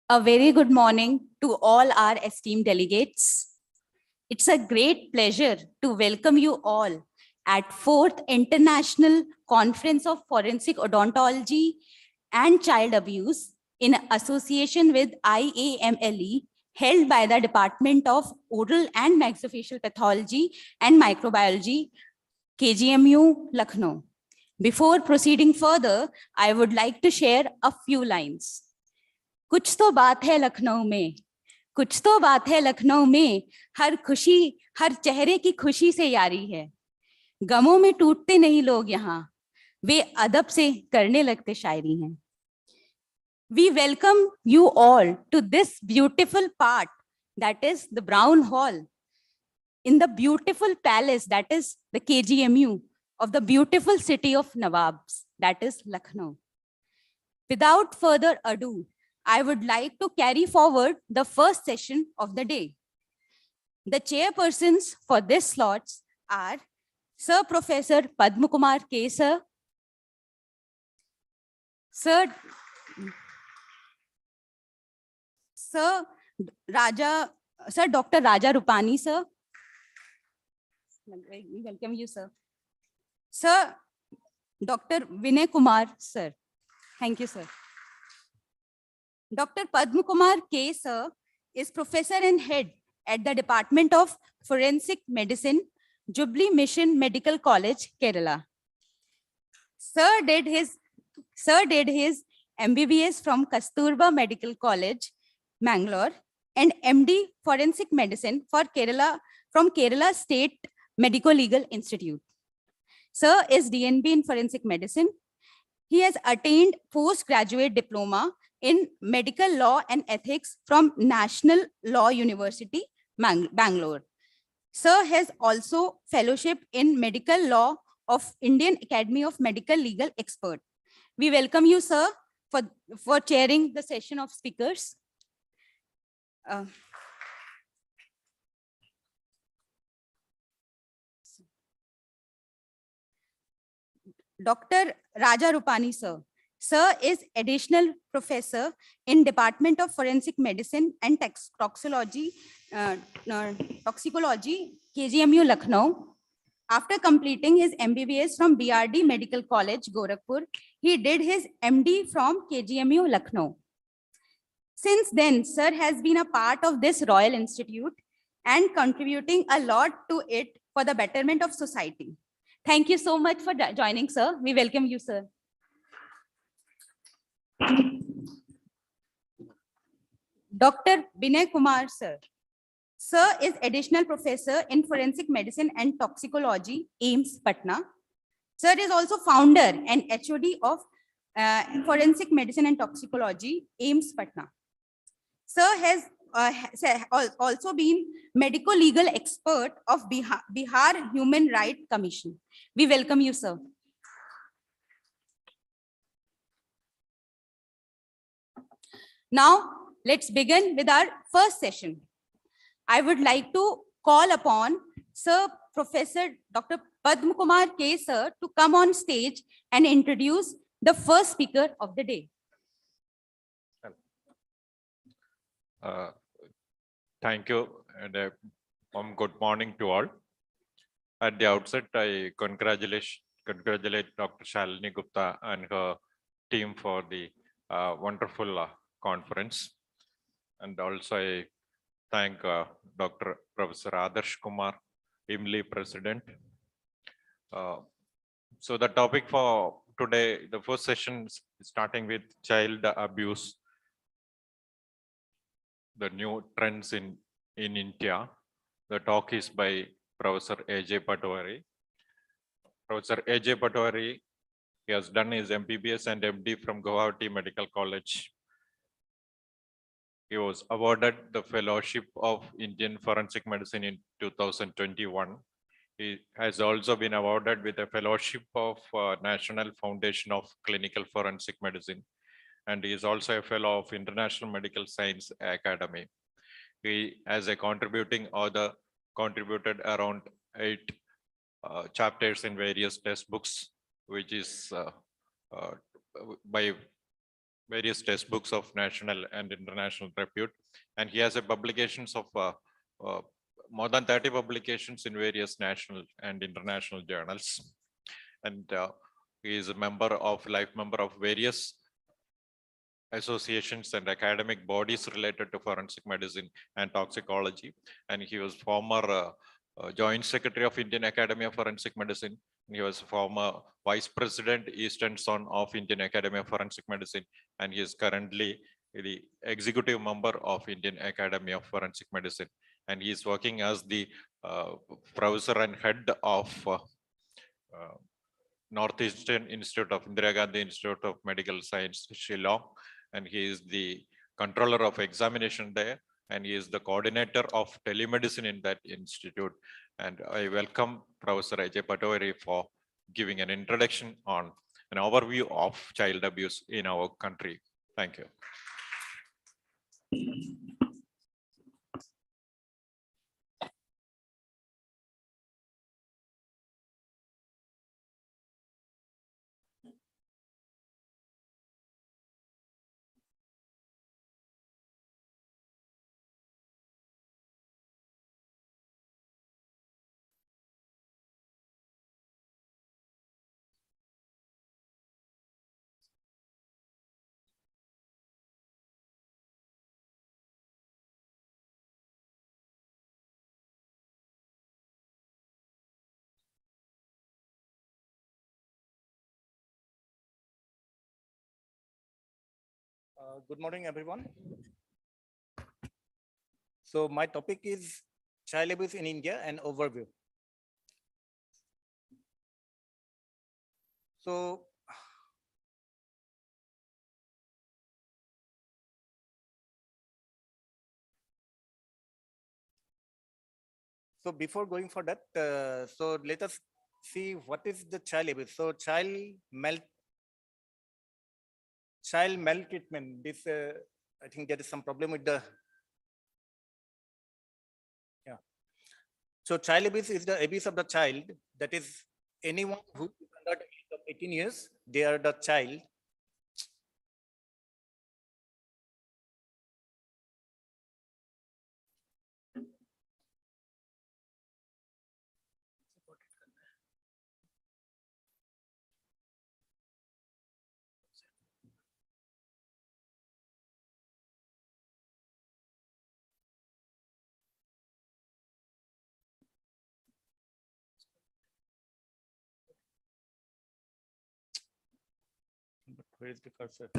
A very good morning to all our esteemed delegates. It's a great pleasure to welcome you all at 4th International Conference of Forensic Odontology and Child Abuse in association with IAMLE, held by the Department of Oral and Maxillofacial Pathology and Microbiology, KGMU, Lucknow. Before proceeding further, I would like to share a few lines. कुछ तो बात है लखनऊ में, कुछ तो बात है लखनऊ में, हर खुशी, हर चेहरे की खुशी से यारी है, गमों में टूटते नहीं लोग यहाँ, वे अदब से करने लगते शायरी हैं. We welcome you all to this beautiful part, that is the Brown Hall, in the beautiful palace, that is the KGMU of the beautiful city of Nawabs, that is Lucknow. Without further ado, I would like to carry forward the first session of the day. The chairpersons for this slots are Sir Professor Padma Kumar K. Sir, Sir Dr. Raja Rupani Sir. We welcome you, sir. Sir Dr. Vinay Kumar Sir. Thank you, sir. Dr. Padma Kumar K. Sir is professor and head at the Department of Forensic Medicine, Jubilee Mission Medical College, Kerala. Sir did his MBBS from Kasturba Medical College, Mangalore, and MD Forensic Medicine from Kerala State Medico Legal Institute. Sir is DNB in Forensic Medicine. He has attained postgraduate diploma in medical law and ethics from National Law University, Bangalore. Sir has also fellowship in medical law of Indian Academy of Medical Legal Expert. We welcome you, sir, for chairing the session of speakers. Dr. Raja Rupani, sir. Sir is additional professor in Department of Forensic Medicine and Toxicology, KGMU, Lucknow. After completing his MBBS from BRD Medical College, Gorakhpur, he did his MD from KGMU, Lucknow. Since then, sir has been a part of this Royal Institute and contributing a lot to it for the betterment of society. Thank you so much for joining, sir. We welcome you, sir. Dr. Vinay Kumar, sir. Sir is additional professor in Forensic Medicine and Toxicology, AIIMS, Patna. Sir is also founder and HOD of Forensic Medicine and Toxicology, AIIMS, Patna. Sir has also been medical legal expert of Bihar Human Rights Commission. We welcome you, sir. Now, let's begin with our first session. I would like to call upon Sir Professor Dr. Padma Kumar K. Sir to come on stage and introduce the first speaker of the day. Thank you, and good morning to all. At the outset, I congratulate Dr. Shalini Gupta and her team for the wonderful conference. And also I thank Dr. Professor Adarsh Kumar, IMLE President. So the topic for today, the first session is starting with child abuse, the new trends in India. The talk is by Professor A.J. Patwari. Professor A.J. Patwari, he has done his MBBS and MD from Guwahati Medical College. He was awarded the Fellowship of Indian Forensic Medicine in 2021. He has also been awarded with a Fellowship of National Foundation of Clinical Forensic Medicine. And he is also a Fellow of International Medical Science Academy. He, as a contributing author, contributed around 8 chapters in various textbooks, which is by various textbooks of national and international repute, and he has a publications of uh, more than 30 publications in various national and international journals. And he is a life member of various associations and academic bodies related to forensic medicine and toxicology. And he was former Joint Secretary of Indian Academy of Forensic Medicine. He was former Vice President, Eastern Zone of Indian Academy of Forensic Medicine. And he is currently the executive member of Indian Academy of Forensic Medicine. And he is working as the professor and head of Northeastern Institute of Indira Gandhi Institute of Medical Science, Shillong, and he is the controller of examination there, and he is the coordinator of telemedicine in that institute. And I welcome Professor Ajay Patori for giving an introduction on an overview of child abuse in our country. Thank you. Good morning, everyone. So my topic is child abuse in India, an overview. So before going for that, so let us see what is the child abuse. So child maltreatment. This I think there is some problem with the So child abuse is the abuse of the child. That is anyone who is under the age of 18 years, they are the child. But where is the cursor?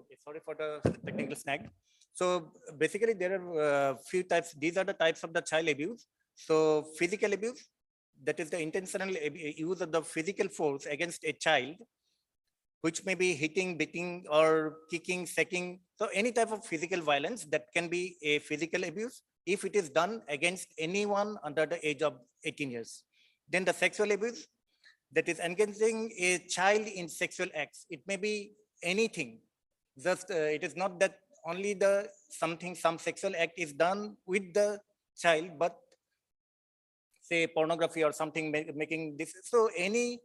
Okay, sorry for the technical snag. So basically there are few types. These are the types of the child abuse. So physical abuse, that is the intentional use of the physical force against a child, which may be hitting, beating, or kicking, sacking. So any type of physical violence that can be a physical abuse if it is done against anyone under the age of 18 years. Then the sexual abuse, that is engaging a child in sexual acts. It may be anything. Just it is not that only some sexual act is done with the child, but say pornography or something making this. So any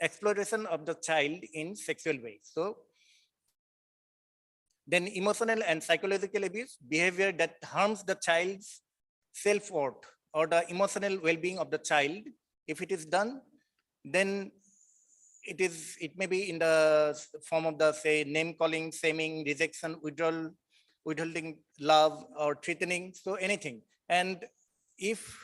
exploration of the child in sexual way. So then emotional and psychological abuse, behavior that harms the child's self-worth or the emotional well-being of the child. If it is done, then it may be in the form of the say name calling, shaming, rejection, withholding love or threatening, so anything. And if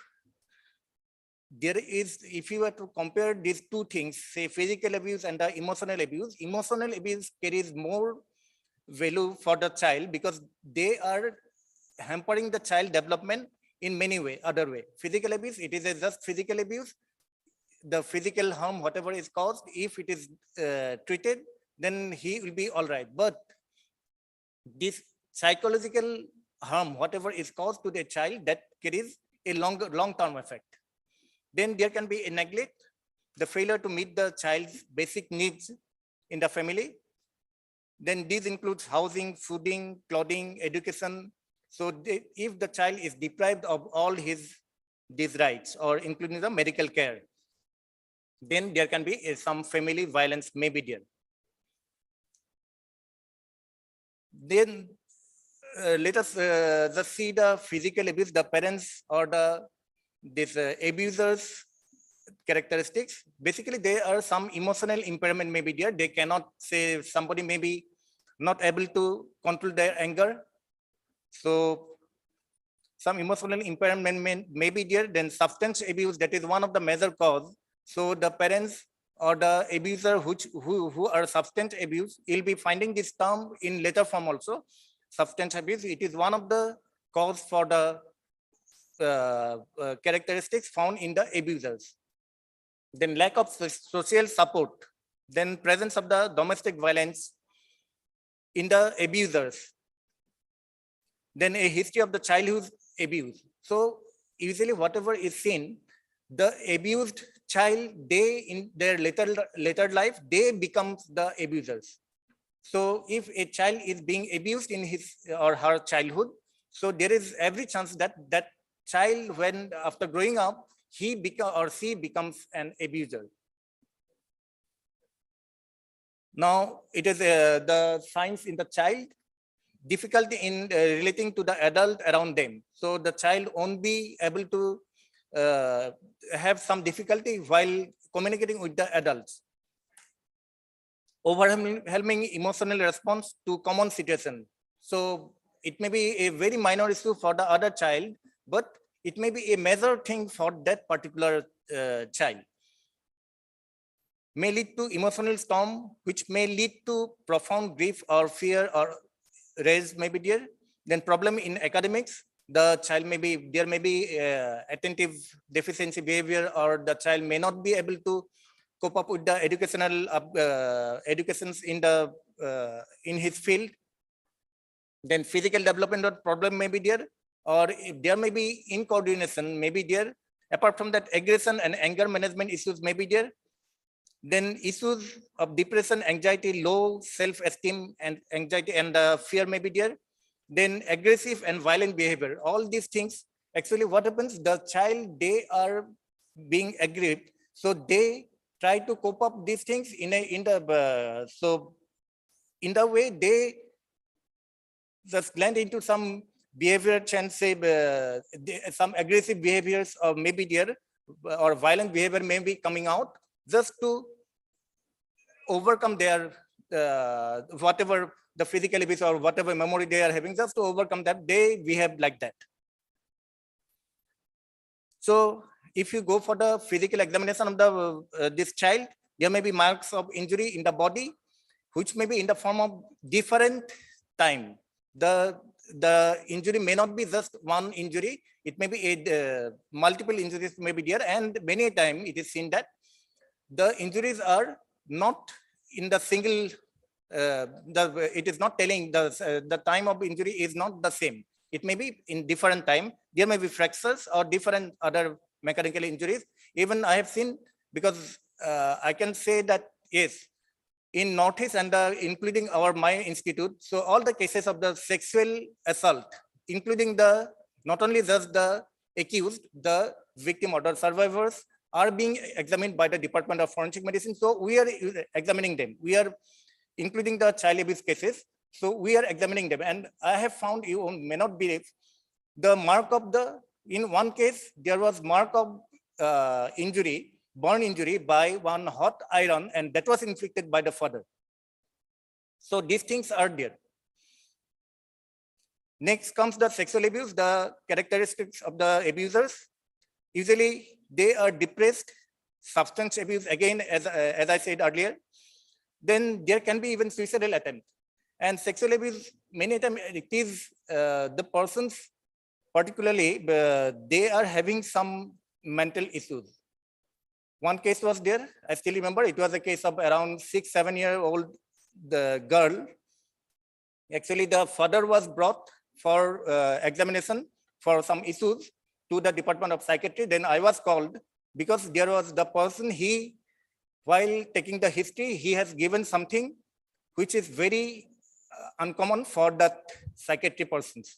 there is, if you were to compare these two things, say physical abuse and the emotional abuse carries more value for the child because they are hampering the child development in many way, other way. Physical abuse, it is a just physical abuse. The physical harm, whatever is caused, if it is treated, then he will be all right. But this psychological harm, whatever is caused to the child, that carries a long-term effect. Then there can be a neglect, the failure to meet the child's basic needs in the family. Then this includes housing, fooding, clothing, education. So if the child is deprived of all these rights, or including the medical care, then there can be some family violence may be there. Then let us just see the physical abuse, the parents or these abusers characteristics. Basically, there are some emotional impairment may be there. They cannot say, somebody may be not able to control their anger. So some emotional impairment may be there. Then substance abuse, that is one of the major cause. So the parents or the abuser who are substance abuse, you'll be finding this term in letter form also. Substance abuse, it is one of the cause for the characteristics found in the abusers. Then lack of social support, then presence of the domestic violence in the abusers, then a history of the childhood abuse. So usually whatever is seen, the abused child, they in their later life, they become the abusers. So if a child is being abused in his or her childhood, so there is every chance that that child, when after growing up, he or she becomes an abuser. Now it is the signs in the child, difficulty in relating to the adult around them. So the child won't be able to have some difficulty while communicating with the adults. Overwhelming emotional response to common situation. So it may be a very minor issue for the other child, but it may be a major thing for that particular child. May lead to emotional storm, which may lead to profound grief or fear or rage may be there. Then problem in academics, the child may be, there may be attentive deficiency behavior, or the child may not be able to cope up with the educational educations in the in his field. Then physical development problem may be there, or if there may be incoordination may be there. Apart from that, aggression and anger management issues may be there. Then issues of depression, anxiety, low self-esteem and anxiety and fear may be there. Then aggressive and violent behavior. All these things, actually what happens, the child, they are being aggrieved. So they try to cope up these things in the way they just land into some behavior change, say some aggressive behaviors or maybe there, or violent behavior may be coming out, just to overcome their whatever the physical abuse or whatever memory they are having, just to overcome that, they behave like that. So if you go for the physical examination of the this child, there may be marks of injury in the body, which may be in the form of different time. The injury may not be just one injury, it may be a multiple injuries may be there, and many times it is seen that the injuries are not in the single, it is not telling the time of injury is not the same. It may be in different time. There may be fractures or different other mechanical injuries. Even I have seen, because I can say that yes, in Northeast and including my institute, so all the cases of the sexual assault, including the not only just the accused, the victim or the survivors are being examined by the Department of Forensic Medicine. So we are examining them. We are including the child abuse cases. So we are examining them. And I have found, you may not believe, the mark of in one case, there was mark of injury, burn injury by one hot iron, and that was inflicted by the father. So these things are there. Next comes the sexual abuse, the characteristics of the abusers. Usually they are depressed, substance abuse, again, as I said earlier, then there can be even suicidal attempt. And sexual abuse, many times it is the persons, particularly, they are having some mental issues. One case was there, I still remember, it was a case of around 6-7-year-old the girl. Actually, the father was brought for examination for some issues to the Department of Psychiatry. Then I was called because there was the person, while taking the history, he has given something which is very uncommon for that psychiatry persons,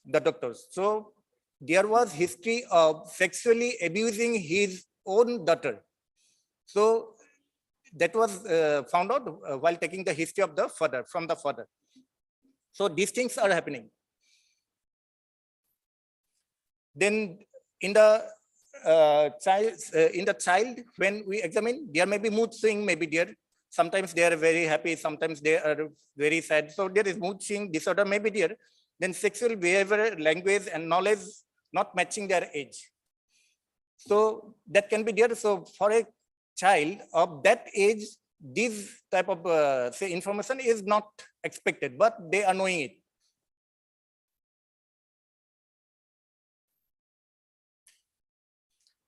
the doctors. So there was history of sexually abusing his own daughter. So that was found out while taking the history of the father, from the father. So these things are happening. Then in the child, when we examine, there may be mood swing, maybe there. Sometimes they are very happy, sometimes they are very sad. So there is mood swing disorder, maybe there. Then sexual behavior, language, and knowledge not matching their age. So that can be there. So for a child of that age, this type of say information is not expected, but they are knowing it.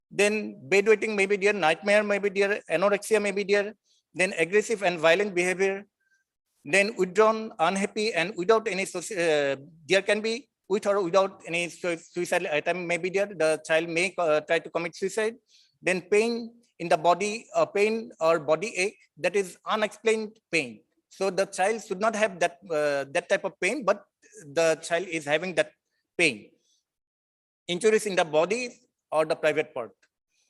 Then bedwetting may be there, nightmare may be there, anorexia may be there, then aggressive and violent behavior, then withdrawn, unhappy, and without any there can be with or without any suicidal attempt may be there. The child may try to commit suicide. Then pain in the body, pain or body ache, that is unexplained pain. So the child should not have that that type of pain, but the child is having that pain. Injuries in the body or the private part,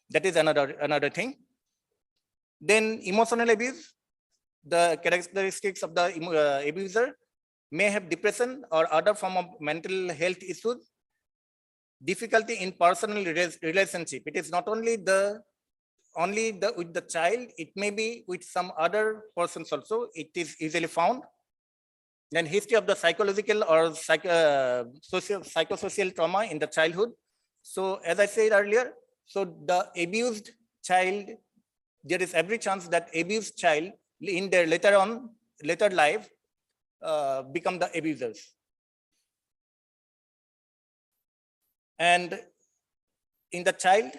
that is another thing. Then emotional abuse, the characteristics of the abuser may have depression or other form of mental health issues, difficulty in personal relationship. It is not only with the child, it may be with some other persons also. It is easily found. Then history of the psychological or psychosocial trauma in the childhood. So as I said earlier, so the abused child, there is every chance that abused child in their later life become the abusers. And in the child,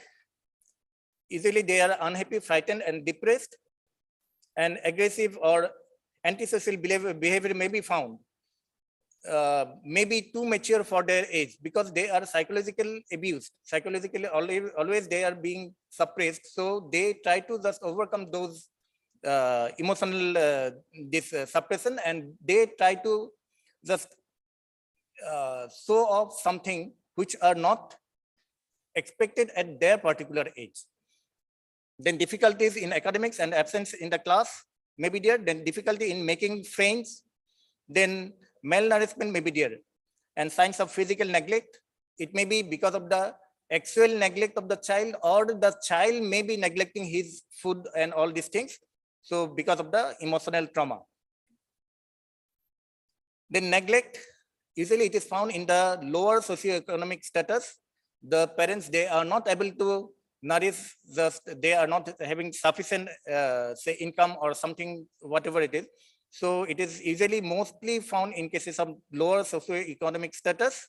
easily they are unhappy, frightened, and depressed, and aggressive or antisocial behavior may be found. Maybe too mature for their age because they are psychologically abused. Psychologically, always they are being suppressed. So they try to just overcome those emotional suppression, and they try to just show off something which are not expected at their particular age. Then difficulties in academics and absence in the class may be there. Then difficulty in making friends. Then malnourishment may be there. And signs of physical neglect. It may be because of the actual neglect of the child, or the child may be neglecting his food and all these things. So because of the emotional trauma. Then neglect, usually it is found in the lower socioeconomic status. The parents, they are not able to nourish, they are not having sufficient say income or something, whatever it is. So it is usually mostly found in cases of lower socioeconomic status,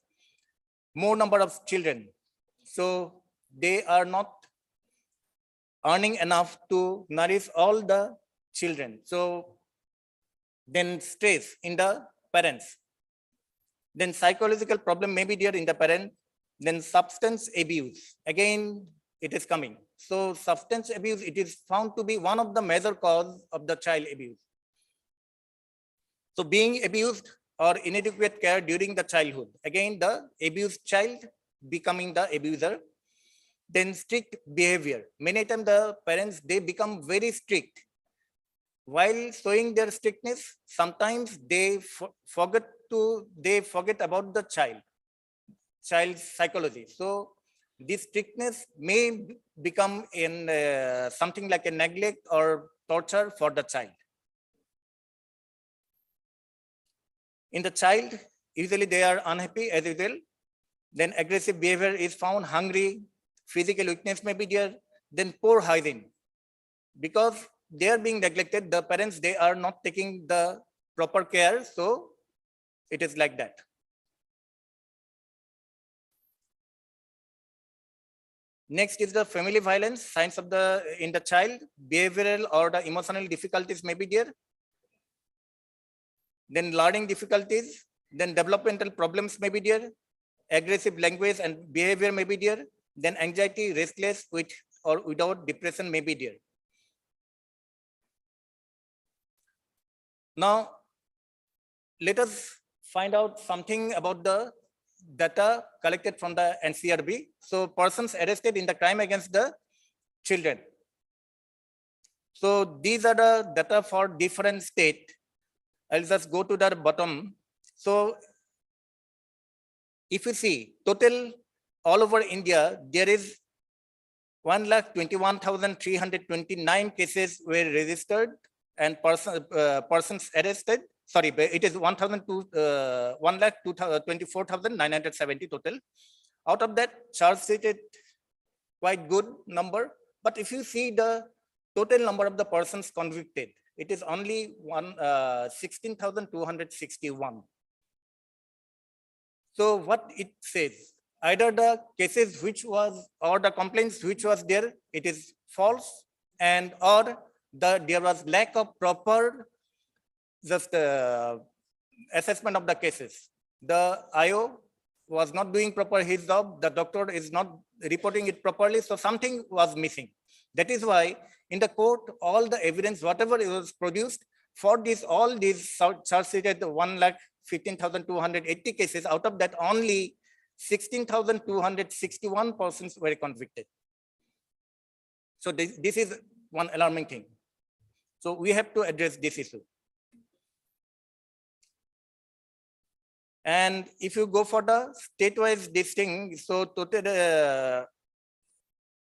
more number of children. So they are not earning enough to nourish all the children. So then stress in the parents. Then psychological problem may be there in the parent. Then substance abuse, again, it is coming. So substance abuse, it is found to be one of the major cause of the child abuse. So being abused or inadequate care during the childhood, again, the abused child becoming the abuser. Then strict behavior. Many times the parents, they become very strict. While showing their strictness, sometimes they forget about the child's psychology. So this strictness may become in something like a neglect or torture for the child. In the child, usually they are unhappy as usual. Then aggressive behavior is found, hungry, physical weakness may be there, then poor hygiene. Because they are being neglected, the parents, they are not taking the proper care, so it is like that. Next is the family violence, signs of the in the child, behavioral or the emotional difficulties may be there. Then learning difficulties, then developmental problems may be there, aggressive language and behavior may be there, then anxiety, restless with or without depression may be there. Now, let us find out something about the data collected from the NCRB. So persons arrested in the crime against the children. So these are the data for different state. I'll just go to the bottom. So if you see total all over India, there is 1,21,329 cases were registered and persons arrested. Sorry, it is 1,24,970 total. Out of that, charge sheeted quite good number. But if you see the total number of the persons convicted, it is only 16,261. So what it says, either the cases which was or the complaints which was there, it is false, and or there was lack of proper just assessment of the cases. The IO was not doing proper his job, the doctor is not reporting it properly, so something was missing. That is why in the court, all the evidence, whatever was produced for this, all these charge sheeted 1,15,280 cases, out of that only 16,261 persons were convicted. So this is one alarming thing. So we have to address this issue. And if you go for the state-wise this thing, so total,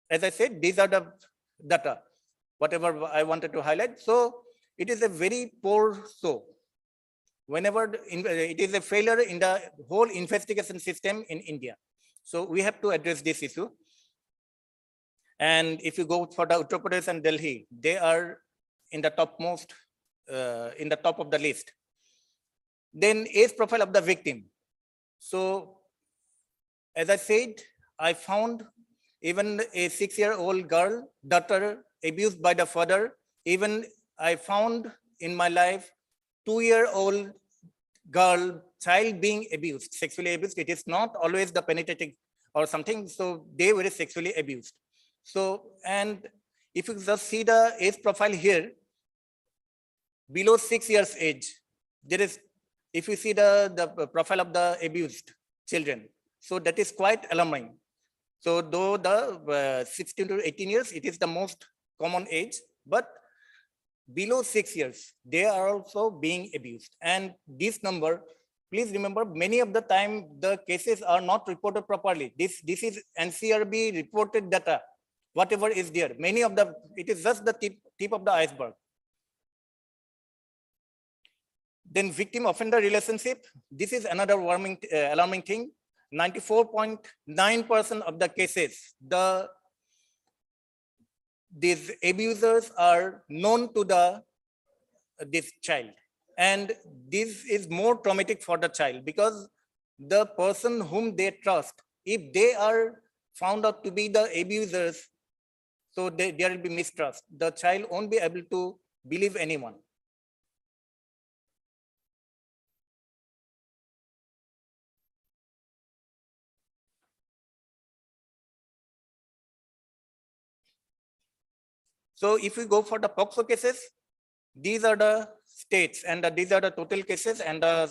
as I said, these are the data, whatever I wanted to highlight. So it is a very poor show. Whenever it is a failure in the whole investigation system in India. So we have to address this issue. And if you go for the Uttar Pradesh and Delhi, they are in the topmost, in the top of the list. Then age profile of the victim. So as I said, I found even a 6-year-old girl, daughter abused by the father. Even I found in my life 2-year-old girl, child being abused, sexually abused. It is not always the penetrating or something. So they were sexually abused. So, and if you just see the age profile here, below 6 years age, there is, if you see the profile of the abused children, so that is quite alarming. So though the 16 to 18 years, it is the most common age, but below 6 years, they are also being abused. And this number, please remember, many of the time the cases are not reported properly. This is NCRB reported data, whatever is there. Many of the, it is just the tip of the iceberg. Then victim offender relationship. This is another alarming thing. 94.9% of the cases, these abusers are known to this child. And this is more traumatic for the child because the person whom they trust, if they are found out to be the abusers, so there will be mistrust. The child won't be able to believe anyone. So if we go for the POXO cases, these are the states and these are the total cases and the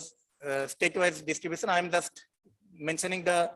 state-wise distribution. I'm just mentioning the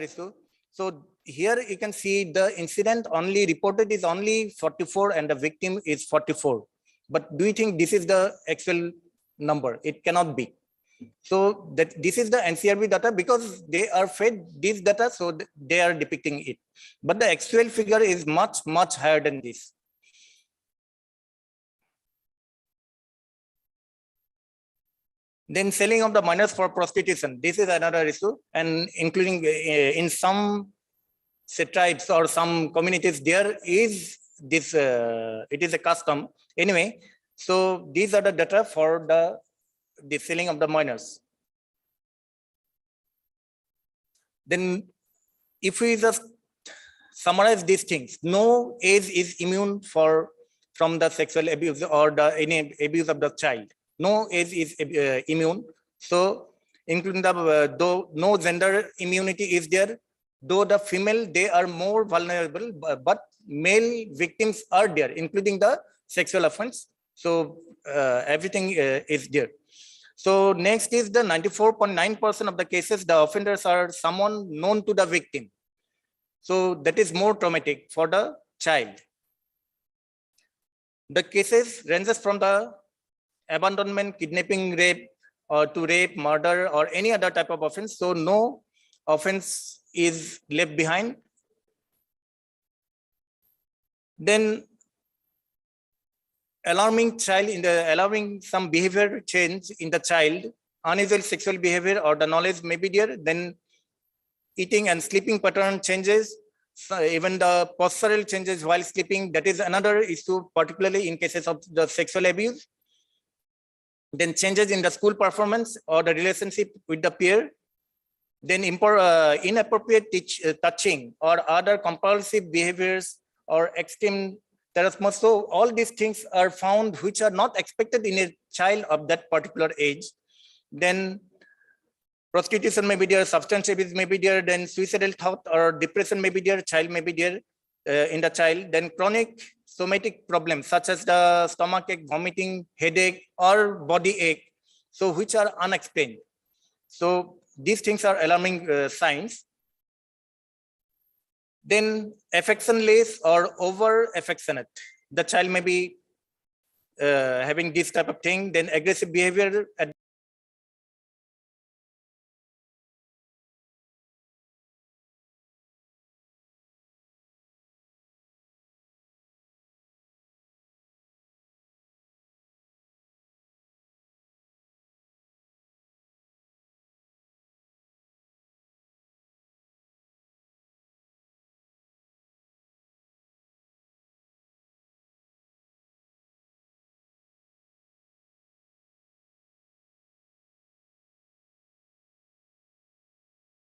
issue. So here you can see the incident only reported is only 44 and the victim is 44. But do you think this is the actual number? It cannot be. So that this is the NCRB data because they are fed this data, so they are depicting it. But the actual figure is much, much higher than this. Then selling of the minors for prostitution. This is another issue, and including in some tribes or some communities, there is this, it is a custom. Anyway, so these are the data for the selling of the minors. Then if we just summarize these things, no age is immune from the sexual abuse or any abuse of the child. No age is immune. So including the, though no gender immunity is there, though the female, they are more vulnerable, but male victims are there, including the sexual offense. So everything is there. So next is the 94.9% of the cases, the offenders are someone known to the victim. So that is more traumatic for the child. The cases ranges from the abandonment, kidnapping, rape, or to rape, murder, or any other type of offense. So no offense is left behind. Then alarming some behavior change in the child, unusual sexual behavior or the knowledge may be there. Then eating and sleeping pattern changes, so even the postural changes while sleeping. That is another issue, particularly in cases of the sexual abuse. Then changes in the school performance or the relationship with the peer. Then inappropriate touching or other compulsive behaviors or extreme harassment. So all these things are found which are not expected in a child of that particular age. Then prostitution may be there, substance abuse may be there, then suicidal thought or depression may be there, child may be there in the child. Then chronic somatic problems such as the stomach ache, vomiting, headache, or body ache, so which are unexplained. So these things are alarming signs. Then affectionless or over affectionate. The child may be having this type of thing. Then aggressive behavior.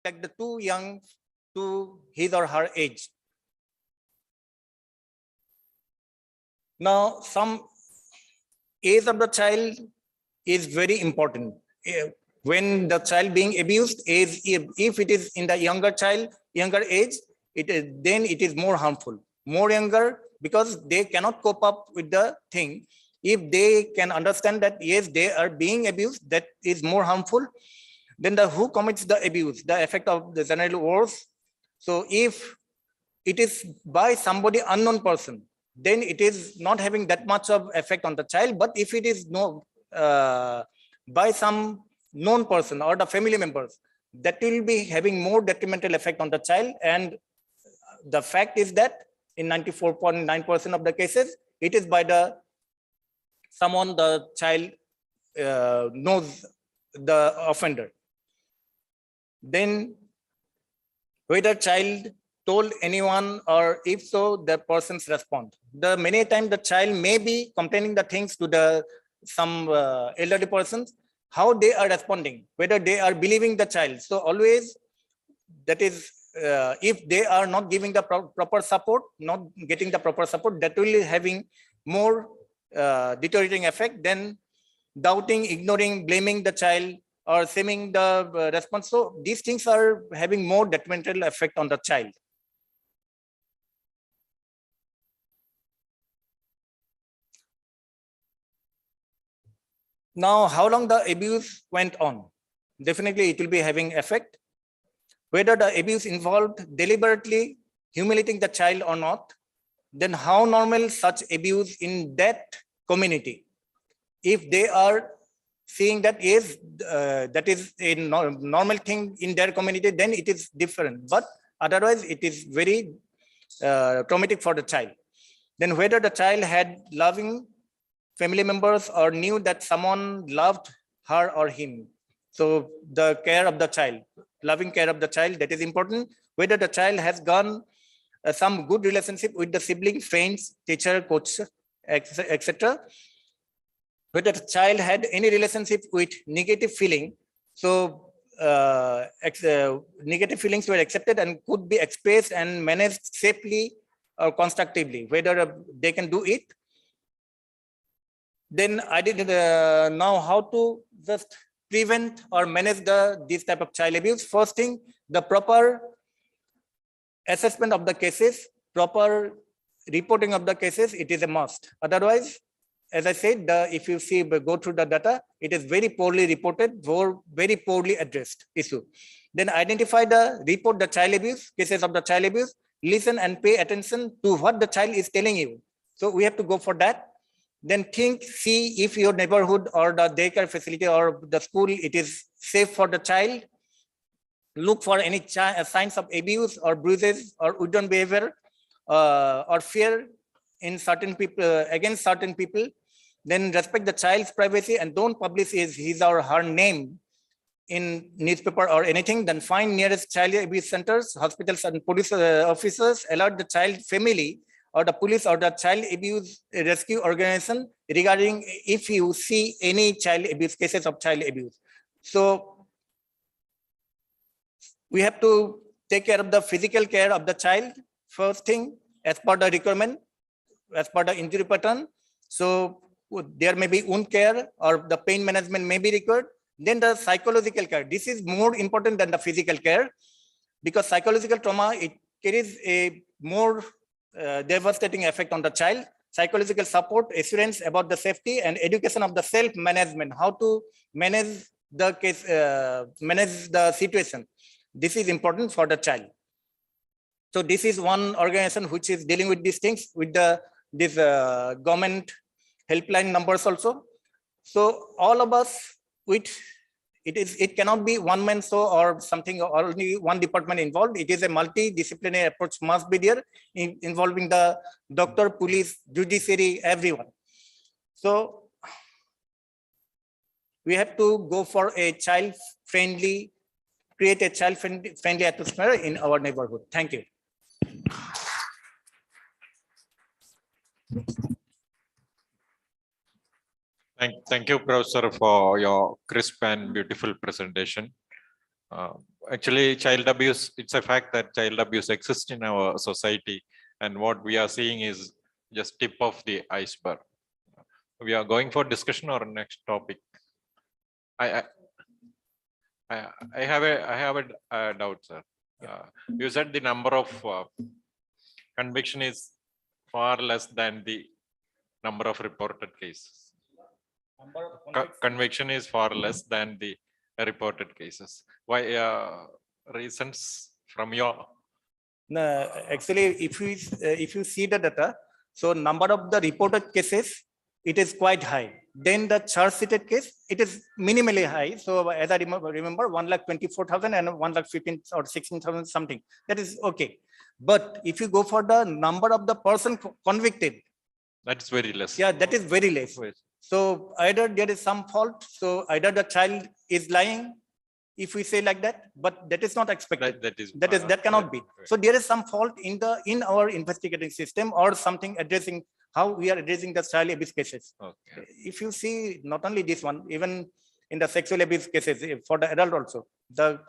Like the too young to his or her age. Now, some age of the child is very important. When the child being abused, if it is in the younger age, then it is more harmful, more younger, because they cannot cope up with the thing. If they can understand that, yes, they are being abused, that is more harmful. Then who commits the abuse, the effect of the general worse. So if it is by somebody unknown person, then it is not having that much of effect on the child. But if it is by some known person or the family members, that will be having more detrimental effect on the child. And the fact is that in 94.9% of the cases, it is by someone the child knows the offender. Then whether child told anyone, or if so, the persons respond. The many times the child may be complaining the things to some elderly persons, how they are responding, whether they are believing the child. So always, that is, if they are not giving the proper support, not getting the proper support, that will be having more deteriorating effect than doubting, ignoring, blaming the child, or shaming the response. So these things are having more detrimental effect on the child. Now, how long the abuse went on? Definitely it will be having effect. whether the abuse involved deliberately humiliating the child or not, then how normal such abuse in that community. If they are seeing that is that is a normal thing in their community, then it is different. But otherwise, it is very traumatic for the child. Then whether the child had loving family members or knew that someone loved her or him. So the care of the child, loving care of the child, that is important. Whether the child has gone some good relationship with the sibling, friends, teacher, coach, etc. Whether the child had any relationship with negative feeling. So negative feelings were accepted and could be expressed and managed safely or constructively, whether they can do it. Then I didn't know how to just prevent or manage this type of child abuse. First thing, the proper assessment of the cases, proper reporting of the cases, it is a must. Otherwise, as I said, if you see, go through the data, it is very poorly reported, very poorly addressed issue. Then identify report the child abuse, cases of the child abuse, listen and pay attention to what the child is telling you. So we have to go for that. Then see if your neighborhood or the daycare facility or the school, it is safe for the child. Look for any signs of abuse or bruises or wooden behavior or fear in certain people, against certain people. Then respect the child's privacy and don't publish his or her name in newspaper or anything. Then find nearest child abuse centers, hospitals and police officers, alert the child family or the police or the child abuse rescue organization regarding if you see any child abuse, cases of child abuse. So we have to take care of the physical care of the child. First thing, as per the requirement, as per the injury pattern. So there may be wound care or the pain management may be required. Then the psychological care. This is more important than the physical care because psychological trauma, it carries a more devastating effect on the child. Psychological support, assurance about the safety and education of the self-management, how to manage the case, manage the situation. This is important for the child. So this is one organization which is dealing with these things with this government helpline numbers also. So all of us, it cannot be one man show or something or only one department involved. It is a multidisciplinary approach must be there involving the doctor, police, judiciary, everyone. So we have to go for a child-friendly, create a child-friendly atmosphere in our neighborhood. Thank you. Thank you, Professor, for your crisp and beautiful presentation. Actually, child abuse, it's a fact that child abuse exists in our society. And what we are seeing is just tip of the iceberg. We are going for discussion or next topic. I have a doubt, sir. You said the number of conviction is far less than the number of reported cases. Conviction is far less than the reported cases. Why? Reasons from your? No, actually, if you see the data, so number of the reported cases, it is quite high. Then the charge sheeted case, it is minimally high. So as I remember 1,24,000 and 1,15,000 or 16,000 something. That is okay. But if you go for the number of the person convicted, that's very less. Yeah, that is very less. So either there is some fault. So either the child is lying, if we say like that, but that is not expected. That cannot be. So there is some fault in our investigating system or something addressing how we are addressing the child abuse cases. Okay. If you see not only this one, even in the sexual abuse cases for the adult also, the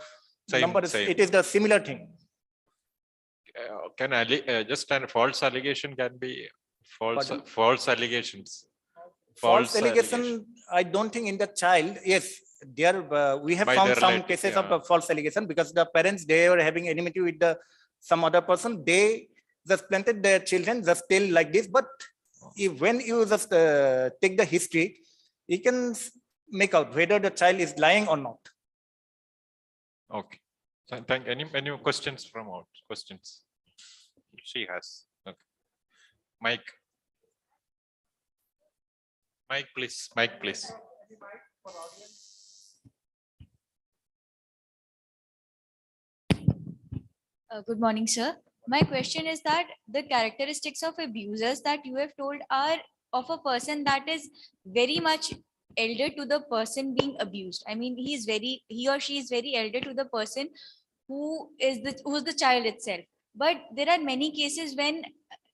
number is, it is the similar thing. Can just a false allegation can be false allegations. False allegation, I don't think in the child. Yes, there we have found some cases of false allegation because the parents, they were having enmity with some other person. They just planted their children just tell like this. But when you just take the history, you can make out whether the child is lying or not. Okay. So thank any questions from out questions? She has. Okay. Mike. Mike, please. Mike, please. Good morning, sir. My question is that the characteristics of abusers that you have told are of a person that is very much elder to the person being abused. I mean, he or she is very elder to the person who's the child itself. But there are many cases when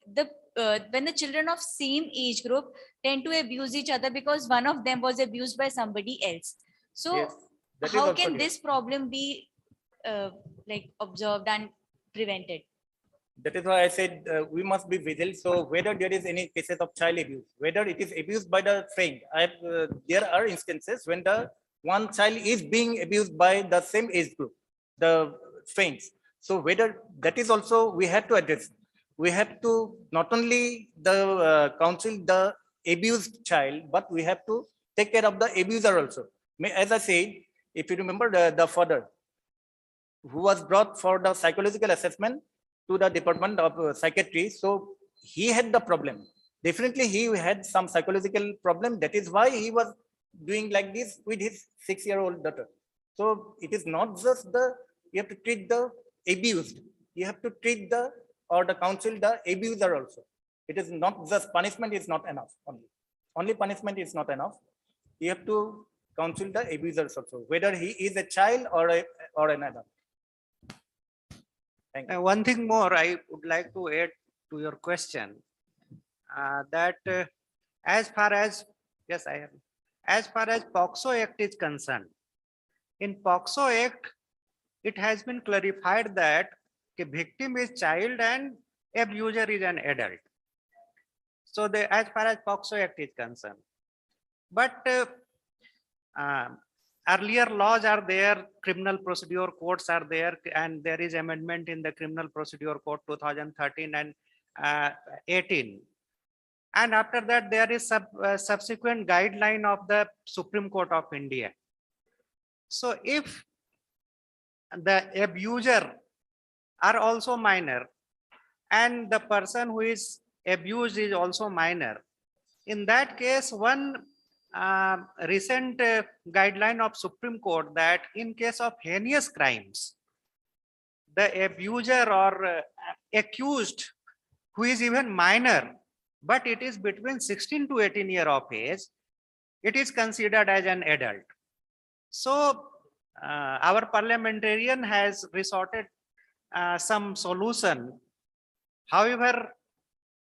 the children of same age group tend to abuse each other because one of them was abused by somebody else. So Yes, that is how also can there. this problem be like observed and prevented? That is why I said we must be vigilant. So whether there is any cases of child abuse, whether it is abused by the friend, there are instances when the one child is being abused by the same age group, the friends. So whether that is also we have to address. We have to not only the counsel the abused child, but we have to take care of the abuser also. As I said, if you remember the father who was brought for the psychological assessment to the Department of Psychiatry. So he had the problem. Definitely he had some psychological problem. That is why he was doing like this with his 6-year-old daughter. So it is not just you have to treat the abused. You have to treat the counsel the abuser also. It is not just punishment is not enough only. Only punishment is not enough. You have to counsel the abusers also, whether he is a child or an adult. Thank you. One thing more I would like to add to your question, that as far as, yes, I have, as far as POXO Act is concerned, in POXO Act, it has been clarified that the victim is child and abuser is an adult. So as far as POXO Act is concerned, but earlier laws are there, criminal procedure codes are there, and there is amendment in the criminal procedure code 2013 and 18. And after that, there is subsequent guideline of the Supreme Court of India. So if the abuser are also minor and the person who is abused is also minor, in that case, one recent guideline of Supreme Court that in case of heinous crimes, the abuser or accused who is even minor, but it is between 16 to 18 years of age, it is considered as an adult. So our parliamentarian has resorted some solution. However,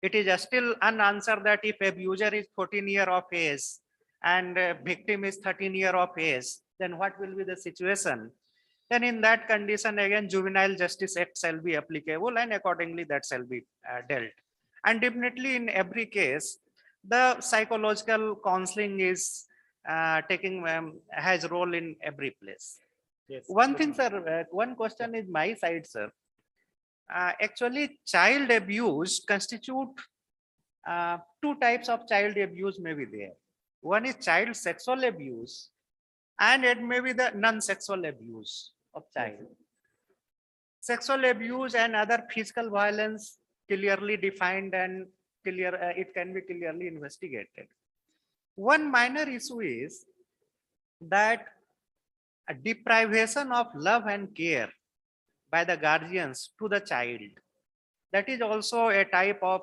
it is still unanswered that if abuser is 14 years of age and victim is 13 years of age, then what will be the situation? Then in that condition, again, Juvenile Justice Act shall be applicable and accordingly that shall be dealt. And definitely in every case, the psychological counseling is has role in every place. Yes. One thing, sir, one question is my side, sir. Actually, child abuse constitute two types of child abuse may be there. One is child sexual abuse and it may be the non-sexual abuse of child. Sexual abuse and other physical violence clearly defined and it can be clearly investigated. One minor issue is that a deprivation of love and care by the guardians to the child. That is also a type of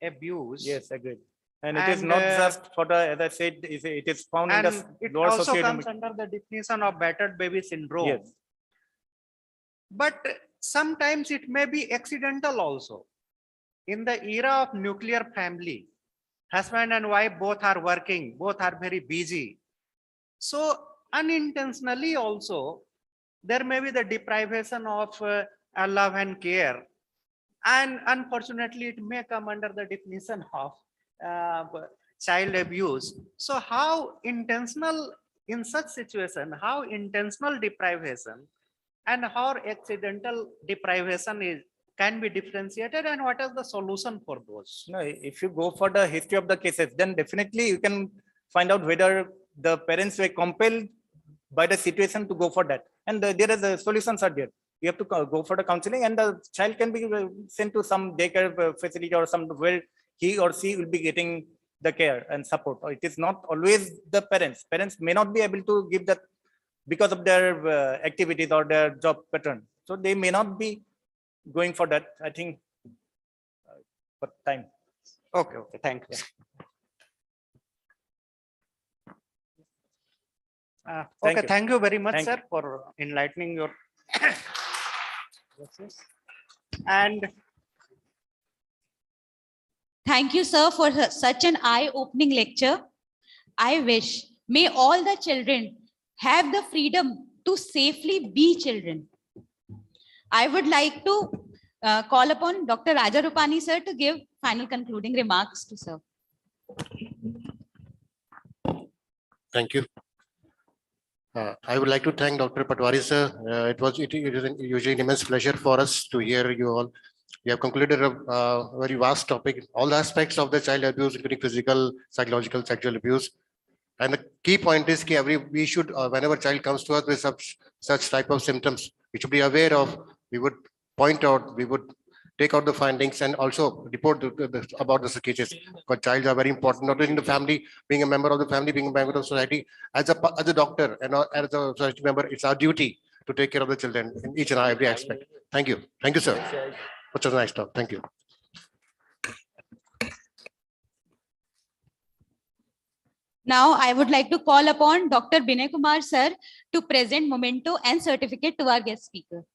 abuse. Yes, agreed. And it is not just for the, as I said, it is found in And the it lower also society. comes under the definition of battered baby syndrome. Yes. But sometimes it may be accidental also. In the era of nuclear family, husband and wife both are working, both are very busy. So unintentionally also, there may be the deprivation of love and care. And unfortunately, it may come under the definition of child abuse. So how intentional in such situation, how intentional deprivation and how accidental deprivation can be differentiated and what is the solution for those? No, if you go for the history of the cases, then definitely you can find out whether the parents were compelled by the situation to go for that. And there are the solutions are there. you have to go for the counseling, and the child can be sent to some daycare facility or some where he or she will be getting the care and support. It is not always the parents. Parents may not be able to give that because of their activities or their job pattern. So they may not be going for that, I think, for time. Okay, okay, thank you. Thank Okay, you. thank you very much, Thank sir, for enlightening your. And Thank you, sir, for such an eye-opening lecture. I wish may all the children have the freedom to safely be children. I would like to call upon Dr. Raja Rupani, sir, to give final concluding remarks to sir. Thank you. I would like to thank Dr. Patwari, sir. It is usually an immense pleasure for us to hear you all. You have concluded a very vast topic, all the aspects of the child abuse, including physical, psychological, sexual abuse. And the key point is we should, whenever child comes to us with such type of symptoms, we should be aware of, we would point out, we would take out the findings and also report about the cases. Because child are very important, not only in the family, being a member of the family, being a member of society. As a doctor and as a society member, it's our duty to take care of the children in each and every aspect. Thank you. Thank you, sir. Such a nice talk. Thank you. Now, I would like to call upon Dr. Binay Kumar, sir, to present memento and certificate to our guest speaker.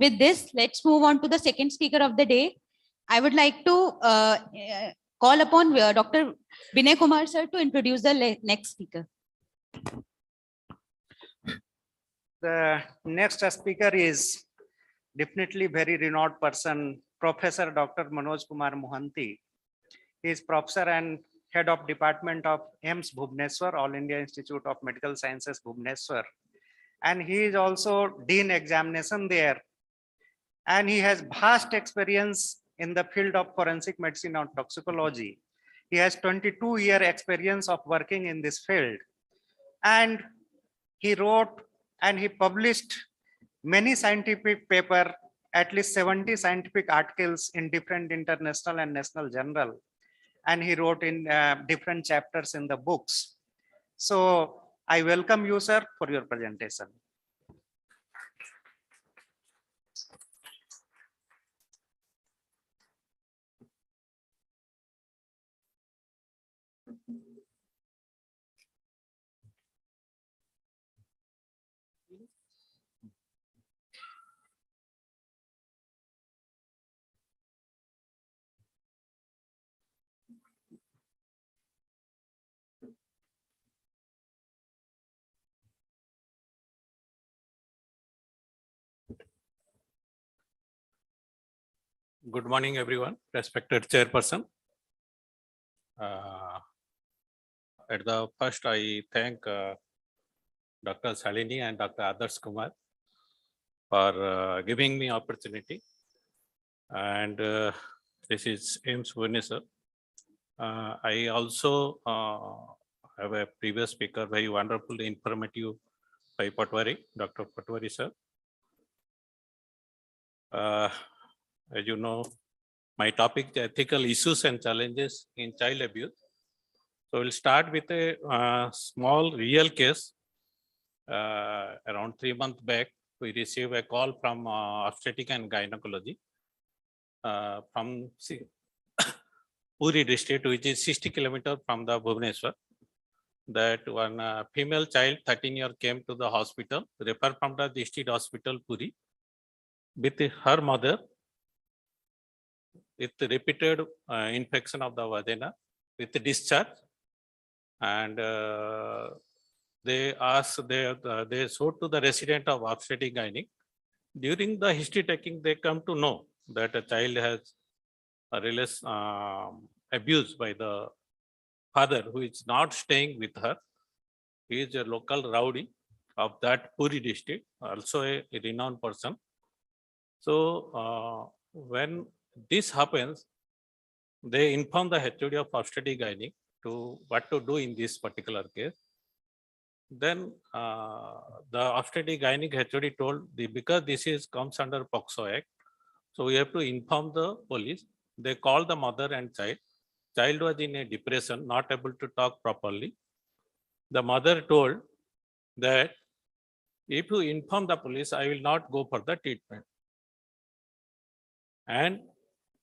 With this, let's move on to the second speaker of the day. I would like to call upon Dr. Binay Kumar, sir, to introduce the next speaker. the next speaker is definitely very renowned person, Professor Dr. Manoj Kumar Mohanty. He is professor and head of department of AIIMS Bhubaneswar, All India Institute of Medical Sciences Bhubaneswar. And he is also Dean Examination there. And he has vast experience in the field of forensic medicine and toxicology. He has 22-year experience of working in this field. And he wrote and he published many scientific papers, at least 70 scientific articles in different international and national journal. And he wrote in different chapters in the books. So I welcome you, sir, for your presentation. Good morning, everyone. Respected chairperson. At the first, I thank Dr. Salini and Dr. Adarsh Kumar for giving me opportunity. And this is AIIMS Bhubaneswar. I also have a previous speaker, very wonderful, informative by Patwari, Dr. Patwari sir. As you know, my topic, the ethical issues and challenges in child abuse. So we'll start with a small real case. around 3 months back, we received a call from obstetric and gynecology from Puri district, which is 60 kilometers from the Bhubaneswar, that one female child, 13-year, came to the hospital, referred from the district hospital Puri, with her mother, with repeated infection of the vagina, with discharge, and they showed to the resident of obstetric gynae. During the history taking, they come to know that a child has a release abused by the father, who is not staying with her. He is a local rowdy of that Puri district, also a renowned person. So when this happens, they inform the HOD of obstetric gynae to what to do in this particular case. Then the obstetric gynae HOD told because this is comes under POXO Act, so we have to inform the police. They called the mother and child. Child was in a depression, not able to talk properly. The mother told that if you inform the police, I will not go for the treatment. And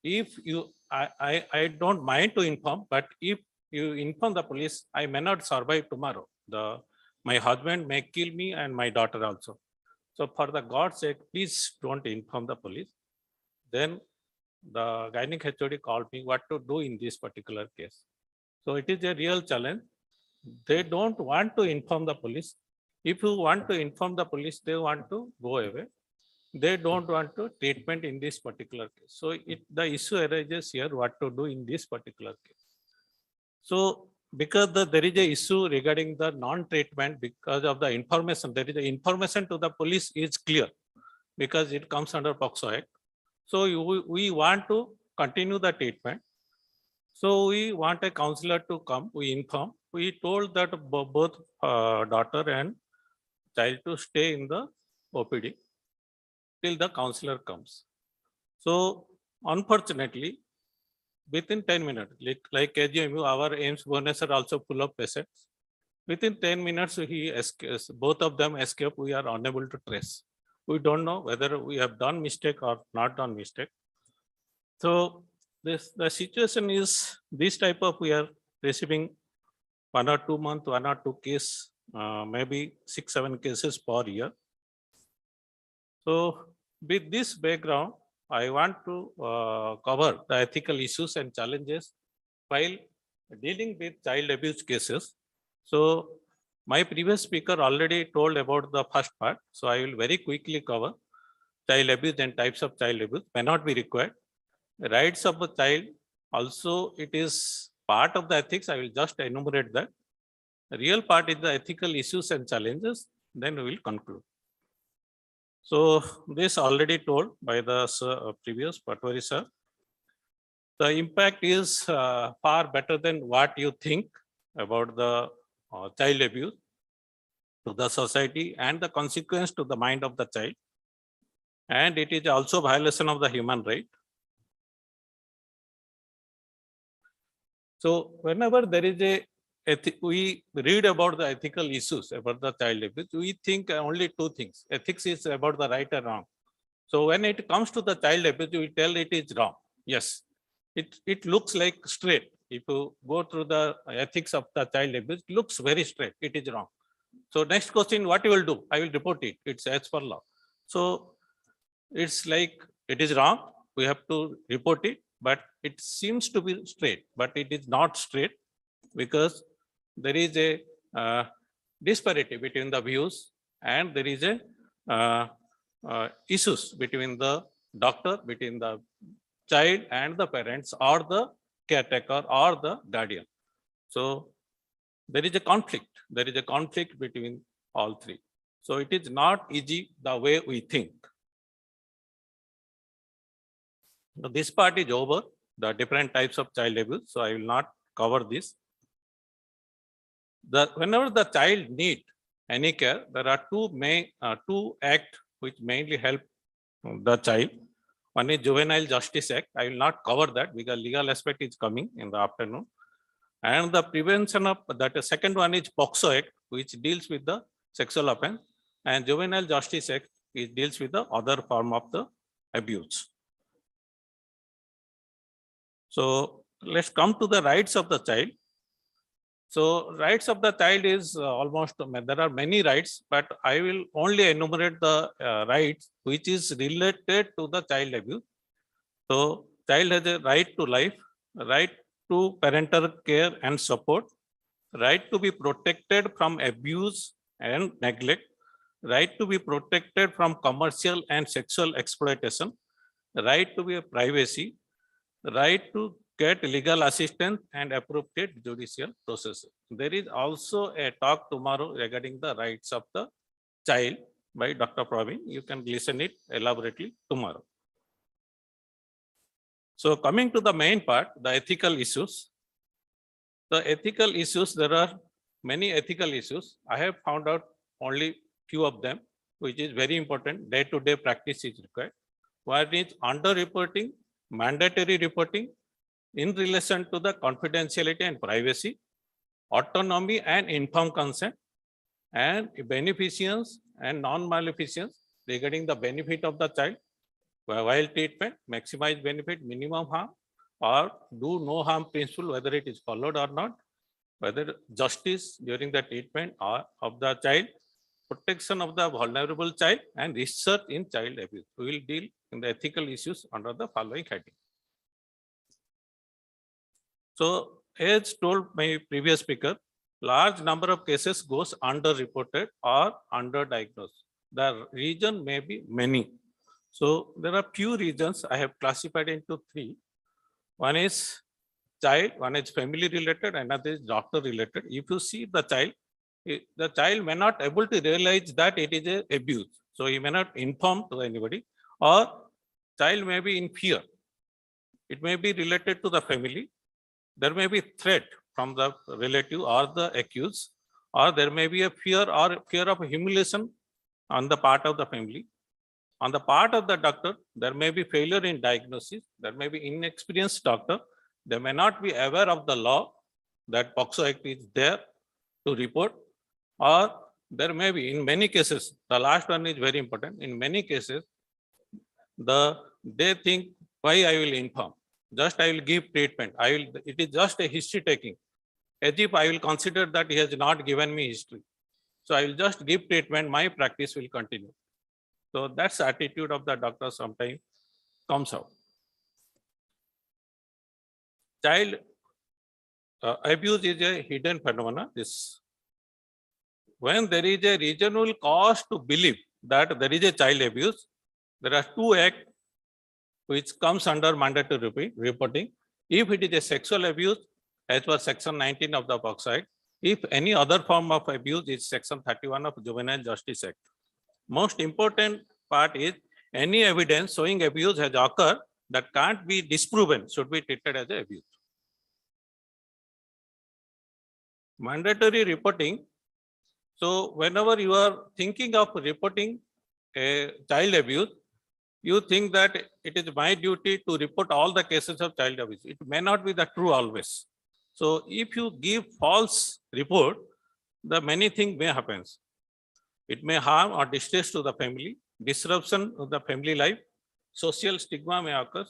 if you, I don't mind to inform, but if you inform the police, I may not survive tomorrow. My husband may kill me and my daughter also. So for the God's sake, please don't inform the police. Then the gynec HOD called me what to do in this particular case. So it is a real challenge. They don't want to inform the police. If you want to inform the police, they want to go away. They don't want to treatment in this particular case. So the issue arises here what to do in this particular case. So because there is a issue regarding the non-treatment because of the information, there is a information to the police is clear because it comes under POXO Act. So we want to continue the treatment. So we want a counselor to come, we inform. We told that both daughter and child to stay in the OPD till the counselor comes. So unfortunately, within 10 minutes, like KGMU, our AIMS bonus are also full of patients. Within 10 minutes, he escapes, both of them escape. We are unable to trace. We don't know whether we have done mistake or not done mistake. So the situation is this type of, we are receiving 1 or 2 months, 1 or 2 cases, maybe 6-7 cases per year. So with this background, I want to cover the ethical issues and challenges while dealing with child abuse cases. So my previous speaker already told about the first part. So I will very quickly cover child abuse and types of child abuse may not be required. Rights of the child, also it is part of the ethics. I will just enumerate that. The real part is the ethical issues and challenges, then we will conclude. So this already told by the previous Patwari sir. The impact is far better than what you think about the child abuse to the society and the consequence to the mind of the child. And it is also violation of the human right. So whenever there is we read about the ethical issues about the child abuse, we think only 2 things. Ethics is about the right and wrong. So when it comes to the child abuse, we tell it is wrong. Yes, it looks like straight. If you go through the ethics of the child abuse, it looks very straight. It is wrong. So next question, what you will do? I will report it. It's as per law. So it's like it is wrong. We have to report it, but it seems to be straight, but it is not straight because there is a disparity between the views and there is a issues between the doctor, between the child and the parents or the caretaker or the guardian. So there is a conflict. There is a conflict between all 3. So it is not easy the way we think. So this part is over, the different types of child abuse. So I will not cover this. Whenever the child need any care, there are two acts which mainly help the child. One is Juvenile Justice Act. I will not cover that because legal aspect is coming in the afternoon. And the prevention of that, second one is POXO Act, which deals with the sexual offense, and Juvenile Justice Act it deals with the other form of the abuse. So let's come to the rights of the child. So rights of the child is almost, there are many rights, but I will only enumerate the rights which is related to the child abuse. So child has a right to life, right to parental care and support, right to be protected from abuse and neglect, right to be protected from commercial and sexual exploitation, right to be privacy, right to get legal assistance and appropriate judicial process. There is also a talk tomorrow regarding the rights of the child by Dr. Praveen. You can listen it elaborately tomorrow. So coming to the main part, the ethical issues. The ethical issues, there are many ethical issues. I have found out only few of them, which is very important. Day-to-day practice is required. One is under-reporting, mandatory reporting in relation to the confidentiality and privacy, autonomy and informed consent, and beneficence and non-maleficence regarding the benefit of the child, while treatment, maximize benefit, minimum harm, or do no harm principle, whether it is followed or not, whether justice during the treatment or of the child, protection of the vulnerable child, and research in child abuse. We will deal in the ethical issues under the following heading. So as told my previous speaker, large number of cases goes underreported or underdiagnosed. The reason may be many. So there are few reasons I have classified into three. One is child, one is family related, another is doctor related. If you see the child may not able to realize that it is a abuse. So he may not inform to anybody, or child may be in fear. It may be related to the family. There may be threat from the relative or the accused, or there may be a fear of humiliation on the part of the family. On the part of the doctor, there may be failure in diagnosis. There may be inexperienced doctor. They may not be aware of the law that POXO Act is there to report, or there may be, in many cases, the last one is very important. In many cases, they think, why I will inform? Just I will give treatment. It is just a history taking. As if I will consider that he has not given me history. So I will just give treatment, my practice will continue. So that's the attitude of the doctor sometimes comes out. Child abuse is a hidden phenomena. When there is a reasonable cause to believe that there is a child abuse, there are two acts which comes under mandatory reporting. If it is a sexual abuse, as per section 19 of the POXO Act, if any other form of abuse is section 31 of Juvenile Justice Act. Most important part is any evidence showing abuse has occurred that can't be disproven should be treated as an abuse. Mandatory reporting. So whenever you are thinking of reporting a child abuse, you think that it is my duty to report all the cases of child abuse. It may not be the true always. So if you give false report, the many things may happen. It may harm or distress to the family, disruption of the family life, social stigma may occur.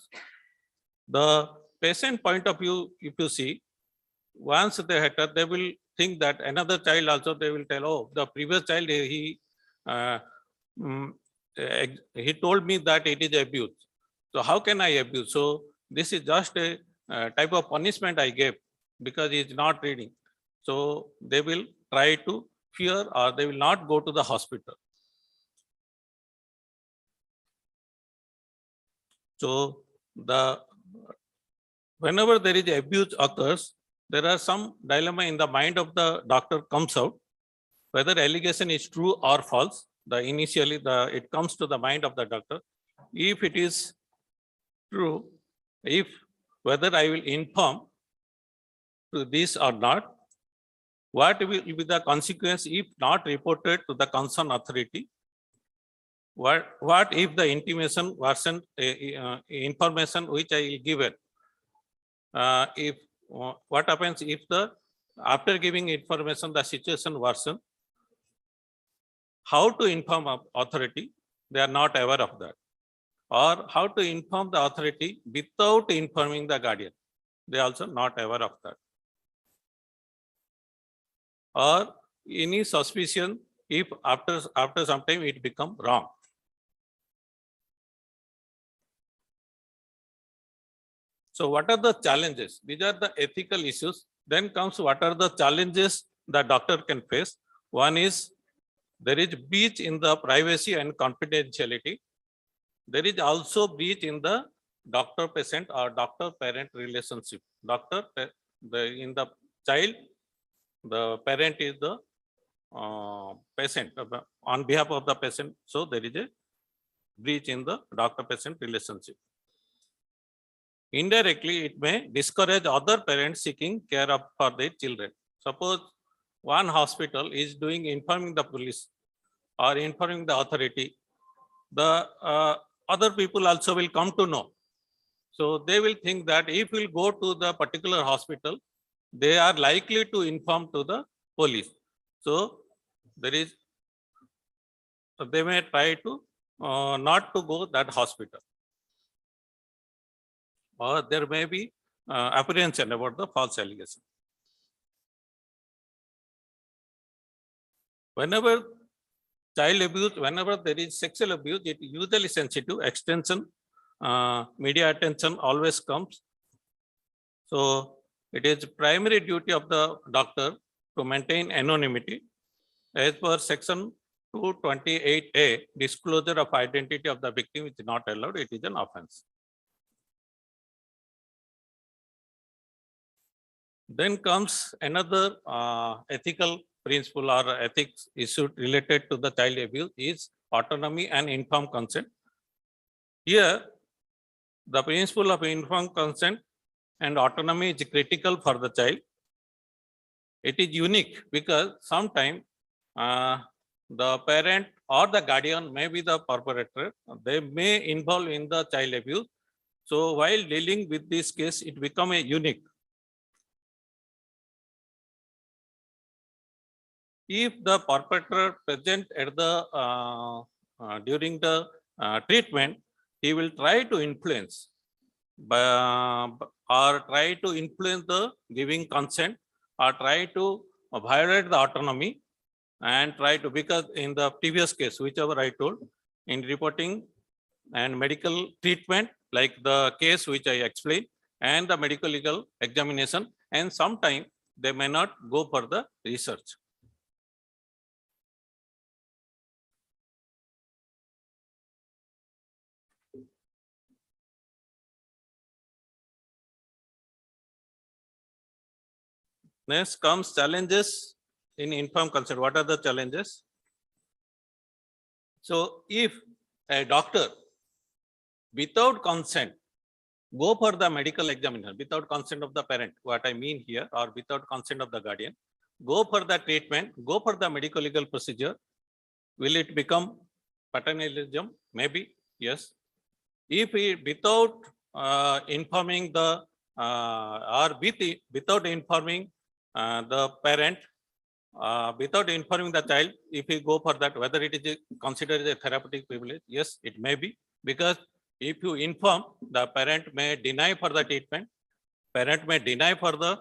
The patient point of view, if you see, once they will think that another child also, they will tell, oh, the previous child, he told me that it is abuse. So how can I abuse? So this is just a type of punishment I gave because he is not reading. So they will try to fear or they will not go to the hospital. So whenever there is abuse occurs, there are some dilemma in the mind of the doctor comes out, whether allegation is true or false. Initially it comes to the mind of the doctor. If it is true, whether I will inform to this or not, what will be the consequence if not reported to the concerned authority? What if the intimation version information which I will give it? What happens if after giving information the situation worsen? how to inform authority, they are not aware of that. Or how to inform the authority without informing the guardian, they are also not aware of that. Or any suspicion, if after some time it become wrong. So what are the challenges? These are the ethical issues. Then comes what are the challenges the doctor can face. One is there is breach in the privacy and confidentiality. There is also breach in the doctor-patient or doctor-parent relationship. In the child, the parent is the patient on behalf of the patient. So there is a breach in the doctor-patient relationship. Indirectly, it may discourage other parents seeking care for their children. Suppose one hospital is informing the police or informing the authority, the other people also will come to know. So they will think that if we'll go to the particular hospital, they are likely to inform to the police. So they may try to not to go that hospital. Or there may be apprehension about the false allegation. Whenever child abuse, whenever there is sexual abuse, it usually sensitive extension, media attention always comes. So it is primary duty of the doctor to maintain anonymity. As per section 228A, disclosure of identity of the victim is not allowed, it is an offense. Then comes another ethical principle or ethics issue related to the child abuse is autonomy and informed consent. Here, the principle of informed consent and autonomy is critical for the child. It is unique because sometimes the parent or the guardian may be the perpetrator, they may involve in the child abuse. So while dealing with this case, it becomes a unique. If the perpetrator present at the during the treatment, he will try to influence or try to influence the giving consent or try to violate the autonomy and try to, because in the previous case, whichever I told, in reporting and medical treatment, like the case which I explained, and the medical legal examination, and sometimes they may not go for the research. Next comes challenges in informed consent. What are the challenges? So if a doctor without consent go for the medical examination, without consent of the parent, what I mean here, or without consent of the guardian, go for the treatment, go for the medical legal procedure, will it become paternalism? Maybe, yes. If he without informing the without informing the parent, without informing the child, if he go for that, whether it is considered as a therapeutic privilege, yes, it may be, because if you inform, the parent may deny for the treatment, parent may deny for the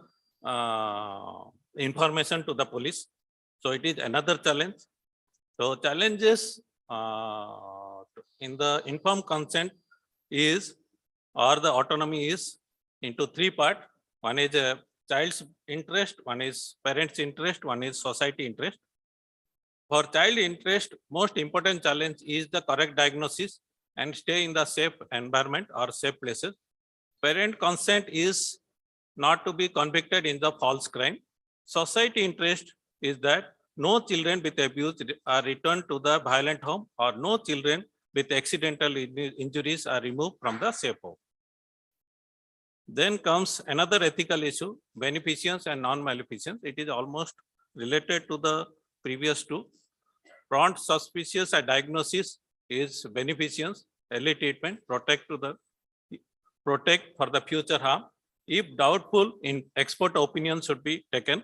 information to the police. So it is another challenge. So challenges in the informed consent is, or the autonomy is into three parts. One is a child's interest, one is parent's interest, one is society interest. For child interest, most important challenge is the correct diagnosis and stay in the safe environment or safe places. Parent consent is not to be convicted in the false crime. Society interest is that no children with abuse are returned to the violent home, or no children with accidental injuries are removed from the safe home. Then comes another ethical issue, beneficence and non-maleficence. It is almost related to the previous two. Prompt suspicious diagnosis is beneficence, early treatment, protect for the future harm. If doubtful, in expert opinion should be taken.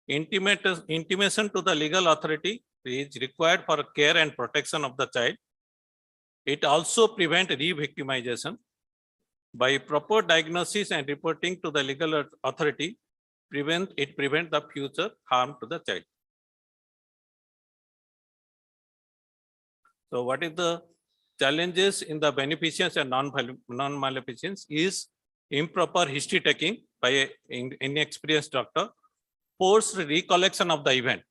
Intimation to the legal authority is required for care and protection of the child. It also prevents re-victimization. By proper diagnosis and reporting to the legal authority, it prevents the future harm to the child. So what is the challenges in the beneficence and non-maleficence is improper history taking by an inexperienced doctor, forced recollection of the event.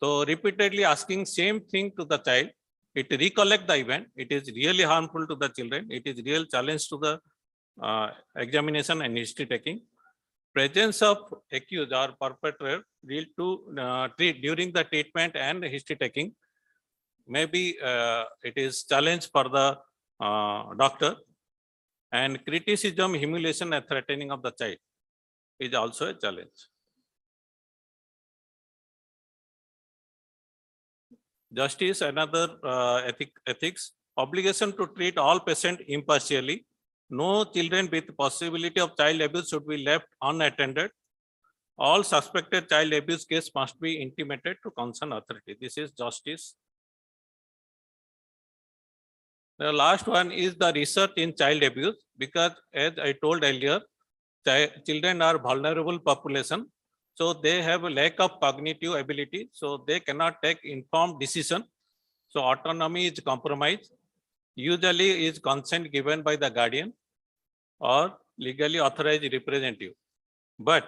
So repeatedly asking same thing to the child, it recollect the event, it is really harmful to the children, it is real challenge to the examination and history taking. Presence of accused or perpetrator real to treat during the treatment and history taking. Maybe it is challenge for the doctor, and criticism, humiliation and threatening of the child is also a challenge. Justice, another ethics, obligation to treat all patients impartially. No children with possibility of child abuse should be left unattended. All suspected child abuse case must be intimated to concerned authority. This is justice. The last one is the research in child abuse, because as I told earlier, children are vulnerable population. So they have a lack of cognitive ability. So they cannot take informed decision. So autonomy is compromised. Usually is consent given by the guardian or legally authorized representative. But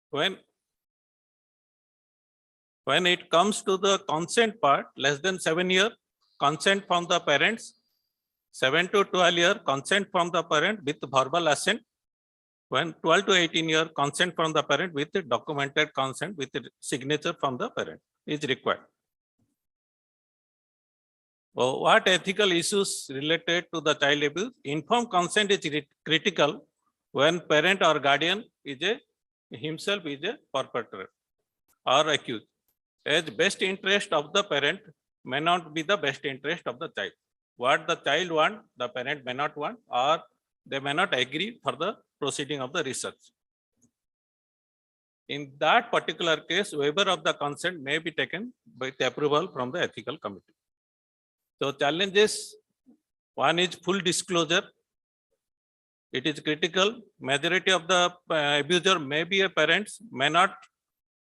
when it comes to the consent part, less than 7 years, consent from the parents, 7 to 12 years, consent from the parent with verbal assent. When 12 to 18 years, consent from the parent with documented consent with signature from the parent is required. Well, what ethical issues related to the child abuse? Informed consent is critical when parent or guardian himself is a perpetrator or accused. As best interest of the parent may not be the best interest of the child. What the child want, the parent may not want, or they may not agree for the proceeding of the research. In that particular case, waiver of the consent may be taken by the approval from the ethical committee. So challenges, one is full disclosure. It is critical. Majority of the abuser may be a parents, may not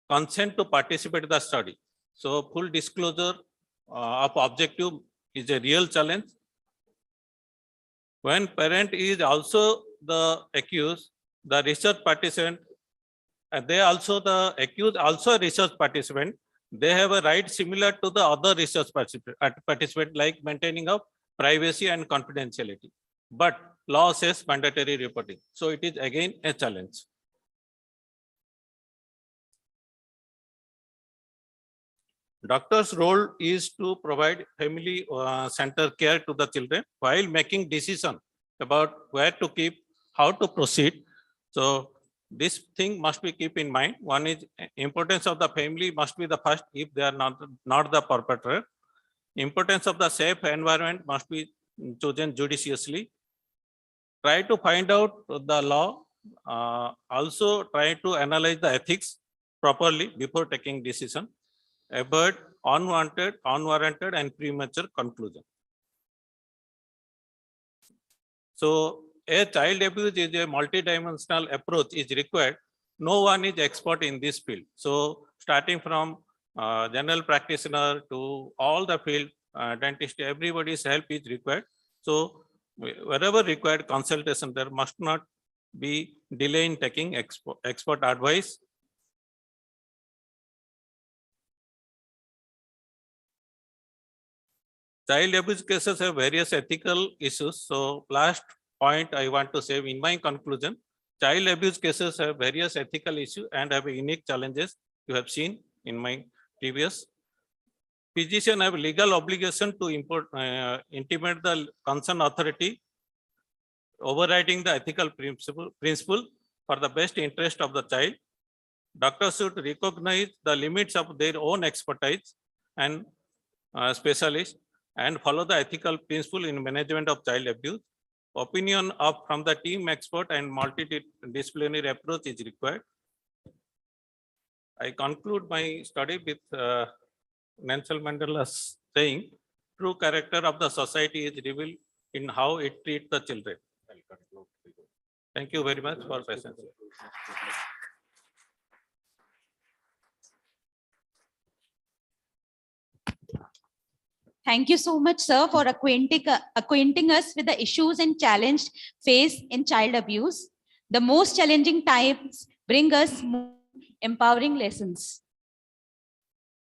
consent to participate in the study. So full disclosure of objective is a real challenge. When parent is also the accused, the research participant, they also the accused also a research participant, they have a right similar to the other research participant like maintaining of privacy and confidentiality. But law says mandatory reporting. So it is again a challenge. Doctor's role is to provide family center care to the children while making decision about where to keep, how to proceed. So this thing must be keep in mind. One is importance of the family must be the first if they are not the perpetrator. Importance of the safe environment must be chosen judiciously. Try to find out the law. Also try to analyze the ethics properly before taking decision. Avoid unwanted, unwarranted, and premature conclusion. So a child abuse is a multidimensional approach is required. No one is expert in this field. So starting from general practitioner to all the field, dentist, everybody's help is required. So wherever required consultation, there must not be delay in taking expert advice. Child abuse cases have various ethical issues. So last point I want to say in my conclusion, child abuse cases have various ethical issues and have unique challenges you have seen in my previous. Physicians have legal obligation to intimate the concerned authority, overriding the ethical principle for the best interest of the child. Doctors should recognize the limits of their own expertise and specialists and follow the ethical principle in management of child abuse. Opinion of from the team expert and multidisciplinary approach is required. I conclude my study with Nelson Mandela's saying, true character of the society is revealed in how it treats the children. Thank you very much for patience. Thank you so much, sir, for acquainting us with the issues and challenges faced in child abuse. The most challenging times bring us more empowering lessons.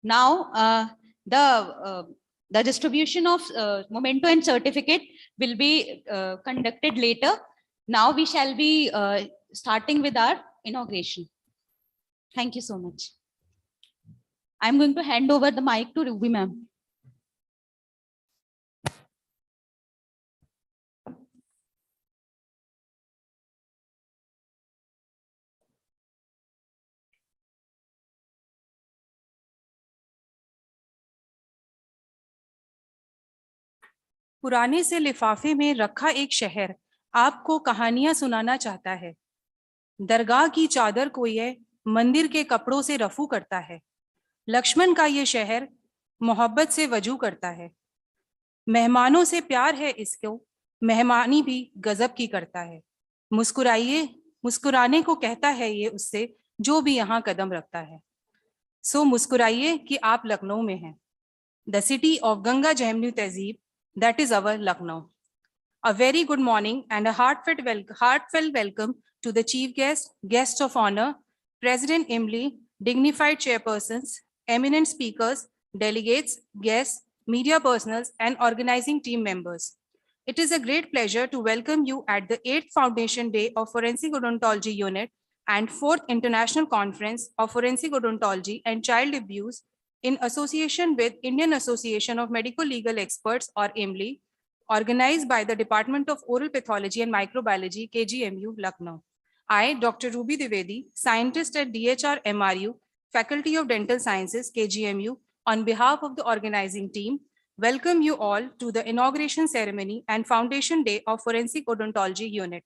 Now, the distribution of memento and certificate will be conducted later. Now we shall be starting with our inauguration. Thank you so much. I'm going to hand over the mic to Ruby ma'am. पुराने से लिफाफे में रखा एक शहर आपको कहानियां सुनाना चाहता है। दरगाह की चादर को यह मंदिर के कपड़ों से रफू करता है। लक्ष्मण का ये शहर मोहब्बत से वजू करता है। मेहमानों से प्यार है इसको, मेहमानी भी गजब की करता है। मुस्कुराइए, मुस्कुराने को कहता है ये उससे जो भी यहाँ कदम रखता है। सो मुस्कुराइए कि आप लखनऊ में हैं। The city of Ganga Jamuni तहजीब, that is our Lucknow. A very good morning and a heartfelt welcome to the chief guest, guests of honor, President Imli, dignified chairpersons, eminent speakers, delegates, guests, media personals, and organizing team members. It is a great pleasure to welcome you at the 8th Foundation Day of Forensic Odontology Unit and 4th International Conference of Forensic Odontology and Child Abuse in association with Indian Association of Medical Legal Experts or IMLE, organized by the Department of Oral Pathology and Microbiology, KGMU, Lucknow. I, Dr. Ruby Dwivedi, scientist at DHR MRU, Faculty of Dental Sciences, KGMU, on behalf of the organizing team, welcome you all to the inauguration ceremony and Foundation Day of Forensic Odontology Unit.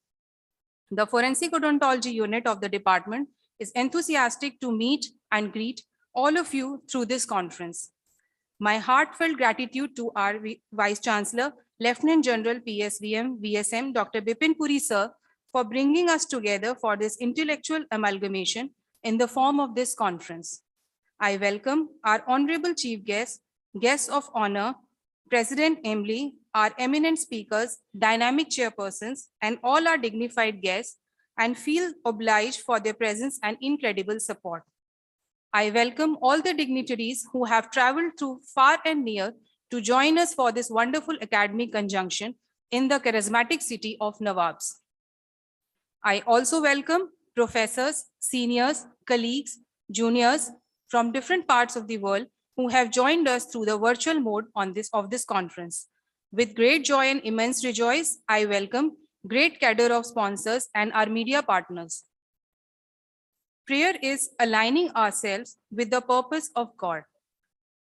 The Forensic Odontology Unit of the department is enthusiastic to meet and greet all of you through this conference. My heartfelt gratitude to our Vice Chancellor, Lieutenant General PSVM, VSM, Dr. Bipin Puri sir, for bringing us together for this intellectual amalgamation in the form of this conference. I welcome our honorable chief guests, guests of honor, President Emily, our eminent speakers, dynamic chairpersons, and all our dignified guests, and feel obliged for their presence and incredible support. I welcome all the dignitaries who have traveled through far and near to join us for this wonderful academic conjunction in the charismatic city of Nawabs. I also welcome professors, seniors, colleagues, juniors from different parts of the world who have joined us through the virtual mode of this conference. With great joy and immense rejoice, I welcome great cadre of sponsors and our media partners. Prayer is aligning ourselves with the purpose of God.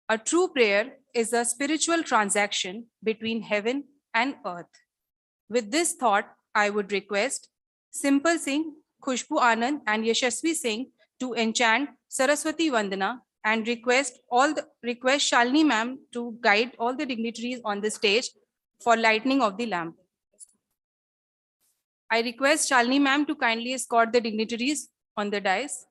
A true prayer is a spiritual transaction between heaven and earth. With this thought, I would request Simple Singh, Khushbu Anand, and Yashasvi Singh to enchant Saraswati Vandana and request Shalini ma'am to guide all the dignitaries on the stage for lighting of the lamp. I request Shalini ma'am to kindly escort the dignitaries on the dais.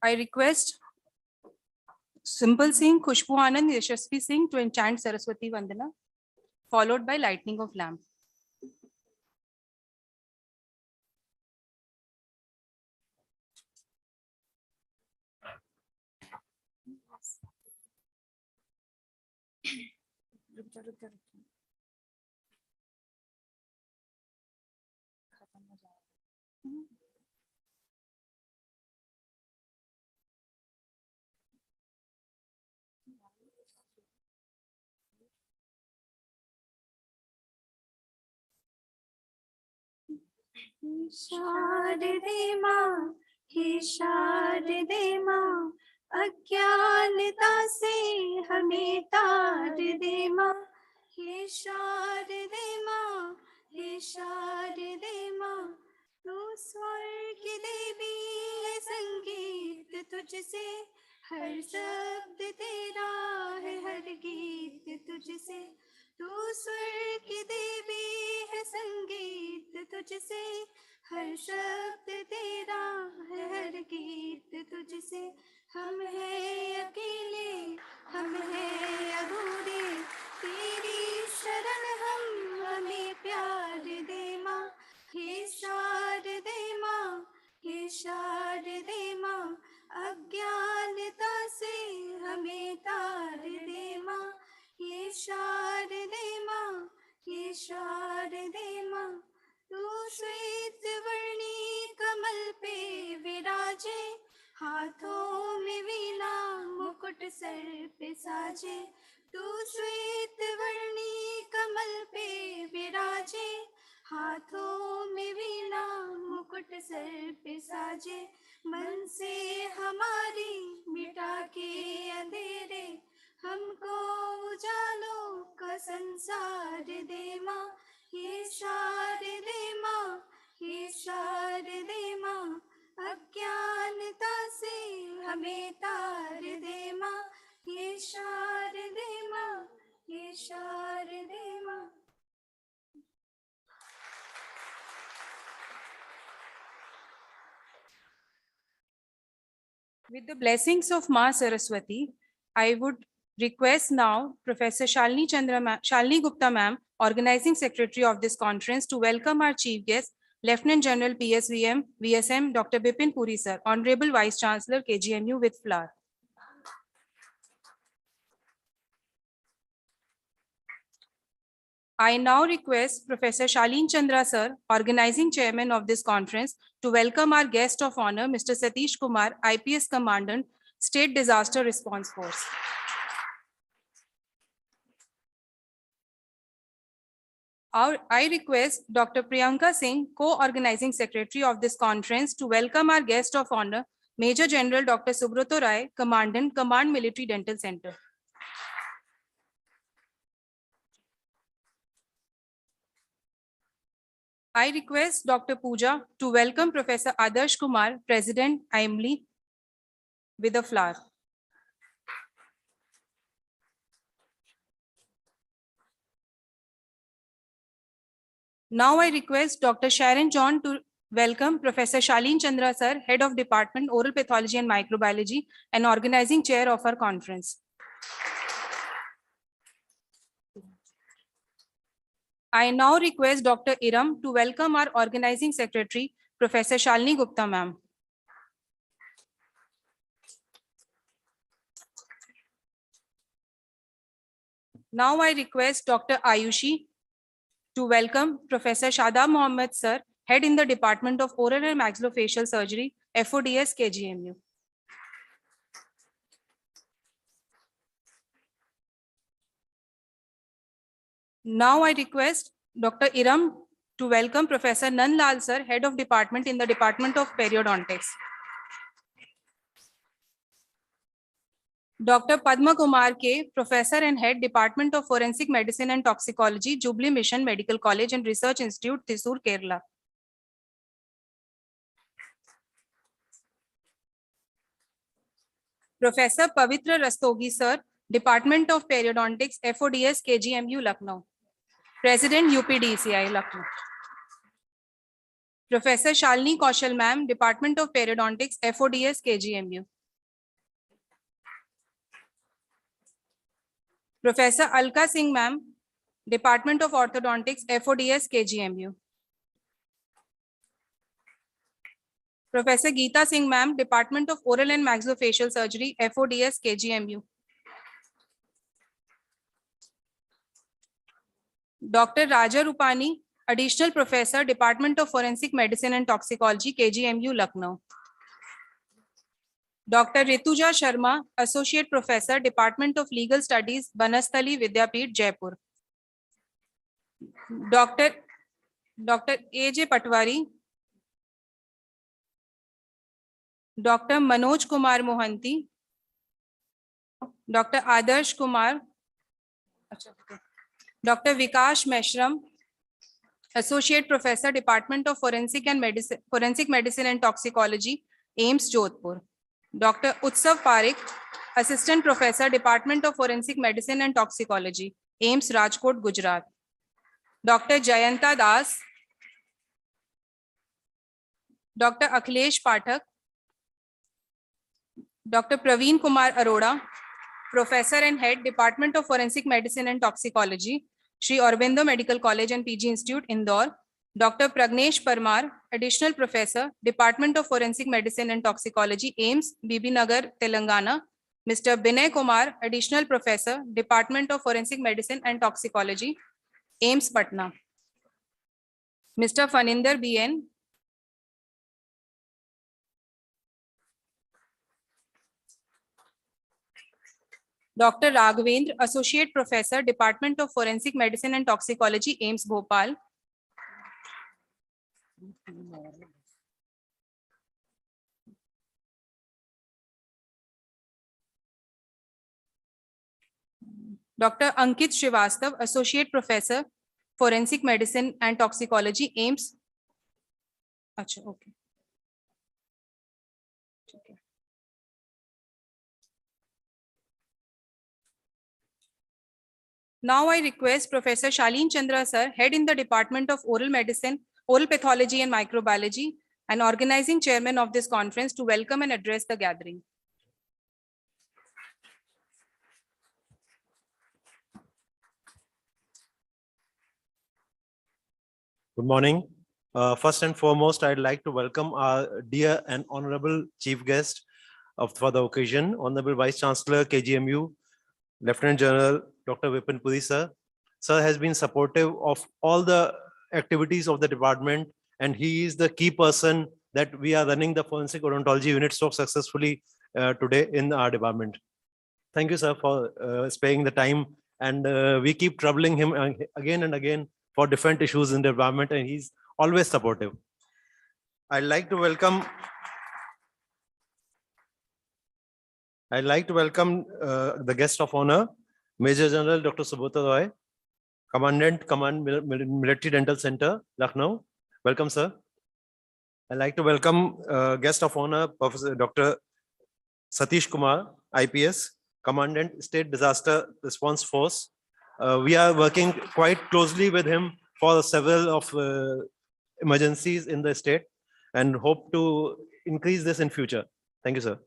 I request Simple Singh, Khushbu Anand, Yashasvi Singh to enchant Saraswati Vandana, followed by lighting of lamp. शारदे माँ, हे शारदे माँ, अज्ञानता से हमें तार दे माँ। हे शारदे माँ, हे शारदे माँ, तू स्वर्ग देवी है, संगीत तुझसे, हर शब्द तेरा है, हर गीत तुझसे। तू स्वर्ग देवी है, संगीत तुझसे, हर शब्द तेरा है, हर गीत तुझसे। हम हैं अकेले, हम हैं अधूरे, तेरी शरण हम, हमें प्यार दे माँ। हे शारदे माँ, हे शारदे माँ, अज्ञानता से हमें तार दे माँ। हे शारदे माँ, हे शारदे माँ, तू श्वेत वर्णी कमल पे विराजे, हाथों में वीणा मुकुट सर पे साजे। तू श्वेत वर्णी कमल पे विराजे, हाथों में वीणा मुकुट सर पे साजे। मन से हमारी मिटा के अंधेरे, हमको उजालों का संसार दे माँ। हे शारदे माँ, हे शारदे माँ, अज्ञानता से हमें तार दे माँ। हे शारदे माँ, हे शारदे माँ। With the blessings of Ma Saraswati, I would request now Professor Shalini Gupta ma'am, Organizing Secretary of this conference, to welcome our chief guest, Lieutenant General PSVM, VSM, Dr. Bipin Puri sir, Honorable Vice Chancellor, KGMU, with flower. I now request Professor Shalin Chandra sir, Organizing Chairman of this conference, to welcome our guest of honor, Mr. Satish Kumar, IPS Commandant, State Disaster Response Force. I request Dr. Priyanka Singh, Co-Organizing Secretary of this conference, to welcome our guest of honor, Major General Dr. Subrato Rai, Commandant, Command Military Dental Center. I request Dr. Pooja to welcome Professor Adarsh Kumar, President, IMLI, with a flower. Now I request Dr. Sharon John to welcome Professor Shalin Chandra sir, Head of Department, Oral Pathology and Microbiology, and Organizing Chair of our conference. I now request Dr. Iram to welcome our Organizing Secretary, Professor Shalini Gupta ma'am. Now I request Dr. Ayushi to welcome Professor Shadab Mohammed sir, Head in the Department of Oral and Maxillofacial Surgery, FODS, KGMU. Now I request Dr. Iram to welcome Professor Nanlal sir, Head of Department in the Department of Periodontics. Dr. Padma Kumar K, Professor and Head, Department of Forensic Medicine and Toxicology, Jubilee Mission Medical College and Research Institute, Thrissur, Kerala. Professor Pavitra Rastogi sir, Department of Periodontics, FODS, KGMU, Lucknow. President, UPDCI, Lucknow. Professor Shalini Kaushal ma'am, Department of Periodontics, FODS, KGMU. Professor Alka Singh ma'am, Department of Orthodontics, FODS, KGMU. Professor Geeta Singh ma'am, Department of Oral and Maxillofacial Surgery, FODS, KGMU. Dr. Raja Rupani, Additional Professor, Department of Forensic Medicine and Toxicology, KGMU, Lucknow. Dr. Rituja Sharma, Associate Professor, Department of Legal Studies, Banastali Vidyapeeth, Jaipur. Dr. A.J. Patwari, Dr. Manoj Kumar Mohanty, Dr. Adarsh Kumar, Dr. Vikash Meshram, Associate Professor, Department of Forensic Medicine and Toxicology, AIMS, Jodhpur. Dr. Utsav Parekh, Assistant Professor, Department of Forensic Medicine and Toxicology, AIMS, Rajkot, Gujarat. Dr. Jayanta Das, Dr. Akhilesh Pathak, Dr. Praveen Kumar Arora, Professor and Head, Department of Forensic Medicine and Toxicology, Sri Aurobindo Medical College and PG Institute, Indore. Dr. Pragnesh Parmar, Additional Professor, Department of Forensic Medicine and Toxicology, AIMS, Bibi Nagar, Telangana. Mr. Binay Kumar, Additional Professor, Department of Forensic Medicine and Toxicology, AIMS, Patna. Mr. Faninder BN, Dr. Raghavendra, Associate Professor, Department of Forensic Medicine and Toxicology, AIMS, Bhopal. Dr. Ankit Srivastav, Associate Professor, Forensic Medicine and Toxicology, AIMS. Achha, okay. Now I request Professor Shaleen Chandra sir, Head in the Department of Oral Medicine, Oral Pathology and Microbiology, and organizing chairman of this conference, to welcome and address the gathering. Good morning. First and foremost, I'd like to welcome our dear and honorable chief guest for the occasion, Honorable Vice Chancellor, KGMU, Lieutenant General Dr. Vipin Puri sir. Sir has been supportive of all the activities of the department, and he is the key person that we are running the forensic odontology unit so successfully today in our department. Thank you, sir, for sparing the time, and we keep troubling him again and again for different issues in the department, and he's always supportive. I'd like to welcome the guest of honor, Major General Dr. Subhota Roy, Commandant, Military Dental Center, Lucknow. Welcome, sir. I'd like to welcome guest of honor, Professor Dr. Satish Kumar, IPS, Commandant, State Disaster Response Force. We are working quite closely with him for several of emergencies in the state and hope to increase this in future. Thank you, sir.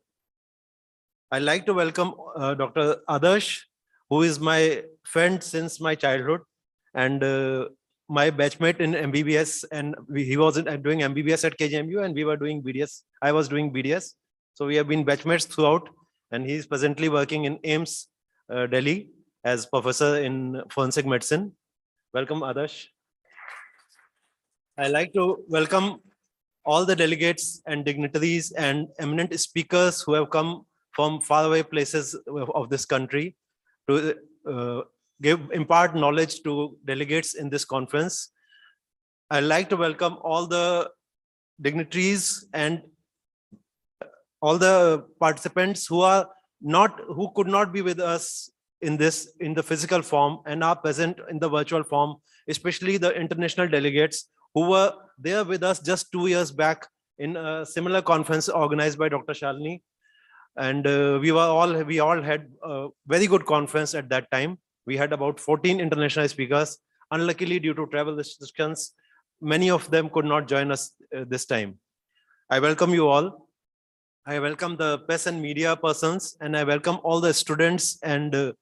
I'd like to welcome Dr. Adarsh, who is my friend since my childhood and my batchmate in MBBS, and he was doing MBBS at KGMU and we were doing BDS. I was doing BDS. So we have been batchmates throughout, and he is presently working in AIMS, Delhi as professor in forensic medicine. Welcome, Adarsh. I'd like to welcome all the delegates and dignitaries and eminent speakers who have come from faraway places of this country to impart knowledge to delegates in this conference. I'd like to welcome all the dignitaries and all the participants who could not be with us in the physical form and are present in the virtual form, especially the international delegates who were there with us just 2 years back in a similar conference organized by Dr. Shalini. And we all had a very good conference at that time. We had about 14 international speakers. Unluckily, due to travel restrictions, many of them could not join us this time. I welcome you all. I welcome the press and media persons, and I welcome all the students and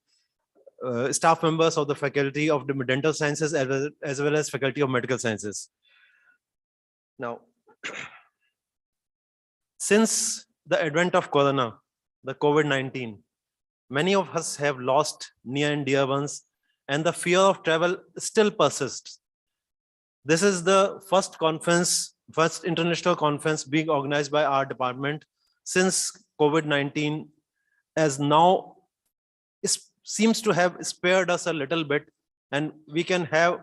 staff members of the Faculty of the Dental Sciences as well as Faculty of Medical Sciences. Now, since the advent of Corona, the COVID-19, many of us have lost near and dear ones, and the fear of travel still persists. This is the first international conference being organized by our department since COVID-19, as now seems to have spared us a little bit, and we can have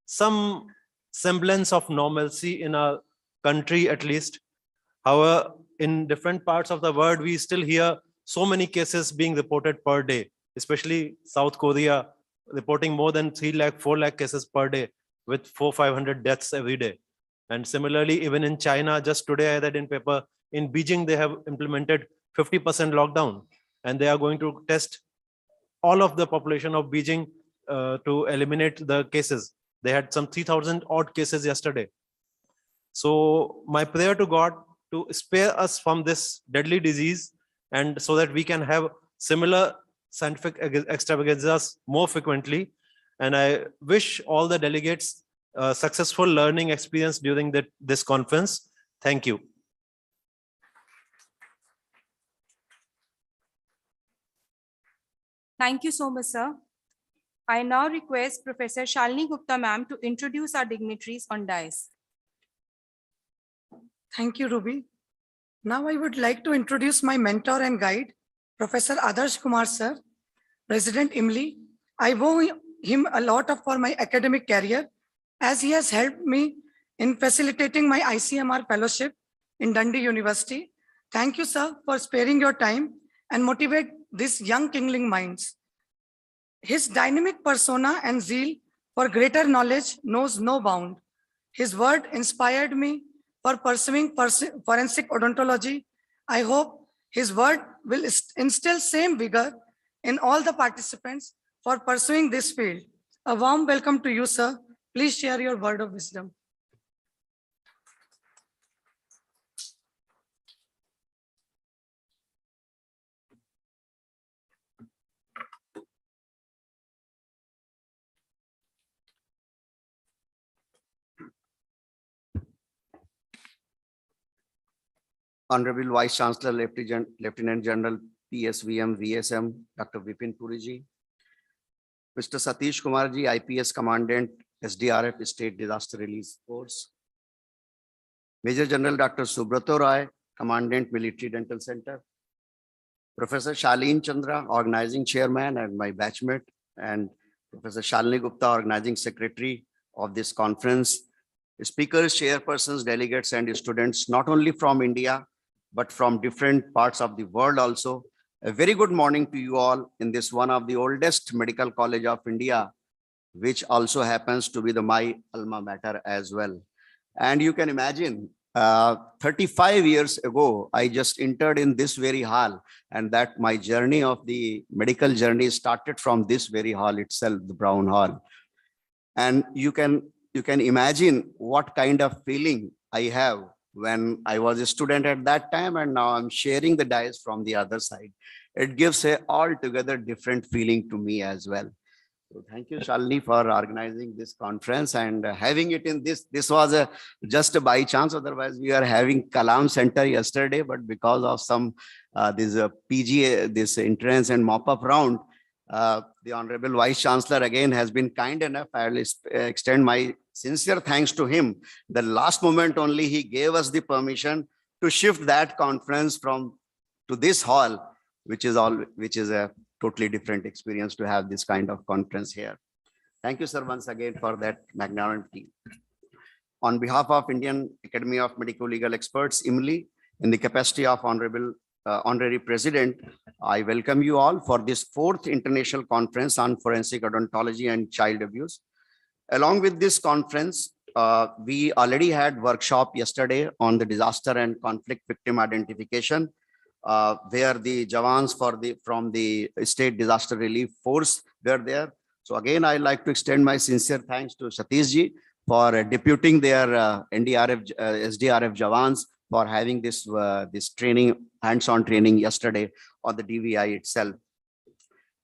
some semblance of normalcy in our country at least. However, in different parts of the world, we still hear so many cases being reported per day, especially South Korea reporting more than 3 lakh, 4 lakh cases per day with 400-500 deaths every day. And similarly, even in China, just today I read in paper, in Beijing, they have implemented 50% lockdown, and they are going to test all of the population of Beijing to eliminate the cases. They had some 3,000 odd cases yesterday. So my prayer to God to spare us from this deadly disease, and so that we can have similar scientific extravaganzas more frequently. And I wish all the delegates a successful learning experience during this conference. Thank you. Thank you so much, sir. I now request Professor Shalini Gupta ma'am to introduce our dignitaries on dais. Thank you, Ruby. Now I would like to introduce my mentor and guide, Professor Adarsh Kumar sir, President IMLI. I owe him a lot for my academic career, as he has helped me in facilitating my ICMR fellowship in Dundee University. Thank you, sir, for sparing your time and motivate these young kingling minds. His dynamic persona and zeal for greater knowledge knows no bound. His word inspired me for pursuing forensic odontology. I hope his word will instill same vigor in all the participants for pursuing this field. A warm welcome to you, sir. Please share your word of wisdom. Honorable Vice Chancellor, Lieutenant General PSVM VSM, Dr. Vipin Puriji, Mr. Satish Kumarji, IPS Commandant, SDRF State Disaster Relief Force, Major General Dr. Subrato Roy, Commandant Military Dental Center, Professor Shalin Chandra, Organizing Chairman and my batchmate, and Professor Shalini Gupta, Organizing Secretary of this conference, speakers, chairpersons, delegates, and students, not only from India, but from different parts of the world also. A very good morning to you all in this one of the oldest medical college of India, which also happens to be my alma mater as well. And you can imagine, 35 years ago, I just entered in this very hall, and that my journey of the medical journey started from this very hall itself, the Brown Hall. And you can imagine what kind of feeling I have when I was a student at that time, and now I'm sharing the dais from the other side. It gives a altogether different feeling to me as well. So thank you, Shalini, for organizing this conference and having it in this. This was just a by chance. Otherwise, we are having Kalam Center yesterday, but because of some this PGA, this entrance and mop-up round, the Honorable Vice Chancellor again has been kind enough. I will extend my sincere thanks to him. The last moment only he gave us the permission to shift that conference to this hall, which is a totally different experience to have this kind of conference here. Thank you, sir, once again for that magnanimity. On behalf of Indian Academy of Medico Legal Experts, IMLI, in the capacity of Honorary President, I welcome you all for this 4th International Conference on Forensic Odontology and Child Abuse. Along with this conference, we already had workshop yesterday on the disaster and conflict victim identification, where the Jawans from the State Disaster Relief Force were there. So again, I'd like to extend my sincere thanks to Satish ji for deputing their NDRF, SDRF Jawans for having this training, hands-on training yesterday on the DVI itself.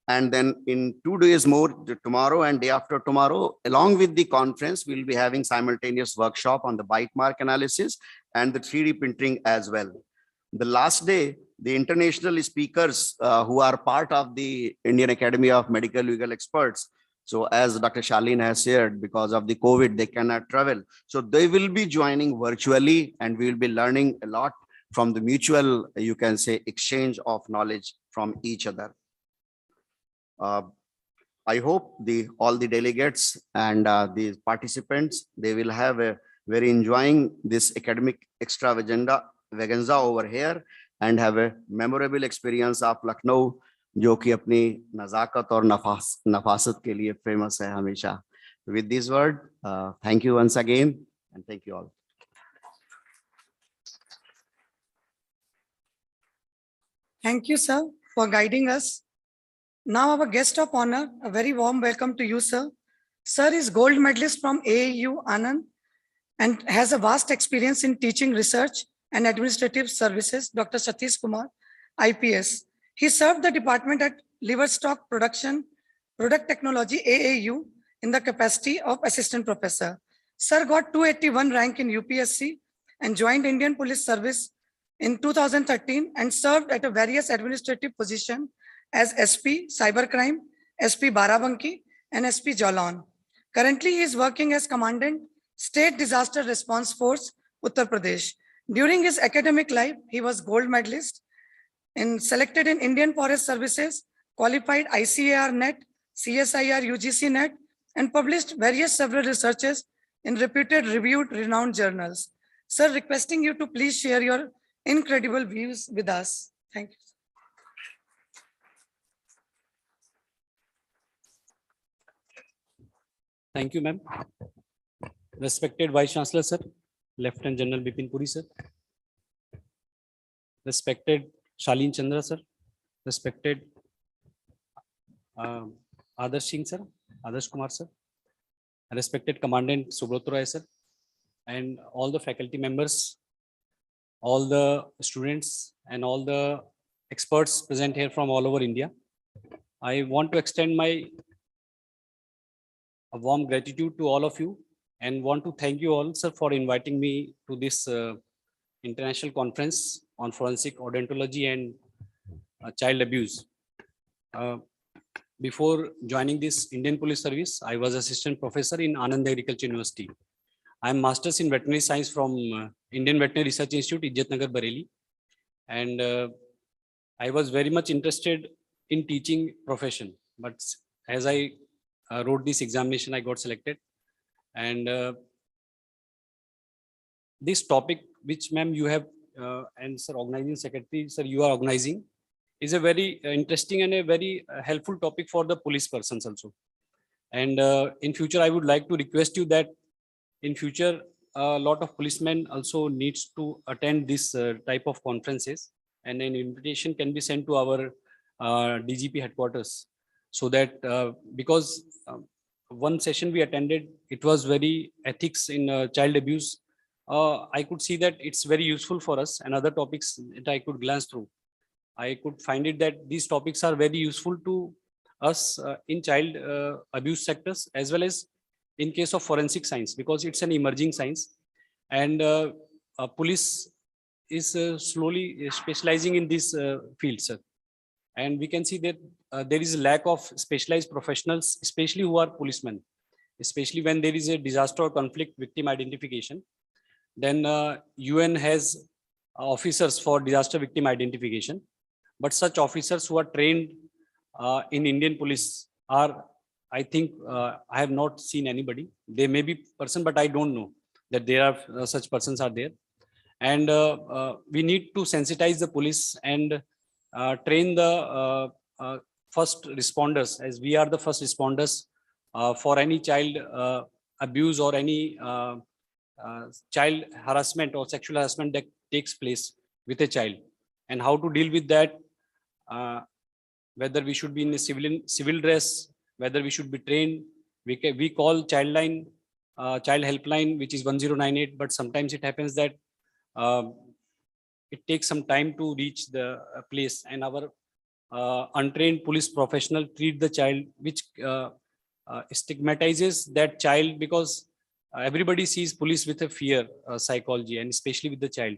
And then in 2 days more, tomorrow and day after tomorrow, along with the conference, we'll be having simultaneous workshop on the bite mark analysis and the 3D printing as well. The last day, the international speakers who are part of the Indian Academy of Medical Legal Experts. So as Dr. Shalin has shared, because of the COVID, they cannot travel. So they will be joining virtually and we will be learning a lot from the mutual, you can say, exchange of knowledge from each other. I hope all the delegates and the participants, they will have a very enjoying this academic extravaganza over here and have a memorable experience of Lucknow, जो कि अपनी नजाकत और नफासत के लिए famous है हमेशा. With this word, thank you once again and thank you all. Thank you, sir, for guiding us. Now our guest of honor, a very warm welcome to you, sir. Sir is gold medalist from AAU Anand and has a vast experience in teaching, research and administrative services, Dr. Satish Kumar, IPS. He served the department at Livestock Product Technology, AAU, in the capacity of assistant professor. Sir got 281 rank in UPSC and joined Indian Police Service in 2013 and served at a various administrative positions as SP Cybercrime, SP Barabanki, and SP Jalan. Currently, he is working as Commandant, State Disaster Response Force, Uttar Pradesh. During his academic life, he was gold medalist and selected in Indian Forest Services, qualified ICAR NET, CSIR UGC NET, and published several researches in reputed, reviewed, renowned journals. Sir, requesting you to please share your incredible views with us. Thank you. Thank you, ma'am. Respected Vice Chancellor, sir, Lieutenant General Bipin Puri, sir. Respected Shalin Chandra, sir. Respected Adarsh Singh, sir. Adarsh Kumar, sir. Respected Commandant Subroto Roy, sir. And all the faculty members, all the students, and all the experts present here from all over India. I want to extend my warm gratitude to all of you and want to thank you all, sir, for inviting me to this international conference on forensic odontology and child abuse. Before joining this Indian Police Service, I was assistant professor in Anand Agriculture University. I am masters in veterinary science from Indian Veterinary Research Institute, Ijjatnagar, Bareilly. And I was very much interested in teaching profession. But as I wrote this examination, I got selected. And this topic, which ma'am you have, and sir, organizing secretary, sir, you are organizing, is a very interesting and a very helpful topic for the police persons also. And in future, I would like to request you that in future, a lot of policemen also needs to attend this type of conferences, and an invitation can be sent to our DGP headquarters, so that because one session we attended, it was very ethics in child abuse. I could see that it's very useful for us, and other topics that I could glance through. I could find it that these topics are very useful to us in child abuse sectors, as well as in case of forensic science, because it's an emerging science, and police is slowly specializing in this field, sir. And we can see that there is a lack of specialized professionals, especially who are policemen, especially when there is a disaster or conflict victim identification. Then UN has officers for disaster victim identification, but such officers who are trained in Indian police are, I think, I have not seen anybody. They may be person, but I don't know that there are such persons are there. And we need to sensitize the police and train the first responders, as we are the first responders for any child abuse or any child harassment or sexual harassment that takes place with a child, and how to deal with that, whether we should be in a civil dress, whether we should be trained. We call child line child helpline, which is 1098, but sometimes it happens that it takes some time to reach the place, and our untrained police professional treat the child, which stigmatizes that child, because everybody sees police with a fear psychology, and especially with the child.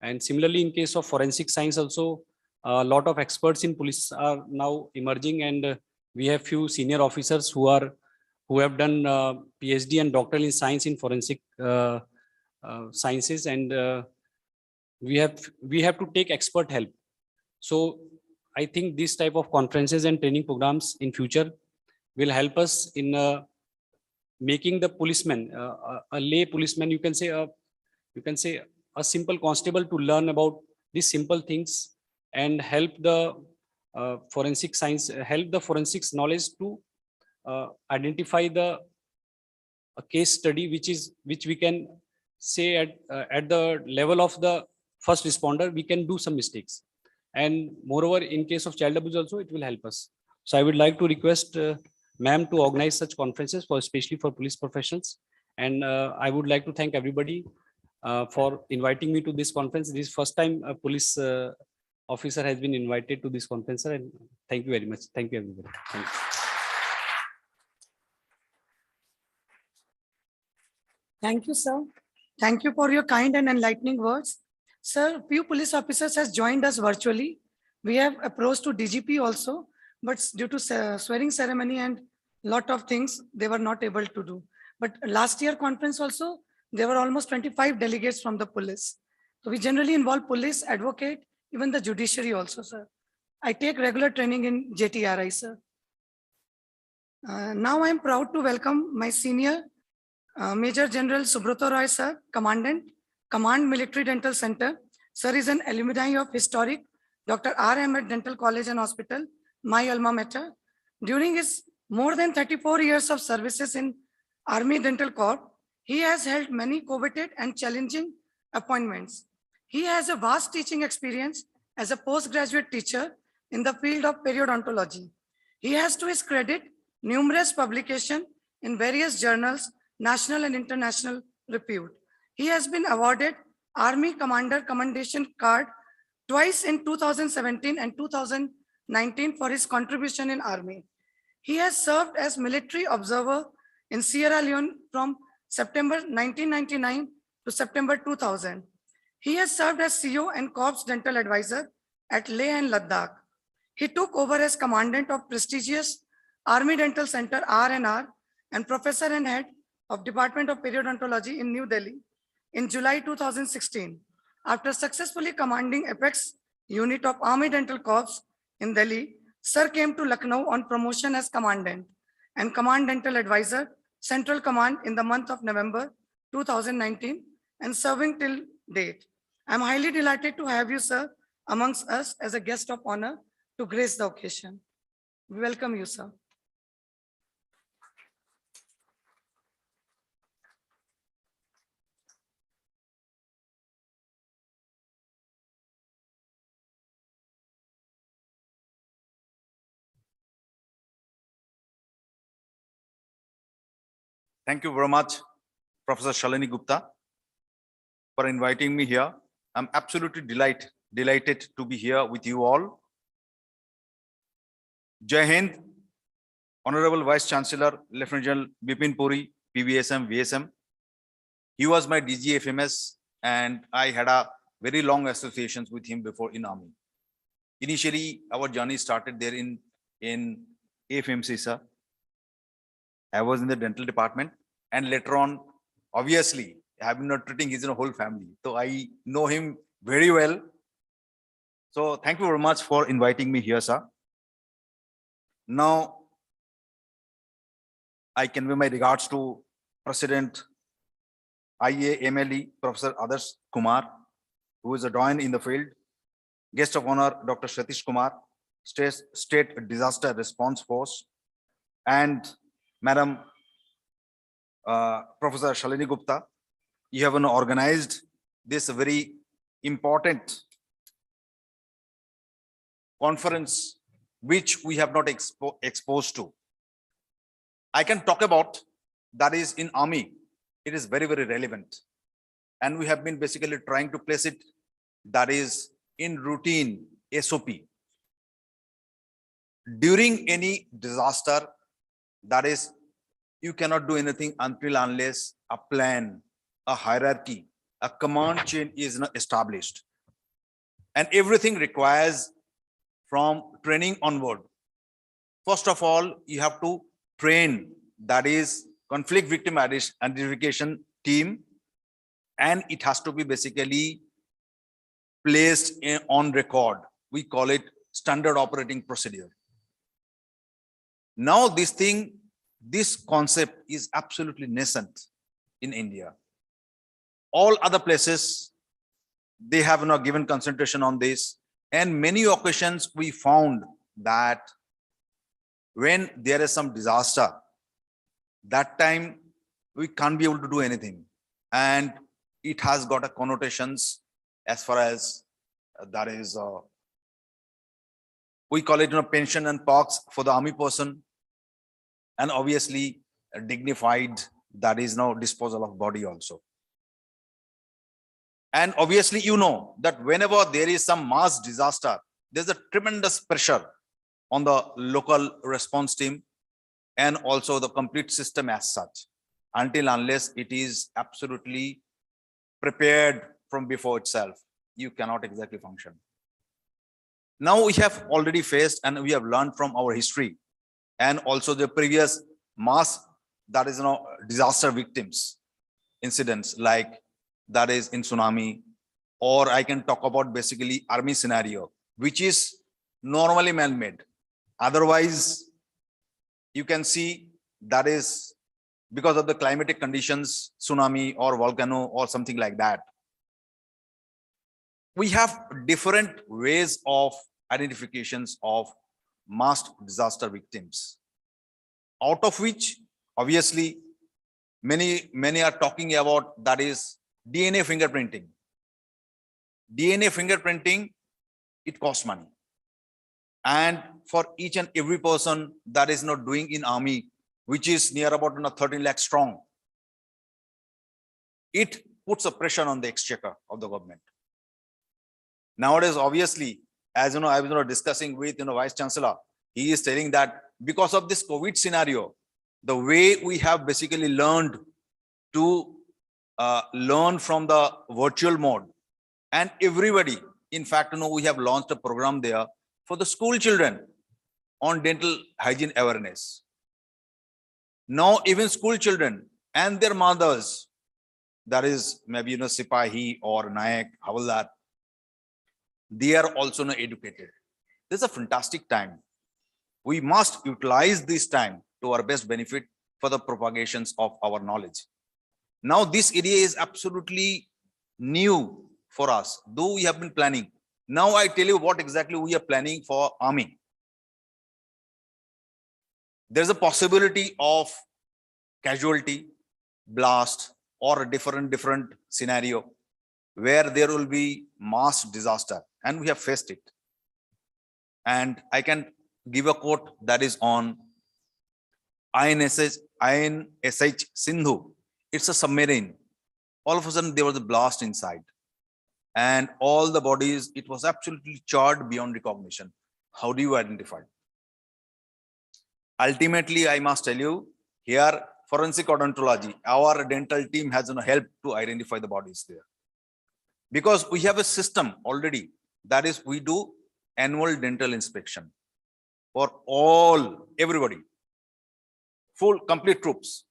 And similarly, in case of forensic science also, a lot of experts in police are now emerging, and we have few senior officers who have done PhD and doctoral in science in forensic sciences, and we have to take expert help. So I think this type of conferences and training programs in future will help us in making the policeman, a lay policeman, you can say a simple constable, to learn about these simple things and help the forensic science, help the forensics knowledge to identify the a case study which we can say at the level of the first responder, we can do some mistakes. And moreover, in case of child abuse also, it will help us. So I would like to request ma'am to organize such conferences for especially for police professionals. And I would like to thank everybody for inviting me to this conference. This is first time a police officer has been invited to this conference, and thank you very much. Thank you, everybody. Thank you. Thank you, sir. Thank you for your kind and enlightening words. Sir, few police officers has joined us virtually. We have approached to DGP also, but due to swearing ceremony and lot of things, they were not able to do. But last year conference also, there were almost 25 delegates from the police. So we generally involve police, advocate, even the judiciary also, sir. I take regular training in JTRI, sir. Now I'm proud to welcome my senior Major General Subrata Roy, sir, Commandant, Command Military Dental Center. Sir is an alumni of historic Dr. R. Ahmed Dental College and Hospital, my alma mater. During his more than 34 years of services in Army Dental Corps, he has held many coveted and challenging appointments. He has a vast teaching experience as a postgraduate teacher in the field of periodontology. He has, to his credit, numerous publications in various journals, national and international repute. He has been awarded Army Commander Commendation Card twice in 2017 and 2019 for his contribution in Army. He has served as military observer in Sierra Leone from September 1999 to September 2000. He has served as CEO and Corps Dental Advisor at Leh and Ladakh. He took over as Commandant of prestigious Army Dental Center R&R and Professor and Head of Department of Periodontology in New Delhi in July 2016. After successfully commanding Apex Unit of Army Dental Corps in Delhi, Sir came to Lucknow on promotion as Commandant and Command Dental Advisor, Central Command in the month of November 2019 and serving till date. I'm highly delighted to have you, sir, amongst us as a guest of honor to grace the occasion. We welcome you, sir. Thank you very much, Professor Shalini Gupta, for inviting me here. I'm absolutely delighted to be here with you all. Jai Hind, Honorable Vice Chancellor, Lieutenant General Vipin Puri, PVSM, VSM. He was my DG FMS, and I had a very long associations with him before in Army. Initially, our journey started there in AFMC, sir. I was in the dental department, and later on, obviously, I have been not treating his whole family. So I know him very well. So thank you very much for inviting me here, sir. Now, I convey my regards to President IAMLE, Professor Adarsh Kumar, who is a doyen in the field. Guest of honor, Dr. Satish Kumar, State Disaster Response Force, and Madam Professor Shalini Gupta. You have organized this very important conference, which we have not exposed to. I can talk about that is in army, it is very, very relevant. And we have been basically trying to place it that is in routine SOP. During any disaster, that is, you cannot do anything until unless a plan, a hierarchy, a command chain is established. And everything requires from training onward. First of all, you have to train, that is conflict victim identification team, and it has to be basically placed on record. We call it standard operating procedure. Now this concept is absolutely nascent in India. All other places, they have not given concentration on this. And many occasions we found that when there is some disaster, that time we can't be able to do anything. And it has got a connotations as far as that is, we call it pension and perks for the army person, and obviously dignified, that is now disposal of body also. And obviously, that whenever there is some mass disaster, there's a tremendous pressure on the local response team and also the complete system as such, until unless it is absolutely prepared from before itself, you cannot exactly function. Now we have already faced and we have learned from our history and also the previous mass, that is disaster victims incidents, like that is in tsunami, or I can talk about basically army scenario, which is normally man-made. Otherwise, you can see that is because of the climatic conditions, tsunami or volcano or something like that. We have different ways of identifications of mass disaster victims, out of which obviously many are talking about, that is DNA fingerprinting. DNA fingerprinting, it costs money. And for each and every person that is not doing in army, which is near about 13 lakh strong, it puts a pressure on the exchequer of the government. Nowadays, obviously, as I was discussing with Vice Chancellor, he is telling that because of this COVID scenario, the way we have basically learned to learn from the virtual mode, and everybody, in fact, we have launched a program there for the school children on dental hygiene awareness. Now, even school children and their mothers, that is maybe Sipahi or Nayak, Havaldar, they are also educated. This is a fantastic time. We must utilize this time to our best benefit for the propagations of our knowledge. Now, this area is absolutely new for us, though we have been planning. Now, I tell you what exactly we are planning for army. There's a possibility of casualty, blast, or a different scenario where there will be mass disaster, and we have faced it. And I can give a quote that is on INSH Sindhu. It's a submarine. All of a sudden there was a blast inside, and all the bodies, it was absolutely charred beyond recognition. How do you identify? Ultimately, I must tell you, here forensic odontology, our dental team has helped to identify the bodies there. Because we have a system already, that is, we do annual dental inspection for everybody, full complete troops,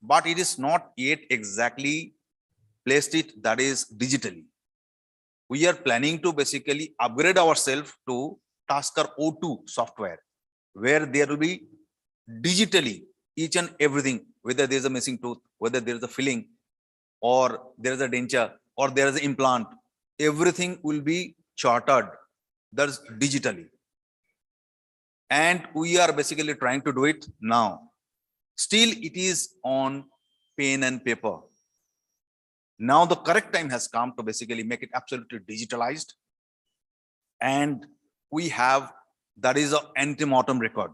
but it is not yet exactly placed it, that is digitally. We are planning to basically upgrade ourselves to Tasker O2 software, where there will be digitally each and everything, whether there is a missing tooth, whether there is a filling, or there is a denture, or there is an implant, everything will be charted, that's digitally. And we are basically trying to do it now. Still, it is on pen and paper. Now the correct time has come to basically make it absolutely digitalized. And we have, that is an antemortem record.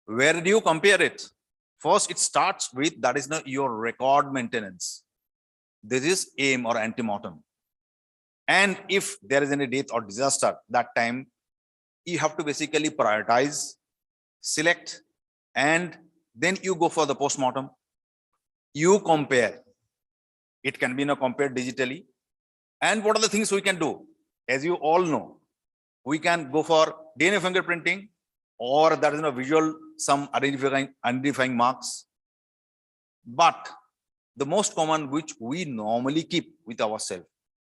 Where do you compare it? First, it starts with that is your record maintenance. This is aim or antemortem. And if there is any death or disaster, that time you have to basically prioritize, select, and then you go for the postmortem. You compare. It can be compared digitally. And what are the things we can do? As you all know, we can go for DNA fingerprinting, or that is visual, some identifying marks. But the most common which we normally keep with ourselves,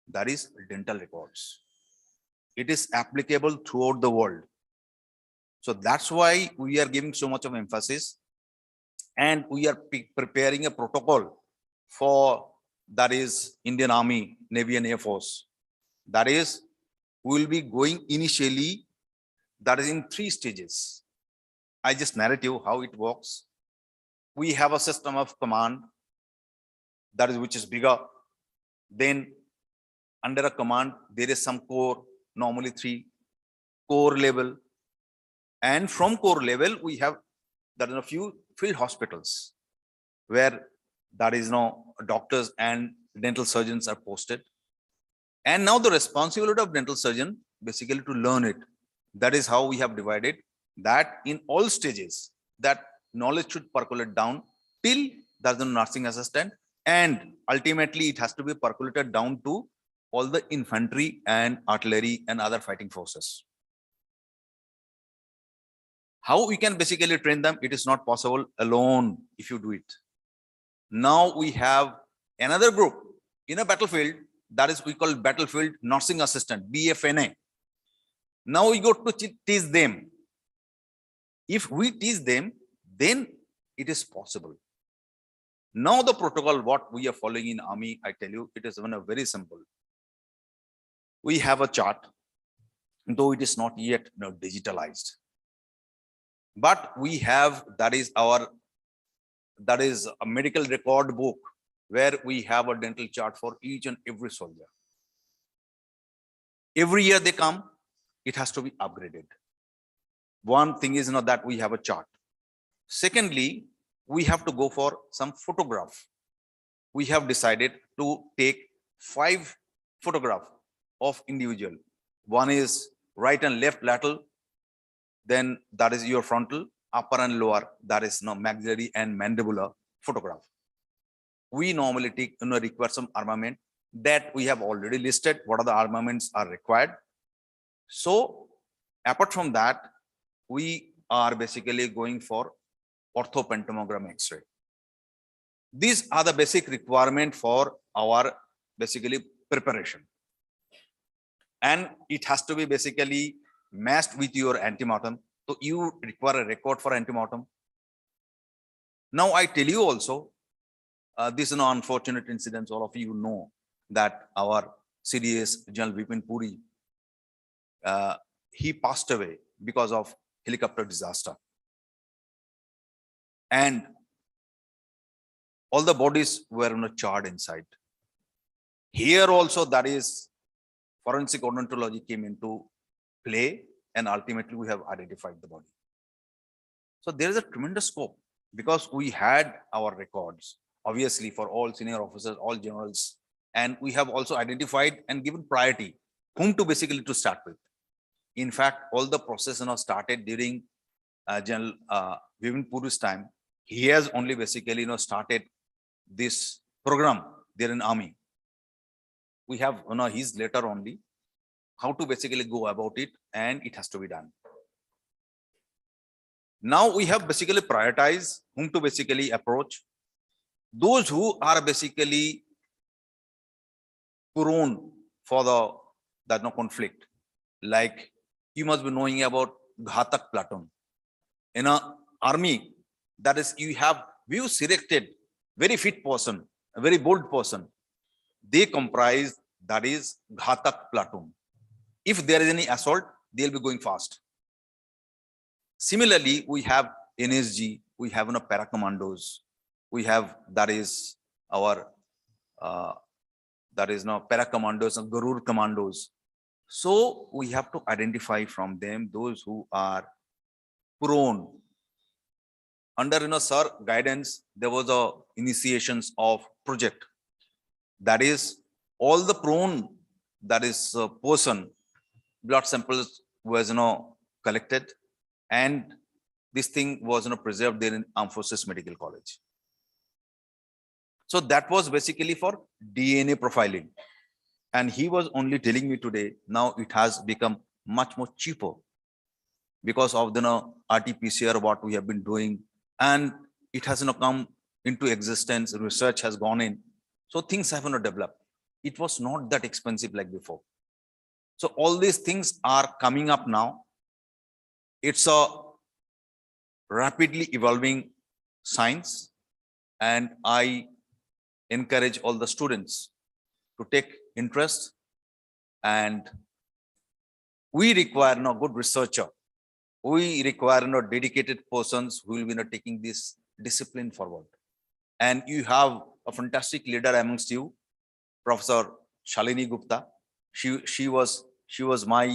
that is dental records. It is applicable throughout the world. So that's why we are giving so much of emphasis, and we are preparing a protocol for that is Indian Army, Navy and Air Force. That is, we will be going initially, that is in 3 stages. I just narrate you how it works. We have a system of command, that is which is bigger. Then under a command, there is some core, normally 3 core level. And from core level, we have that in a few field hospitals where that is doctors and dental surgeons are posted. And now the responsibility of dental surgeon basically to learn it. That is how we have divided that in all stages, that knowledge should percolate down till there's a nursing assistant, and ultimately it has to be percolated down to all the infantry and artillery and other fighting forces. How we can basically train them? It is not possible alone if you do it. Now we have another group in a battlefield, that is we call battlefield nursing assistant, BFNA. Now we go to teach them. If we teach them, then it is possible. Now the protocol, what we are following in Army, I tell you, it is very simple. We have a chart, though it is not yet digitalized. But we have, that is a medical record book where we have a dental chart for each and every soldier. Every year they come, it has to be upgraded. One thing is that we have a chart. Secondly, we have to go for some photograph. We have decided to take 5 photographs of individual. One is right and left lateral, then that is your frontal, upper and lower, that is maxillary and mandibular photograph. We normally take require some armament that we have already listed what are the armaments are required. So apart from that, we are basically going for orthopentamogram X-ray. These are the basic requirement for our basically preparation. And it has to be basically matched with your antemortem. So you require a record for antemortem. Now I tell you also, this is an unfortunate incident. All of you know that our CDS General Vipin Puri, he passed away because of helicopter disaster. And all the bodies were charred inside. Here also, that is forensic odontology came into play, and ultimately we have identified the body. So there is a tremendous scope because we had our records, obviously for all senior officers, all generals, and we have also identified and given priority whom to basically to start with. In fact, all the process started during General Vipin Puri's time. He has only basically started this program there in Army. We have his letter only how to basically go about it, and it has to be done. Now we have basically prioritized whom to basically approach. Those who are basically prone for that conflict, like you must be knowing about Ghatak platoon. In an army, that is we've selected very fit person, a very bold person. They comprise, that is Ghatak platoon. If there is any assault, they'll be going fast. Similarly, we have NSG, we have para commandos, we have that is our para commandos and Garur commandos. So we have to identify from them those who are prone under sir guidance, there was a initiations of project. That is all the prone, that is person, blood samples was collected, and this thing was preserved there in Armed Forces Medical College. So that was basically for DNA profiling. And he was only telling me today, now it has become much more cheaper because of the RT-PCR, what we have been doing, and it has come into existence, research has gone in. So things have developed. It was not that expensive like before. So all these things are coming up now. It's a rapidly evolving science, and I encourage all the students to take interest, and we require no good researcher. We require no dedicated persons who will be taking this discipline forward. And you have a fantastic leader amongst you, Professor Shalini Gupta. She was my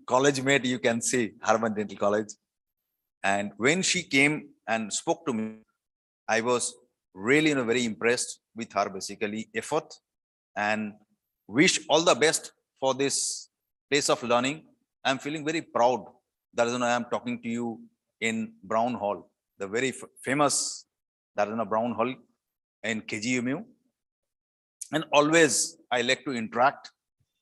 college mate, you can say, Harvard Dental College. And when she came and spoke to me, I was really very impressed with her basically effort, and wish all the best for this place of learning. I'm feeling very proud that I am talking to you in Brown Hall, the very famous Brown Hall in KGMU. And always I like to interact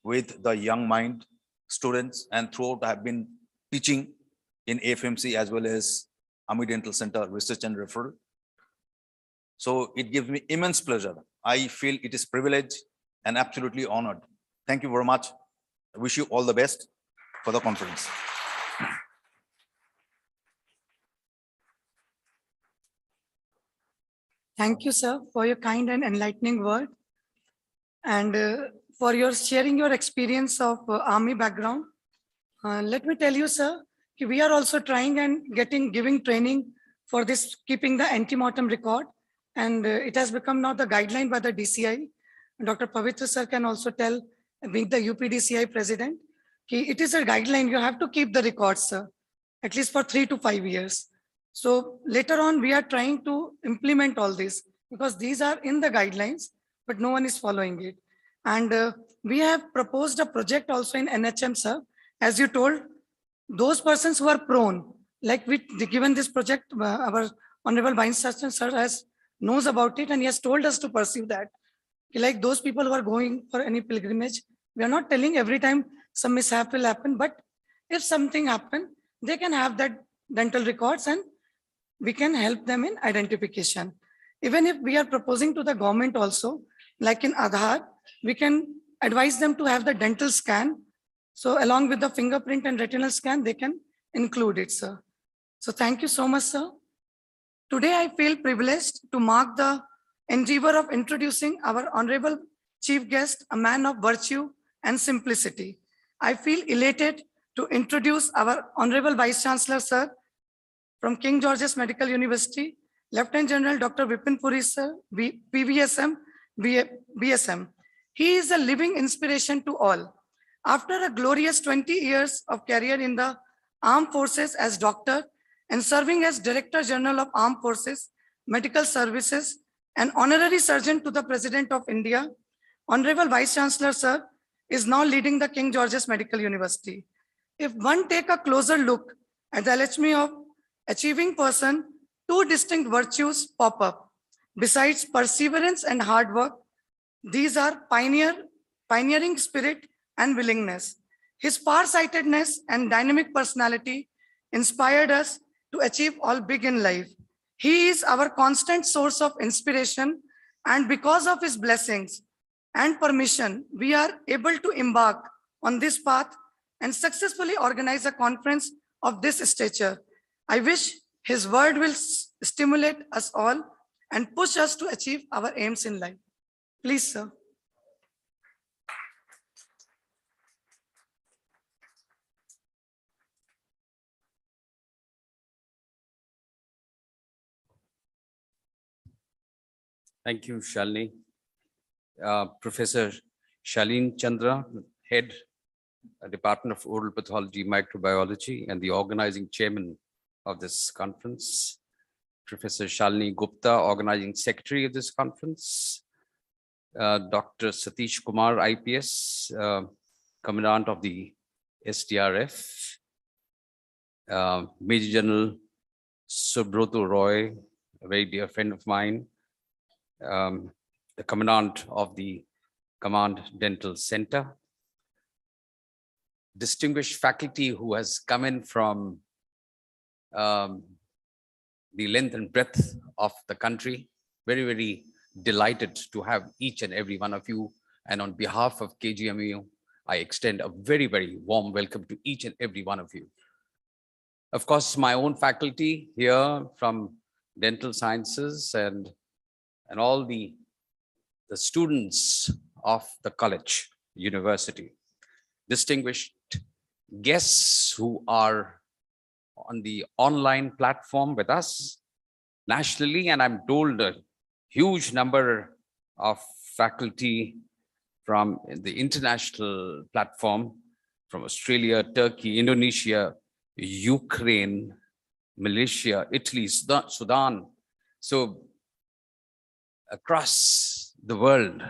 with the young mind students, and throughout I have been teaching in AFMC as well as Army Dental Center Research and Referral. So it gives me immense pleasure. I feel it is privilege and absolutely honored. Thank you very much. I wish you all the best for the conference. Thank you, sir, for your kind and enlightening word, and for your sharing your experience of army background. Let me tell you, sir, we are also trying and giving training for this, keeping the antemortem record, and it has become now the guideline by the DCI. Dr. Pavitra sir can also tell, being the UPDCI president, it is a guideline. You have to keep the records, sir, at least for 3 to 5 years. So later on, we are trying to implement all this because these are in the guidelines, but no one is following it. And we have proposed a project also in NHM, sir. As you told, those persons who are prone, like given this project, our Honorable Vice Chancellor sir knows about it, and he has told us to pursue that. Like those people who are going for any pilgrimage, we are not telling every time some mishap will happen, but if something happen, they can have that dental records and we can help them in identification. Even if we are proposing to the government also, like in Aadhaar, we can advise them to have the dental scan. So along with the fingerprint and retinal scan, they can include it, sir. So thank you so much, sir. Today, I feel privileged to mark the endeavor of introducing our honorable chief guest, a man of virtue and simplicity. I feel elated to introduce our honorable Vice Chancellor, sir, from King George's Medical University, Lieutenant General Dr. Vipin Puri, sir, PVSM, BSM. He is a living inspiration to all. After a glorious 20 years of career in the Armed Forces as doctor and serving as Director General of Armed Forces, Medical Services, and Honorary Surgeon to the President of India, Honorable Vice Chancellor, sir, is now leading the King George's Medical University. If one take a closer look at the LHM of achieving person, two distinct virtues pop up. Besides perseverance and hard work, these are pioneering spirit and willingness. His farsightedness and dynamic personality inspired us to achieve all big in life. He is our constant source of inspiration, and because of his blessings and permission, we are able to embark on this path and successfully organize a conference of this stature. I wish his word will stimulate us all and push us to achieve our aims in life. Please, sir. Thank you, Shalini. Professor Shalin Chandra, Head, Department of Oral Pathology, Microbiology, and the organizing chairman of this conference, Professor Shalini Gupta, organizing secretary of this conference, Dr. Satish Kumar, IPS, Commandant of the SDRF, Major General Subroto Roy, a very dear friend of mine, the Commandant of the Command Dental Center, distinguished faculty who has come in from the length and breadth of the country. Very, very delighted to have each and every one of you. And on behalf of KGMU, I extend a very, very warm welcome to each and every one of you. Of course, my own faculty here from dental sciences and all the students of the college, university, distinguished guests who are on the online platform with us nationally, and I'm told a huge number of faculty from the international platform, from Australia, Turkey, Indonesia, Ukraine, Malaysia, Italy, Sudan. So across the world,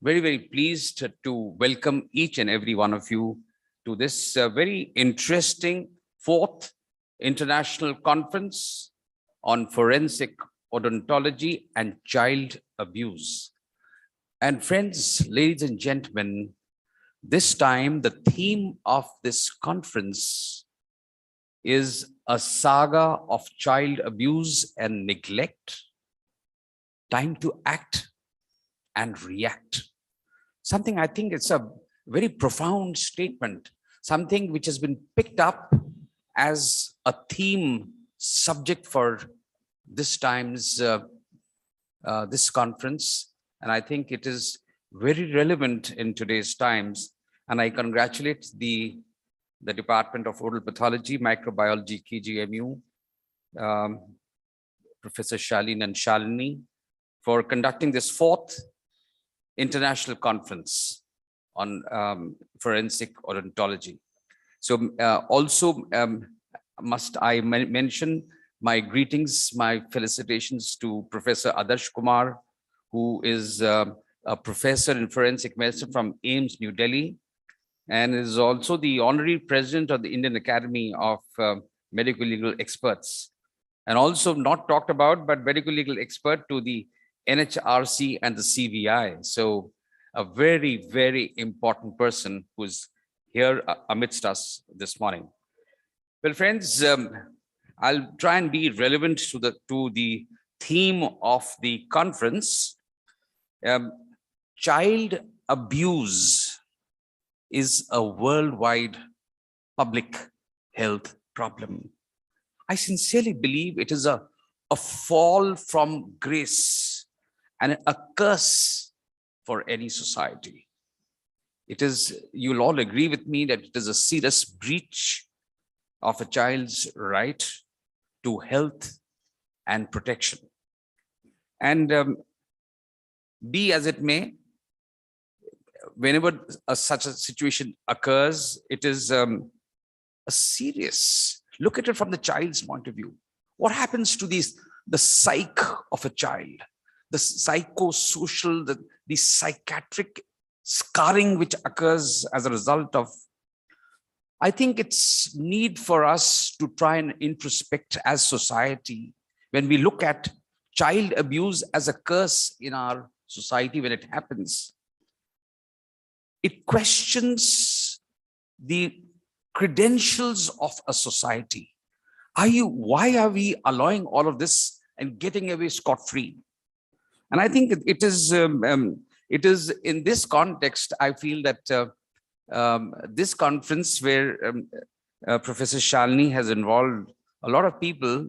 very, very pleased to welcome each and every one of you to this very interesting 4th International Conference on Forensic Odontology and Child Abuse. And friends, ladies and gentlemen, this time the theme of this conference is a saga of child abuse and neglect, time to act and react. Something I think it's a very profound statement, something which has been picked up as a theme subject for this time's this conference. And I think it is very relevant in today's times. And I congratulate the Department of Oral Pathology, Microbiology, KGMU, Professor Shalini and Shalini, for conducting this 4th International Conference on Forensic Odontology. So also must I mention my greetings, my felicitations to Professor Adarsh Kumar, who is a professor in forensic medicine from AIIMS, New Delhi, and is also the honorary president of the Indian Academy of Medical Legal Experts. And also not talked about, but medical legal expert to the NHRC and the CVI. So a very, very important person who's here amidst us this morning. Well, friends, I'll try and be relevant to the theme of the conference. Child abuse is a worldwide public health problem. I sincerely believe it is a fall from grace and a curse for any society. It is, you'll all agree with me that it is a serious breach of a child's right to health and protection. And be as it may, whenever such a situation occurs, it is a serious, look at it from the child's point of view. What happens to the psyche of a child, the psychosocial, the psychiatric scarring which occurs as a result of, I think it's need for us to try and introspect as society when we look at child abuse as a curse in our society when it happens. It questions the credentials of a society. Why are we allowing all of this and getting away scot-free? And I think it is in this context, I feel that this conference where Professor Shalini has involved a lot of people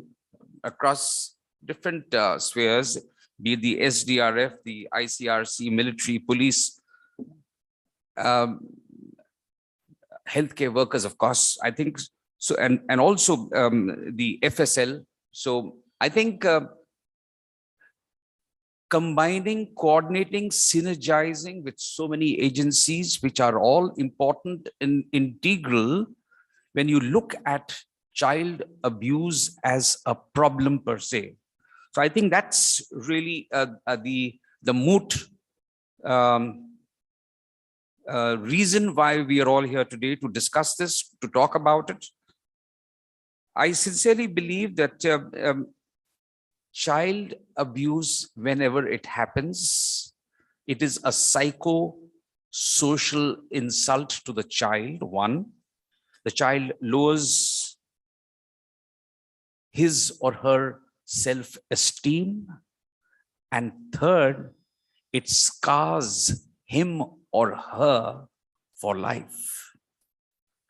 across different spheres, be it the SDRF, the ICRC, military, police, healthcare workers, of course, I think so, and also the FSL. So I think combining, coordinating, synergizing with so many agencies, which are all important and integral when you look at child abuse as a problem per se. So I think that's really the moot reason why we are all here today, to discuss this, to talk about it. I sincerely believe that child abuse, whenever it happens, it is a psycho-social insult to the child. One, the child lowers his or her self-esteem. And third, it scars him or her for life.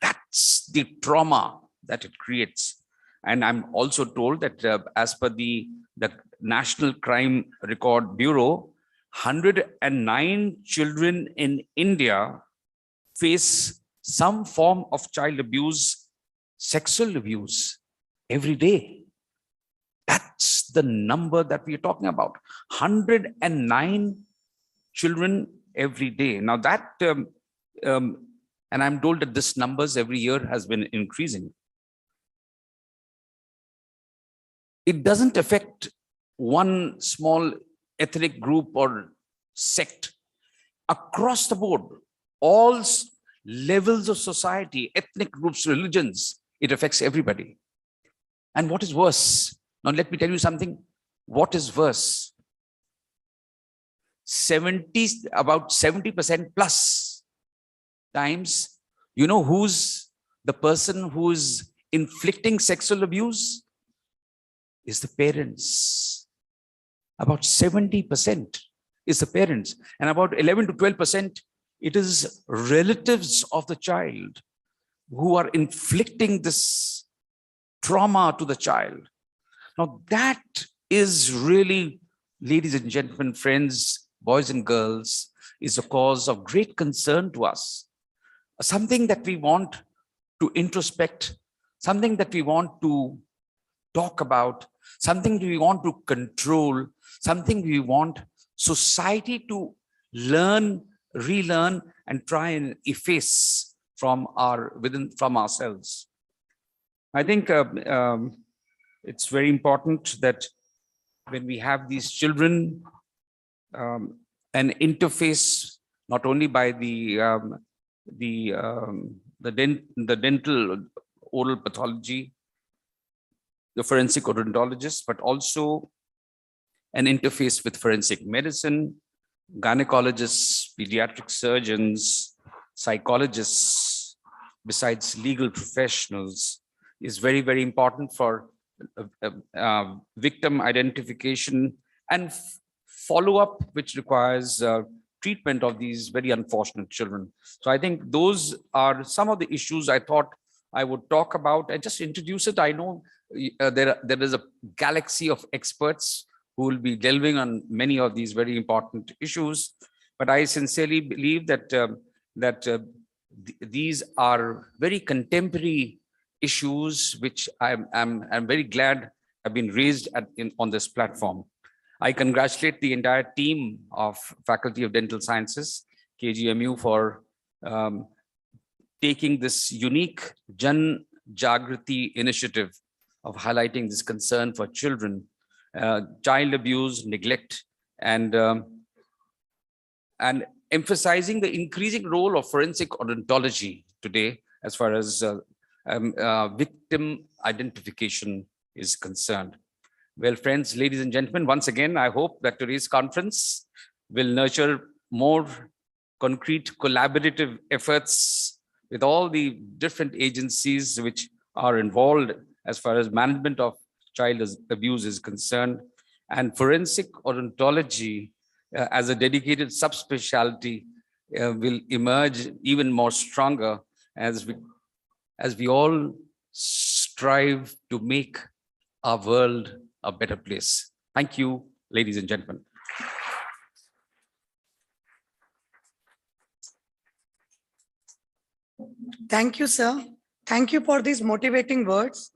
That's the trauma that it creates. And I'm also told that as per the National Crime Record Bureau, 109 children in India face some form of child abuse, sexual abuse every day. That's the number that we are talking about. 109 children every day. Now that, and I'm told that this numbers every year has been increasing. It doesn't affect one small ethnic group or sect. Across the board, all levels of society, ethnic groups, religions, it affects everybody. And what is worse? Now let me tell you something. What is worse? About 70% plus times, you know who's the person who's inflicting sexual abuse? Is the parents. About 70% is the parents, and about 11 to 12%, it is relatives of the child who are inflicting this trauma to the child. Now that is really, ladies and gentlemen, friends, boys and girls, is a cause of great concern to us. Something that we want to introspect, something that we want to talk about, something we want to control, something we want society to learn, relearn, and try and efface from ourselves. I think it's very important that when we have these children, an interface not only by the dental oral pathology, the forensic odontologist, but also an interface with forensic medicine, gynecologists, pediatric surgeons, psychologists, besides legal professionals, is very, very important for victim identification and follow-up, which requires treatment of these very unfortunate children. So I think those are some of the issues I thought I would talk about and just introduce it. I know there is a galaxy of experts who will be delving on many of these very important issues, but I sincerely believe that these are very contemporary issues, which I'm very glad have been raised on this platform. I congratulate the entire team of Faculty of Dental Sciences, KGMU, for taking this unique Jan Jagrati initiative of highlighting this concern for children, child abuse, neglect, and emphasizing the increasing role of forensic odontology today as far as victim identification is concerned. Well, friends, ladies and gentlemen, once again, I hope that today's conference will nurture more concrete collaborative efforts with all the different agencies which are involved as far as management of child abuse is concerned. And forensic odontology as a dedicated subspecialty will emerge even more stronger as we all strive to make our world a better place. Thank you, ladies and gentlemen. Thank you, sir. Thank you for these motivating words.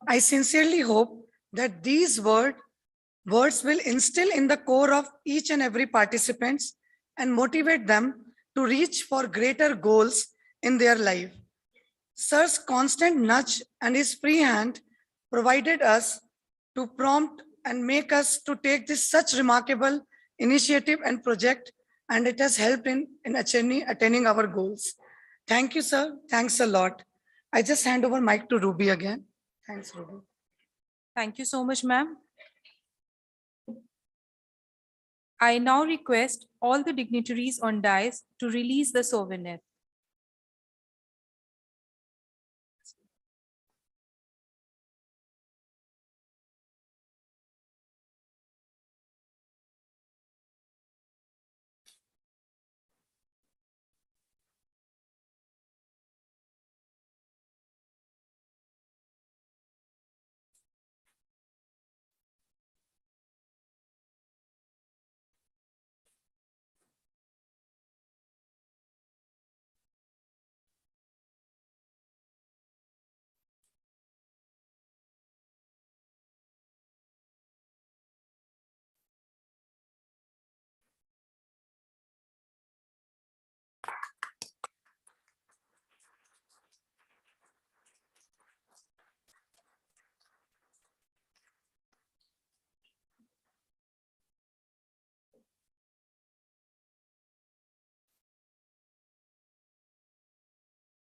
I sincerely hope that these words will instill in the core of each and every participants and motivate them to reach for greater goals in their life. Sir's constant nudge and his free hand provided us to prompt and make us to take this such remarkable initiative and project, and it has helped in attaining our goals. Thank you, sir. Thanks a lot. I just hand over mic to Ruby again. Thanks, Ruby. Thank you so much, ma'am. I now request all the dignitaries on dais to release the souvenir.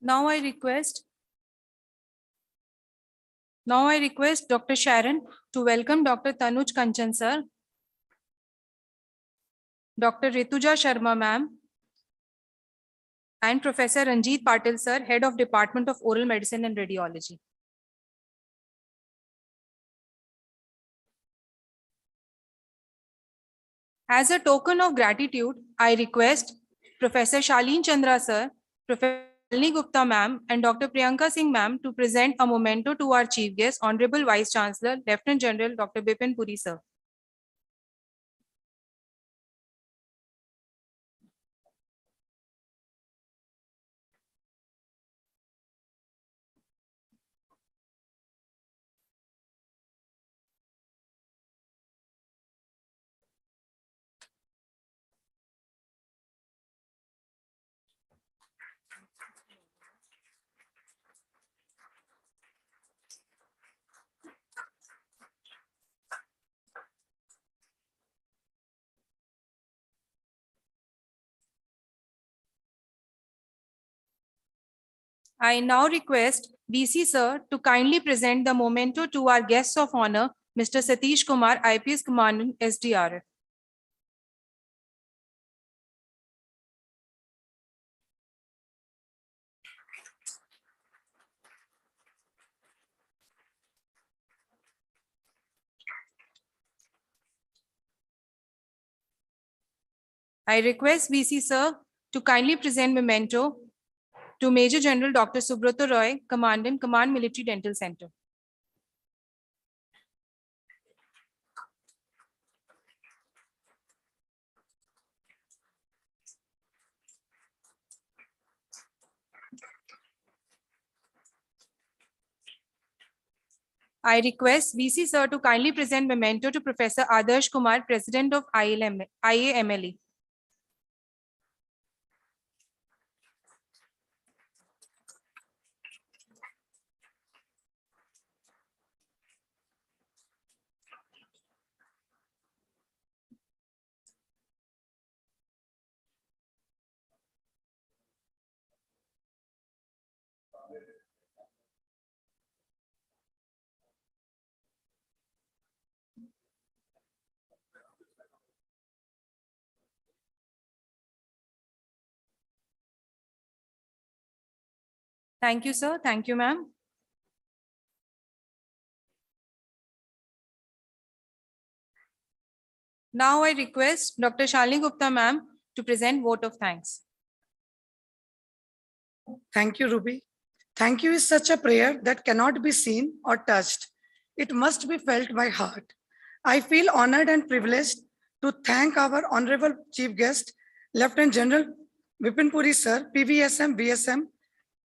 Now I request Dr. Sharon to welcome Dr. Tanuj Kanchan sir, Dr. Rituja Sharma ma'am, and Professor Ranjit Patil sir, Head of Department of Oral Medicine and Radiology. As a token of gratitude, I request Professor Shaleen Chandra sir, Professor Shalini Gupta ma'am, and Dr. Priyanka Singh ma'am to present a memento to our chief guest, Honorable Vice Chancellor, Lieutenant General Dr. Bipin Puri sir. I now request VC sir to kindly present the memento to our guests of honor, Mr. Satish Kumar, IPS Commandant, SDRF. I request VC sir to kindly present memento to Major General Dr. Subrata Roy, Commandant, Command Military Dental Center. I request VC sir to kindly present memento to Professor Adarsh Kumar, President of IAMLE. Thank you, sir. Thank you, ma'am. Now I request Dr. Shalini Gupta ma'am to present vote of thanks. Thank you, Ruby. Thank you is such a prayer that cannot be seen or touched. It must be felt by heart. I feel honored and privileged to thank our Honorable Chief Guest, Lieutenant General Bipin Puri sir, PVSM, VSM,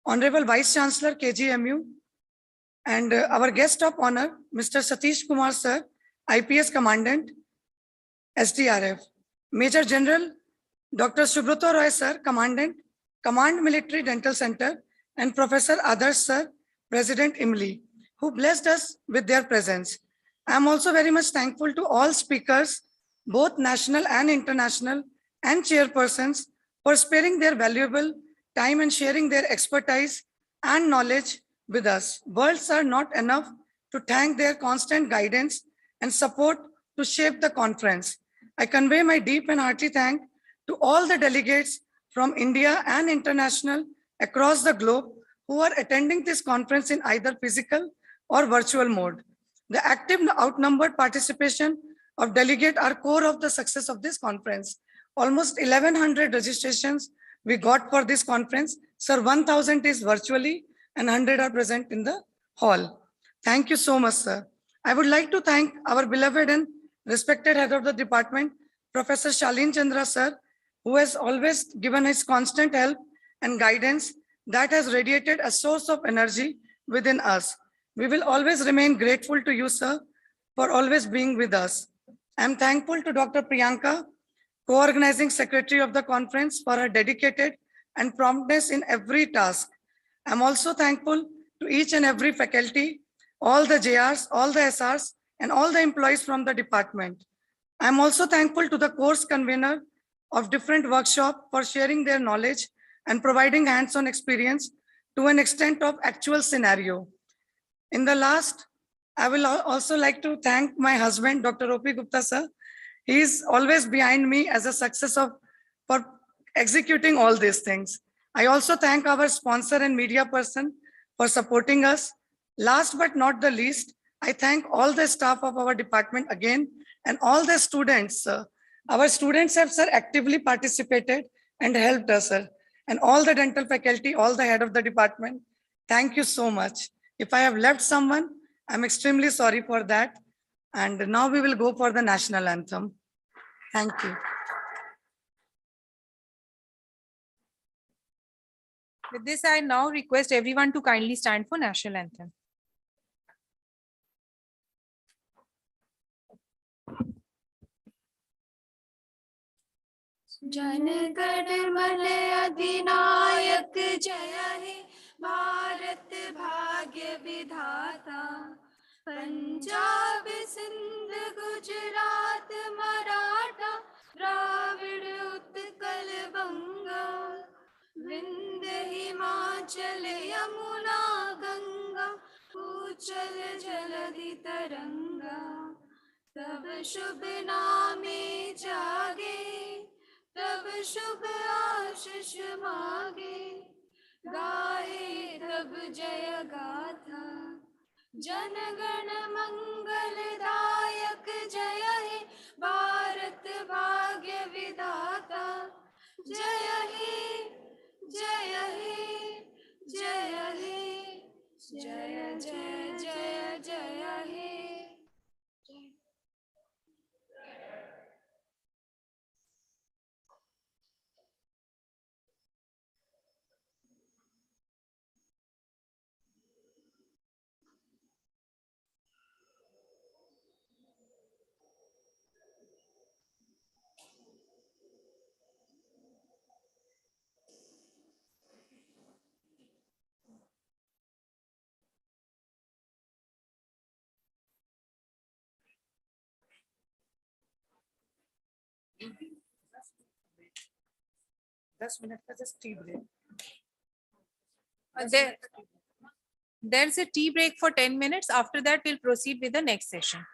Honorable Vice Chancellor, KGMU, and our guest of honor, Mr. Satish Kumar sir, IPS Commandant, SDRF, Major General Dr. Subrata Roy sir, Commandant, Command Military Dental Center, and Professor Adarsh Sir, President IMLI, who blessed us with their presence. I am also very much thankful to all speakers, both national and international, and chairpersons for sparing their valuable time and sharing their expertise and knowledge with us. Words are not enough to thank their constant guidance and support to shape the conference. I convey my deep and hearty thanks to all the delegates from India and international across the globe who are attending this conference in either physical or virtual mode. The active outnumbered participation of delegate are core of the success of this conference. Almost 1100 registrations we got for this conference. Sir, 1000 is virtually and 100 are present in the hall. Thank you so much, sir. I would like to thank our beloved and respected head of the department, Professor Shalin Chandra, sir, who has always given his constant help and guidance that has radiated a source of energy within us. We will always remain grateful to you, sir, for always being with us. I'm thankful to Dr. Priyanka, co-organizing secretary of the conference, for her dedicated and promptness in every task. I'm also thankful to each and every faculty, all the JRs, all the SRs, and all the employees from the department. I'm also thankful to the course convener of different workshops for sharing their knowledge and providing hands-on experience to an extent of actual scenario. In the last, I will also like to thank my husband, Dr. O.P. Gupta, sir. He is always behind me as a success of for executing all these things. I also thank our sponsor and media person for supporting us. Last but not the least, I thank all the staff of our department again and all the students. Our students have, sir, actively participated and helped us, sir. And all the dental faculty, all the head of the department, thank you so much. If I have left someone, I'm extremely sorry for that. And now we will go for the national anthem. Thank you. With this, I now request everyone to kindly stand for national anthem. Jana Gana मन अधिनायक जय हे भारत भाग्य विधाता पंजाब सिंध गुजरात मराठा द्राविड़ उत्कल बंगा विंध्य हिमाचल यमुना गंगा उच्चल जलधि तरंगा तब शुभ नामे जागे तब शुभ आशीष मागे गाए तब जय गाथा जन गण मंगलदायक जय हे भारत भाग्य विधाता जय हे जय हे जय हे जय जय जय जय हे There's a tea break for 10 minutes. After that, we'll proceed with the next session.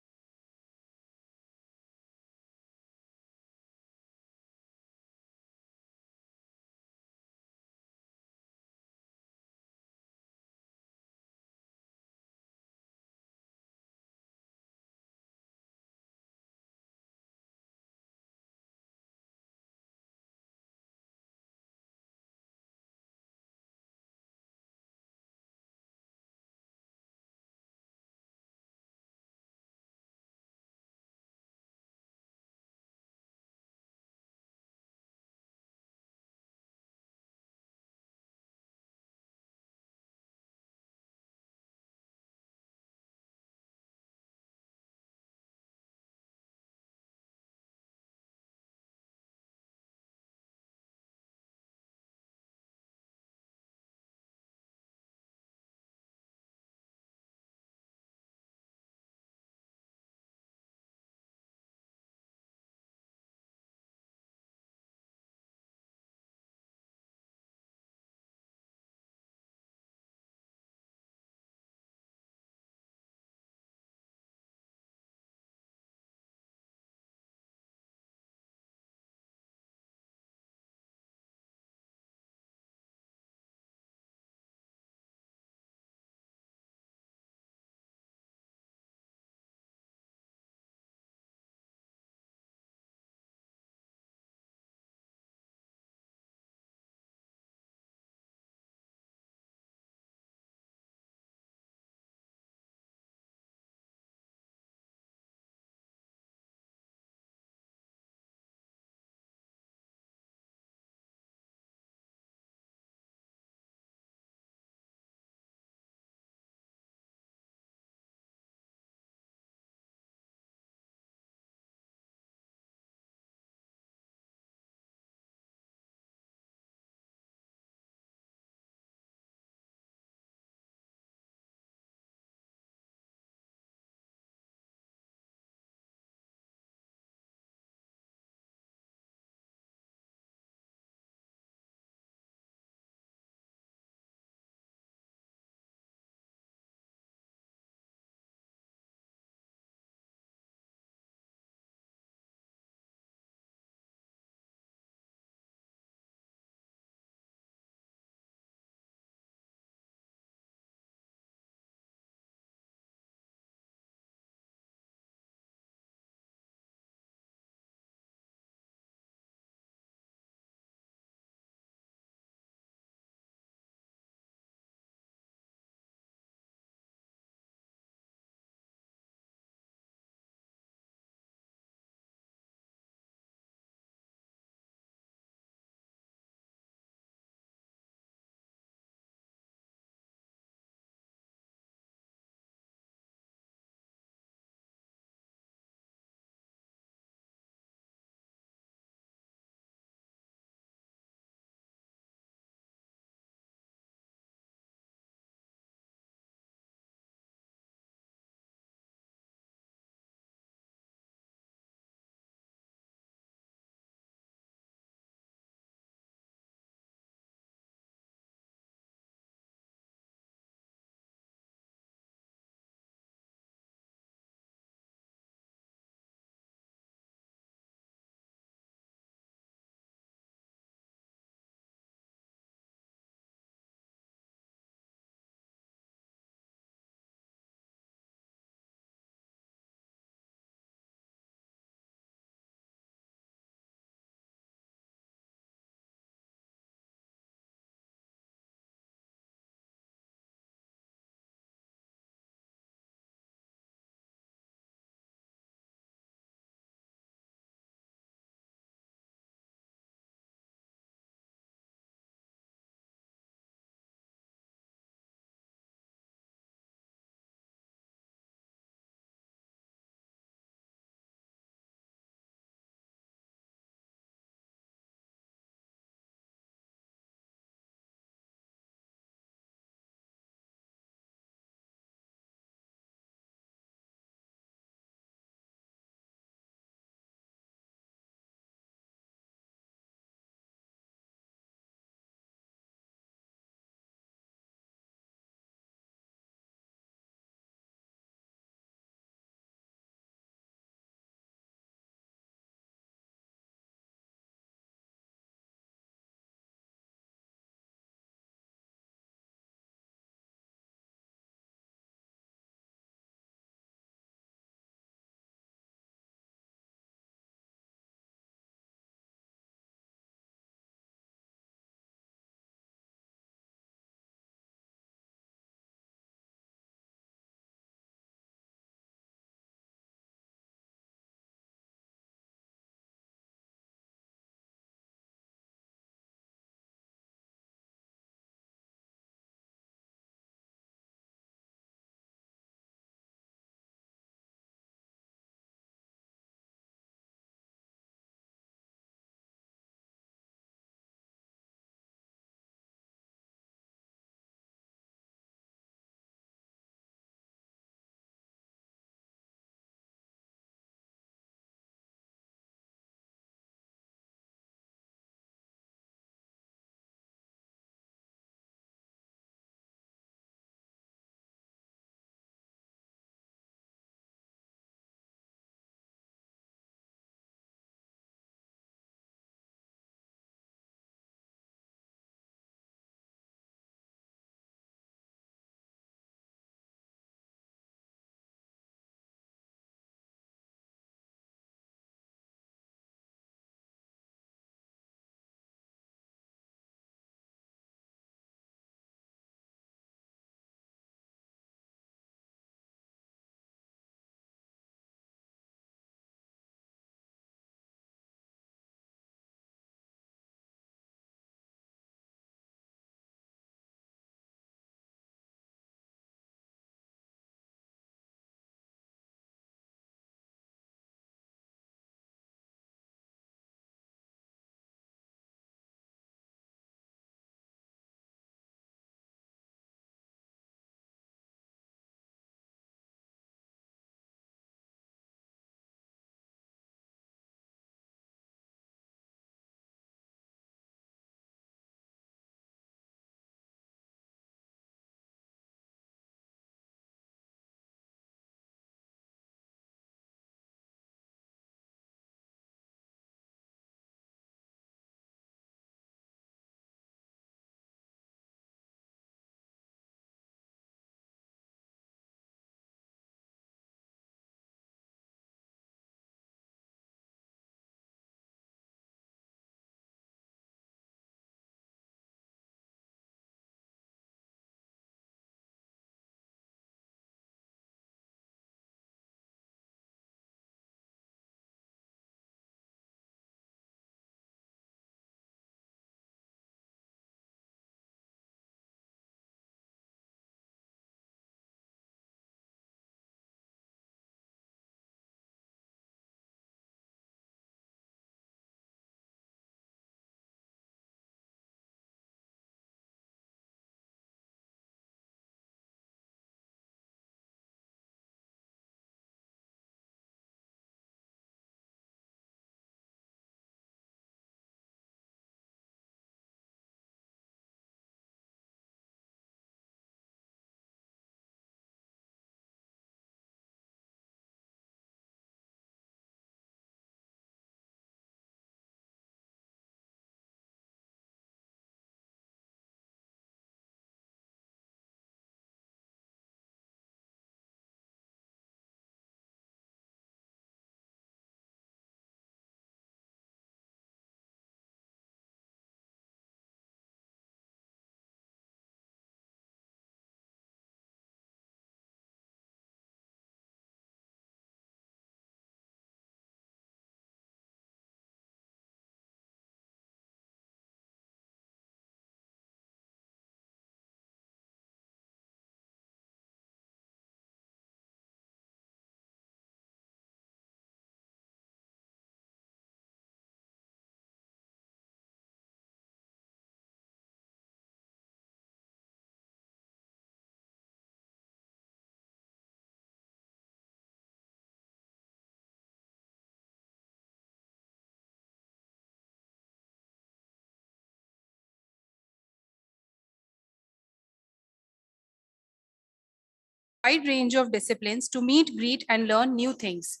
wide range of disciplines to meet, greet, and learn new things.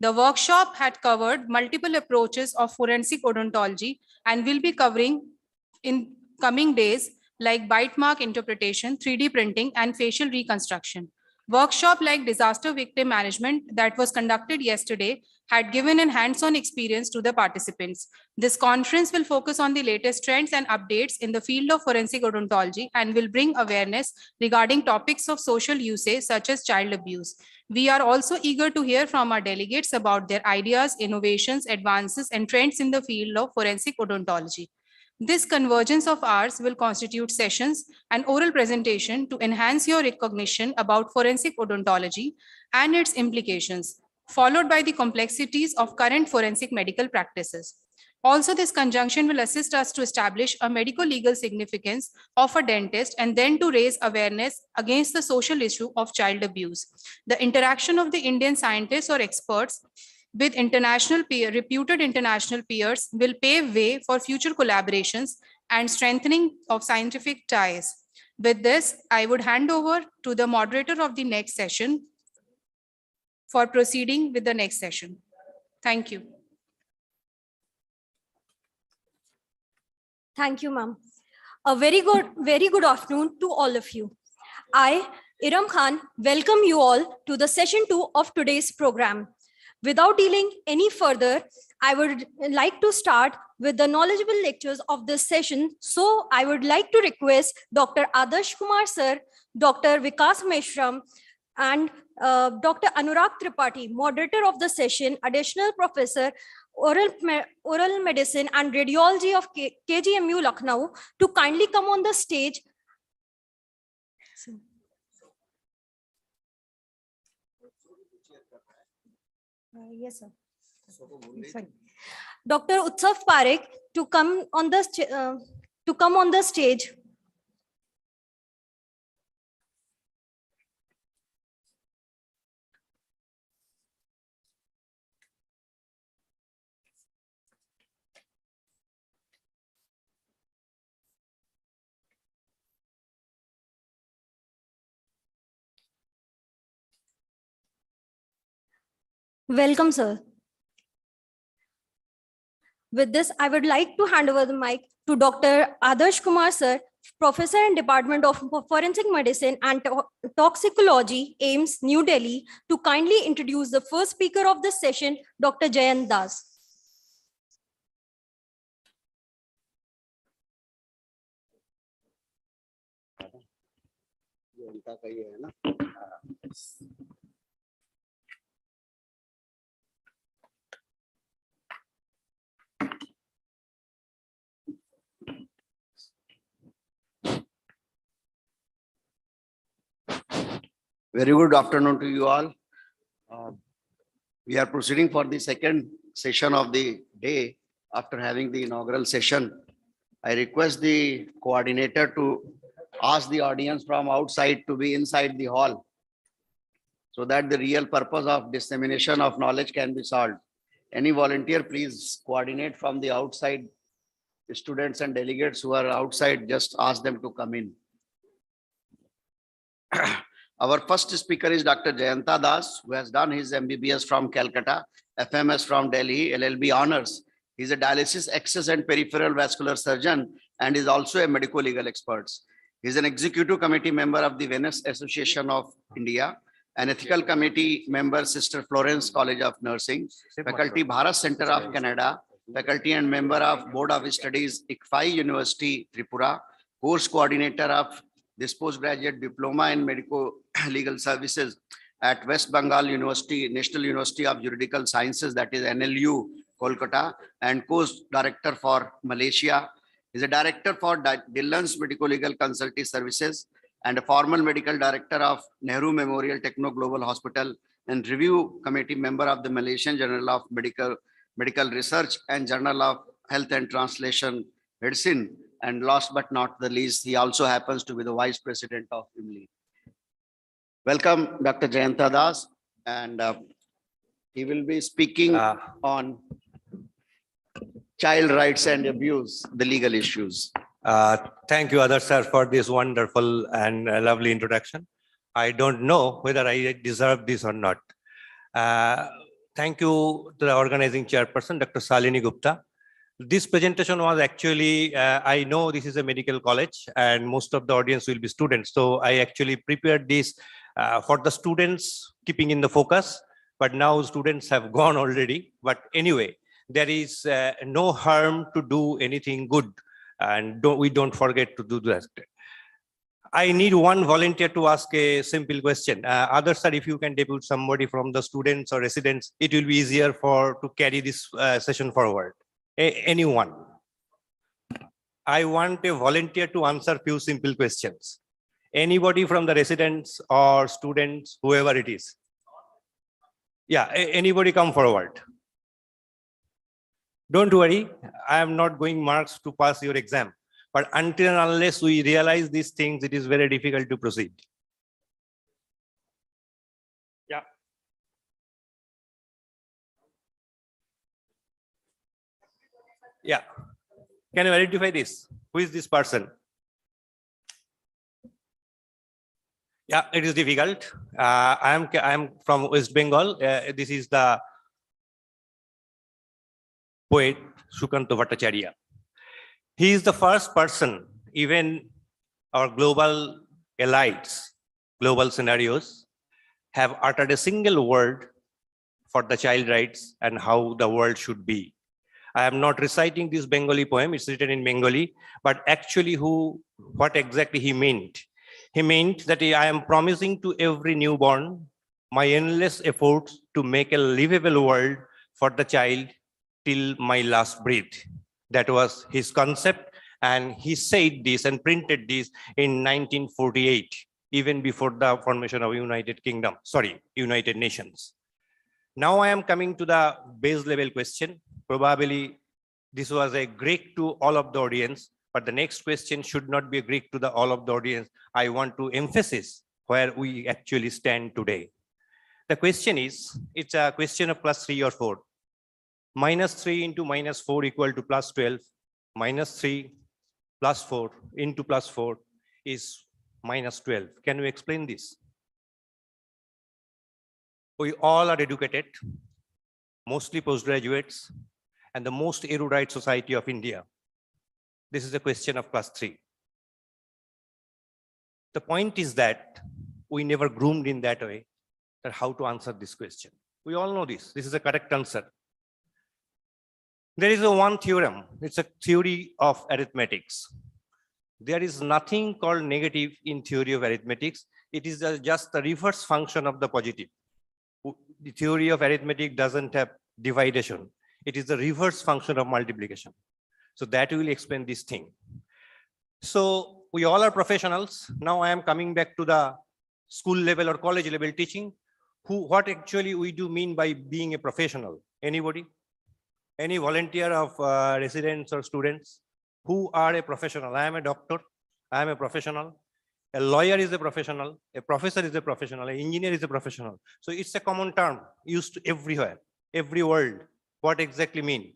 The workshop had covered multiple approaches of forensic odontology and will be covering in coming days like bite mark interpretation, 3D printing, and facial reconstruction. Workshop like disaster victim management that was conducted yesterday had given a hands-on experience to the participants. This conference will focus on the latest trends and updates in the field of forensic odontology and will bring awareness regarding topics of social usage such as child abuse. We are also eager to hear from our delegates about their ideas, innovations, advances, and trends in the field of forensic odontology. This convergence of ours will constitute sessions and oral presentation to enhance your recognition about forensic odontology and its implications, followed by the complexities of current forensic medical practices. Also, this conjunction will assist us to establish a medical legal significance of a dentist and then to raise awareness against the social issue of child abuse. The interaction of the Indian scientists or experts with reputed international peers will pave way for future collaborations and strengthening of scientific ties. With this, I would hand over to the moderator of the next session for proceeding with the next session. Thank you. Thank you, ma'am. A very good afternoon to all of you. I, Iram Khan, welcome you all to the session 2 of today's program. Without dealing any further, I would like to start with the knowledgeable lectures of this session. So I would like to request Dr. Adarsh Kumar sir, Dr. Vikas Meshram, and Dr. Anurag Tripathi, moderator of the session, additional professor, oral medicine and radiology of KGMU Lucknow, to kindly come on the stage. Yes, sir. Sorry. Dr. Utsav Parekh to come on the stage. Welcome, sir. With this, I would like to hand over the mic to Dr. Adarsh Kumar sir, Professor in Department of Forensic Medicine and Toxicology, AIMS, New Delhi, to kindly introduce the first speaker of this session, Dr. Jayant Das. Very good afternoon to you all. We are proceeding for the second session of the day after having the inaugural session. I request the coordinator to ask the audience from outside to be inside the hall so that the real purpose of dissemination of knowledge can be solved. Any volunteer, please coordinate from the outside. The students and delegates who are outside, just ask them to come in. Our first speaker is Dr. Jayanta Das, who has done his MBBS from Calcutta, FMS from Delhi, LLB honors. He's a dialysis access and peripheral vascular surgeon and is also a medical legal expert. He's an executive committee member of the Venus Association of India, an ethical committee member, Sister Florence College of Nursing, faculty Bharat Center of Canada, faculty and member of Board of Studies, ICFAI University, Tripura, course coordinator of this postgraduate diploma in medical legal services at West Bengal University, National University of Juridical Sciences, that is NLU, Kolkata, and course director for Malaysia. He's a director for Dillon's Medical Legal Consulting Services and a formal medical director of Nehru Memorial Techno Global Hospital and review committee member of the Malaysian Journal of Medical Research and Journal of Health and Translation Medicine. And last but not the least, he also happens to be the vice president of IMLI. Welcome, Dr. Jayanta Das, and he will be speaking on child rights and abuse, the legal issues. Thank you, Adarsh sir, for this wonderful and lovely introduction. I don't know whether I deserve this or not. Thank you to the organizing chairperson, Dr. Salini Gupta. This presentation was actually, I know this is a medical college and most of the audience will be students. So I actually prepared this for the students, keeping in the focus, but now students have gone already. But anyway, there is no harm to do anything good, and we don't forget to do that. I need one volunteer to ask a simple question. Others, sir, if you can depute somebody from the students or residents, it will be easier to carry this session forward. Anyone? I want a volunteer to answer few simple questions. Anybody from the residents or students, whoever it is. Yeah, anybody come forward. Don't worry, I am not going marks to pass your exam. But until and unless we realize these things, it is very difficult to proceed. Yeah. Yeah. Can you identify this? Who is this person? Yeah, it is difficult. I am from West Bengal. This is the poet Sukanta Bhattacharya. He is the first person, even our global elites, global scenarios, have uttered a single word for the child rights and how the world should be. I am not reciting this Bengali poem, it's written in Bengali, but actually what exactly he meant. He meant that I am promising to every newborn my endless efforts to make a livable world for the child till my last breath. That was his concept, and he said this and printed this in 1948, even before the formation of United Nations. Now I am coming to the base level question. Probably this was a Greek to all of the audience, but the next question should not be a Greek to all of the audience. I want to emphasize where we actually stand today. The question is, it's a question of plus 3 or 4. -3 into -4 equal to +12. -3 plus 4 into +4 is -12. Can you explain this? We all are educated, mostly postgraduates, and the most erudite society of India. This is a question of +3. The point is that we never groomed in that way that how to answer this question. We all know this. This is a correct answer. There is one theorem. It's a theory of arithmetics. There is nothing called negative in theory of arithmetics. It is just the reverse function of the positive. The theory of arithmetic doesn't have division. It is the reverse function of multiplication. So that will explain this thing. So we all are professionals. Now I am coming back to the school level or college level teaching. What actually we do mean by being a professional? Anybody? Any volunteer of residents or students who are a professional? I am a doctor. I am a professional. A lawyer is a professional. A professor is a professional. An engineer is a professional. So it's a common term used everywhere, every world. What exactly mean?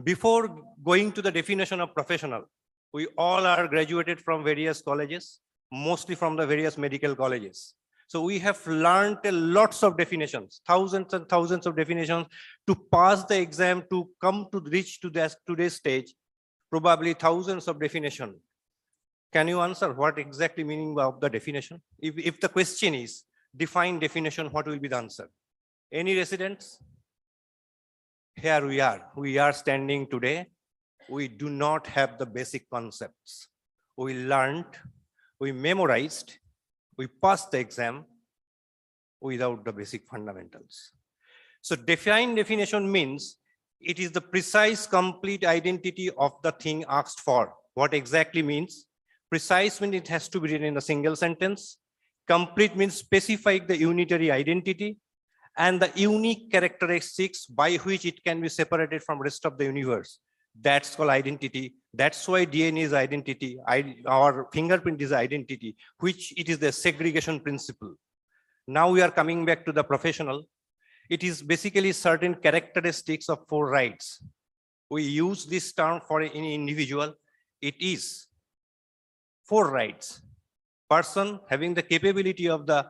Before going to the definition of professional, we all are graduated from various colleges, mostly from the various medical colleges. So we have learned lots of definitions, thousands and thousands of definitions to pass the exam, to come to reach to today's stage, probably thousands of definitions. Can you answer what exactly meaning of the definition? If the question is define definition, what will be the answer? Any residents? Here we are standing today. We do not have the basic concepts. We learned, we memorized, we passed the exam without the basic fundamentals. So definition means it is the precise, complete identity of the thing asked for. What exactly means? Precise means it has to be written in a single sentence. Complete means specifying the unitary identity and the unique characteristics by which it can be separated from rest of the universe. That's called identity. That's why DNA is identity. Our fingerprint is identity, which it is the segregation principle. Now we are coming back to the professional. It is basically certain characteristics of 4 rights. We use this term for any individual. It is 4 rights: person having the capability of the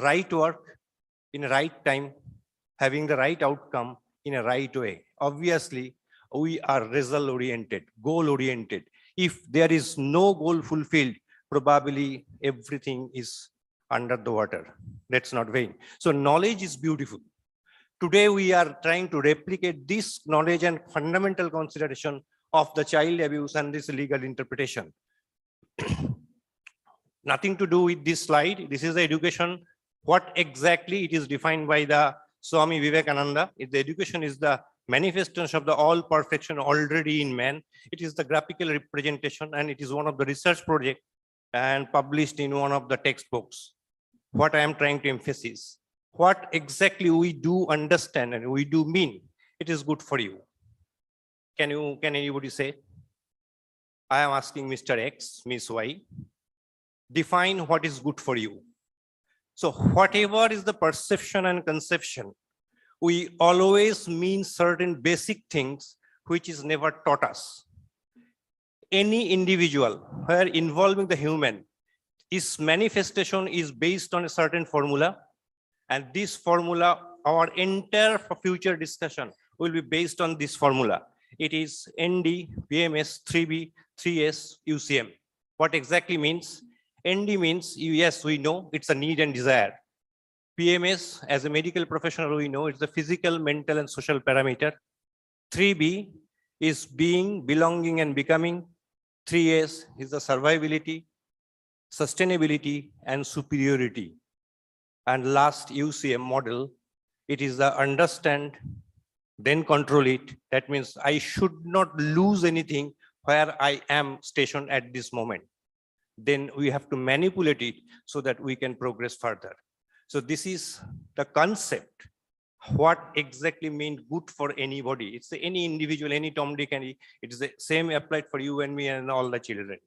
right work in a right time, having the right outcome in a right way. Obviously, we are result oriented, goal oriented. If there is no goal fulfilled, probably everything is under the water. That's not vain. So knowledge is beautiful. Today, we are trying to replicate this knowledge and fundamental consideration of the child abuse and this legal interpretation. Nothing to do with this slide. This is the education. What exactly it is defined by the Swami Vivekananda. The education is the manifestation of the all perfection already in man. It is the graphical representation, and it is one of the research projects and published in one of the textbooks. What I am trying to emphasize, what exactly we do understand and we do mean, it is good for you. Can anybody say? I am asking Mr. X, Miss Y, define what is good for you. So whatever is the perception and conception, we always mean certain basic things which is never taught us. Any individual where involving the human, its manifestation is based on a certain formula, and this formula, our entire future discussion will be based on this formula. It is ND, PMS, 3B, 3S, UCM. What exactly means? ND means, yes, we know it's a need and desire. PMS, as a medical professional, we know it's the physical, mental, and social parameter. 3B is being, belonging, and becoming. 3S is the survivability, sustainability, and superiority. And last, UCM model, it is the understand, then control it. That means I should not lose anything where I am stationed at this moment. Then we have to manipulate it so that we can progress further. So this is the concept. What exactly means good for anybody? It's any individual, any Tom, Dick, and it is the same applied for you and me and all the children.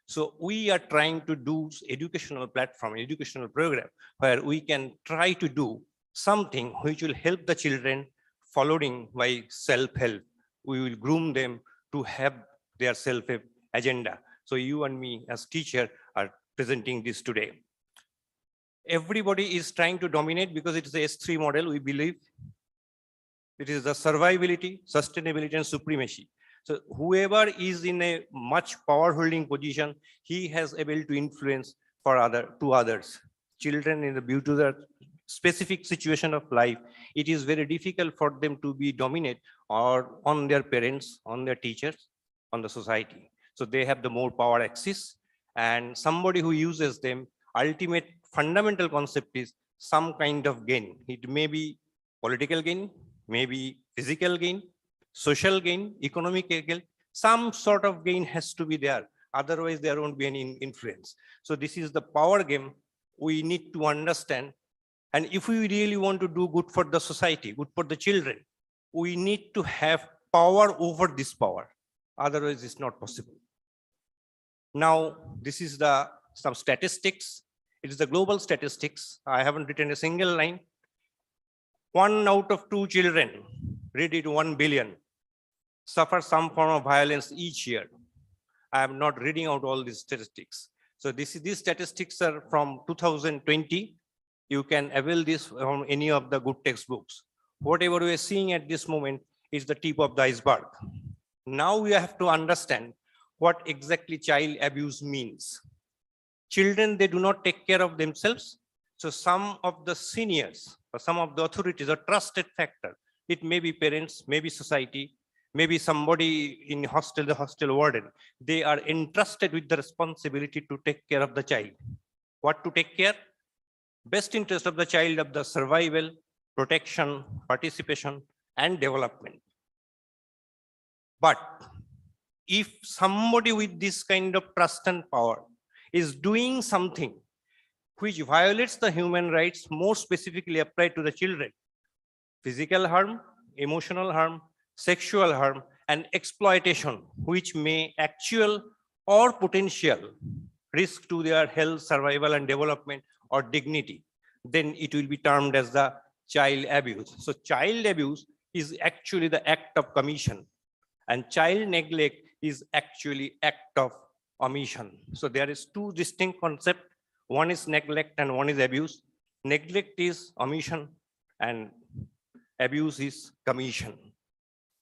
So we are trying to do educational platform, educational program, where we can try to do something which will help the children following by self-help. We will groom them to have their self-help agenda. So you and me as teacher are presenting this today. Everybody is trying to dominate because it is the S3 model, we believe. It is the survivability, sustainability, and supremacy. So whoever is in a much power holding position, he has able to influence for others. Children in the due to the specific situation of life, it is very difficult for them to be dominate or on their parents, on their teachers, on the society. So they have the more power axis, and somebody who uses them, ultimate fundamental concept is some kind of gain. It may be political gain, maybe physical gain, social gain, economic gain, some sort of gain has to be there. Otherwise, there won't be any influence. So this is the power game we need to understand. And if we really want to do good for the society, good for the children, we need to have power over this power. Otherwise, it's not possible. Now, this is some statistics. It is the global statistics. I haven't written a single line. 1 out of 2 children, read it 1 billion, suffer some form of violence each year. I am not reading out all these statistics. So these statistics are from 2020. You can avail this from any of the good textbooks. Whatever we are seeing at this moment is the tip of the iceberg. Now we have to understand what exactly child abuse means. Children, they do not take care of themselves. So some of the seniors or some of the authorities or trusted factor, it may be parents, maybe society, maybe somebody in hostel, the hostel warden, they are entrusted with the responsibility to take care of the child. What to take care? Best interest of the child, of the survival, protection, participation, and development. But if somebody with this kind of trust and power is doing something which violates the human rights, more specifically applied to the children, physical harm, emotional harm, sexual harm, and exploitation, which may actual or potential risk to their health, survival, and development or dignity, then it will be termed as the child abuse. So child abuse is actually the act of commission, and child neglect is actually act of omission. So there is two distinct concepts. One is neglect and one is abuse. Neglect is omission and abuse is commission.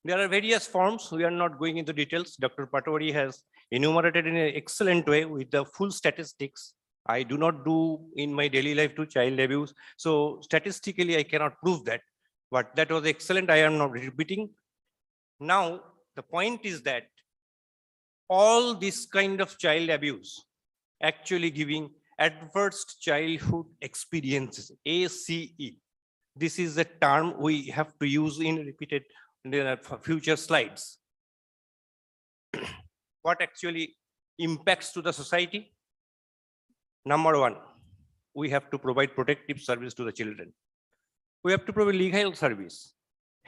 There are various forms. We are not going into details. Dr. Patwari has enumerated in an excellent way with the full statistics. I do not do in my daily life to child abuse. So statistically, I cannot prove that, but that was excellent. I am not repeating. Now, the point is that all this kind of child abuse actually giving adverse childhood experiences, ACE. This is a term we have to use in repeated future slides. What actually impacts to the society? Number one, we have to provide protective service to the children. We have to provide legal service,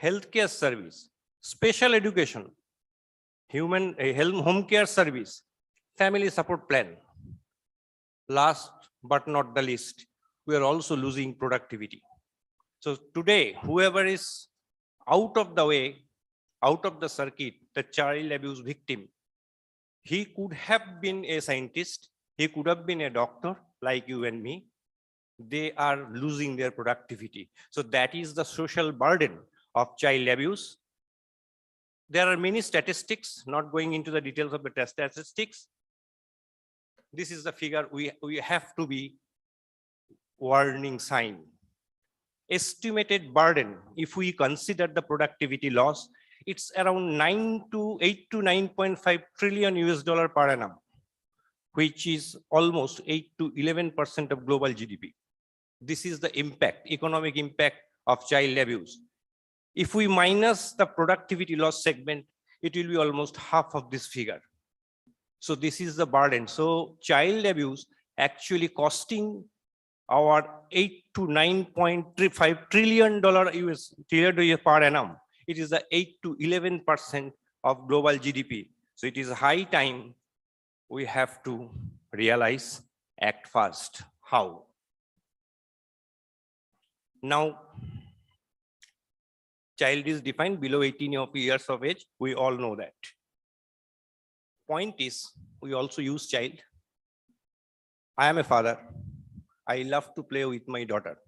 healthcare service, special education, home care service, family support plan. Last but not the least, we are also losing productivity. So today, whoever is out of the way, out of the circuit, the child abuse victim, he could have been a scientist, he could have been a doctor like you and me. They are losing their productivity. So that is the social burden of child abuse. There are many statistics, not going into the details of the statistics. This is the figure we have to be warning sign. Estimated burden, if we consider the productivity loss, it's around 8 to 9.5 trillion US dollar per annum, which is almost 8 to 11% of global GDP. This is the impact, economic impact of child abuse. If we minus the productivity loss segment, it will be almost half of this figure. So this is the burden. So child abuse actually costing our 8 to 9.35 trillion US per annum. It is the 8 to 11% of global GDP. So it is high time we have to realize, act fast. How? Now, child is defined below 18 years of age. We all know that. Point is, we also use child. I am a father. I love to play with my daughter.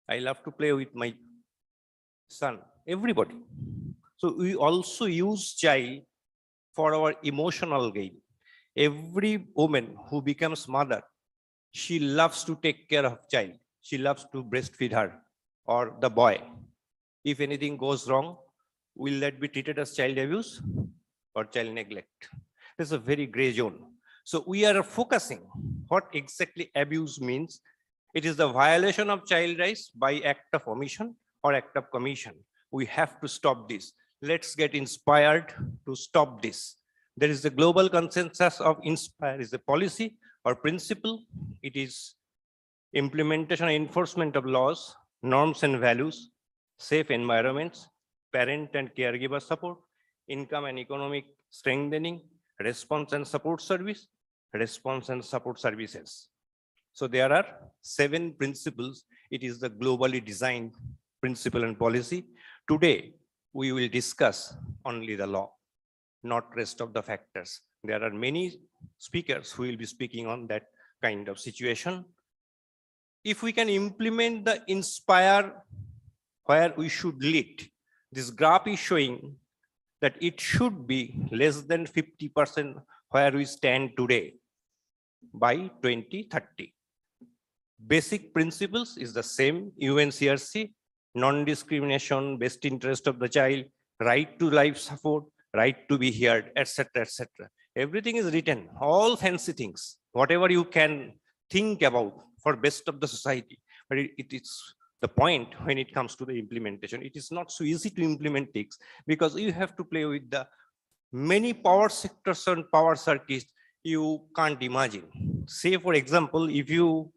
I love to play with my son, everybody. So we also use child for our emotional gain. Every woman who becomes mother, she loves to take care of child. She loves to breastfeed her or the boy. If anything goes wrong, will that be treated as child abuse or child neglect? There's a very gray zone. So we are focusing what exactly abuse means. It is the violation of child rights by act of omission or act of commission. We have to stop this. Let's get inspired to stop this. There is a global consensus of inspire is a policy or principle. It is implementation and enforcement of laws, norms and values, safe environments, parent and caregiver support, income and economic strengthening, response and support service, response and support services. So there are 7 principles. It is the globally designed principle and policy. Today, we will discuss only the law, not rest of the factors. There are many speakers who will be speaking on that kind of situation. If we can implement the inspire where we should lead, this graph is showing that it should be less than 50% where we stand today by 2030. Basic principles is the same, UNCRC, non-discrimination, best interest of the child, right to life support, right to be heard, etc., etc. Everything is written, all fancy things, whatever you can think about for best of the society. But it is the point when it comes to the implementation. It is not so easy to implement things because you have to play with the many power sectors and power circuits you can't imagine. Say, for example, if you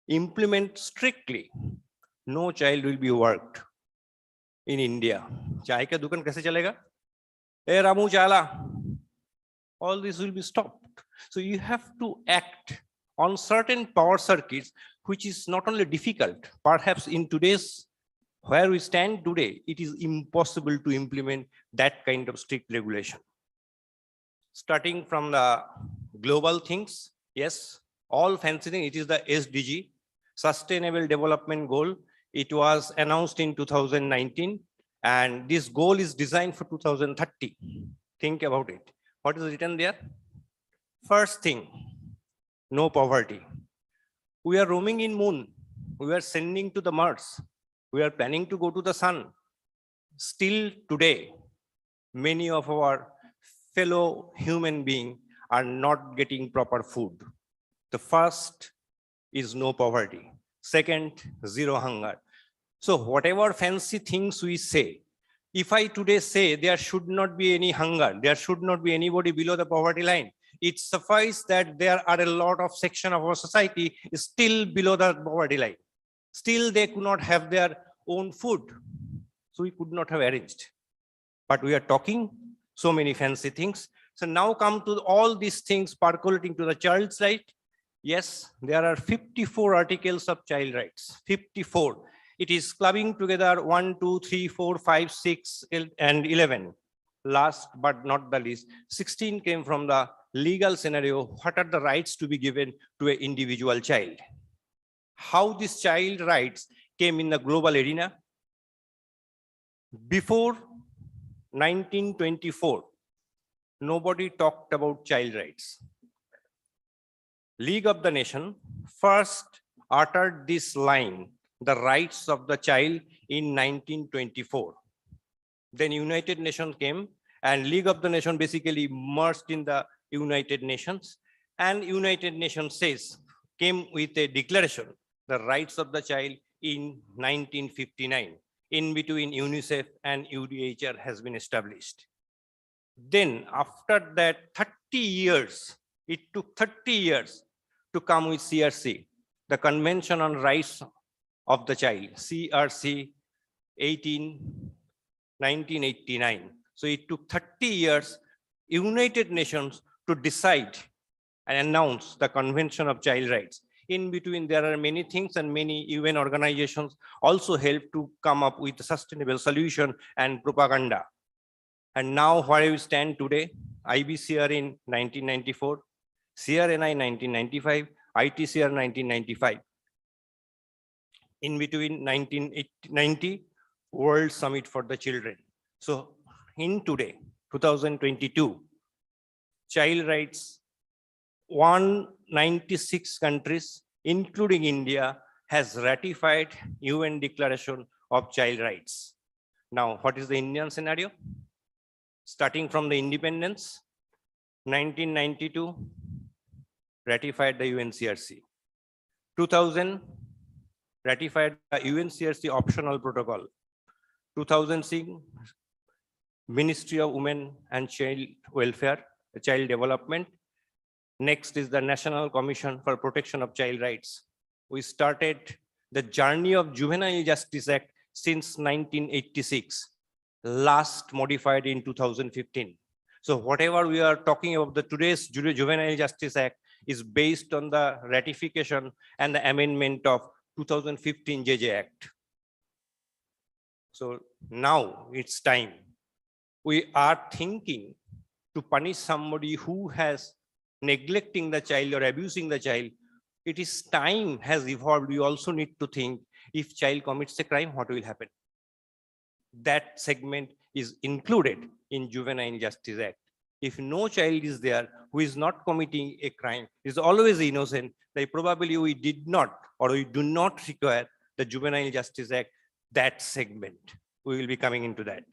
implement strictly, no child will be worked in India. Chai ka dukan kaise chalega? Hey, Ramu chala. All this will be stopped. So you have to act on certain power circuits, which is not only difficult, perhaps in today's, where we stand today, it is impossible to implement that kind of strict regulation. Starting from the global things, yes, all fancy thing. It is the SDG, Sustainable Development Goal. It was announced in 2019, and this goal is designed for 2030. Think about it. What is written there? First thing, no poverty. We are roaming in moon. We are sending to the Mars. We are planning to go to the sun. Still today, many of our fellow human beings are not getting proper food. The first is no poverty. Second, zero hunger. So whatever fancy things we say, if I today say there should not be any hunger, there should not be anybody below the poverty line, it suffices that there are a lot of section of our society still below the poverty line. Still they could not have their own food. So we could not have arranged. But we are talking so many fancy things. So now come to all these things percolating to the child's right. Yes, there are 54 articles of child rights, 54. It is clubbing together 1, 2, 3, 4, 5, 6, and 11. Last but not the least, 16 came from the legal scenario. What are the rights to be given to an individual child? How these child rights came in the global arena? Before 1924, nobody talked about child rights. League of the Nation first uttered this line, the rights of the child, in 1924. Then United Nations came, and League of the Nation basically merged in the United Nations, and United Nations came with a declaration, the rights of the child, in 1959. In between, UNICEF and UDHR has been established. Then after that 30 years, it took 30 years to come with CRC, the Convention on Rights of the Child, CRC 1989. So it took 30 years, United Nations, to decide and announce the Convention of Child Rights. In between, there are many things, and many UN organizations also help to come up with a sustainable solution and propaganda. And now where we stand today, IBCR in 1994, CRNI 1995, ITCR 1995. In between 1990, World Summit for the Children. So in today, 2022, child rights, 196 countries, including India, has ratified UN Declaration of Child Rights. Now, what is the Indian scenario? Starting from the independence, 1992, ratified the UNCRC. 2000, ratified the UNCRC optional protocol. 2006, Ministry of Women and Child Welfare, Child Development. Next is the National Commission for Protection of Child Rights. We started the journey of Juvenile Justice Act since 1986, last modified in 2015. So whatever we are talking about, the today's Juvenile Justice Act is based on the ratification and the amendment of 2015 JJ Act. So now it's time. We are thinking to punish somebody who has neglecting the child or abusing the child. It is time has evolved. We also need to think, if child commits a crime, what will happen? That segment is included in Juvenile Justice Act. If no child is there who is not committing a crime, is always innocent, then probably we did not, or we do not require the Juvenile Justice Act, that segment. We will be coming into that.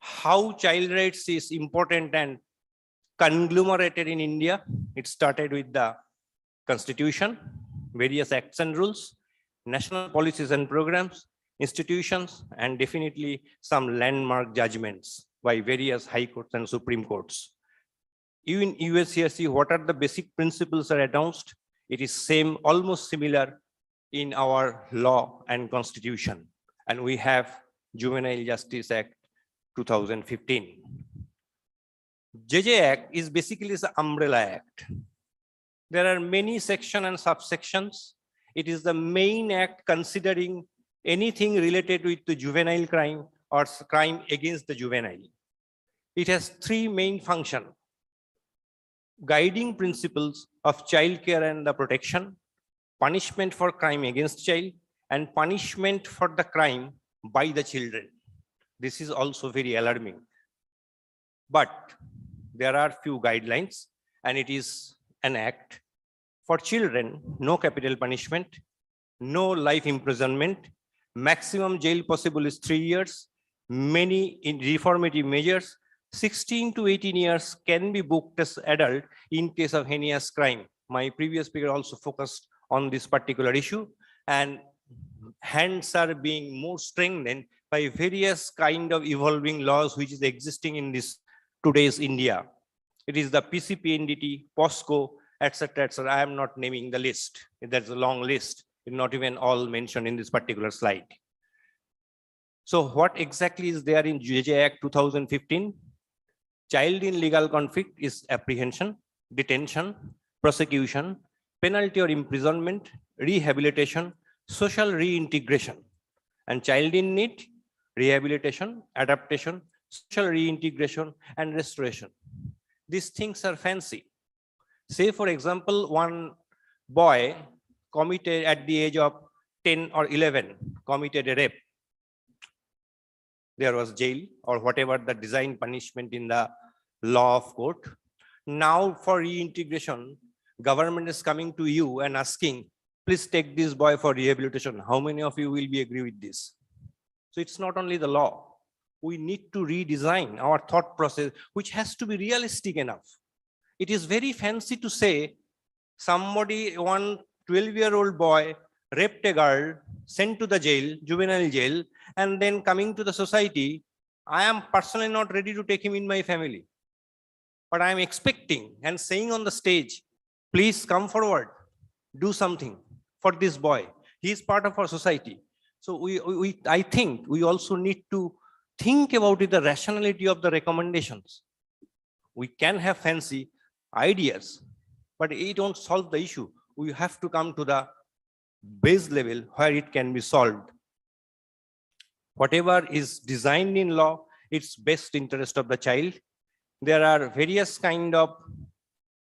How child rights is important and conglomerated in India. It started with the Constitution, various acts and rules, national policies and programs, institutions, and definitely some landmark judgments by various high courts and Supreme Courts. In USCRC, what are the basic principles are announced? It is same, almost similar in our law and constitution. And we have Juvenile Justice Act 2015. JJ Act is basically the umbrella act. There are many sections and subsections. It is the main act considering anything related with the juvenile crime or crime against the juvenile. It has three main functions. guiding principles of child care and the protection, punishment for crime against child, and punishment for the crime by the children. This is also very alarming. But there are few guidelines, and it is an act. For children, no capital punishment, no life imprisonment, maximum jail possible is 3 years, many in reformative measures, 16 to 18 years can be booked as adult in case of heinous crime. My previous speaker also focused on this particular issue, and hands are being more strengthened by various kind of evolving laws which is existing in this today's India. It is the PCPNDT, POSCO, etc., etc. I am not naming the list. There's a long list, not even all mentioned in this particular slide. So what exactly is there in JJ Act 2015? Child in legal conflict is apprehension, detention, prosecution, penalty or imprisonment, rehabilitation, social reintegration. And child in need, rehabilitation, adaptation, social reintegration, and restoration. These things are fancy. Say, for example, one boy committed at the age of 10 or 11, committed a rape. There was jail or whatever the design punishment in the law of court. Now for reintegration, government is coming to you and asking, please take this boy for rehabilitation. How many of you will be agree with this? So it's not only the law. We need to redesign our thought process, which has to be realistic enough. It is very fancy to say somebody, one 12-year-old boy raped a girl, sent to the jail, juvenile jail, and then coming to the society. I am personally not ready to take him in my family. But I am expecting and saying on the stage, please come forward, do something for this boy. He is part of our society. So I think we also need to think about it, the rationality of the recommendations. We can have fancy ideas, but it don't solve the issue. We have to come to the base level where it can be solved. Whatever is designed in law, it's best interest of the child. There are various kind of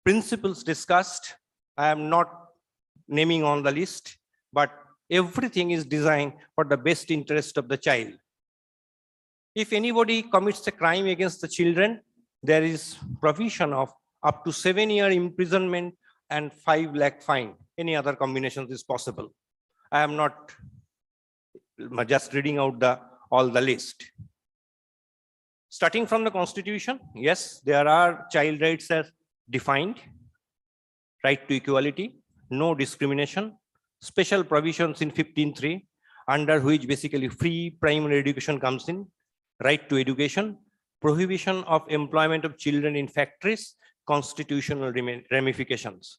principles discussed. I am not naming on the list, but everything is designed for the best interest of the child. If anybody commits a crime against the children, there is provision of up to 7-year imprisonment and 5 lakh fine. Any other combinations is possible. I am not just reading out all the list. Starting from the Constitution, yes, there are child rights as defined, right to equality, no discrimination, special provisions in 15(3), under which basically free primary education comes in, right to education, prohibition of employment of children in factories, constitutional ramifications.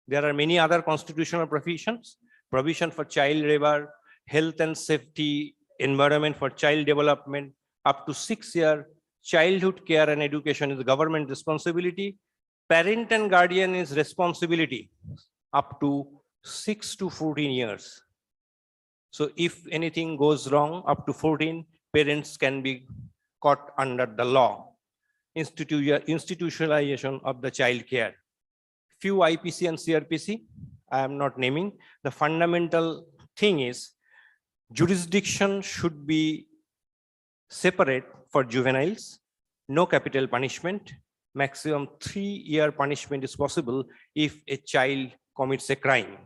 There are many other constitutional provisions, provision for child labor, health and safety, environment for child development, up to 6-year childhood care and education is government responsibility. Parent and guardian is responsibility up to 6 to 14 years. So if anything goes wrong up to 14, parents can be caught under the law. Institutionalization of the child care. Few IPC and CRPC, I am not naming. The fundamental thing is jurisdiction should be separate for juveniles, no capital punishment, maximum 3-year punishment is possible if a child commits a crime.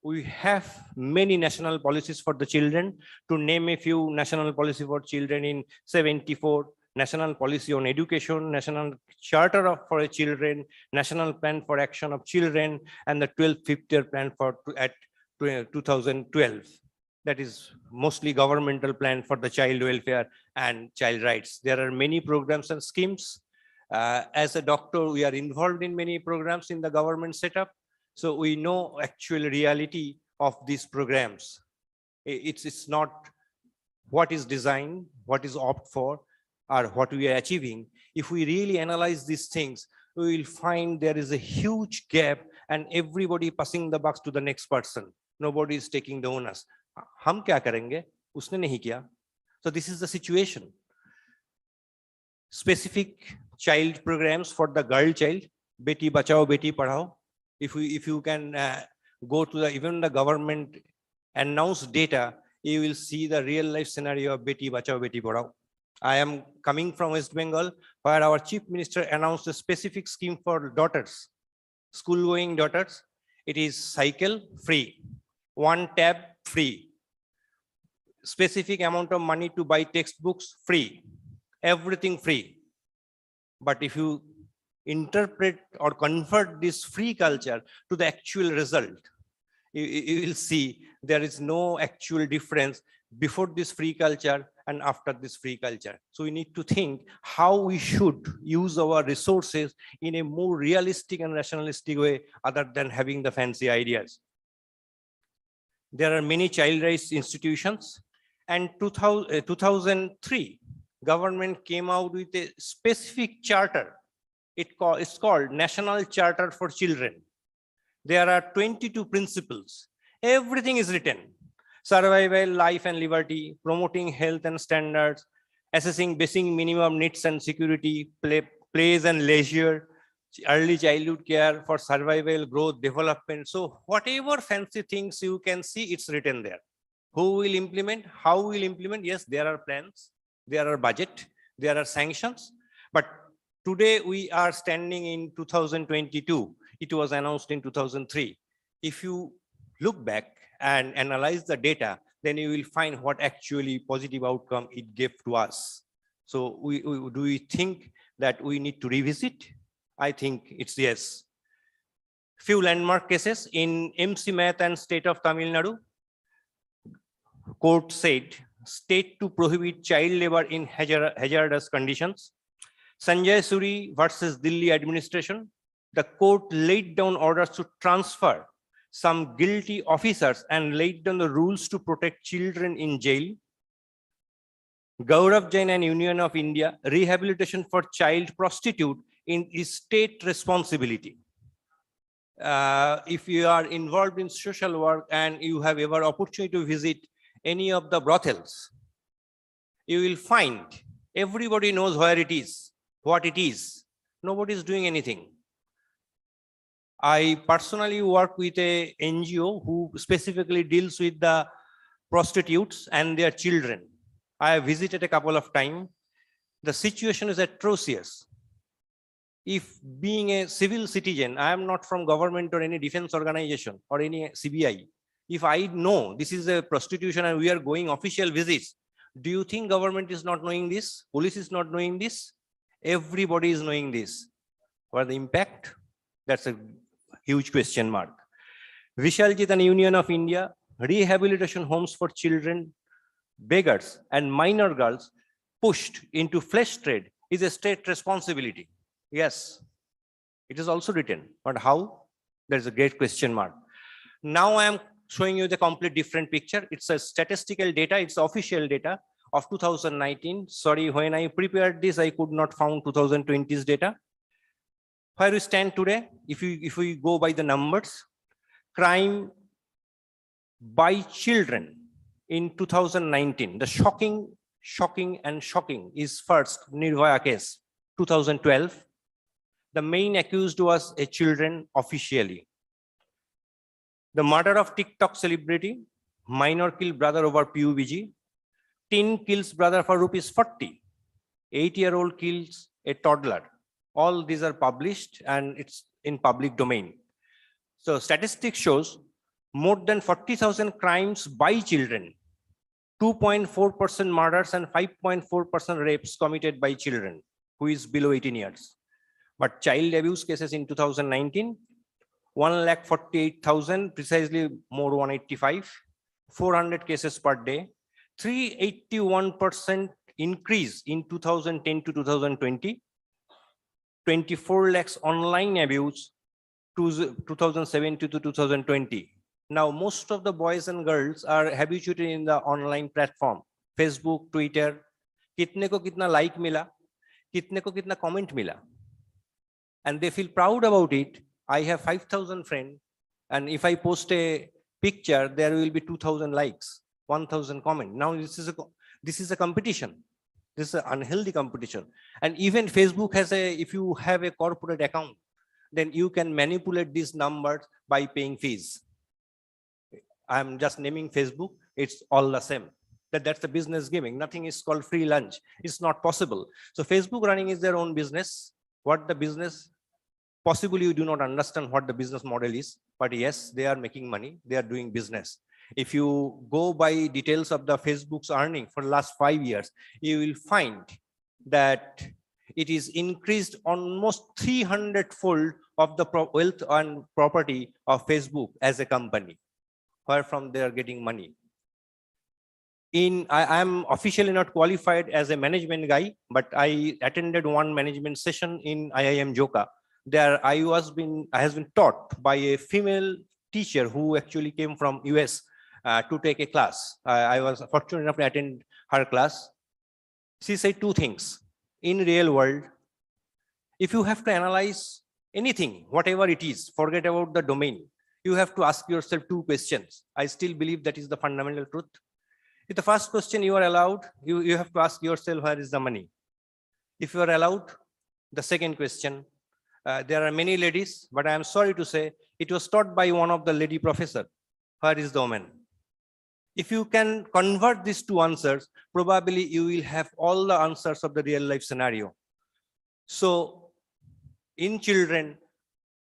We have many national policies for the children. To name a few, national policy for children in 74, national policy on education, national charter for children, national plan for action of children, and the 12th fifth-year plan for at 2012. That is mostly governmental plan for the child welfare and child rights. There are many programs and schemes. As a doctor, we are involved in many programs in the government setup. So we know actual reality of these programs. It's not what is designed, what is opt for, or what we are achieving. If we really analyze these things, we will find there is a huge gap and everybody passing the buck to the next person. Nobody is taking the onus. हम क्या करेंगे? उसने नहीं किया. So this is the situation. Specific child programs for the girl child. Beti Bachao, Beti Padhao. If you can go to the even the government announced data, you will see the real life scenario of Beti Bachao, Beti Padhao. I am coming from West Bengal, where our chief minister announced a specific scheme for daughters, school-going daughters. It is cycle free, one tab free, specific amount of money to buy textbooks free, everything free. But if you interpret or convert this free culture to the actual result, you will see there is no actual difference before this free culture and after this free culture. So we need to think how we should use our resources in a more realistic and rationalistic way other than having the fancy ideas. There are many child rights institutions, and 2003, government came out with a specific charter. It's called National Charter for Children. There are 22 principles. Everything is written. Survival, life and liberty, promoting health and standards, assessing basic minimum needs and security, plays and leisure, early childhood care for survival, growth, development. So whatever fancy things you can see, it's written there. Who will implement? How will implement? Yes, there are plans, there are budget, there are sanctions. But today we are standing in 2022. It was announced in 2003. If you look back and analyze the data, then you will find what actually positive outcome it gave to us. So do we think that we need to revisit? I think it's yes. Few landmark cases in MC Math and state of Tamil Nadu. Court said state to prohibit child labor in hazardous conditions. Sanjay Suri versus Delhi administration. The court laid down orders to transfer some guilty officers and laid down the rules to protect children in jail. Gaurav Jain and Union of India, rehabilitation for child prostitute is state responsibility. If you are involved in social work and you have ever opportunity to visit any of the brothels, you will find everybody knows where it is, what it is. Nobody is doing anything. I personally work with a NGO who specifically deals with the prostitutes and their children. I have visited a couple of times. The situation is atrocious. If being a civil citizen, I am not from government or any defense organization or any CBI. If I know this is a prostitution and we are going official visits, do you think government is not knowing this? Police is not knowing this? Everybody is knowing this. What the impact? That's a huge question mark. Vishaljit and Union of India, rehabilitation homes for children, beggars and minor girls pushed into flesh trade is a state responsibility. Yes, it is also written, but how? There's a great question mark. Now I am showing you the complete different picture. It's a statistical data, it's official data of 2019. Sorry, when I prepared this, I could not found 2020's data. Where we stand today, if we go by the numbers, crime by children in 2019, the shocking is first Nirvaya case, 2012. The main accused was a children officially. The murder of TikTok celebrity, minor kill brother over PUBG, teen kills brother for ₹40, 8-year-old kills a toddler. All these are published and it's in public domain. So statistics shows more than 40,000 crimes by children, 2.4% murders and 5.4% rapes committed by children who is below 18 years. But child abuse cases in 2019, 148,000, precisely more 185, 400 cases per day, 381% increase in 2010 to 2020, 24 lakhs online abuse, 2017 to 2020. Now, most of the boys and girls are habituated in the online platform, Facebook, Twitter. Kitne ko kitna like mila, kitne ko kitna comment mila. And they feel proud about it. I have 5,000 friends, and if I post a picture, there will be 2,000 likes, 1,000 comments. Now this is a competition. This is an unhealthy competition. And even Facebook has if you have a corporate account, then you can manipulate these numbers by paying fees. I'm just naming Facebook, it's all the same. That's the business giving. Nothing is called free lunch. It's not possible. So Facebook running is their own business. What the business, possibly you do not understand what the business model is, but yes, they are making money, they are doing business. If you go by details of the Facebook's earning for the last 5 years, you will find that it is increased almost 300-fold of the wealth and property of Facebook as a company, where from they are getting money. I am officially not qualified as a management guy, but I attended one management session in IIM Joka. There I has been taught by a female teacher who actually came from US to take a class. I was fortunate enough to attend her class. She said two things. In real world, if you have to analyze anything, whatever it is, forget about the domain, you have to ask yourself two questions. I still believe that is the fundamental truth. If the first question you are allowed, you have to ask yourself, where is the money? If you are allowed, the second question, there are many ladies, but I am sorry to say, it was taught by one of the lady professor, where is the woman? If you can convert these two answers, probably you will have all the answers of the real life scenario. So in children,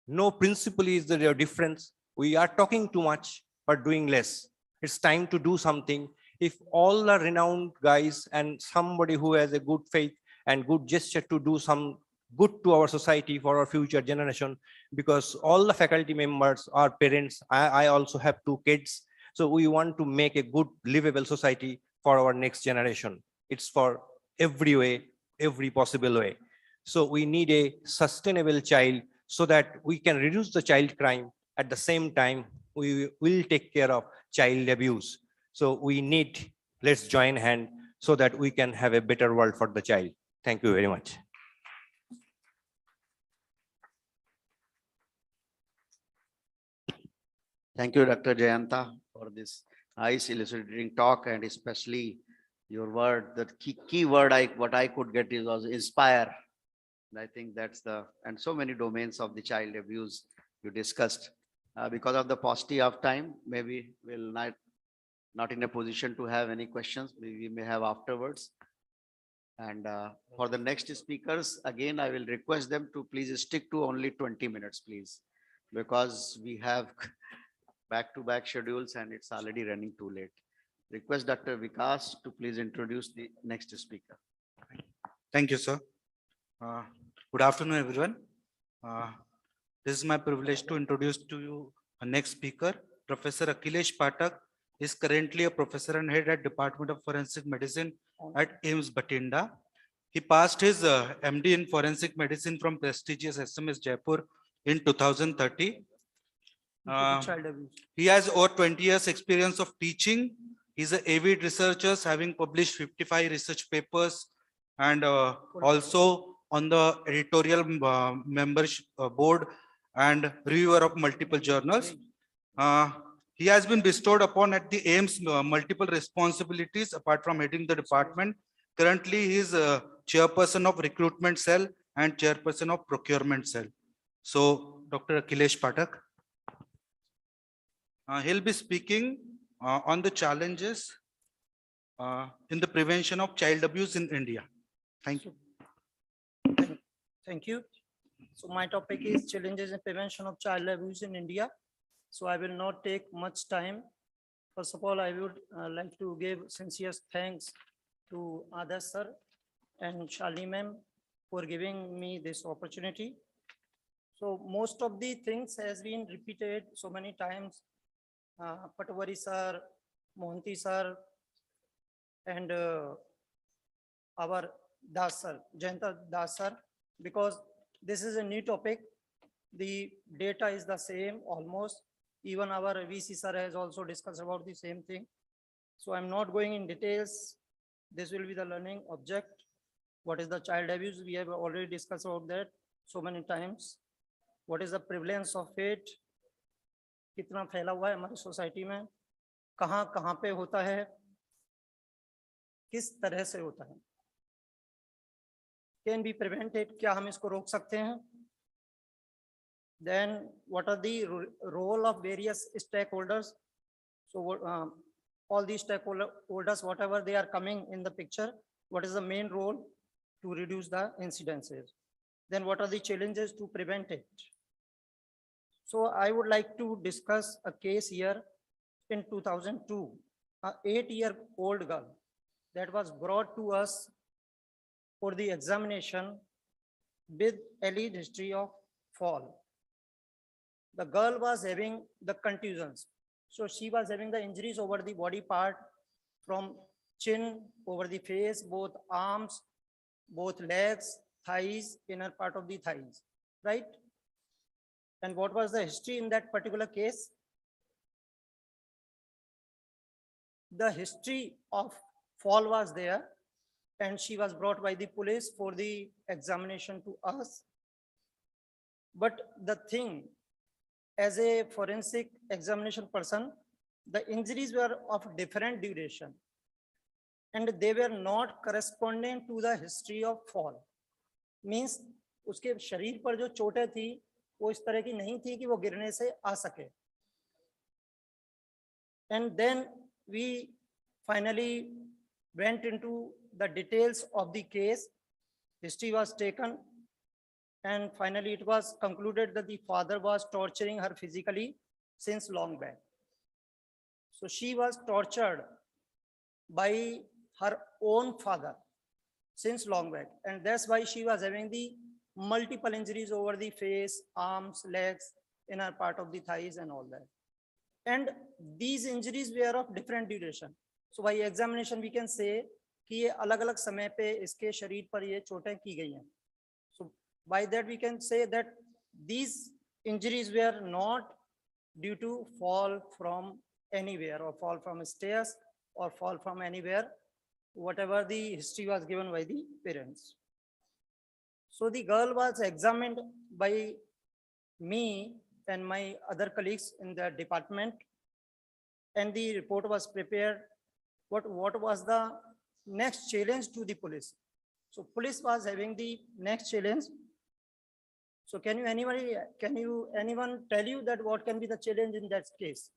no principle is the difference. We are talking too much, but doing less. It's time to do something. If all the renowned guys and somebody who has a good faith and good gesture to do some good to our society for our future generation, because all the faculty members are parents. I also have 2 kids. So we want to make a good livable society for our next generation. It's for every way, every possible way. So we need a sustainable child so that we can reduce the child crime. At the same time, we will take care of child abuse. So we need, let's join hand so that we can have a better world for the child. Thank you very much. Thank you, Dr. Jayanta, for this nice illustrating talk, and especially your word, the key word what I could get is was inspire. And I think that's and so many domains of the child abuse you discussed. Because of the paucity of time, maybe we'll not in a position to have any questions. We may have afterwards. And for the next speakers, again, I will request them to please stick to only 20 minutes, please, because we have back-to-back schedules and it's already running too late. Request Dr. Vikas to please introduce the next speaker. Thank you, sir. Good afternoon, everyone. This is my privilege to introduce to you our next speaker, Professor Akhilesh Pathak. Is currently a professor and head at Department of Forensic Medicine at AIIMS Bathinda. He passed his MD in Forensic Medicine from prestigious SMS Jaipur in 2030. He has over 20 years experience of teaching. He's an avid researcher, having published 55 research papers and also on the editorial membership board and reviewer of multiple journals. He has been bestowed upon at the AIIMS multiple responsibilities apart from heading the department. Currently, he is chairperson of recruitment cell and chairperson of procurement cell. So, Dr. Akhilesh Pathak. He'll be speaking on the challenges in the prevention of child abuse in India. Thank you. Thank you. So my topic is challenges in prevention of child abuse in India. So I will not take much time. First of all, I would like to give sincere thanks to Adarsh sir and Shalini ma'am for giving me this opportunity. So most of the things has been repeated so many times. Patwari sir, Mohanty sir, and our Das sir, Jayanta Das sir, because this is a new topic. The data is the same almost. Even our VC sir has also discussed about the same thing. So I'm not going in details. This will be the learning object. What is the child abuse? We have already discussed about that so many times. What is the prevalence of it? कितना फैला हुआ है हमारी society में, कहाँ पे होता है, किस तरह से होता है, कैन बी प्रिवेंटेड, क्या हम इसको रोक सकते हैं, Then what are the role of various stakeholders? So all these stakeholders, whatever they are coming in the picture, what is the main role to reduce the incidences? Then what are the challenges to prevent it? So I would like to discuss a case here in 2002, an 8-year-old girl that was brought to us for the examination with alleged history of fall. The girl was having the contusions. So she was having the injuries over the body part from chin, over the face, both arms, both legs, thighs, inner part of the thighs, right? And what was the history in that particular case? The history of fall was there, and she was brought by the police for the examination to us. But the thing, as a forensic examination person, the injuries were of different duration and they were not corresponding to the history of fall. Means उसके शरीर पर जो चोटें थी वो इस तरह की नहीं थी कि वो गिरने से आ सके. And then we finally went into the details of the case. History was taken, and finally it was concluded that the father was torturing her physically since long back. So she was tortured by her own father since long back, and that's why she was having the multiple injuries over the face, arms, legs, inner part of the thighs and all that. And these injuries were of different duration. So by examination we can say कि ये अलग-अलग समय पे इसके शरीर पर ये चोटें की गई हैं. So by that we can say that these injuries were not due to fall from anywhere or fall from stairs or fall from anywhere, whatever the history was given by the parents. So the girl was examined by me and my other colleagues in the department, and the report was prepared. What was the next challenge to the police? So police was having the next challenge. So can anyone tell you that what can be the challenge in that case?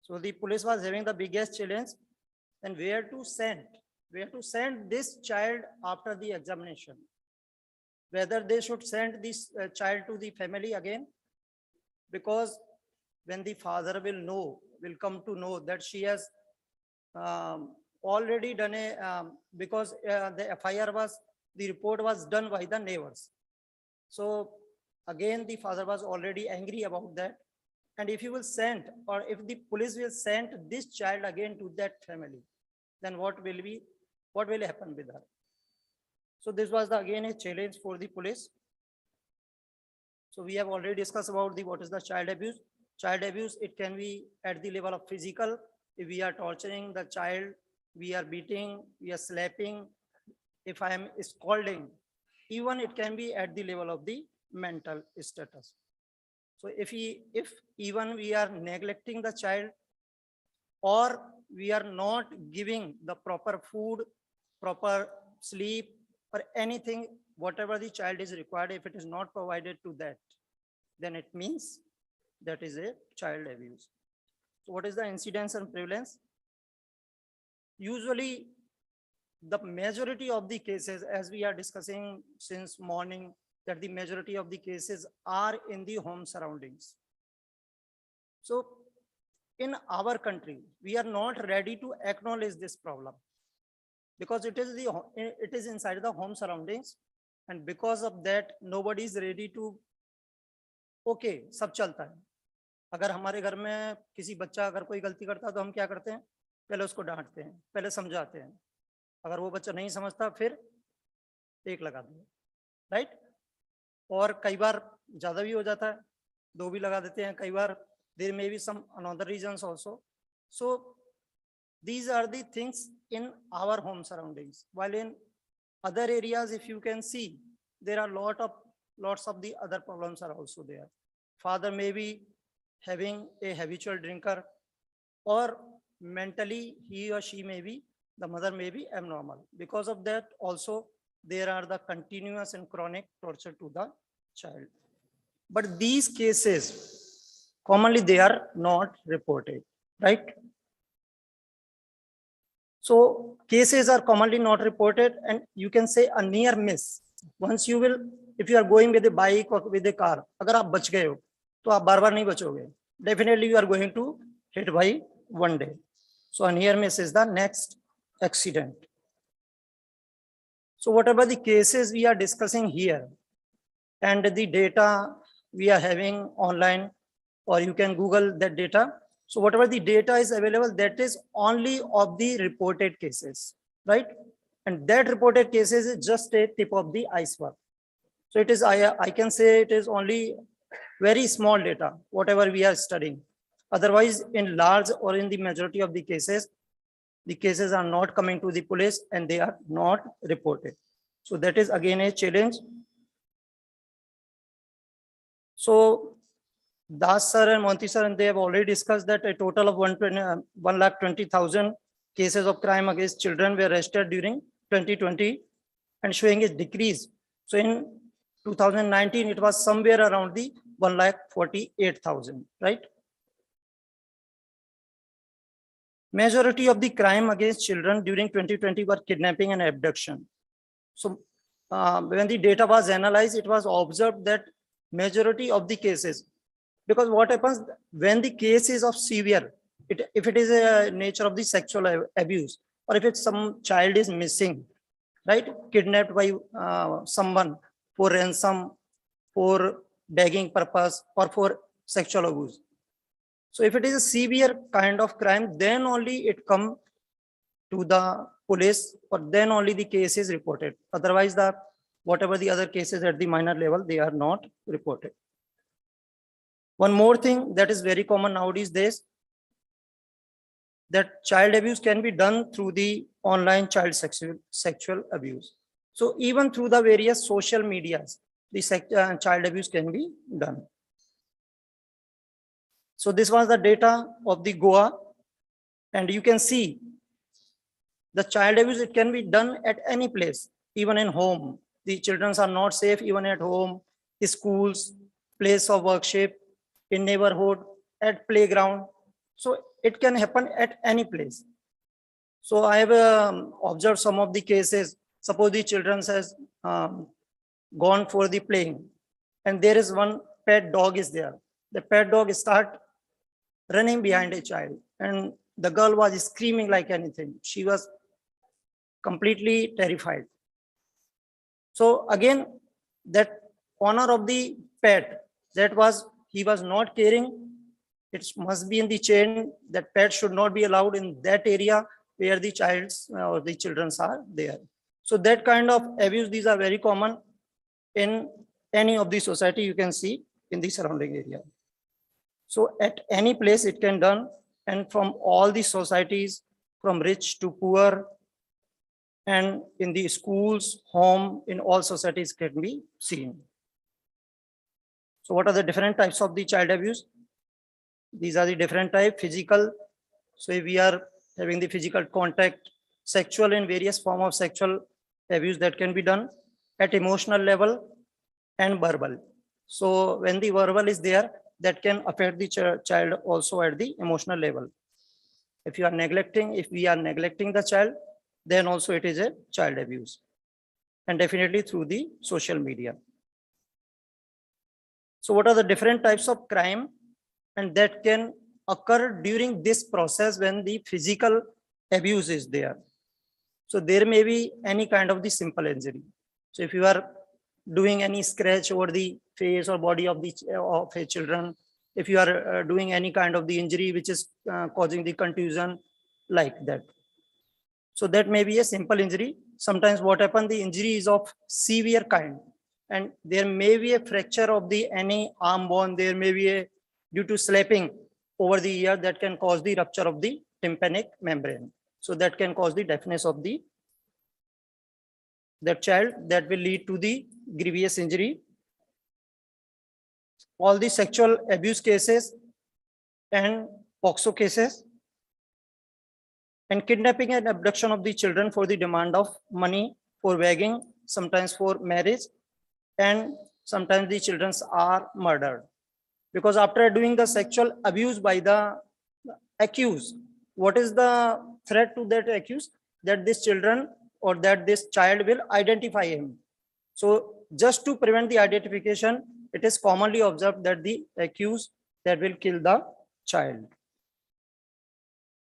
So the police was having the biggest challenge, and where to send this child after the examination. Whether they should send this child to the family again, because when the father will come to know that she has already done because the report was done by the neighbors. So again, the father was already angry about that. And if you will send, or if the police will send this child again to that family, then what will happen with her? So this was again a challenge for the police. So we have already discussed about what is the child abuse. Child abuse, it can be at the level of physical. If we are torturing the child, we are beating, we are slapping, if I am scolding, even it can be at the level of the mental status. So if even we are neglecting the child, or we are not giving the proper food, proper sleep, or anything, whatever the child is required, if it is not provided to that, then it means that is a child abuse. So what is the incidence and prevalence? Usually the majority of the cases, as we are discussing since morning, that the majority of the cases are in the home surroundings. So in our country, we are not ready to acknowledge this problem because it is inside the home surroundings, and because of that nobody is ready to, okay, सब चलता है. अगर हमारे घर में किसी बच्चा अगर कोई गलती करता है तो हम क्या करते हैं, पहले उसको डांटते हैं, पहले समझाते हैं. अगर वो बच्चा नहीं समझता फिर एक लगा दें, राइट? और कई बार ज्यादा भी हो जाता है, 2 भी लगा देते हैं. कई बार there may be some another reasons also. So these are the things in our home surroundings, while in other areas, if you can see, there are lots of the other problems are also there. Father may be having a habitual drinker, or mentally he or she may be, the mother may be abnormal. Because of that also there are the continuous and chronic torture to the child. But these cases, commonly they are not reported, right? So cases are commonly not reported, and you can say a near miss. Once you will, if you are going with a bike or with a car, अगर आप बच गए हो, तो आप बार बार नहीं बचोगे. Definitely you are going to hit by one day. So a near miss is the next accident. So whatever the cases we are discussing here, and the data we are having online, or you can Google that data. So whatever the data is available, that is only of the reported cases, right? And that reported cases is just a tip of the iceberg. So it is, I can say it is only very small data, whatever we are studying. Otherwise, in large or in the majority of the cases are not coming to the police and they are not reported. So that is again a challenge. So Das sir and Monty sir, and they have already discussed that a total of 1,20,000 cases of crime against children were registered during 2020 and showing a decrease. So in 2019, it was somewhere around the 1,48,000, right? Majority of the crime against children during 2020 were kidnapping and abduction. So when the data was analyzed, it was observed that majority of the cases, because what happens when the case is of severe, if it is a nature of the sexual abuse, or if it's some child is missing, right, kidnapped by someone for ransom, for begging purpose, or for sexual abuse. So if it is a severe kind of crime, then only it come to the police, or then only the case is reported. Otherwise, whatever the other cases at the minor level, they are not reported. One more thing that is very common nowadays days, that child abuse can be done through the online child sexual abuse. So even through the various social medias, the child abuse can be done. So this was the data of the Goa, and you can see the child abuse, it can be done at any place, even in home. The children are not safe even at home, schools, place of worship, in neighborhood, at playground. So it can happen at any place. So I have observed some of the cases. Suppose the children has gone for the playing, and there is one pet dog is there. The pet dog start running behind a child, and the girl was screaming like anything. She was completely terrified. So again, that honor of the pet, that was, he was not caring. It must be in the chain that pet should not be allowed in that area where the child's or the children's are there. So that kind of abuse, these are very common in any of the society you can see in the surrounding area. So at any place it can done, and from all the societies, from rich to poor, and in the schools, home, in all societies can be seen. So what are the different types of the child abuse? These are the different type. Physical. So if we are having the physical contact, sexual and various form of sexual abuse that can be done, at emotional level, and verbal. So when the verbal is there, that can affect the child also at the emotional level. If we are neglecting the child, then also it is a child abuse, and definitely through the social media. So what are the different types of crime, and that can occur during this process when the physical abuse is there? So there may be any kind of the simple injury. So if you are doing any scratch over the face or body of a children, if you are doing any kind of the injury which is causing the contusion, like that. So that may be a simple injury. Sometimes what happens, the injury is of severe kind, and there may be a fracture of the any arm bone. There may be a, due to slapping over the ear, that can cause the rupture of the tympanic membrane. So that can cause the deafness of that child, that will lead to the grievous injury. All the sexual abuse cases and POXO cases, and kidnapping and abduction of the children for the demand of money, for begging, sometimes for marriage, and sometimes the children are murdered. Because after doing the sexual abuse by the accused, what is the threat to that accused? That this children or that this child will identify him. So just to prevent the identification, it is commonly observed that the accused that will kill the child.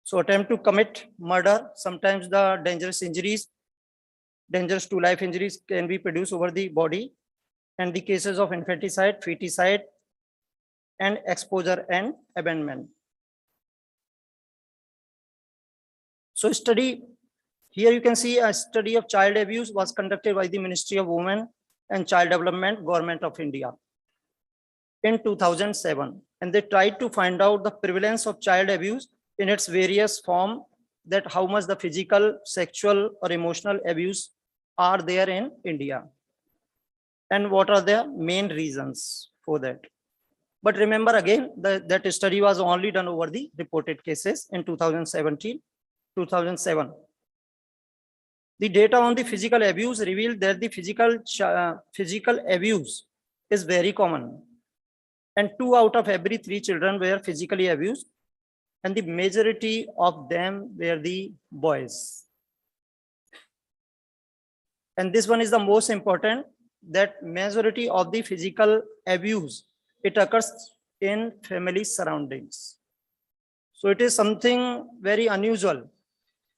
So attempt to commit murder, sometimes the dangerous injuries, dangerous to life injuries can be produced over the body, and the cases of infanticide, feticide, and exposure and abandonment. So study, here you can see a study of child abuse was conducted by the Ministry of Women and Child Development, Government of India in 2007. And they tried to find out the prevalence of child abuse in its various form, that how much the physical, sexual or emotional abuse are there in India. And what are the main reasons for that. But remember again, that study was only done over the reported cases in 2007. The data on the physical abuse revealed that the physical abuse is very common. And 2 out of every 3 children were physically abused. And the majority of them were the boys. And this one is the most important, that majority of the physical abuse, it occurs in family surroundings. So it is something very unusual.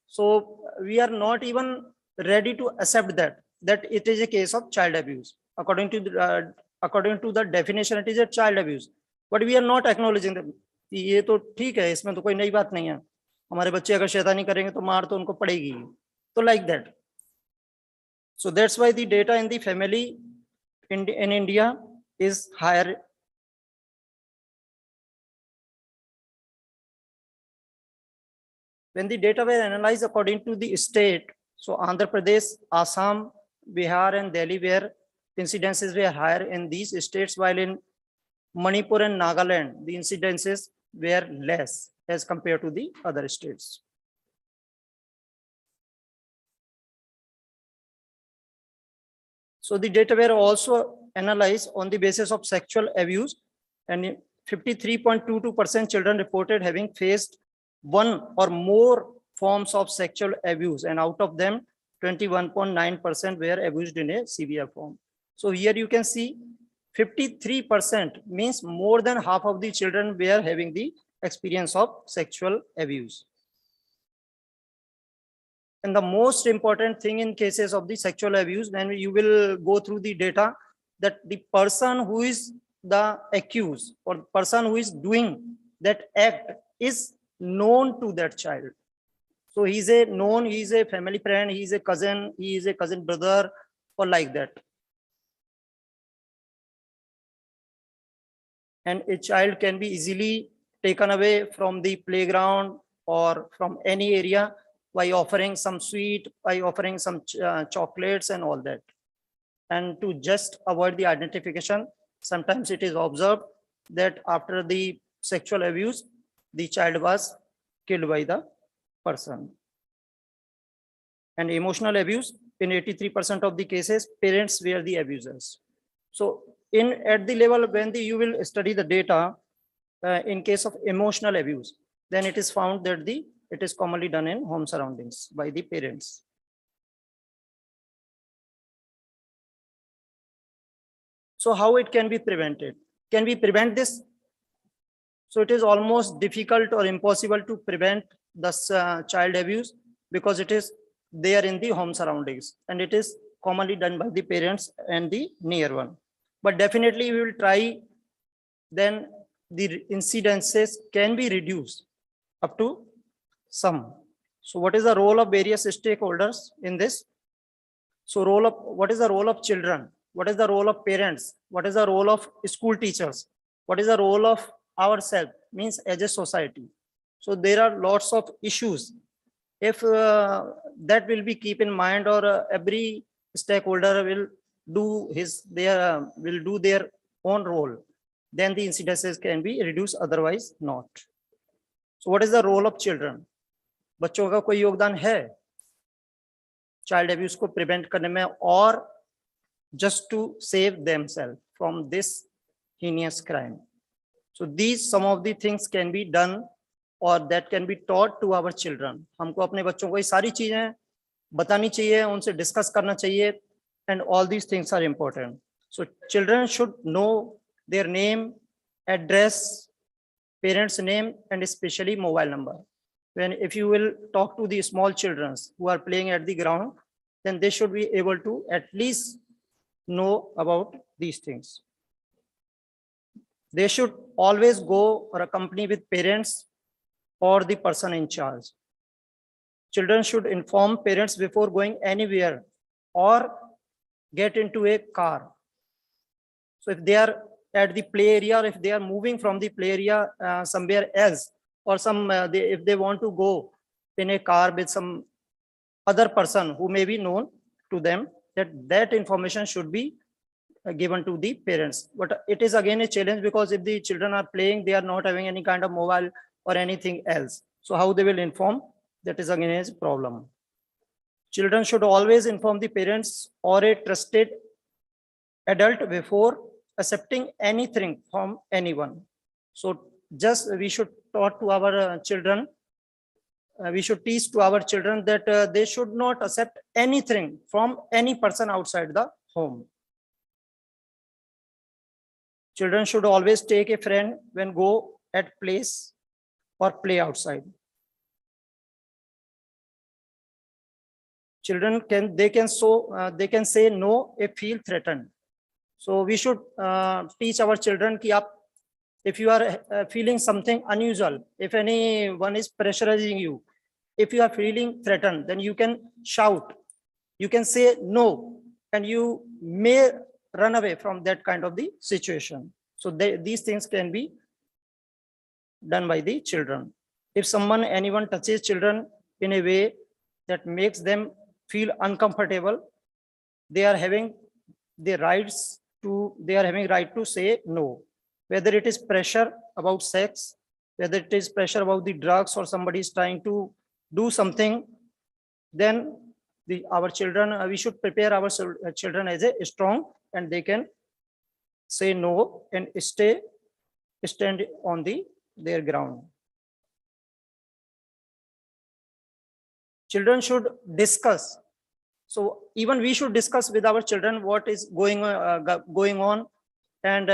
So we are not even ready to accept that it is a case of child abuse. According to the definition, it is a child abuse. But we are not acknowledging that ये तो ठीक है, इसमें तो कोई नई बात नहीं है, हमारे बच्चे अगर शैतानी करेंगे तो मार तो उनको पड़ेगी, तो like that. So that's why the data in the family in India is higher. When the data were analyzed according to the state, so Andhra Pradesh, Assam, Bihar and Delhi where incidences were higher in these states, while in Manipur and Nagaland, the incidences were less as compared to the other states. So the data were also analyzed on the basis of sexual abuse, and 53.22% children reported having faced one or more forms of sexual abuse, and out of them 21.9% were abused in a severe form. So here you can see 53% means more than half of the children were having the experience of sexual abuse. And the most important thing in cases of the sexual abuse, when you will go through the data, that the person who is the accused or person who is doing that act is known to that child. So he's a known, he's a family friend, he's a cousin, he is a cousin brother, or like that. And a child can be easily taken away from the playground or from any area by offering some sweet, by offering some chocolates and all that. And to just avoid the identification, sometimes it is observed that after the sexual abuse, the child was killed by the person. And emotional abuse, in 83% of the cases, parents were the abusers. So at the level when you will study the data, in case of emotional abuse, then it is found that it is commonly done in home surroundings by the parents. So how it can be prevented? Can we prevent this? So it is almost difficult or impossible to prevent this child abuse, because it is there in the home surroundings and it is commonly done by the parents and the near one. But definitely we will try, then the incidences can be reduced up to some. So what is the role of various stakeholders in this? So what is the role of children? What is the role of parents? What is the role of school teachers? What is the role of ourselves, means as a society? So there are lots of issues. If that will be keep in mind, or every stakeholder will do their own role, then the incidences can be reduced, otherwise not. So what is the role of children? बच्चों का कोई योगदान है child abuse को prevent करने में और just to save themselves from this heinous crime. So these some of the things can be done or that can be taught to our children. हमको अपने बच्चों को ये सारी चीजें बतानी चाहिए, उनसे डिस्कस करना चाहिए, and all these things are important. So children should know their name, address, parents' name, and especially mobile number. When if you will talk to the small children who are playing at the ground, then they should be able to at least know about these things. They should always go or accompany with parents or the person in charge. Children should inform parents before going anywhere or get into a car. So if they are at the play area, or if they are moving from the play area somewhere else, or if they want to go in a car with some other person who may be known to them, that information should be given to the parents. But it is again a challenge, because if the children are playing, they are not having any kind of mobile or anything else. So how they will inform? That is again a problem. Children should always inform the parents or a trusted adult before accepting anything from anyone. So just we should taught to our children, we should teach to our children that they should not accept anything from any person outside the home. Children should always take a friend when go at place or play outside. Children can say no if feel threatened. So we should teach our children ki if you are feeling something unusual, if anyone is pressurizing you, if you are feeling threatened, then you can shout, you can say no, and you may run away from that kind of the situation. So these things can be done by the children. If anyone touches children in a way that makes them feel uncomfortable, they are having the rights to say no. Whether it is pressure about sex, whether it is pressure about the drugs, or somebody is trying to do something, then our children, we should prepare our children as a strong, and they can say no and stand on their ground. Children should discuss. So even we should discuss with our children what is going on, and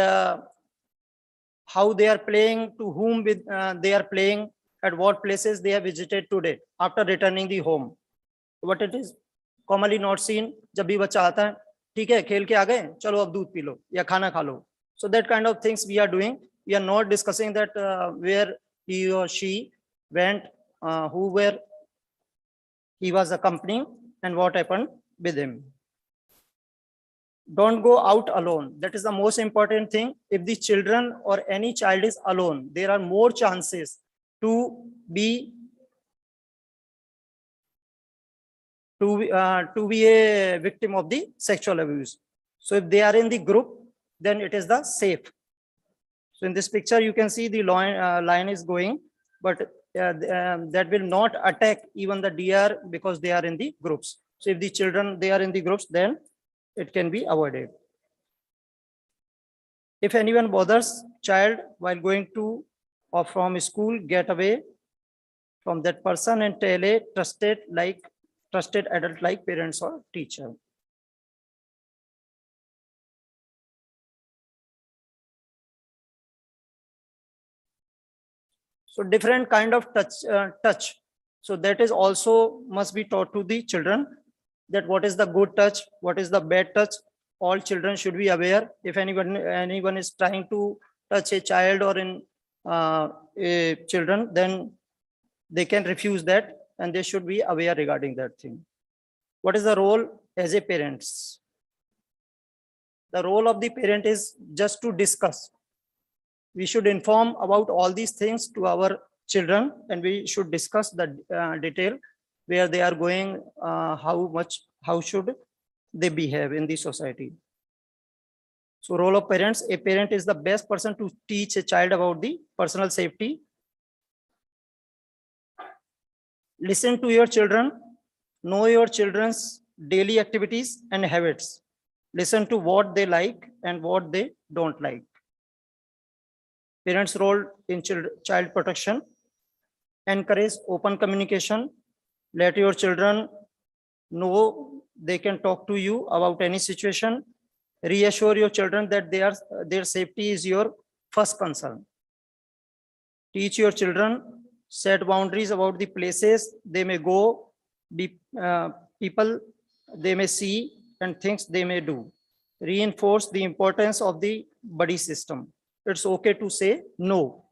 how they are playing, to whom they are playing, at what places they have visited today after returning the home. What it is commonly not seen, जब भी बच्चा आता है, ठीक है खेल के आ गए, चलो अब दूध पी लो या खाना खा लो. So that kind of things we are doing. We are not discussing that where he or she went, where he was accompanying, and what happened with him. Don't go out alone. That is the most important thing. If the children or any child is alone, there are more chances to be a victim of the sexual abuse. So if they are in the group, then it is the safe. So in this picture, you can see the lion is going, but that will not attack even the deer, because they are in the groups. So if the children, they are in the groups, then it can be avoided. If anyone bothers child while going to or from school, get away from that person and tell a trusted adult like parents or teacher. So different kind of touch. So that is also must be taught to the children, that what is the good touch, what is the bad touch. All children should be aware. If anyone is trying to touch a child or a children, then they can refuse that, and they should be aware regarding that thing. What is the role as a parents? The role of the parent is just to discuss. We should inform about all these things to our children, and we should discuss the detail, where they are going, how should they behave in the society. So role of parents, a parent is the best person to teach a child about the personal safety. Listen to your children, know your children's daily activities and habits. listen to what they like and what they don't like. Parents' role in child protection: encourage open communication. Let your children know they can talk to you about any situation. Reassure your children that their safety is your first concern. Teach your children, set boundaries about the places they may go, people they may see, and things they may do. Reinforce the importance of the buddy system. It's okay to say no.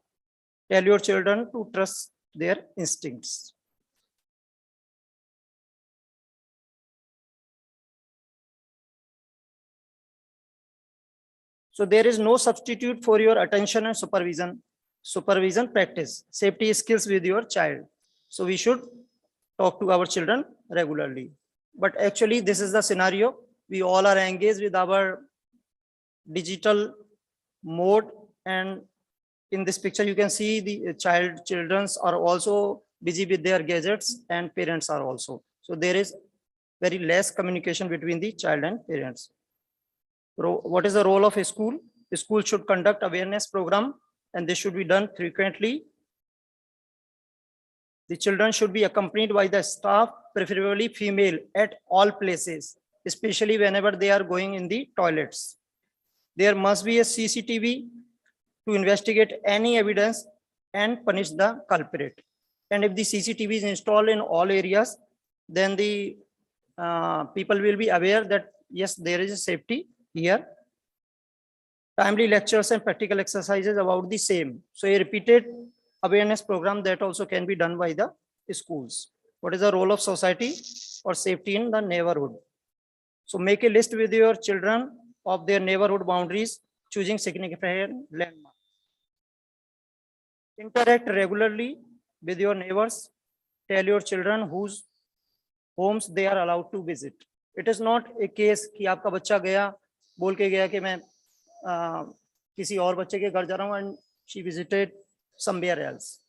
Tell your children to trust their instincts. So there is no substitute for your attention and supervision. Supervision practice, safety skills with your child. So we should talk to our children regularly. But actually this is the scenario. We all are engaged with our digital mode, and in this picture you can see the childrens are also busy with their gadgets, and parents are also. So there is very less communication between the child and parents. What is the role of a school? A school should conduct awareness program, and this should be done frequently. The children should be accompanied by the staff, preferably female, at all places, especially whenever they are going in the toilets. There must be a CCTV to investigate any evidence and punish the culprit. And if the CCTV is installed in all areas, then the people will be aware that yes, there is a safety here. Timely lectures and practical exercises about the same. So a repeated awareness program that also can be done by the schools. What is the role of society or safety in the neighborhood? So make a list with your children of their neighborhood boundaries, choosing significant landmarks. Interact regularly with your neighbors. Tell your children whose homes they are allowed to visit. It is not a case कि आपका बच्चा गया बोल के गया कि मैं किसी और बच्चे के घर जा रहा हूँ and she visited somewhere else.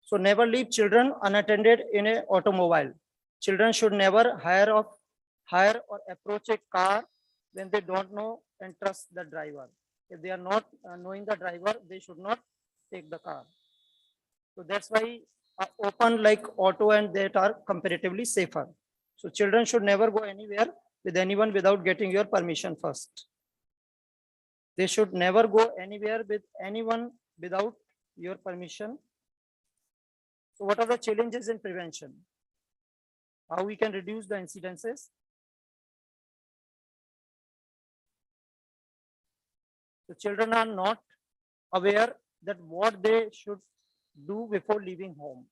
So never leave children unattended in an automobile. Children should never hire or approach a car when they don't know and trust the driver. If they are not knowing the driver, they should not take the car. So that's why open like auto and that are comparatively safer. So children should never go anywhere with anyone without getting your permission first. They should never go anywhere with anyone without your permission. So what are the challenges in prevention? How we can reduce the incidences? The children are not aware that what they should do before leaving home.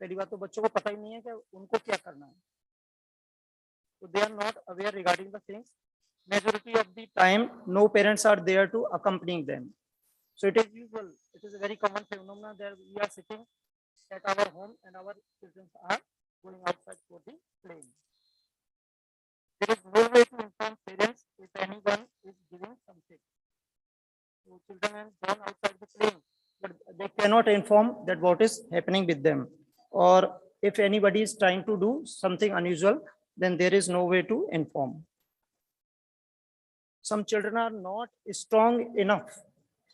पहली बात तो बच्चों को पता ही नहीं है कि उनको क्या करना है. So they are not aware regarding the things. Majority of the time, no parents are there to accompany them. So it is usual. It is a very common phenomenon that we are sitting at our home and our children are going outside for the playing. There is no way to inform parents if anyone is giving something. So children have gone outside the playing, but they cannot inform that what is happening with them. Or if anybody is trying to do something unusual, then there is no way to inform. Some children are not strong enough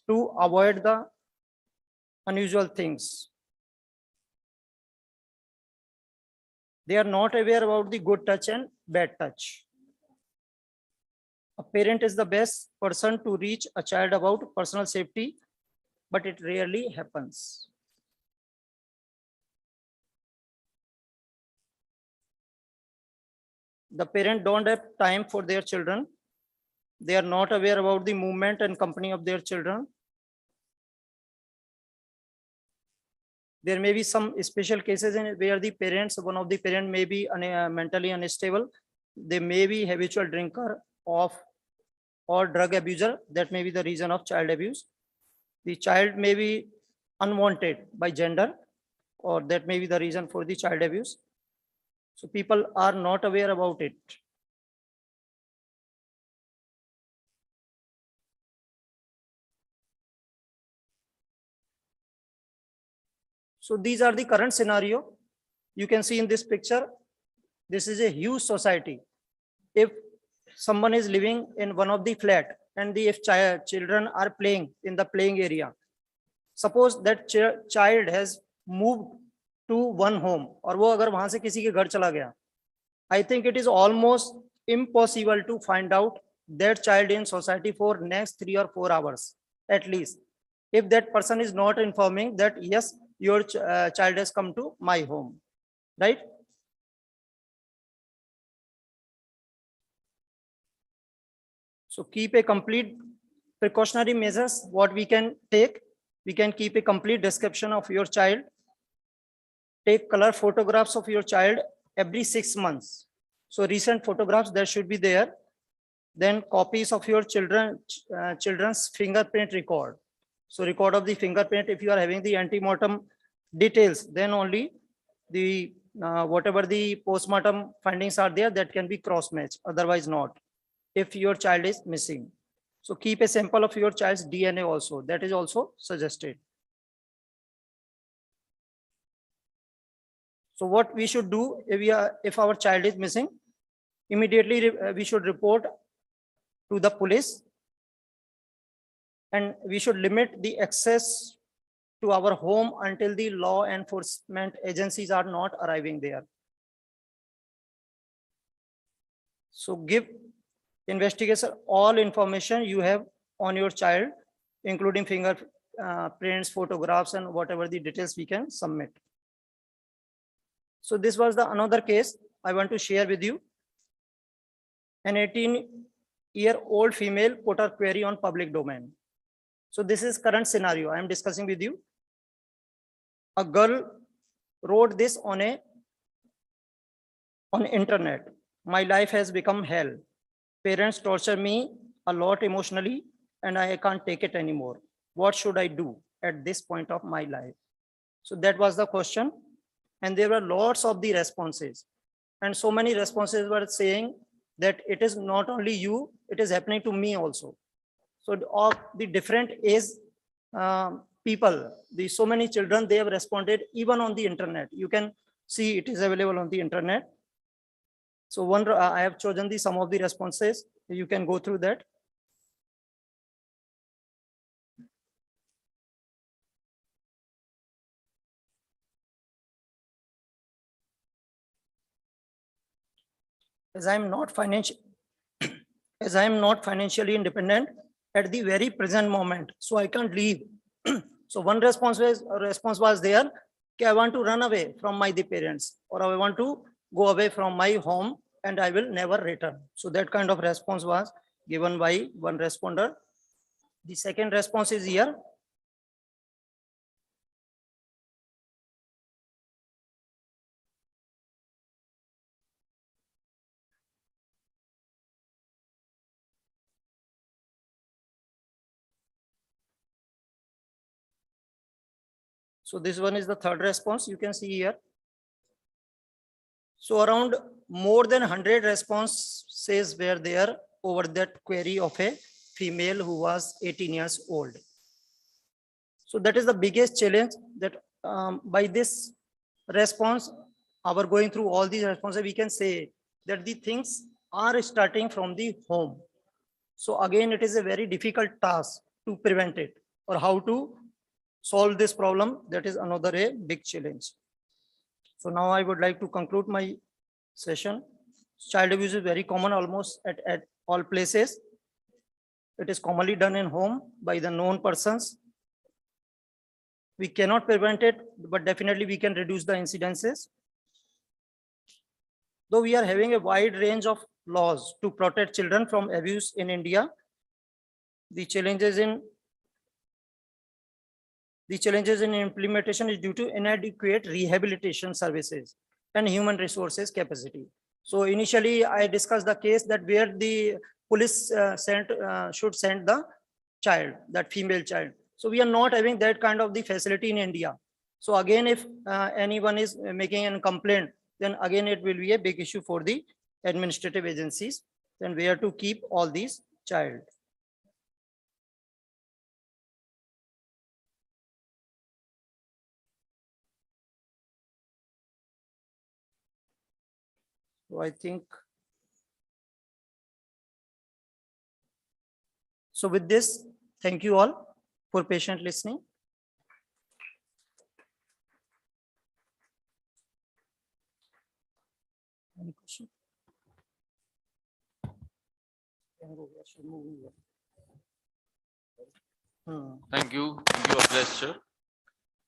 to avoid the unusual things. They are not aware about the good touch and bad touch. A parent is the best person to reach a child about personal safety, but it rarely happens. The parent don't have time for their children. They are not aware about the movement and company of their children. There may be some special cases in where the parents, one of the parent may be mentally unstable. They may be habitual drinker or drug abuser. That may be the reason of child abuse. The child may be unwanted by gender, or that may be the reason for the child abuse. So people are not aware about it. So these are the current scenario. you can see in this picture, this is a huge society. If someone is living in one of the flat and if children are playing in the playing area, suppose that child has moved to one home और वो अगर वहां से किसी के घर चला गया, I think it is almost impossible to find out that child in society for next 3 or 4 hours at least, if that person is not informing that yes, your child has come to my home, right? So keep a complete precautionary measures. What we can take, we can keep a complete description of your child. Take color photographs of your child every 6 months. So recent photographs that should be there. Then copies of your children's fingerprint record. So record of the fingerprint. If you are having the antemortem details, then only the whatever the postmortem findings are there, that can be cross-matched. Otherwise not. If your child is missing, so keep a sample of your child's DNA also. That is also suggested. So what we should do if our child is missing, immediately we should report to the police, and we should limit the access to our home until the law enforcement agencies are not arriving there. So give investigator all information you have on your child, including fingerprints, photographs, and whatever the details we can submit. So this was the another case I want to share with you. An 18-year-old female put her query on public domain. So this is current scenario I am discussing with you. A girl wrote this on internet. My life has become hell. Parents torture me a lot emotionally and I can't take it anymore. What should I do at this point of my life? So that was the question. And there were lots of the responses. And so many responses were saying that it is not only you, it is happening to me also. So of the different age people, so many children, they have responded even on the internet. You can see it is available on the internet. So I have chosen some of the responses. You can go through that. As I am not financially independent at the very present moment, so I can't leave. So one response was there, I want to run away from my parents, or I want to go away from my home and I will never return. So that kind of response was given by one responder. The second response is here. So this one is the third response you can see here. So around more than 100 responses were there over that query of a female who was 18 years old. So that is the biggest challenge, that by this response, our going through all these responses, we can say that the things are starting from the home. So again, it is a very difficult task to prevent it, or how to solve this problem. That is another a big challenge. So now I would like to conclude my session. Child abuse is very common almost at all places. It is commonly done in home by the known persons. We cannot prevent it, but definitely we can reduce the incidences. Though we are having a wide range of laws to protect children from abuse in India, the challenges in implementation is due to inadequate rehabilitation services and human resources capacity. So initially I discussed the case that where the police should send the child, that female child. So we are not having that kind of the facility in India. So again, if anyone is making a complaint, then again it will be a big issue for the administrative agencies, then where to keep all these child. So I think. So with this, thank you all for patient listening. Any question? Thank you, Akhilesh sir.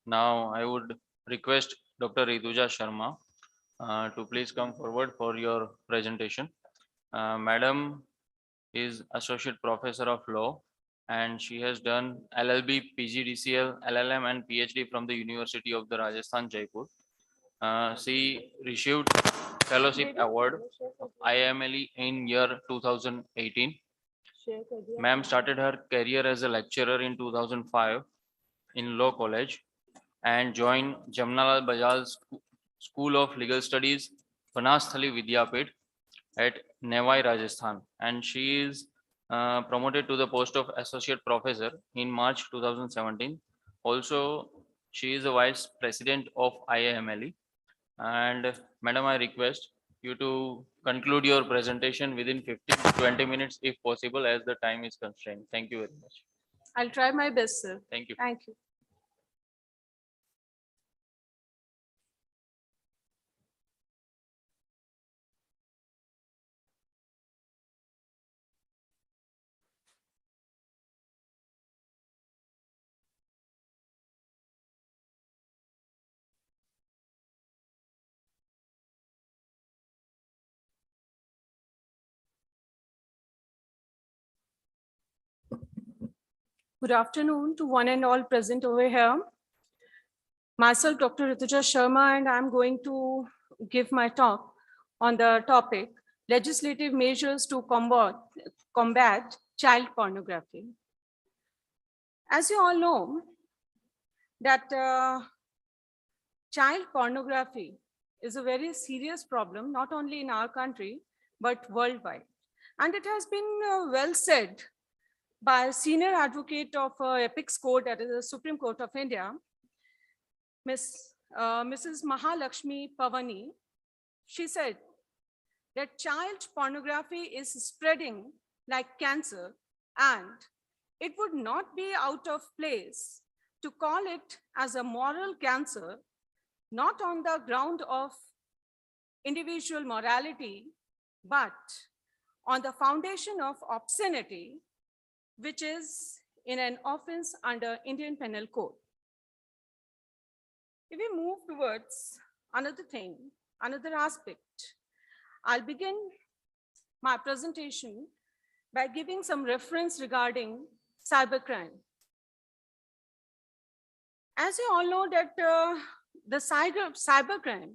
Now I would request Dr. Rituja Sharma to please come forward for your presentation. Madam is Associate Professor of Law and she has done LLB, PGDCL, LLM and PhD from the University of the Rajasthan, Jaipur. She received Fellowship Award of IMLE in year 2018. Ma'am started her career as a lecturer in 2005 in Law College and joined Jamnalal Bajaj School of Legal Studies, Vanasthali Vidyapit at Nevai, Rajasthan. And she is promoted to the post of Associate Professor in March 2017. Also, she is the Vice President of IAMLE. And Madam, I request you to conclude your presentation within 15 to 20 minutes if possible, as the time is constrained. Thank you very much. I'll try my best, sir. Thank you. Thank you. Good afternoon to one and all present over here. Myself, Dr. Rituja Sharma, and I'm going to give my talk on the topic, legislative measures to combat child pornography. As you all know, that child pornography is a very serious problem, not only in our country, but worldwide. And it has been well said by a senior advocate of Apex Court, that is the Supreme Court of India, Mrs. Mahalakshmi Pavani. She said that child pornography is spreading like cancer, and it would not be out of place to call it as a moral cancer, not on the ground of individual morality, but on the foundation of obscenity, which is in an offense under Indian Penal Code. If we move towards another thing, another aspect, I'll begin my presentation by giving some reference regarding cybercrime. As you all know that the cybercrime,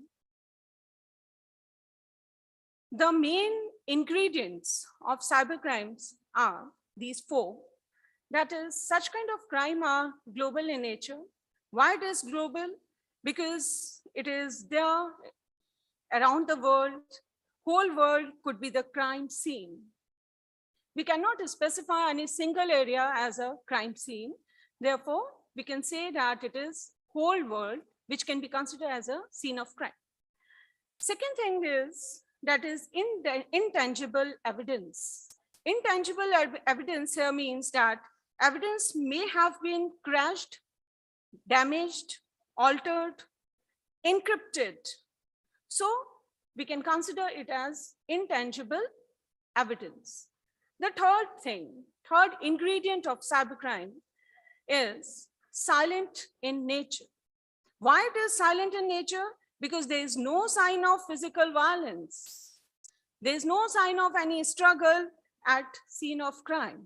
the main ingredients of cybercrimes are these four. That is, such kind of crime are global in nature. Why it is global? Because it is there around the world. Whole world could be the crime scene. We cannot specify any single area as a crime scene. Therefore, we can say that it is whole world, which can be considered as a scene of crime. Second thing is that is intangible evidence. Intangible evidence here means that evidence may have been crashed, damaged, altered, encrypted. So we can consider it as intangible evidence. The third ingredient of cybercrime is silent in nature. Why it is silent in nature? Because there is no sign of physical violence. There is no sign of any struggle at scene of crime.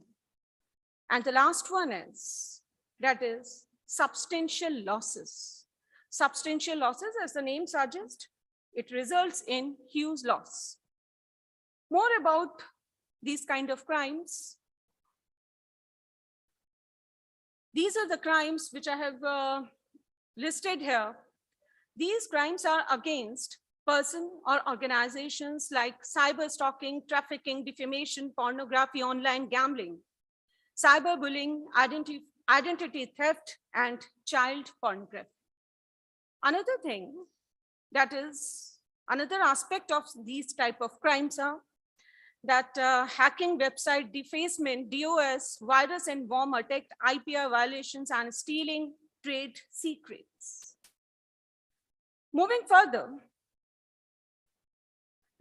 And the last one is, that is substantial losses. Substantial losses, as the name suggests, it results in huge loss. More about these kind of crimes. These are the crimes which I have listed here. These crimes are against person or organizations like cyber stalking, trafficking, defamation, pornography, online gambling, cyberbullying, identity theft, and child pornography. Another thing, that is Another aspect of these type of crimes are that hacking, website defacement, DOS, virus and worm attack, IPR violations, and stealing trade secrets. Moving further,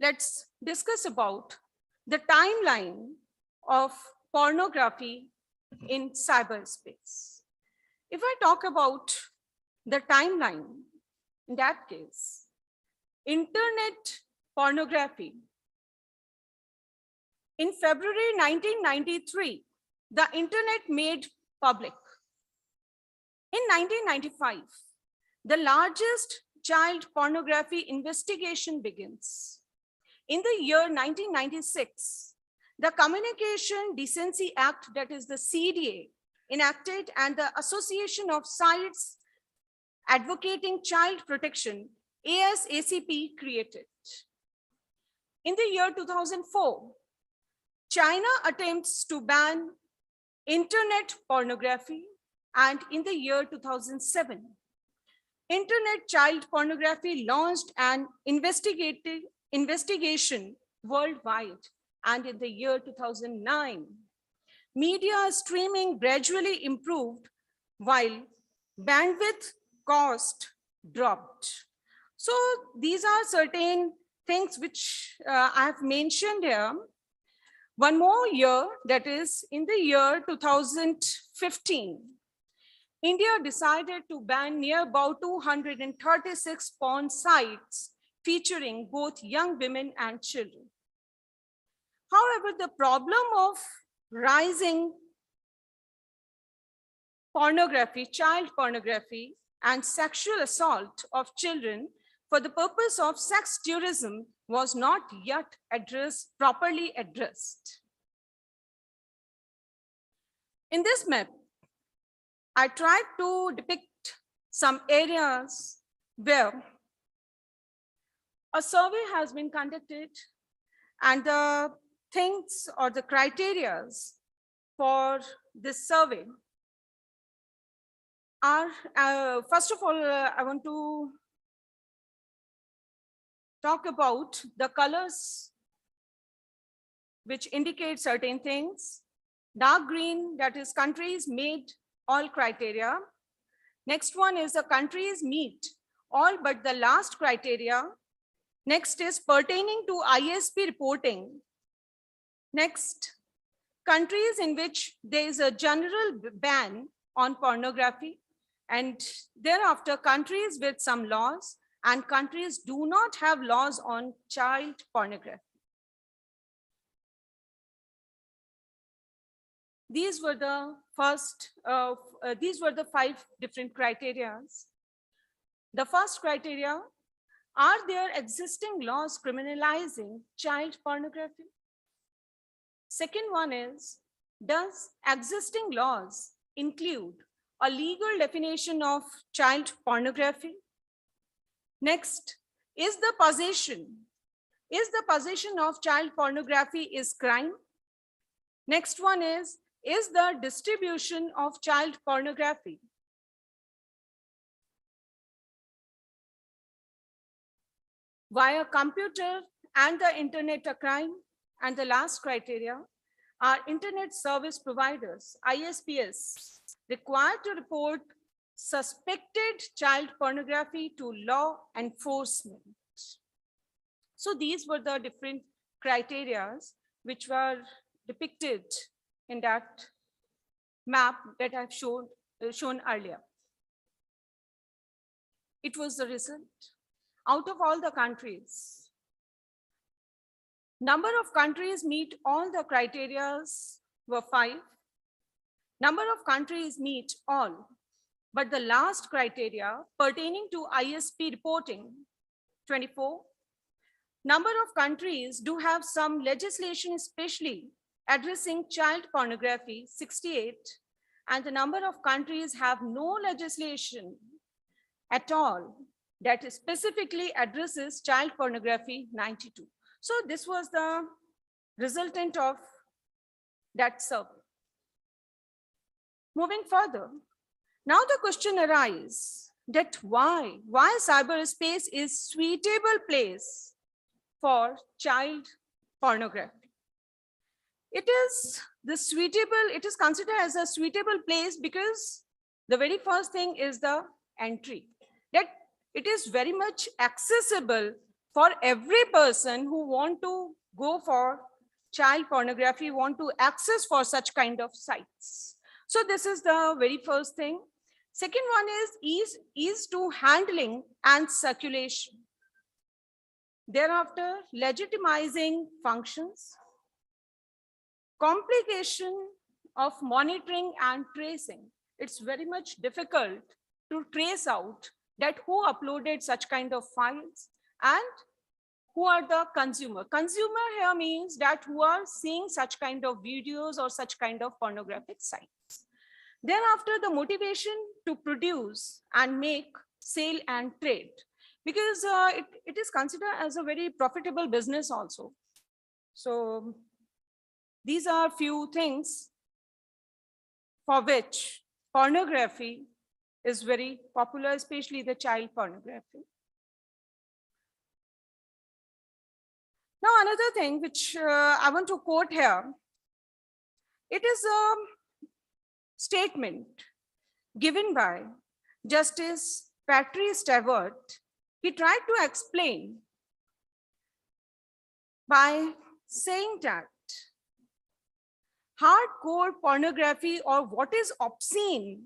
let's discuss about the timeline of pornography in cyberspace. If I talk about the timeline, in that case, internet pornography. In February 1993, the internet made public. In 1995, the largest child pornography investigation begins. In the year 1996, the Communication Decency Act, that is the CDA, enacted, and the Association of Sites Advocating Child Protection, ASACP, created. In the year 2004, China attempts to ban internet pornography, and in the year 2007, internet child pornography launched an investigation worldwide, and in the year 2009, media streaming gradually improved while bandwidth cost dropped. So these are certain things which I have mentioned here. One more year, that is in the year 2015, India decided to ban near about 236 porn sites featuring both young women and children. However, the problem of rising pornography, child pornography, and sexual assault of children for the purpose of sex tourism was not yet properly addressed. In this map, I tried to depict some areas where a survey has been conducted, and the things or the criteria for this survey are, first of all, I want to talk about the colors which indicate certain things. Dark green, that is countries meet all criteria. Next one is the countries meet all but the last criteria. Next is pertaining to ISP reporting. Next, countries in which there is a general ban on pornography, and thereafter countries with some laws, and countries do not have laws on child pornography. These were the five different criteria. The first criteria: are there existing laws criminalizing child pornography? Second one is, does existing laws include a legal definition of child pornography? Next, is the possession of child pornography is crime? Next one is the distribution of child pornography via computer and the internet a crime? And the last criteria: are internet service providers, ISPs, required to report suspected child pornography to law enforcement? So these were the different criteria which were depicted in that map that I've shown earlier. It was the result. Out of all the countries, number of countries meet all the criteria were 5. Number of countries meet all, but the last criteria pertaining to ISP reporting, 24. Number of countries do have some legislation especially addressing child pornography, 68. And the number of countries have no legislation at all that specifically addresses child pornography, 92. So this was the resultant of that survey. Moving further, now the question arises that why cyberspace is suitable place for child pornography. It is considered as a suitable place because the very first thing is the entry, that it is very much accessible for every person who want to go for child pornography, want to access for such kind of sites. So this is the very first thing. Second one is ease to handling and circulation. Thereafter, legitimizing functions, complication of monitoring and tracing. It's very much difficult to trace out that who uploaded such kind of files and who are the consumer. Consumer here means that who are seeing such kind of videos or such kind of pornographic sites. Thereafter, the motivation to produce and make, sale and trade, because it is considered as a very profitable business also. So these are few things for which pornography is very popular, especially the child pornography. Now, another thing which I want to quote here, it is a statement given by Justice Patrice Stewart. He tried to explain by saying that hardcore pornography, or what is obscene,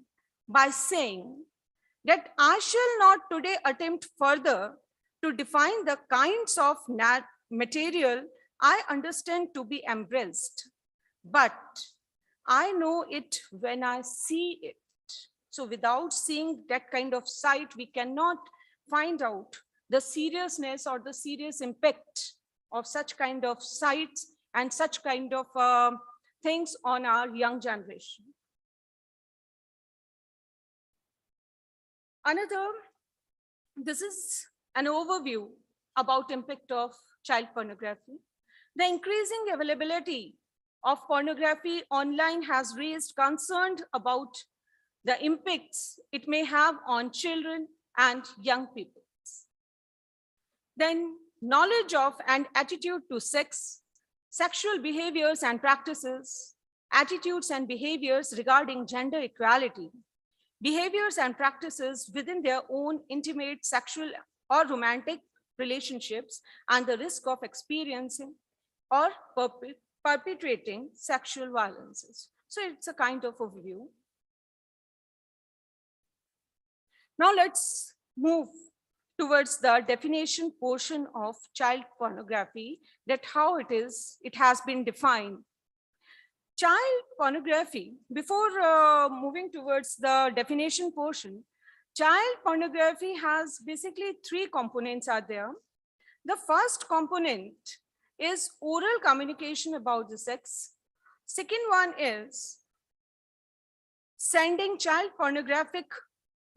by saying that I shall not today attempt further to define the kinds of material I understand to be embraced, but I know it when I see it. So without seeing that kind of site, we cannot find out the seriousness or the serious impact of such kind of sites and such kind of things on our young generation. This is an overview about impact of child pornography. The increasing availability of pornography online has raised concern about the impacts it may have on children and young people. Then knowledge of and attitude to sex, sexual behaviors and practices, attitudes and behaviors regarding gender equality, behaviors and practices within their own intimate sexual or romantic relationships, and the risk of experiencing or perpetrating sexual violences. So it's a kind of overview. Now let's move towards the definition portion of child pornography, that how it has been defined. Child pornography, before moving towards the definition portion, child pornography has basically three components are there. The first component is oral communication about the sex. Second one is sending child pornographic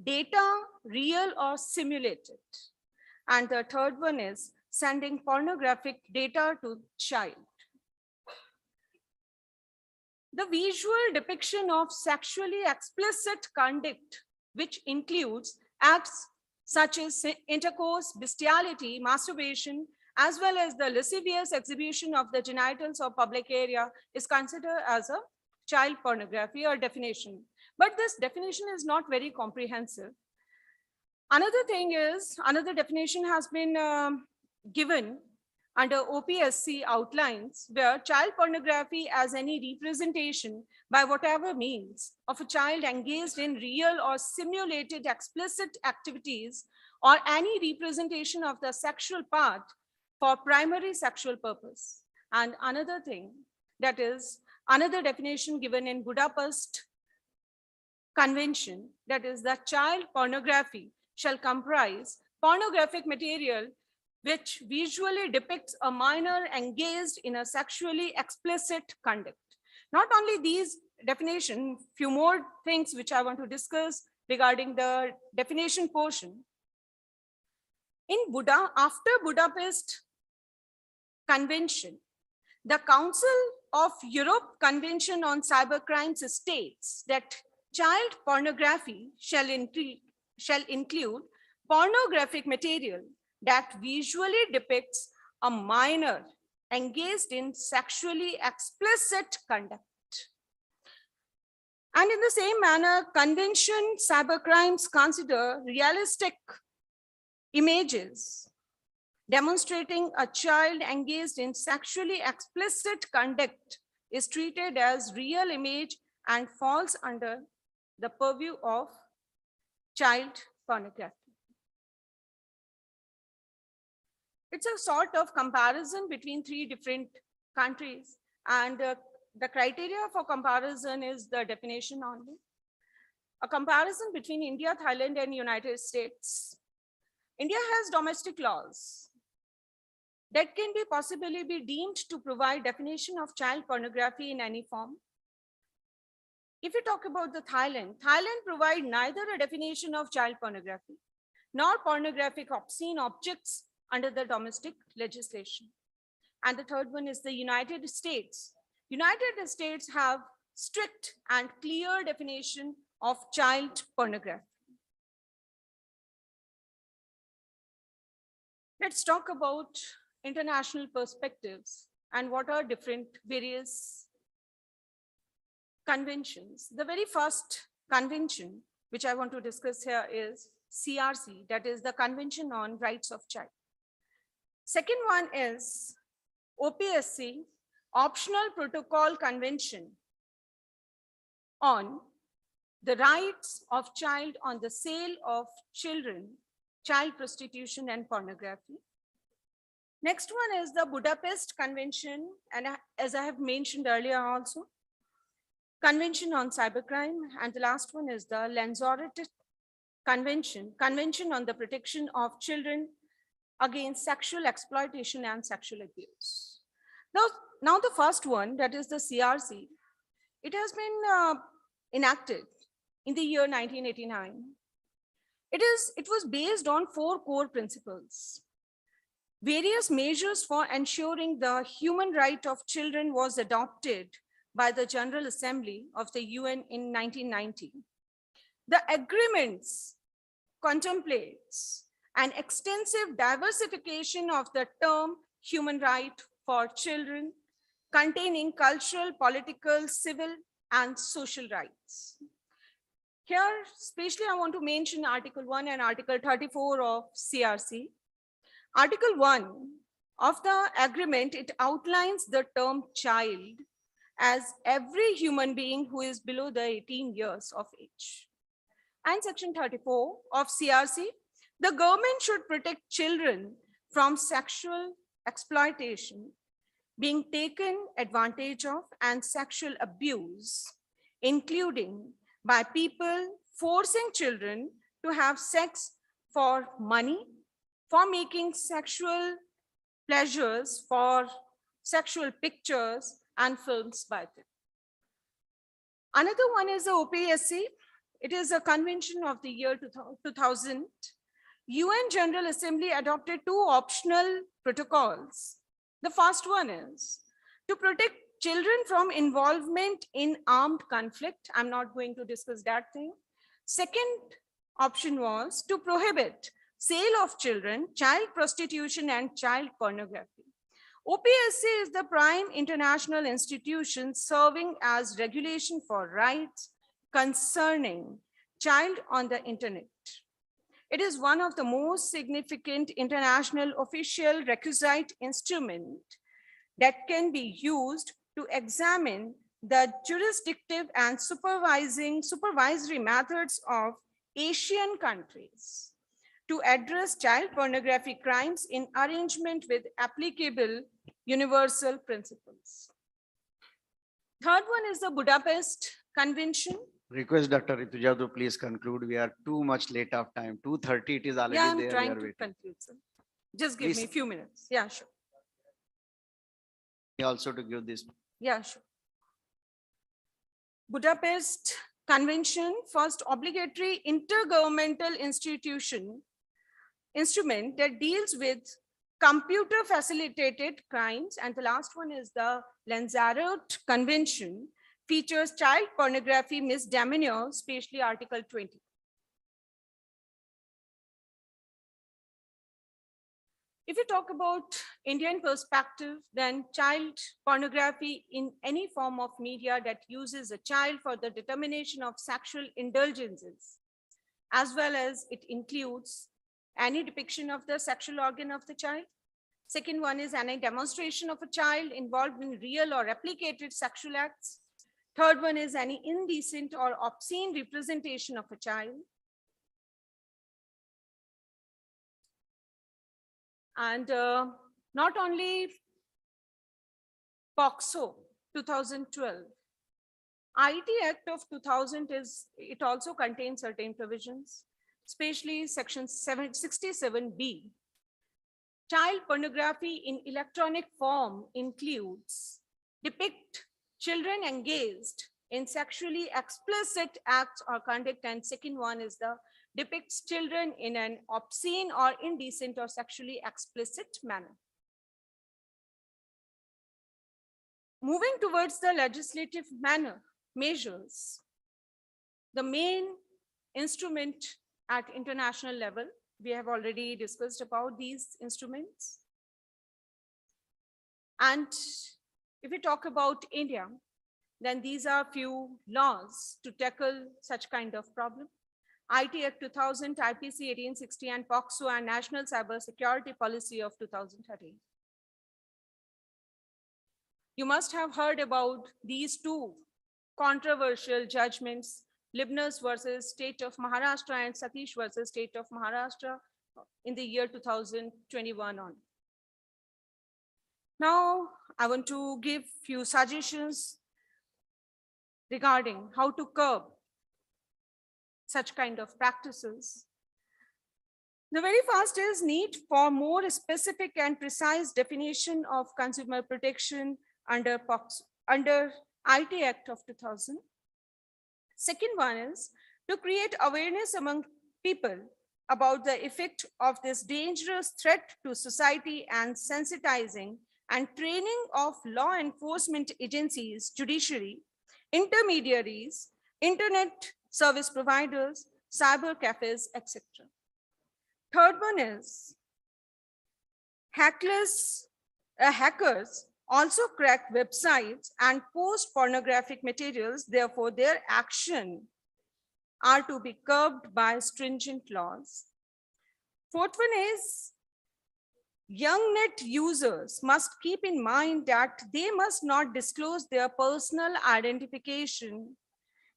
data, real or simulated. And the third one is sending pornographic data to child. The visual depiction of sexually explicit conduct, which includes acts such as intercourse, bestiality, masturbation, as well as the lascivious exhibition of the genitals or public area, is considered as a child pornography or definition. But this definition is not very comprehensive. Another thing is, another definition has been given under OPSC outlines, where child pornography as any representation by whatever means of a child engaged in real or simulated explicit activities, or any representation of the sexual part for primary sexual purpose. And another thing, that is another definition given in Budapest Convention, that is that child pornography shall comprise pornographic material which visually depicts a minor engaged in a sexually explicit conduct. Not only these definitions, few more things which I want to discuss regarding the definition portion. After Budapest Convention, the Council of Europe Convention on Cybercrimes states that child pornography shall shall include pornographic material that visually depicts a minor engaged in sexually explicit conduct. And in the same manner, convention cybercrimes consider realistic images demonstrating a child engaged in sexually explicit conduct is treated as real image and falls under the purview of child pornography. It's a sort of comparison between three different countries, and the criteria for comparison is the definition only. A comparison between India, Thailand, and United States. India has domestic laws that can be possibly be deemed to provide definition of child pornography in any form. If you talk about the Thailand provide neither a definition of child pornography nor pornographic obscene objects under the domestic legislation. And the third one is the United States. United States have strict and clear definition of child pornography. Let's talk about international perspectives and what are different various conventions. The very first convention which I want to discuss here is CRC, that is the Convention on Rights of Child. Second one is OPSC, Optional Protocol Convention on the Rights of Child on the Sale of Children, Child Prostitution and Pornography. Next one is the Budapest Convention, and as I have mentioned earlier also, Convention on Cybercrime, and the last one is the Lanzarote Convention, Convention on the Protection of Children against Sexual Exploitation and Sexual Abuse. Now the first one, that is the CRC, it has been enacted in the year 1989. It was based on 4 core principles. Various measures for ensuring the human right of children was adopted by the General Assembly of the UN in 1990. The agreements contemplates an extensive diversification of the term human right for children, containing cultural, political, civil, and social rights. Here, especially I want to mention Article 1 and Article 34 of CRC. Article 1 of the agreement, it outlines the term child as every human being who is below the 18 years of age. And Section 34 of CRC, the government should protect children from sexual exploitation, being taken advantage of, and sexual abuse, including by people forcing children to have sex for money, for making sexual pleasures, for sexual pictures and films by them. Another one is the OPSC. It is a convention of the year 2000. UN General Assembly adopted 2 optional protocols. The first one is to protect children from involvement in armed conflict. I'm not going to discuss that thing. Second option was to prohibit sale of children, child prostitution, and child pornography. OPSC is the prime international institution serving as regulation for rights concerning child on the internet. It is one of the most significant international official requisite instrument that can be used to examine the jurisdictive and supervisory methods of Asian countries to address child pornography crimes in arrangement with applicable universal principles. Third one is the Budapest Convention. Request Dr. Rituja to please conclude. We are too much late of time. 2:30 it is already Yeah, I'm there. trying to conclude, sir. Just give me a few minutes. Yeah, sure. Also to give this. Yeah, sure. Budapest Convention, first obligatory intergovernmental instrument that deals with computer facilitated crimes. And the last one is the Lanzarote Convention, features child pornography misdemeanor, especially Article 20. If you talk about Indian perspective, then child pornography in any form of media that uses a child for the determination of sexual indulgences, as well as it includes any depiction of the sexual organ of the child. Second one is any demonstration of a child involved in real or replicated sexual acts. Third one is any indecent or obscene representation of a child. And not only POCSO 2012, IT Act of 2000 it also contains certain provisions, especially section 67B. Child pornography in electronic form includes depict children engaged in sexually explicit acts or conduct, and second one is the depicts children in an obscene or indecent or sexually explicit manner. Moving towards the legislative measures, the main instrument at international level, we have already discussed about these instruments. And if we talk about India, then these are few laws to tackle such kind of problem. IT Act 2000, IPC 1860, and POCSO, and National Cyber Security Policy of 2013. You must have heard about these two controversial judgments, Libnus versus State of Maharashtra and Satish versus State of Maharashtra in the year 2021 on. Now, I want to give few suggestions regarding how to curb such kind of practices. The very first is need for more specific and precise definition of consumer protection under IT Act of 2000. Second one is to create awareness among people about the effect of this dangerous threat to society, and sensitizing and training of law enforcement agencies, judiciary, intermediaries, internet service providers, cyber cafes, etc. Third one is hackers also crack websites and post pornographic materials. Therefore, their action are to be curbed by stringent laws. Fourth one is young net users must keep in mind that they must not disclose their personal identification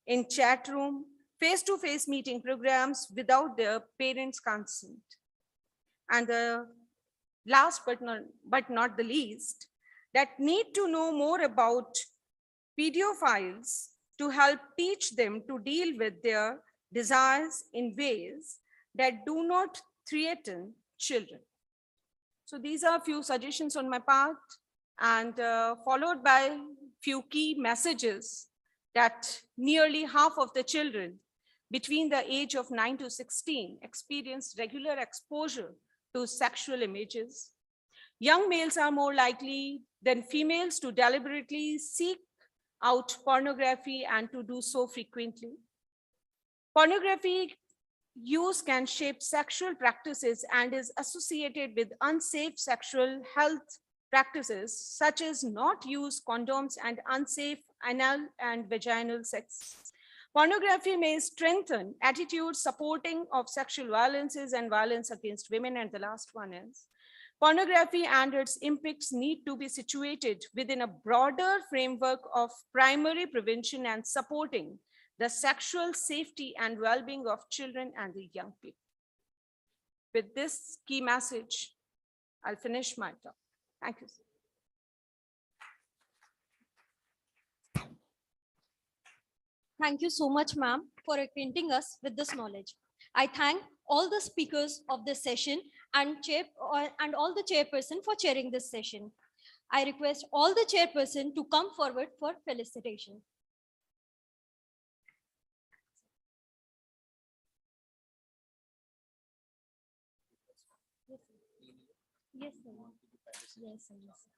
in chat room, face-to-face meeting programs without their parents' consent. And the last but not the least, that need to know more about pedophiles to help teach them to deal with their desires in ways that do not threaten children. So these are a few suggestions on my part, and followed by few key messages that nearly half of the children between the age of 9 to 16 experience regular exposure to sexual images. Young males are more likely than females to deliberately seek out pornography and to do so frequently. Pornography use can shape sexual practices and is associated with unsafe sexual health practices such as not use condoms and unsafe anal and vaginal sex. Pornography may strengthen attitudes supporting of sexual violences and violence against women. And the last one is pornography and its impacts need to be situated within a broader framework of primary prevention and supporting the sexual safety and well-being of children and the young people. With this key message, I'll finish my talk. Thank you. Thank you so much, ma'am, for acquainting us with this knowledge. I thank all the speakers of this session and all the chairperson for chairing this session. I request all the chairperson to come forward for felicitation. Yes, sir. Yes, sir. Yes, sir.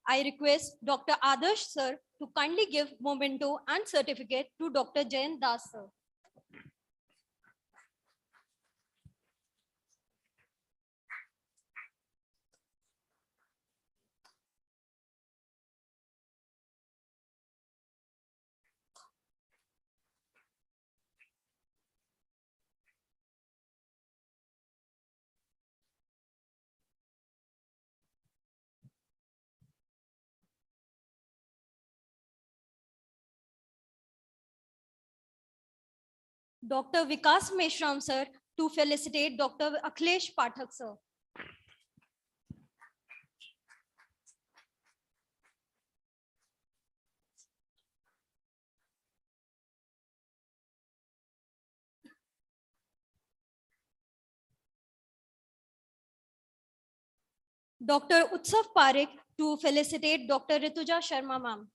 I request Dr. Adarsh sir to kindly give memento and certificate to Dr. Jayan Das sir. Dr. Vikas Meshram sir to felicitate Dr. Akhilesh Pathak sir. Dr. Utsav Parekh to felicitate Dr. Rituja Sharma ma'am.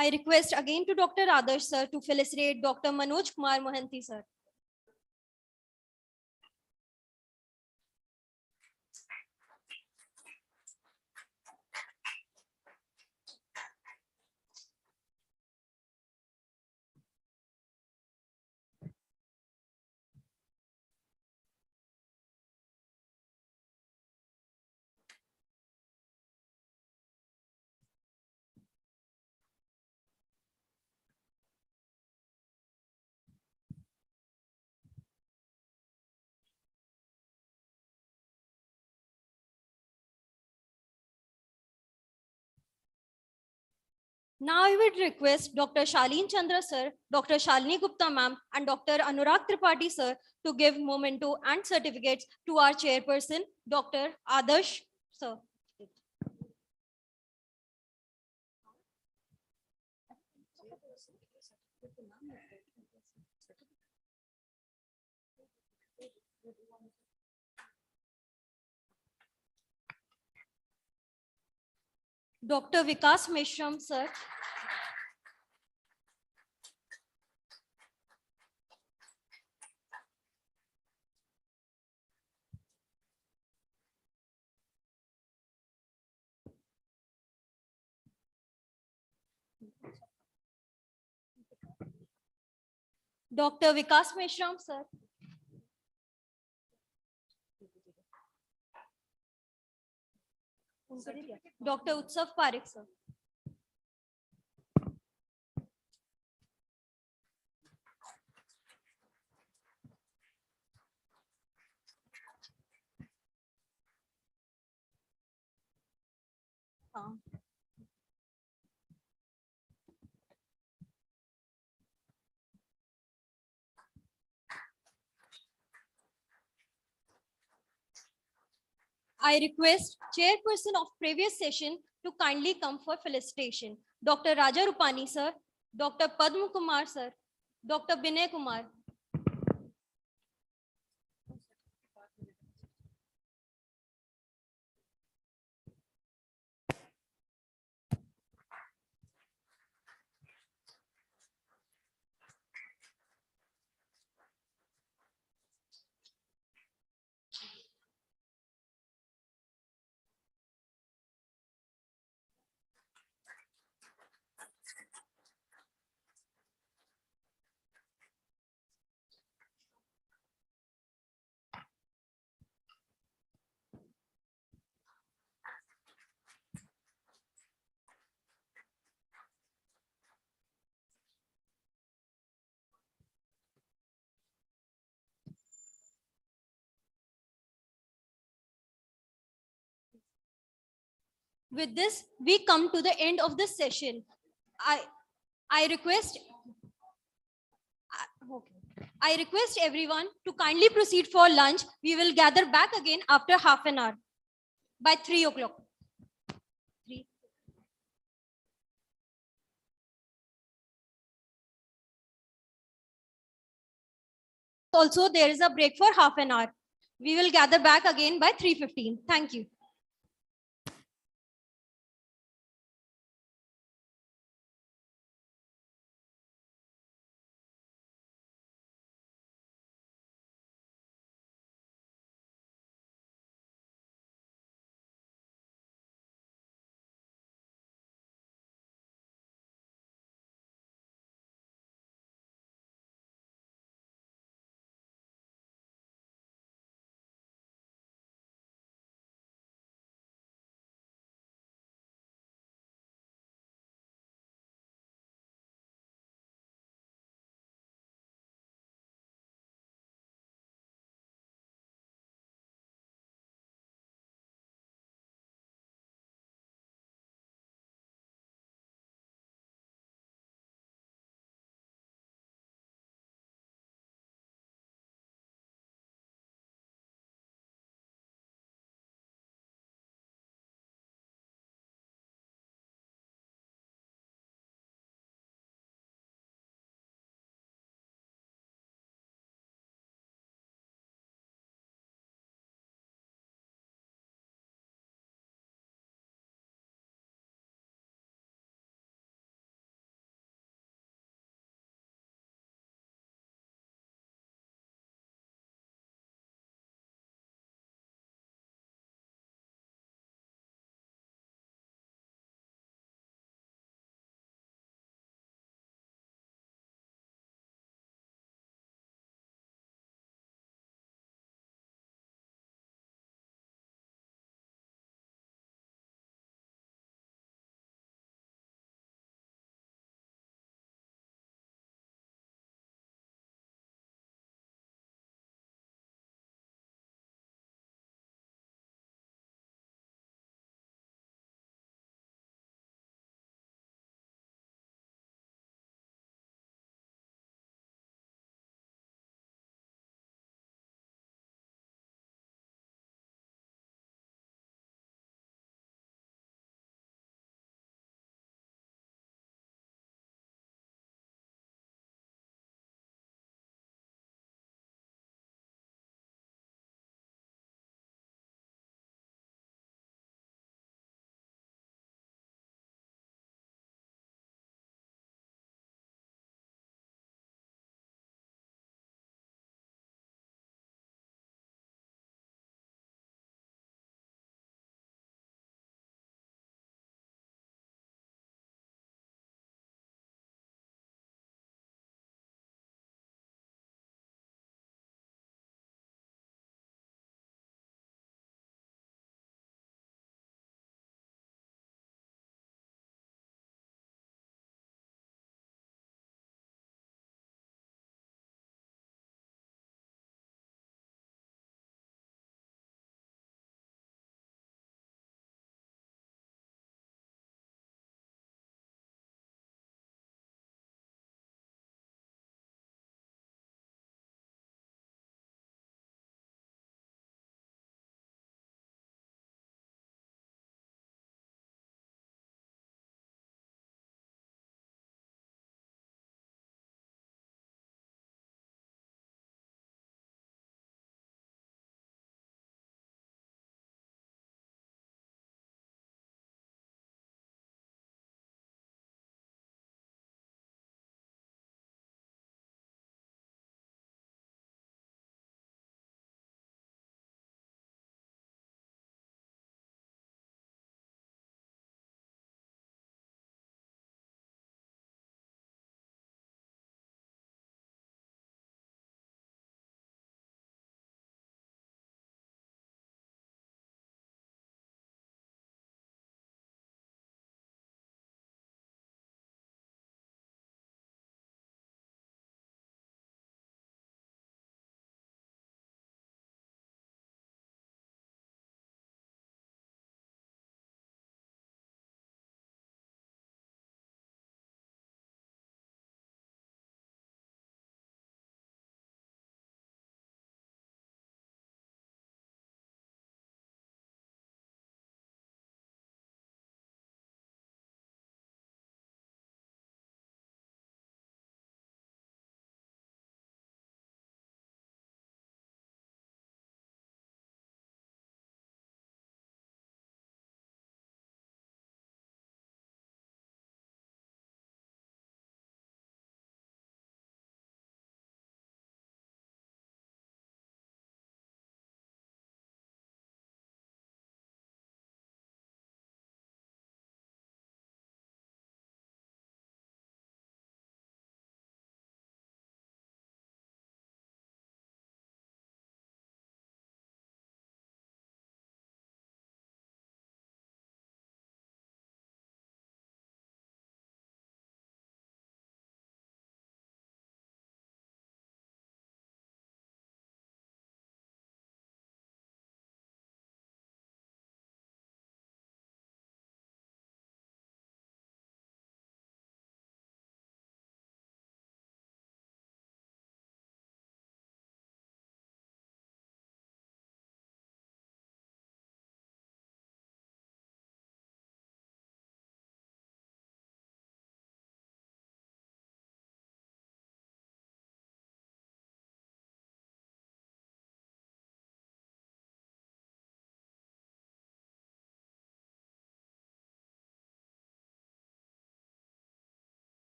I request again to Dr. Adarsh sir to felicitate Dr. Manoj Kumar Mohanty sir. Now I would request Dr. Shalin Chandra sir, Dr. Shalini Gupta ma'am, and Dr. Anurag Tripathi sir to give memento and certificates to our chairperson, Dr. Adarsh sir. Dr. Vikas Meshram sir. Dr. Vikas Meshram sir. Dr. Utsav Parekh sir. I request chairperson of previous session to kindly come for felicitation. Dr. Raja Rupani sir, Dr. Padma Kumar sir, Dr. Binay Kumar. With this, we come to the end of this session. I request I request everyone to kindly proceed for lunch. We will gather back again after half an hour by 3 o'clock. Also, there is a break for half an hour. We will gather back again by 3:15. Thank you.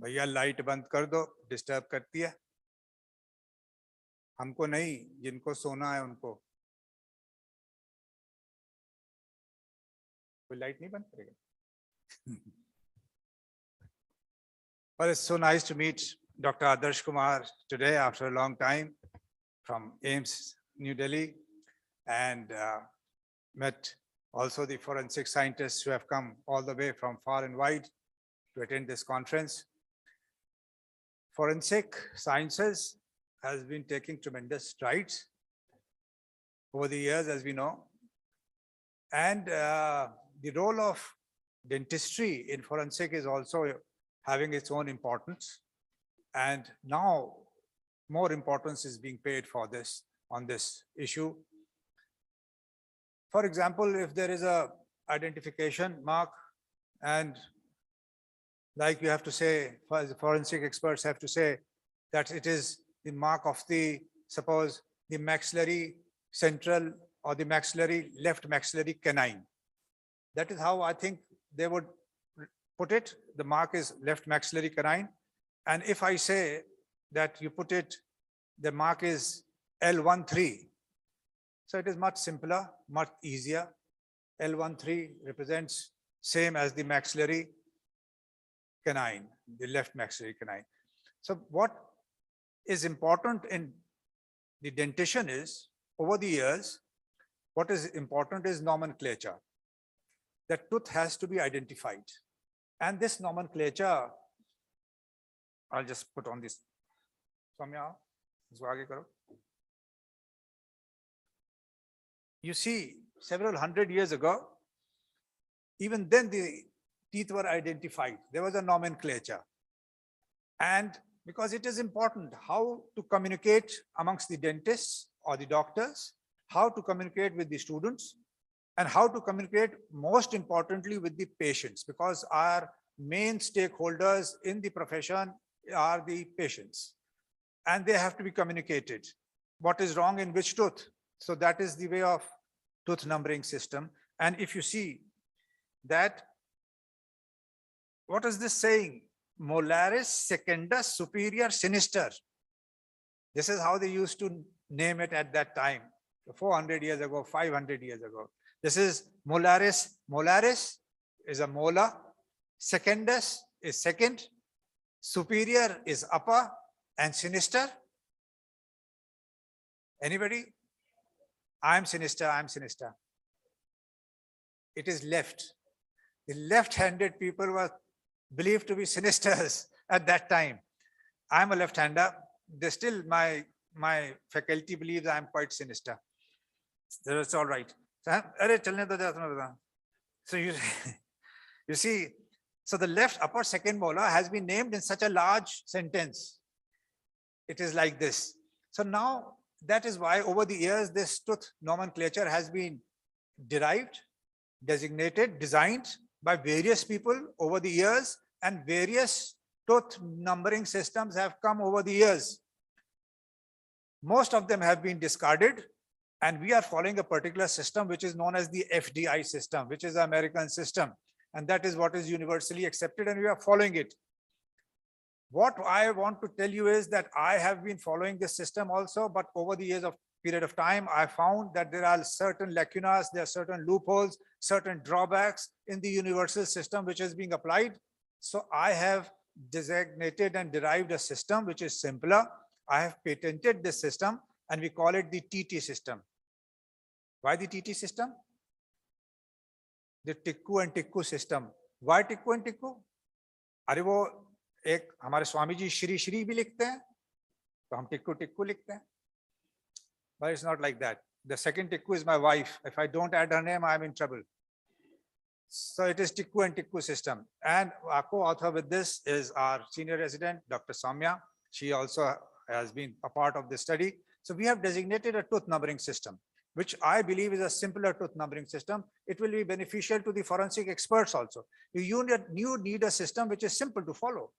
भैया light बंद कर दो, disturb करती है हमको नहीं, जिनको सोना है उनको। कोई लाइट नहीं बंद करेगा? Well, it's so nice to meet Dr. Adarsh Kumar today after a long time from AIMS, New Delhi, and met also the forensic scientists who have come all the way from far and wide to attend this conference. Forensic sciences has been taking tremendous strides over the years, as we know. And the role of dentistry in forensic is also having its own importance. And now more importance is being paid for this on this issue. For example, if there is a identification mark, and like you have to say, forensic experts have to say that it is the mark of the, suppose, the maxillary central or the maxillary left maxillary canine. That is how I think they would put it. The mark is left maxillary canine. And if I say that you put it, the mark is L13. So it is much simpler, much easier. L13 represents same as the maxillary canine, the left maxillary canine. So what is important in the dentition is, over the years, what is important is nomenclature. The tooth has to be identified. And this nomenclature, I'll just put on this. Soumya, इसको आगे करो. You see, several hundred years ago, even then the teeth were identified. There was a nomenclature. And because it is important how to communicate amongst the dentists or the doctors, how to communicate with the students, and how to communicate most importantly with the patients, because our main stakeholders in the profession are the patients, and they have to be communicated. What is wrong in which tooth? So that is the way of tooth numbering system. And if you see that, what is this saying? Molaris secundus superior sinister. This is how they used to name it at that time, 400 years ago, 500 years ago. This is molaris. Molaris is a molar. Secundus is second. Superior is upper. And sinister? Anybody? I'm sinister, I'm sinister. It is left. The left-handed people were believed to be sinisters at that time. I'm a left-hander. They still, my faculty believes I'm quite sinister. That's all right. So you see, so the left upper second molar has been named in such a large sentence. It is like this. So now that is why over the years, this tooth nomenclature has been derived, designated, designed by various people over the years, and various tooth numbering systems have come over the years. Most of them have been discarded, and we are following a particular system which is known as the FDI system, which is the American system. And that is what is universally accepted, and we are following it. What I want to tell you is that I have been following this system also, but over the years of period of time, I found that there are certain lacunas, there are certain loopholes, certain drawbacks in the universal system which is being applied. So I have designated and derived a system which is simpler. I have patented this system, and we call it the TT system. Why the TT system? The Tikku and Tikku system. Why Tikku and Tikku? अरे वो एक हमारे स्वामी जी श्री श्री भी लिखते हैं, तो हम टिक्कू टिक्कू लिखते हैं. But it's not like that. The second Tikku is my wife. If I don't add her name, I'm in trouble. So it is Tikku and Tikku system. And our co-author with this is our senior resident, Dr. Soumya. She also has been a part of this study. So we have designated a tooth numbering system, which I believe is a simpler tooth numbering system. It will be beneficial to the forensic experts also. You need a system which is simple to follow,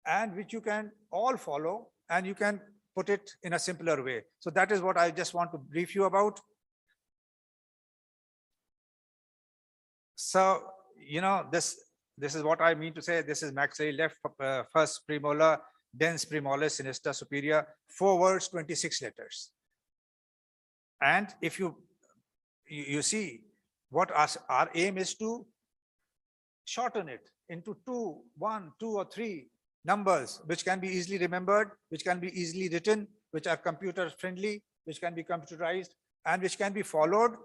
and which you can all follow, and you can put it in a simpler way. So that is what I just want to brief you about. So, you know, this This is what I mean to say. This is maxillary left, first premolar, dense premolar, sinister superior, 4 words, 26 letters. And if you see what our aim is to shorten it into 2, 1, 2 or 3 numbers, which can be easily remembered, which can be easily written, which are computer friendly, which can be computerized, and which can be followed.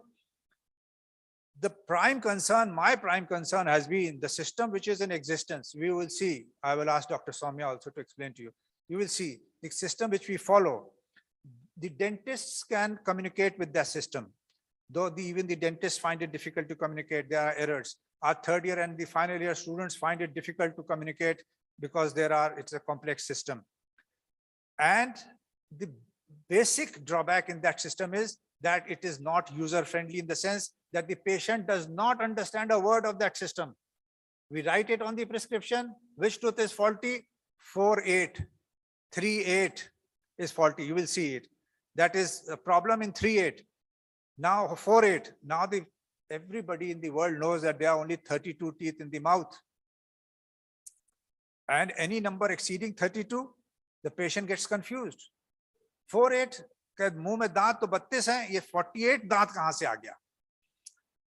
The prime concern, my prime concern has been the system which is in existence. We will see, I will ask Dr. Soumya also to explain to you. You will see the system which we follow. The dentists can communicate with that system, though even the dentists find it difficult to communicate. There are errors. Our third year and the final year students find it difficult to communicate because it's a complex system. And the basic drawback in that system is that it is not user friendly in the sense that the patient does not understand a word of that system. We write it on the prescription, which tooth is faulty? 4-8, 3-8 is faulty. You will see it. That is a problem in 3-8. Now 4-8. Now everybody in the world knows that there are only 32 teeth in the mouth. And any number exceeding 32, the patient gets confused. 4-8, मुंह में दांत तो 32 हैं, ये 48 दांत कहां से आ गया?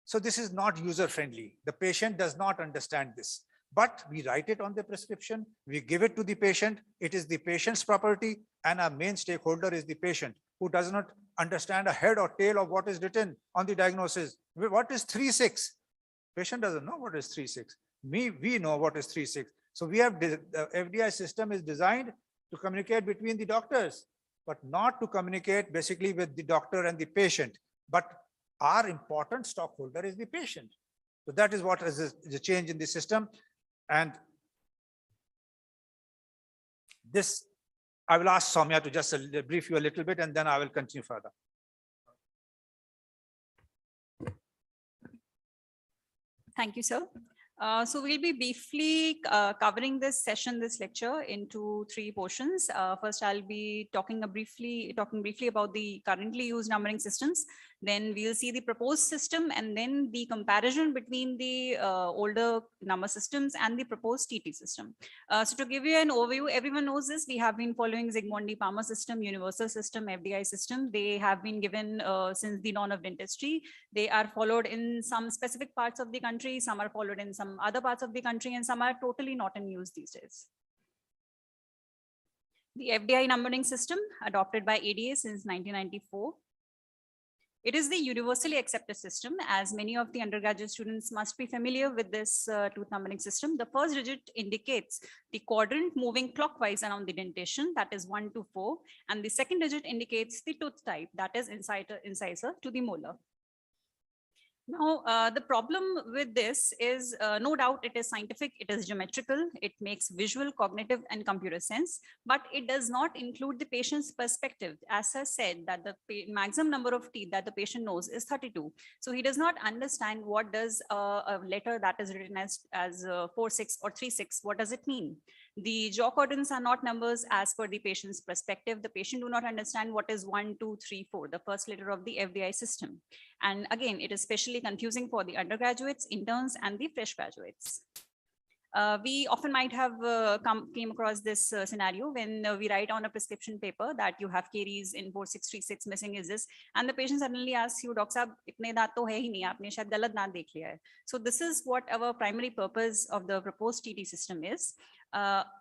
So this is not user friendly. The patient does not understand this. But we write it on the prescription, we give it to the patient, it is the patient's property, and our main stakeholder is the patient, who does not understand a head or tail of what is written on the diagnosis. What is 3-6? Patient doesn't know what is 3-6. We know what is 3-6. So we have, the FDI system is designed to communicate between the doctors, but not to communicate basically with the doctor and the patient. But our important stockholder is the patient. So that is what is the change in the system. And this, I will ask Soumya to just brief you a little bit, and then I will continue further. Thank you, sir. So we'll be briefly covering this session, this lecture into 3 portions. First, I'll be talking briefly about the currently used numbering systems. Then we'll see the proposed system, and then the comparison between the older number systems and the proposed TT system. So to give you an overview, everyone knows this. We have been following Zsigmondy-Palmer system, universal system, FDI system. They have been given since the dawn of dentistry. They are followed in some specific parts of the country. Some are followed in some other parts of the country, and some are totally not in use these days. The FDI numbering system adopted by ADA since 1994. It is the universally accepted system, as many of the undergraduate students must be familiar with this tooth numbering system. The first digit indicates the quadrant moving clockwise around the dentation, that is 1 to 4. And the second digit indicates the tooth type, that is incisor to the molar. Now, the problem with this is no doubt it is scientific, it is geometrical, it makes visual, cognitive, and computer sense, but it does not include the patient's perspective. As I said, that the maximum number of teeth that the patient knows is 32. So he does not understand what does a letter that is written as 4-6 or 3-6, what does it mean? The jaw quadrants are not numbers as per the patient's perspective. The patient do not understand what is 1, 2, 3, 4, the first letter of the FDI system. And again, it is especially confusing for the undergraduates, interns, and the fresh graduates. We often might have came across this scenario when we write on a prescription paper that you have caries in 4636, missing is this, and the patient suddenly asks you, Doc Sahab, itne daant to hai hi nahi, aapne shayad galat daant dekh liya hai. So this is what our primary purpose of the proposed TT system is.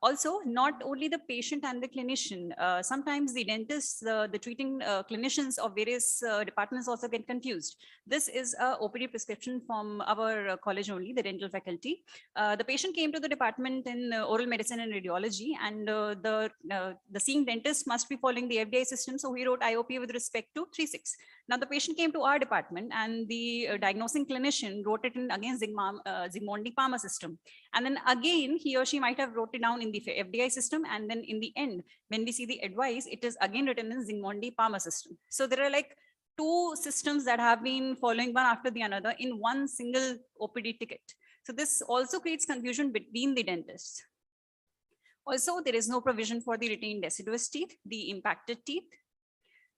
Also, not only the patient and the clinician, sometimes the dentists, the treating clinicians of various departments also get confused. This is a OPD prescription from our college only, the dental faculty. The patient came to the department in oral medicine and radiology, and the seeing dentist must be following the FDI system, so he wrote IOP with respect to 3-6. Now the patient came to our department, and the diagnosing clinician wrote it in again Zsigmondy-Palmer system, and then again he or she might have wrote it down in the FDI system, and then in the end, when we see the advice, it is again written in Zsigmondy-Palmer system. So there are like 2 systems that have been following one after the another in one single OPD ticket. So this also creates confusion between the dentists. Also, there is no provision for the retained deciduous teeth, the impacted teeth.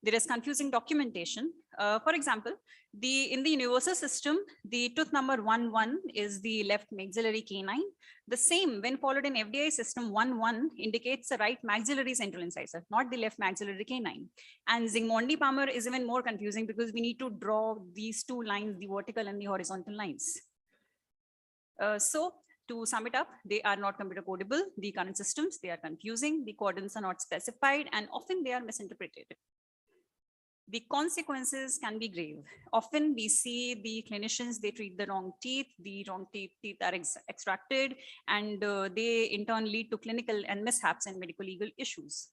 There is confusing documentation. For example, in the universal system, the tooth number 11 is the left maxillary canine. The same when followed in FDI system, 11 indicates the right maxillary central incisor, not the left maxillary canine. And Zygmundi-Palmer is even more confusing because we need to draw these two lines, the vertical and the horizontal lines. So to sum it up, they are not computer codable. The current systems, they are confusing. The coordinates are not specified and often they are misinterpreted. The consequences can be grave. Often we see the clinicians, they treat the wrong teeth are extracted, and they in turn lead to clinical and mishaps and medical legal issues.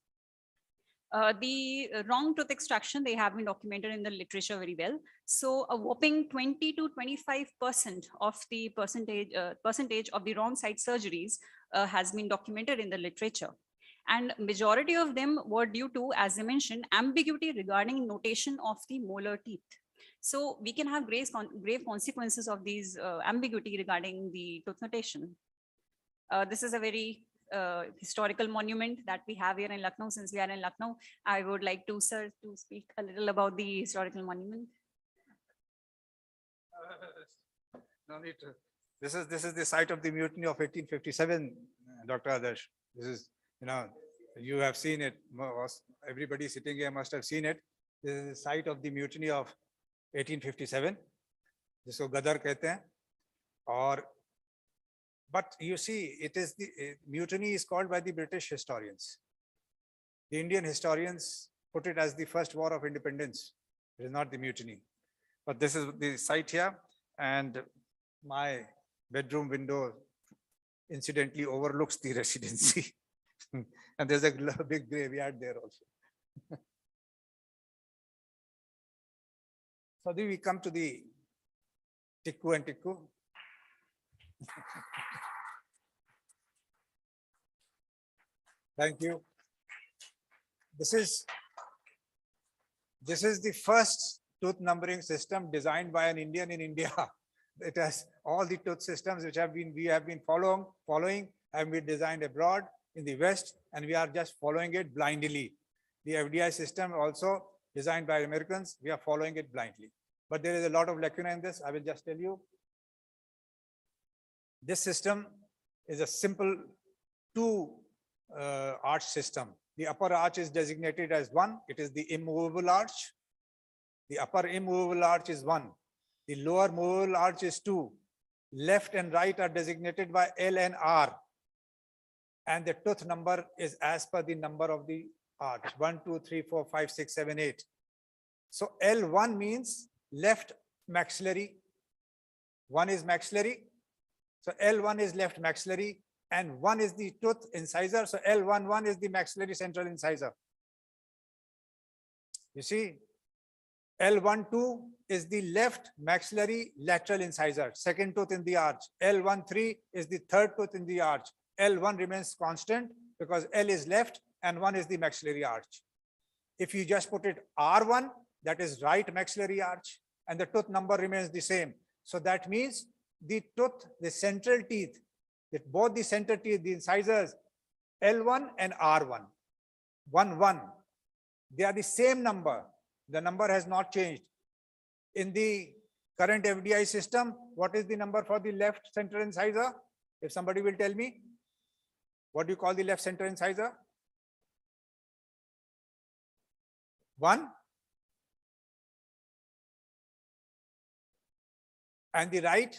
The wrong tooth extraction, they have been documented in the literature very well. So a whopping 20 to 25% of the percentage of the wrong side surgeries has been documented in the literature. And majority of them were due to, as I mentioned, ambiguity regarding notation of the molar teeth. So we can have grave consequences of these ambiguity regarding the tooth notation. This is a very historical monument that we have here in Lucknow. Since we are in Lucknow, I would like to, sir, to speak a little about the historical monument. No need to. This is the site of the mutiny of 1857, Dr. Adarsh. This is, you have seen it. Everybody sitting here must have seen it. This is the site of the mutiny of 1857. जिसको गदर कहते हैं. But you see, it is the mutiny is called by the British historians. The Indian historians put it as the first war of independence. It is not the mutiny. But this is the site here, and my bedroom window incidentally overlooks the residency. And there's a big graveyard there also. So then we come to the Tikku and Tikku. Thank you. This is the first tooth numbering system designed by an Indian in India. It has all the tooth systems which we have been following have been designed abroad in the West, and we are just following it blindly. The FDI system also designed by Americans, we are following it blindly. But there is a lot of lacuna in this. I will just tell you. This system is a simple two arch system. The upper arch is designated as 1. It is the immovable arch. The upper immovable arch is 1. The lower movable arch is 2. Left and right are designated by L and R. And the tooth number is as per the number of the arch. 1, 2, 3, 4, 5, 6, 7, 8. So L1 means left maxillary. 1 is maxillary. So L1 is left maxillary, and 1 is the tooth incisor. So L11 is the maxillary central incisor. You see, L12 is the left maxillary lateral incisor, second tooth in the arch. L13 is the third tooth in the arch. L1 remains constant because L is left and 1 is the maxillary arch. If you just put it R1, that is right maxillary arch, and the tooth number remains the same. So that means the tooth, the central teeth, that both the center teeth, the incisors, L1 and R1, 1, 1, they are the same number. The number has not changed. In the current FDI system, what is the number for the left central incisor? If somebody will tell me, what do you call the left central incisor? 1. And the right?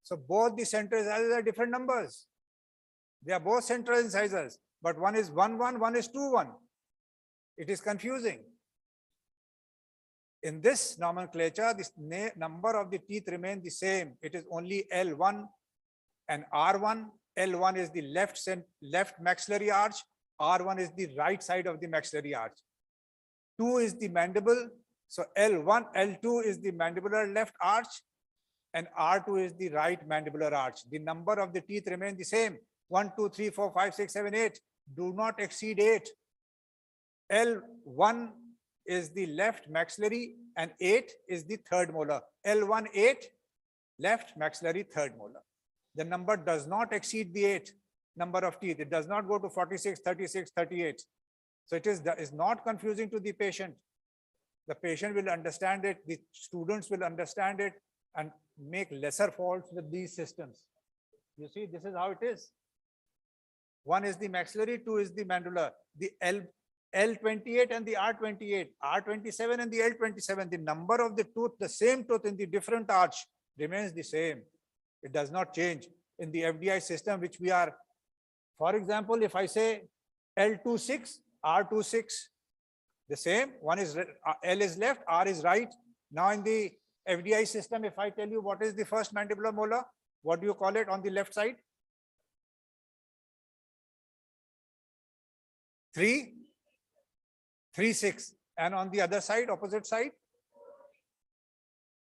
So both the central incisors are different numbers. They are both central incisors, but one is 1, 1, one is 2, 1. It is confusing. In this nomenclature, this number of the teeth remain the same. It is only L1 and R1. L1 is the left maxillary arch. R1 is the right side of the maxillary arch. 2 is the mandible. So L2 is the mandibular left arch, and R2 is the right mandibular arch. The number of the teeth remain the same. 1, 2, 3, 4, 5, 6, 7, 8. Do not exceed 8. L1 is the left maxillary and 8 is the third molar. L1, 8, left maxillary, third molar. The number does not exceed the 8 number of teeth. It does not go to 46, 36, 38. So it is not confusing to the patient. The patient will understand it, the students will understand it and make lesser faults with these systems. You see, this is how it is. One is the maxillary, two is the mandibular. The L28 and the R28, R27 and the L27, the number of the tooth, the same tooth in the different arch remains the same. It does not change in the FDI system, which we are, for example, if I say L26, R26, the same, one is L is left, R is right. Now in the FDI system, if I tell you what is the first mandibular molar, what do you call it on the left side? 3, 3, 6. And on the other side, opposite side?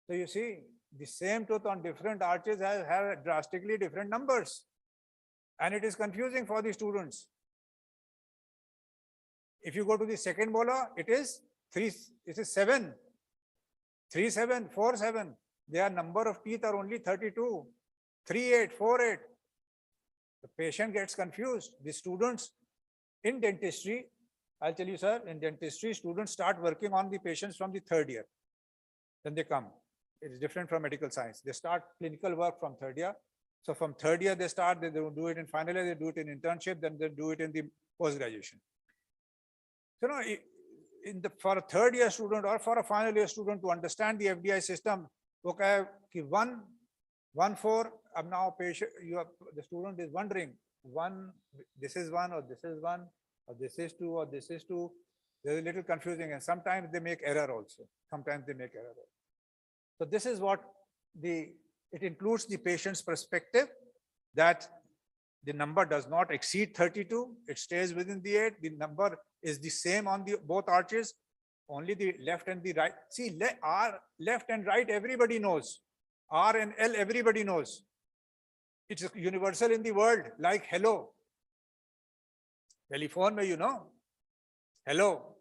So you see, the same tooth on different arches have drastically different numbers. And it is confusing for the students. If you go to the second molar, it is 7. 3, 7, 4, 7. Their number of teeth are only 32. 3, 8, 4, 8. The patient gets confused. The students in dentistry, I'll tell you, sir, in dentistry, students start working on the patients from the 3rd year. Then they come. It is different from medical science. They start clinical work from 3rd year. So from 3rd year, they start, they do it in final year, they do it in internship, then they do it in the post-graduation. So, for a 3rd year student or for a final year student to understand the FDI system, okay, 1, 1, 4, now patient, the student is wondering, this is 1 or this is 1 or this is 2 or this is 2. There's a little confusing and sometimes they make error also. Sometimes they make error. So this is what it includes the patient's perspective that the number does not exceed 32. It stays within the 8. The number is the same on the both arches. Only the left and the right. See, R, left and right, everybody knows. R and L, everybody knows. It's universal in the world, like hello. Telephone, you know. Hello.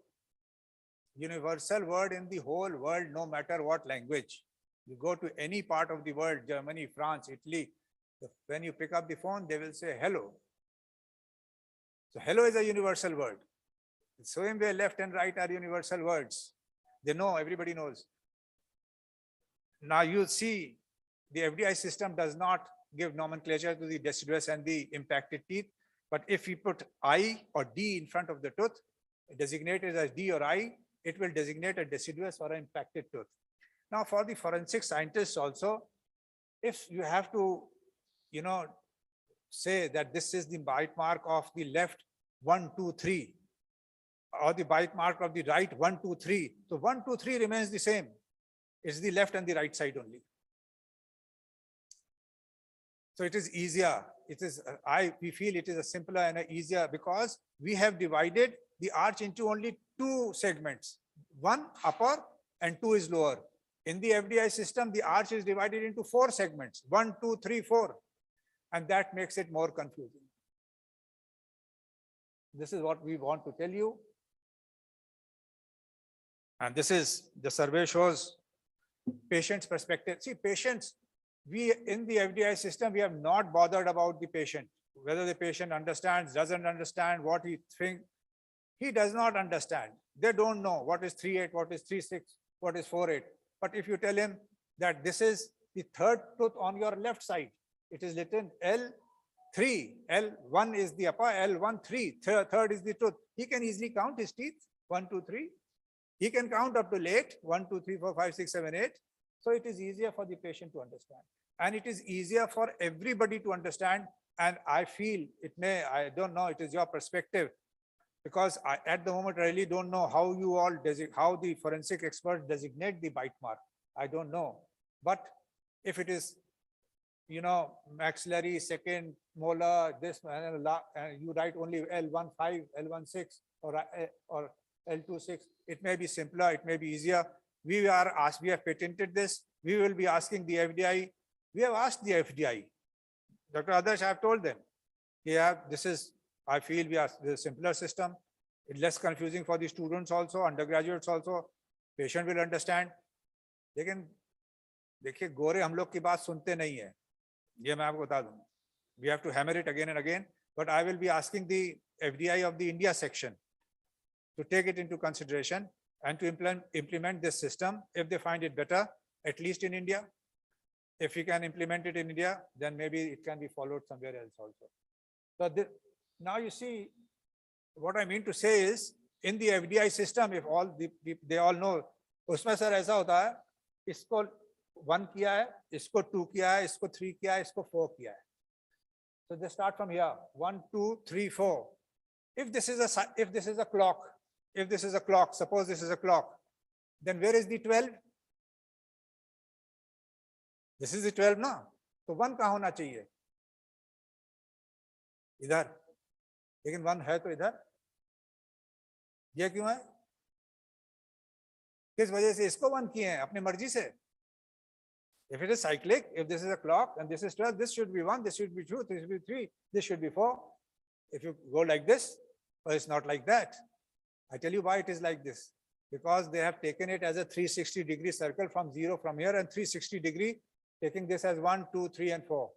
Universal word in the whole world, no matter what language. You go to any part of the world, Germany, France, Italy, when you pick up the phone, they will say hello. So hello is a universal word. The same way left and right are universal words. They know, everybody knows. Now you see, the FDI system does not give nomenclature to the deciduous and the impacted teeth. But if we put I or D in front of the tooth, designated as D or I, it will designate a deciduous or an impacted tooth. Now for the forensic scientists also, if you have to, say that this is the bite mark of the left 1, 2, 3, or the bite mark of the right 1, 2, 3. So 1, 2, 3 remains the same. It's the left and the right side only. So it is easier. It is, we feel it is a simpler and a easier because we have divided the arch into only 2 segments. 1 upper and 2 is lower. In the FDI system, the arch is divided into 4 segments, 1, 2, 3, 4. And that makes it more confusing. This is what we want to tell you. And this is, the survey shows patient's perspective. See, patients, we in the FDI system, we have not bothered about the patient, whether the patient understands, doesn't understand what he thinks. He does not understand. They don't know what is 3.8, what is 3.6, what is 4.8. But if you tell him that this is the 3rd tooth on your left side, it is written L3, L1 is the upper, L1, 3, third is the tooth. He can easily count his teeth, 1, 2, 3. He can count up to 8, 1, 2, 3, 4, 5, 6, 7, 8. So it is easier for the patient to understand. And it is easier for everybody to understand. And I feel I don't know, it is your perspective. Because at the moment, I really don't know how you all, how the forensic experts designate the bite mark. I don't know. But if it is, maxillary, second molar, this, and you write only L15, L16, or L26, it may be simpler, it may be easier. We have patented this. We will be asking the FDI. We have asked the FDI. Dr. Adarsh, I have told them, yeah, this is, I feel we are the simpler system. It's less confusing for the students also, undergraduates also. Patient will understand. लेकिन देखिए गोरे हम लोग की बात सुनते नहीं है. ये मैं आपको बता दूं. We have to hammer it again and again. But I will be asking the FDI of the India section to take it into consideration and to implement this system if they find it better, at least in India. If we can implement it in India, then maybe it can be followed somewhere else also. So now you see, what I mean to say is, in the FDI system, if they all know, उसमें sir ऐसा होता है, इसको 1 किया है, इसको 2 किया है, इसको 3 किया है, इसको 4 किया है. So they start from here, 1, 2, 3, 4. If this is a clock, suppose this is a clock, then where is the 12? This is the 12 now. So 1 कहाँ होना चाहिए? इधर. लेकिन 1 है तो इधर. ये क्यों है? किस वजह से इसको 1 किए हैं? अपनी मर्जी से. If it is cyclic, if this is a clock and this is 12, this should be 1, this should be 2, this should be 3, this should be 4. If you go like this, well, it's not like that. I tell you why it is like this. Because they have taken it as a 360-degree circle from 0 from here and 360-degree, taking this as 1, 2, 3, and 4.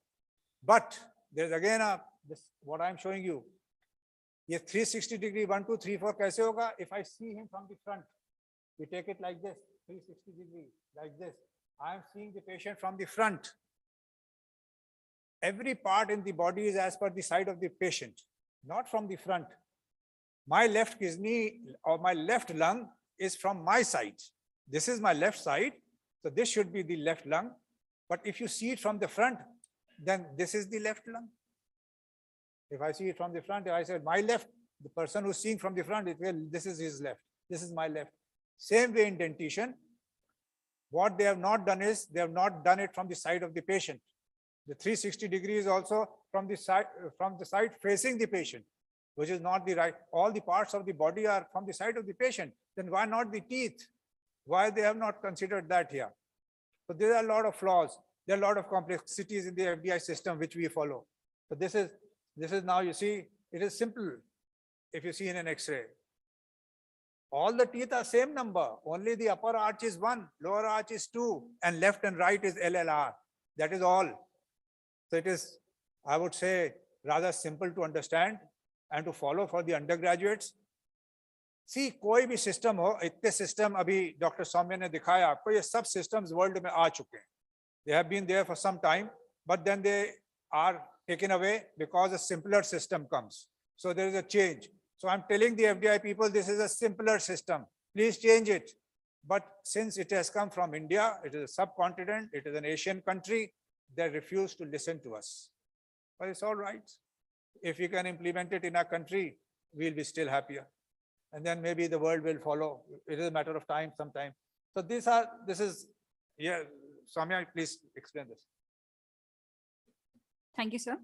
But there's again what I'm showing you. This 360-degree 1, 2, 3, 4 kaise hoga? If I see him from the front, we take it like this, 360-degree, like this. I am seeing the patient from the front. Every part in the body is as per the side of the patient, not from the front. My left kidney or my left lung is from my side. This is my left side, so this should be the left lung. But if you see it from the front, then this is the left lung. If I see it from the front, if I said my left, the person who's seeing from the front, this is his left, this is my left. Same way in dentition, what they have not done is, they have not done it from the side of the patient. The 360 degrees also from the side facing the patient, which is not the right. All the parts of the body are from the side of the patient. Then why not the teeth? Why they have not considered that here? So there are a lot of flaws. There are a lot of complexities in the FDI system which we follow. So this is now, you see, it is simple. If you see in an X-ray, all the teeth are same number. Only the upper arch is 1, lower arch is 2, and left and right is LLR. That is all. So it is, I would say, rather simple to understand and to follow for the undergraduates. See, कोई भी system हो, इतने system अभी Dr. सौम्य ने दिखाया आपको, ये सब systems world में आ चुके हैं. They have been there for some time, but then they are taken away because a simpler system comes. So there is a change. So I'm telling the FDI people, this is a simpler system. Please change it. But since it has come from India, it is a subcontinent, it is an Asian country, they refuse to listen to us. But it's all right. If we can implement it in our country, we'll be still happier. And then maybe the world will follow. It is a matter of time sometime. So Soumya, please explain this. Thank you, sir.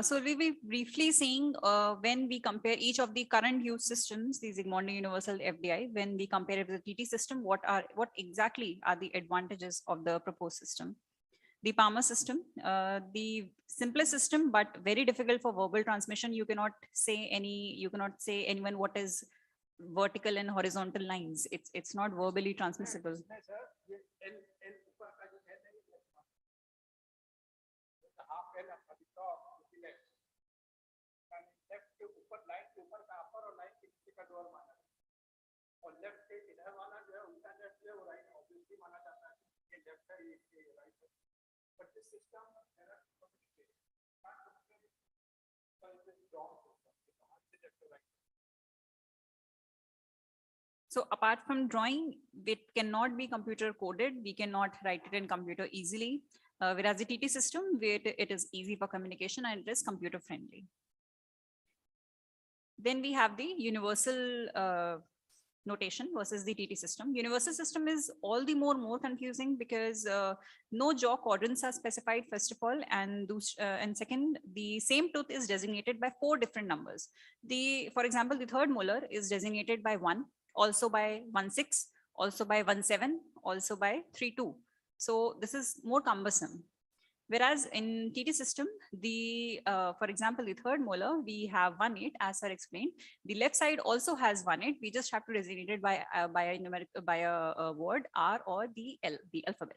So we'll be briefly seeing when we compare each of the current use systems, the Zygmunt Universal FDI, when we compare it with the TT system, what exactly are the advantages of the proposed system? The Palmer system, the simplest system, but very difficult for verbal transmission. You cannot say anyone what is vertical and horizontal lines. It's not verbally transmissible. But this system cannot communicate. So apart from drawing, it cannot be computer coded. We cannot write it in computer easily. Whereas the TT system, it is easy for communication and it is computer friendly. Then we have the universal notation versus the TT system. Universal system is all the more confusing because no jaw quadrants are specified, first of all, and second, the same tooth is designated by 4 different numbers. For example, the third molar is designated by 1, also by 1.6, also by 1.7, also by 3.2. So this is more cumbersome. Whereas in TT system, for example, the third molar, we have 1.8 as I explained. The left side also has 1.8. We just have to designate it by a word R or the L, the alphabet.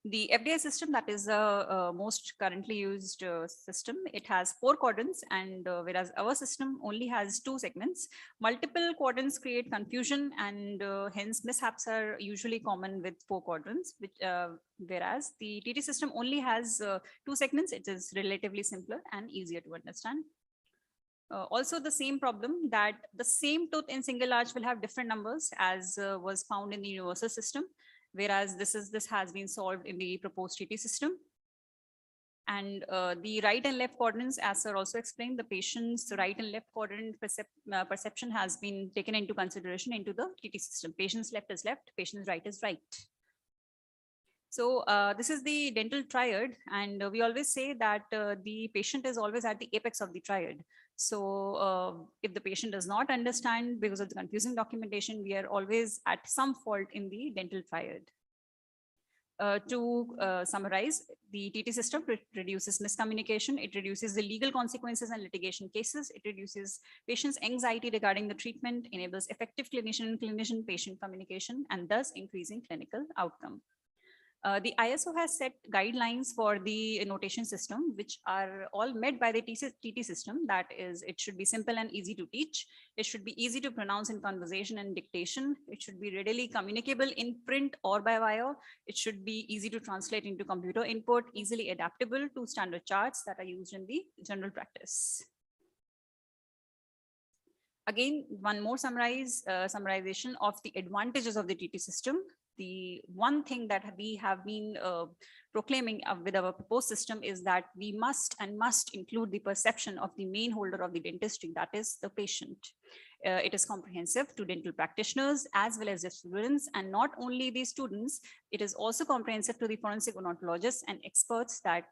The FDI system, that is the most currently used system. It has 4 quadrants, and whereas our system only has 2 segments. Multiple quadrants create confusion, and hence mishaps are usually common with 4 quadrants, which, whereas the TT system only has 2 segments. It is relatively simpler and easier to understand. Also the same problem, that the same tooth in single arch will have different numbers as was found in the universal system, whereas this has been solved in the proposed TT system. And the right and left quadrants, as sir also explained, the patient's right and left quadrant perception has been taken into consideration into the TT system. Patient's left is left, patient's right is right. So this is the dental triad, and we always say that the patient is always at the apex of the triad. So if the patient does not understand because of the confusing documentation, we are always at some fault in the dental triad. To summarize, the TT system reduces miscommunication, it reduces the legal consequences and litigation cases, it reduces patients' anxiety regarding the treatment, enables effective clinician and clinician-patient communication, and thus increasing clinical outcome. The ISO has set guidelines for the notation system, which are all met by the TT system. That is, it should be simple and easy to teach. It should be easy to pronounce in conversation and dictation. It should be readily communicable in print or by wire. It should be easy to translate into computer input, easily adaptable to standard charts that are used in the general practice. Again, one more summarization of the advantages of the TT system. The one thing that we have been proclaiming with our proposed system is that we must include the perception of the main holder of the dentistry, that is the patient. It is comprehensive to dental practitioners as well as the students, and not only the students, it is also comprehensive to the forensic odontologists and experts that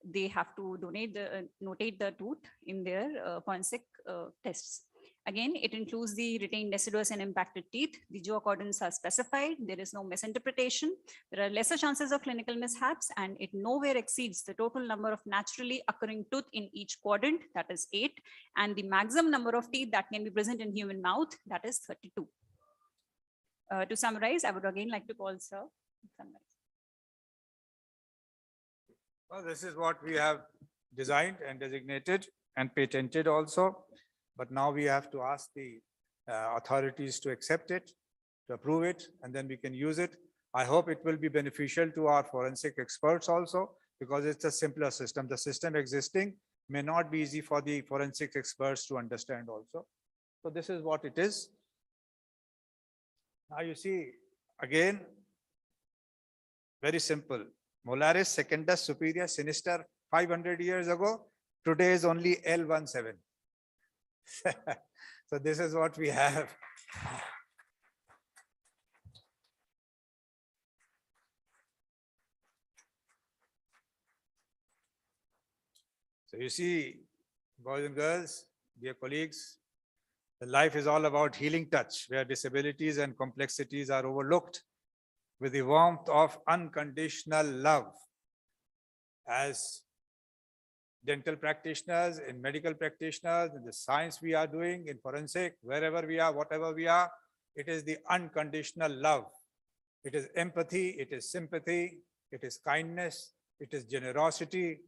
they have to notate the tooth in their forensic tests. Again, it includes the retained deciduous and impacted teeth. The jaw accordance are specified. There is no misinterpretation. There are lesser chances of clinical mishaps, and it nowhere exceeds the total number of naturally occurring tooth in each quadrant, that is 8, and the maximum number of teeth that can be present in human mouth, that is 32. To summarize, I would again like to call sir. Well, this is what we have designed and designated and patented also. But now we have to ask the authorities to accept it, to approve it, and then we can use it. I hope it will be beneficial to our forensic experts also, because it's a simpler system. The system existing may not be easy for the forensic experts to understand also. So this is what it is. Now you see, again, very simple. Molaris secundus superior sinister 500 years ago. Today is only L17. So this is what we have. So you see, boys and girls, dear colleagues, the life is all about healing touch, where disabilities and complexities are overlooked with the warmth of unconditional love. As dental practitioners, in medical practitioners, in the science we are doing, in forensic, wherever we are, whatever we are, it is the unconditional love. It is empathy, it is sympathy, it is kindness, it is generosity,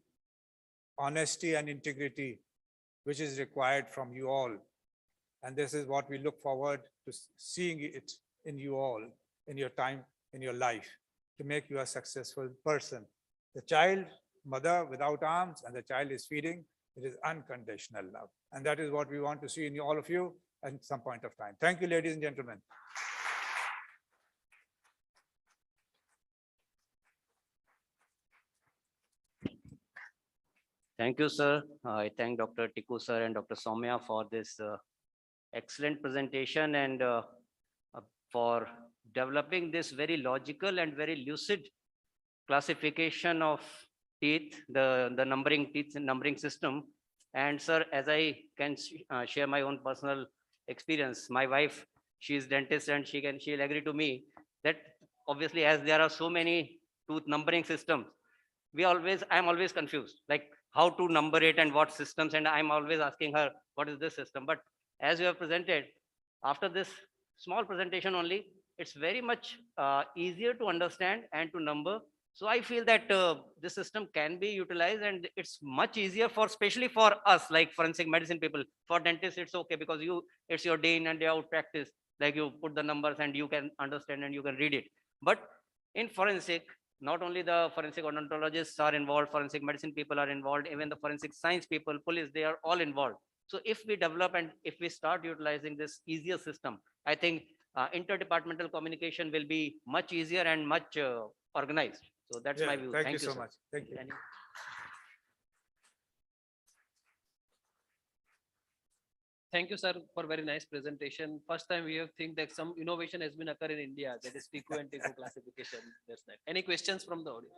honesty and integrity, which is required from you all. And this is what we look forward to seeing it in you all, in your time, in your life, to make you a successful person. The child, mother without arms, and the child is feeding, it is unconditional love. And that is what we want to see in all of you at some point of time. Thank you, ladies and gentlemen. Thank you, sir. I thank Dr. Tikku, sir, and Dr. Soumya for this excellent presentation and for developing this very logical and very lucid classification of teeth, the numbering teeth and numbering system. And sir, as I can share my own personal experience, my wife, she is dentist, and she'll agree to me that obviously as there are so many tooth numbering systems, I'm always confused, like how to number it and what systems, and I'm always asking her, what is this system? But as you have presented, after this small presentation only, it's very much easier to understand and to number. So I feel that this system can be utilized, and it's much easier for, especially for us, like forensic medicine people. For dentists, it's okay because it's your day in and day out practice. Like you put the numbers and you can understand and you can read it. But in forensic, not only the forensic odontologists are involved, forensic medicine people are involved, even the forensic science people, police, they are all involved. So if we develop and if we start utilizing this easier system, I think interdepartmental communication will be much easier and much organized. So that's my view. Thank you so sir. much. Thank you. Thank you, sir, for very nice presentation. First time we have think that some innovation has been occur in India, that is TICO and TICO classification. That's that. Any questions from the audience?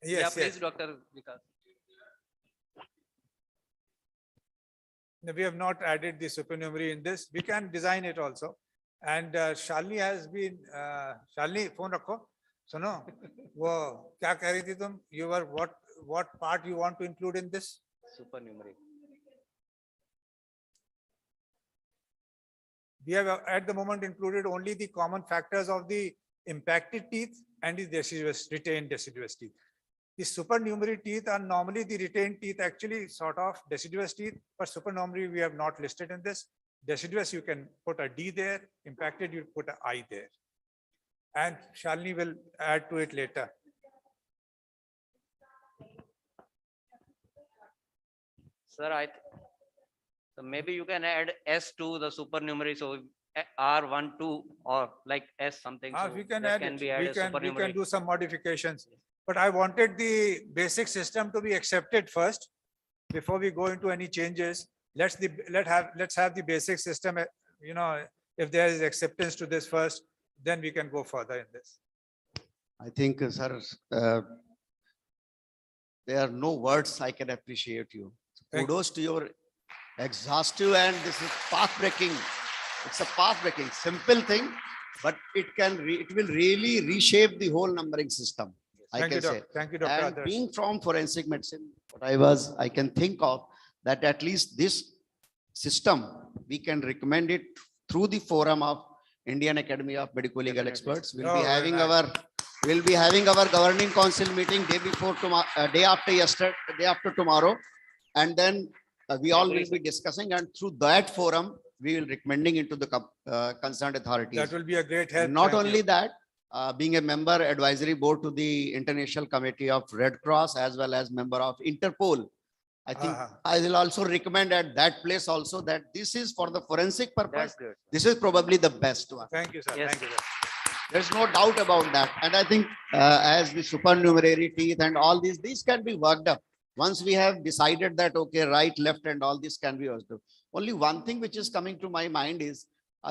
Yes, Yeah, please, yes. Dr. Vikas. No, we have not added the supernumerary in this. We can design it also. And Shalini has been, Shalini, phone rakho. Suno, wo kya keh rahi thi tum? You were what part you want to include in this? Supernumerary. We have at the moment included only the common factors of the impacted teeth and the retained deciduous teeth. The supernumerary teeth are normally the retained teeth, actually sort of deciduous teeth, but supernumerary we have not listed in this. Deciduous, you can put a D there, impacted, you put an I there. And Shalini will add to it later. Sir, so maybe you can add S to the supernumerary, so R12 or like S something. So We can that add can it. be added We supernumerary. can do some modifications. But I wanted the basic system to be accepted first before we go into any changes. Let's have the basic system. You know, if there is acceptance to this first, then we can go further in this. I think, sir, there are no words I can appreciate you. Kudos to your exhaustive, and this is path-breaking. It's a path-breaking, simple thing, but it will really reshape the whole numbering system. Thank you, Dr. Thank you, Dr. And Adarsh. being from forensic medicine, what I can think of that at least this system, we can recommend it through the forum of Indian Academy of Medical Legal Experts. We'll be having our governing council meeting day before tomorrow, day after tomorrow, and then we all will be discussing, and through that forum, we will recommending it to the concerned authorities. That will be a great help. Not Thank only you. that, being a member advisory board to the International Committee of Red Cross as well as member of Interpol, I think I will also recommend at that place also that this is for the forensic purpose. That's good. This is probably the best one. Thank you, sir. Yes. Thank you, sir. There's no doubt about that. And I think as the supernumerary teeth and all these can be worked up. Once we have decided that, okay, right, left, and all this can be worked up. Only one thing which is coming to my mind is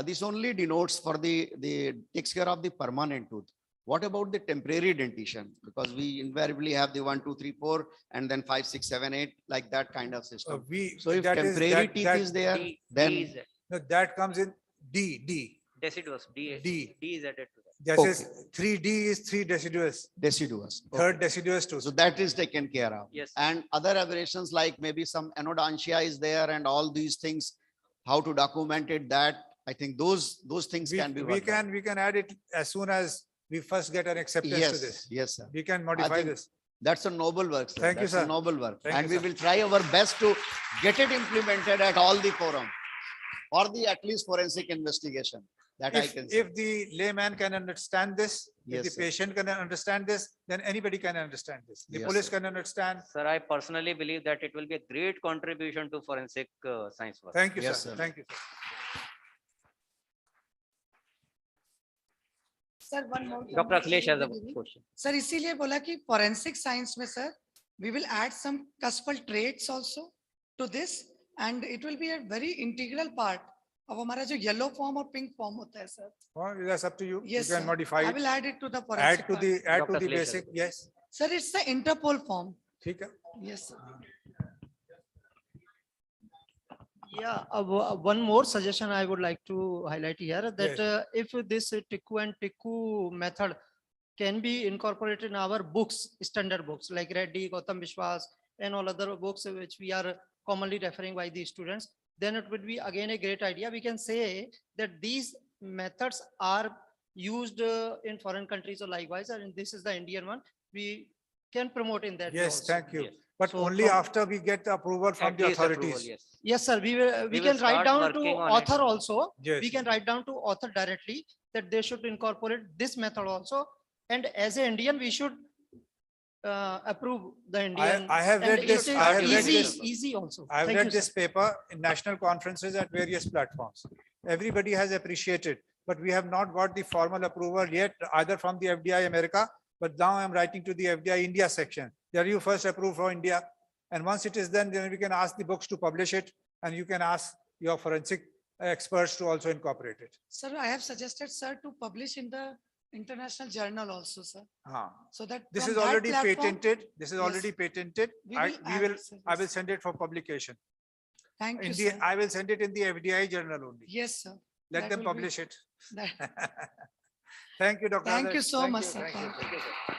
this only denotes for the takes care of the permanent tooth. What about the temporary dentition? Because we invariably have the 1, 2, 3, 4, and then 5, 6, 7, 8, like that kind of system. So if temporary teeth is there, then no, that comes in D. Deciduous. D is added to that. That is 3D is 3 deciduous. Deciduous. Third deciduous too. So that is taken care of. Yes. And other aberrations like maybe some anodontia is there and all these things, how to document it, that I think those things can be worked out. We can add it as soon as we first get an acceptance to this. Yes, sir. We can I modify think this. That's a noble work, sir. Thank you, That's sir. a noble work. Thank And you, we sir. will try our best to get it implemented at all the forum or the at least forensic investigation that I can say. If the layman can understand this, Yes, if the sir. patient can understand this, then anybody can understand this. The Yes, police sir. can understand. Sir, I personally believe that it will be a great contribution to forensic science work. Thank you, Yes, sir. sir. Thank you. Sir one more Dr. Akhilesh has a question. Sir इसीलिए बोला कि forensic science में sir we will add some cuspal traits also to this and it will be a very integral part of हमारा जो yellow form और pink form होता है sir. Oh, that's up to you. Yes, You can sir. modify I it. will add it to the forensic Add to part. the Akhilesh basic. has- Yes. Sir, it's the Interpol form. ठीक है. Yes, sir. Yeah, one more suggestion I would like to highlight here that Yes. if this TICU and TICU method can be incorporated in our books, standard books like Reddy, Gautam Vishwas, and all other books which we are commonly referring by the students, then it would be again a great idea. We can say that these methods are used in foreign countries or likewise, and this is the Indian one. we can promote in that. way Yes, also. thank you. But So only from- after we get the approval from At the least approval, authorities. yes. Yes, sir. We will, we We will can write start down to working on it. author also. Yes. We can write down to author directly that they should incorporate this method also. And as an Indian, we should approve the Indian. I have and read it this. is I have read easy, this. easy also. I've Thank read you, this sir. paper in national conferences at various platforms. Everybody has appreciated, but we have not got the formal approval yet, either from the FDI America, but now I'm writing to the FDI India section. Are you first approved for India? And once it is done, then we can ask the books to publish it, and you can ask your forensic experts to also incorporate it. Sir, I have suggested, sir, to publish in the international journal also, sir. So that This from is that already platform- patented. This is Yes. already patented. We I will add it, sir. I will send it for publication. Thank you, In the, sir. I will send it in the FDI journal only. Yes, sir. Let That them will be- publish it. that- Thank you, Dr. Thank Adarsh. you so Thank much, you, sir. thank you, Thank thank you, sir.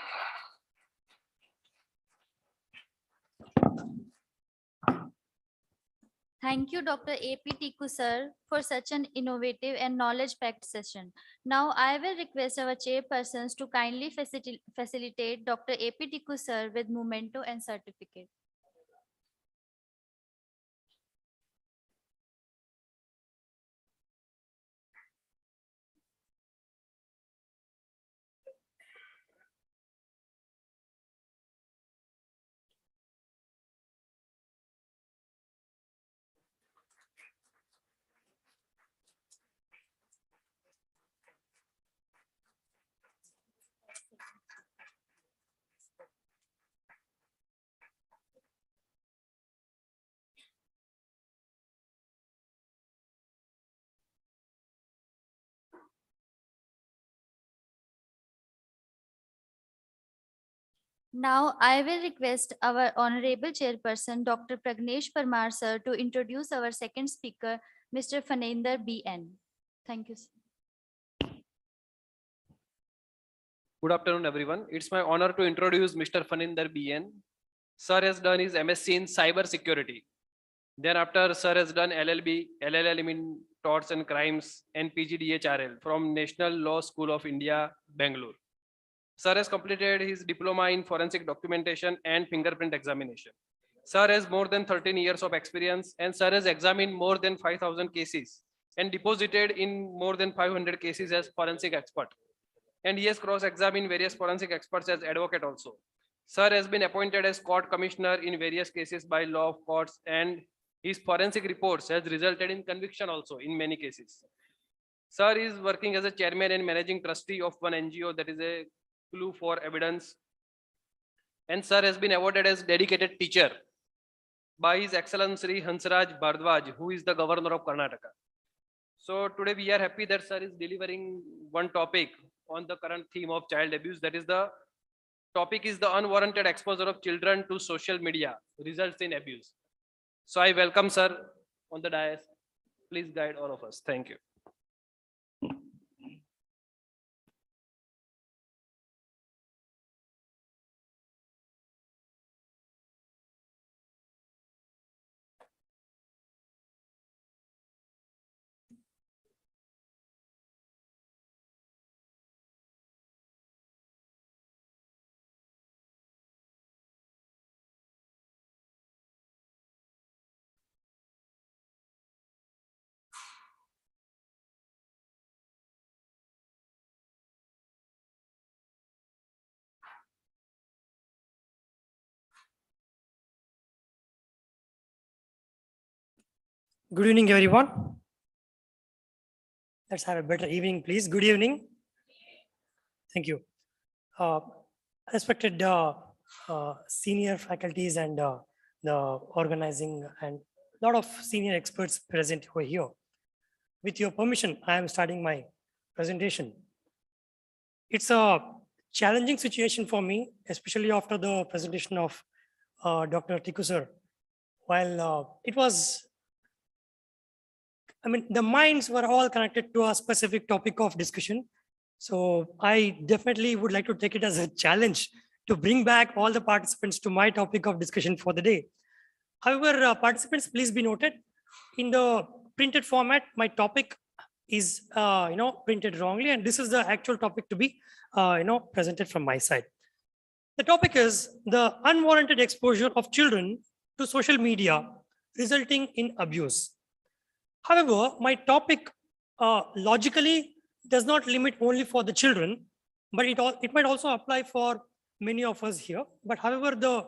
Thank you, Dr. A.P. Tiku, sir, for such an innovative and knowledge-packed session. Now, I will request our chairpersons to kindly facilitate Dr. A.P. Tiku, sir, with memento and certificate. Now, I will request our Honorable Chairperson, Dr. Pragnesh Parmar, sir, to introduce our second speaker, Mr. Faninder B.N. Thank you, sir. Good afternoon, everyone. It's my honor to introduce Mr. Faninder B.N. Sir has done his MSc in cyber security. Thereafter, sir has done LLB, LLM in torts and crimes, and PGDHRL from National Law School of India, Bangalore. Sir has completed his diploma in forensic documentation and fingerprint examination. Sir has more than 13 years of experience, and sir has examined more than 5,000 cases and deposited in more than 500 cases as forensic expert. And he has cross-examined various forensic experts as advocate also. Sir has been appointed as court commissioner in various cases by law of courts, and his forensic reports has resulted in conviction also in many cases. Sir is working as a chairman and managing trustee of one NGO that is a Clue for Evidence. And sir has been awarded as dedicated teacher by His Excellency Hansraj Bhardwaj, who is the governor of Karnataka. So today we are happy that sir is delivering one topic on the current theme of child abuse. That is the topic is the unwarranted exposure of children to social media results in abuse. So I welcome sir on the dais. Please guide all of us. Thank you. Good evening, everyone. Let's have a better evening, please. Good evening. Thank you. Respected senior faculties and the organizing and a lot of senior experts present over here. With your permission, I am starting my presentation. It's a challenging situation for me, especially after the presentation of Dr. Tiku sir. While it was, I mean, the minds were all connected to a specific topic of discussion. So I definitely would like to take it as a challenge to bring back all the participants to my topic of discussion for the day. However, participants, please be noted, in the printed format, my topic is printed wrongly, and this is the actual topic to be presented from my side. The topic is the unwarranted exposure of children to social media resulting in abuse. However, my topic logically does not limit only for the children, but it might also apply for many of us here. But however, the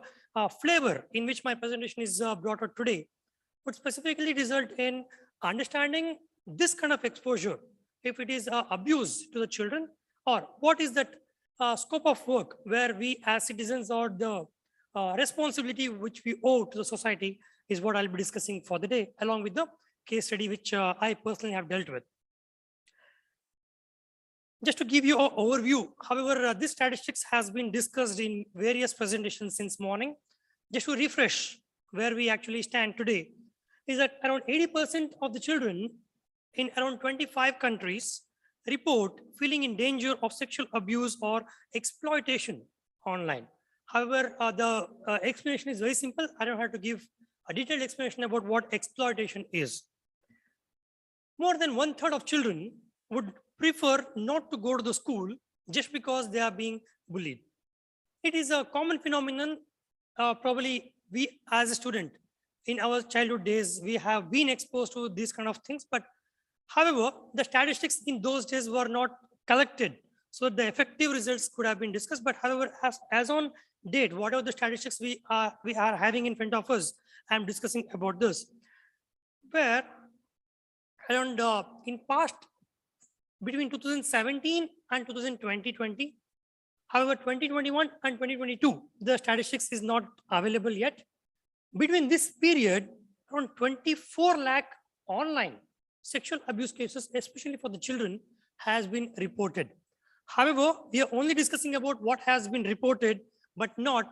flavor in which my presentation is brought out today would specifically result in understanding this kind of exposure, if it is abuse to the children, or what is that scope of work where we as citizens or the responsibility which we owe to the society is what I'll be discussing for the day, along with the case study which I personally have dealt with. Just to give you an overview, however, this statistics has been discussed in various presentations since morning. Just to refresh where we actually stand today, is that around 80% of the children in around 25 countries report feeling in danger of sexual abuse or exploitation online. However, the explanation is very simple. I don't have to give a detailed explanation about what exploitation is. More than 1/3 of children would prefer not to go to the school just because they are being bullied. It is a common phenomenon. Probably we as a student in our childhood days, we have been exposed to these kind of things, but however, the statistics in those days were not collected. So the effective results could have been discussed, but however, as on date, whatever the statistics we are having in front of us, I'm discussing about this, where around in past between 2017 and 2020, however, 2021 and 2022, the statistics is not available yet. Between this period, around 24 lakh online sexual abuse cases, especially for the children, has been reported. However, we are only discussing about what has been reported, but not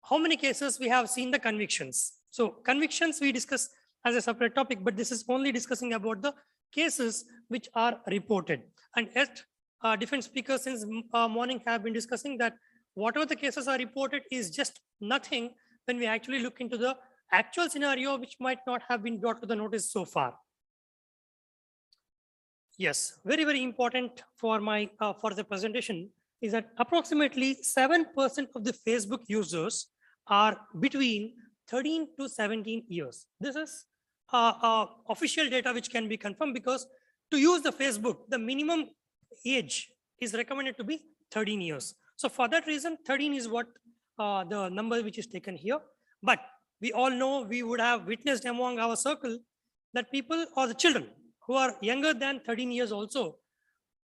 how many cases we have seen the convictions. So convictions we discuss as a separate topic, but this is only discussing about the cases which are reported. And yet, different speakers since morning have been discussing that whatever the cases are reported is just nothing when we actually look into the actual scenario, which might not have been brought to the notice so far. Yes, very, very important for my for the presentation is that approximately 7% of the Facebook users are between 13 to 17 years. This is official data which can be confirmed, because to use the Facebook, the minimum age is recommended to be 13 years. So for that reason, 13 is what the number which is taken here. But we all know, we would have witnessed among our circle that people or the children who are younger than 13 years also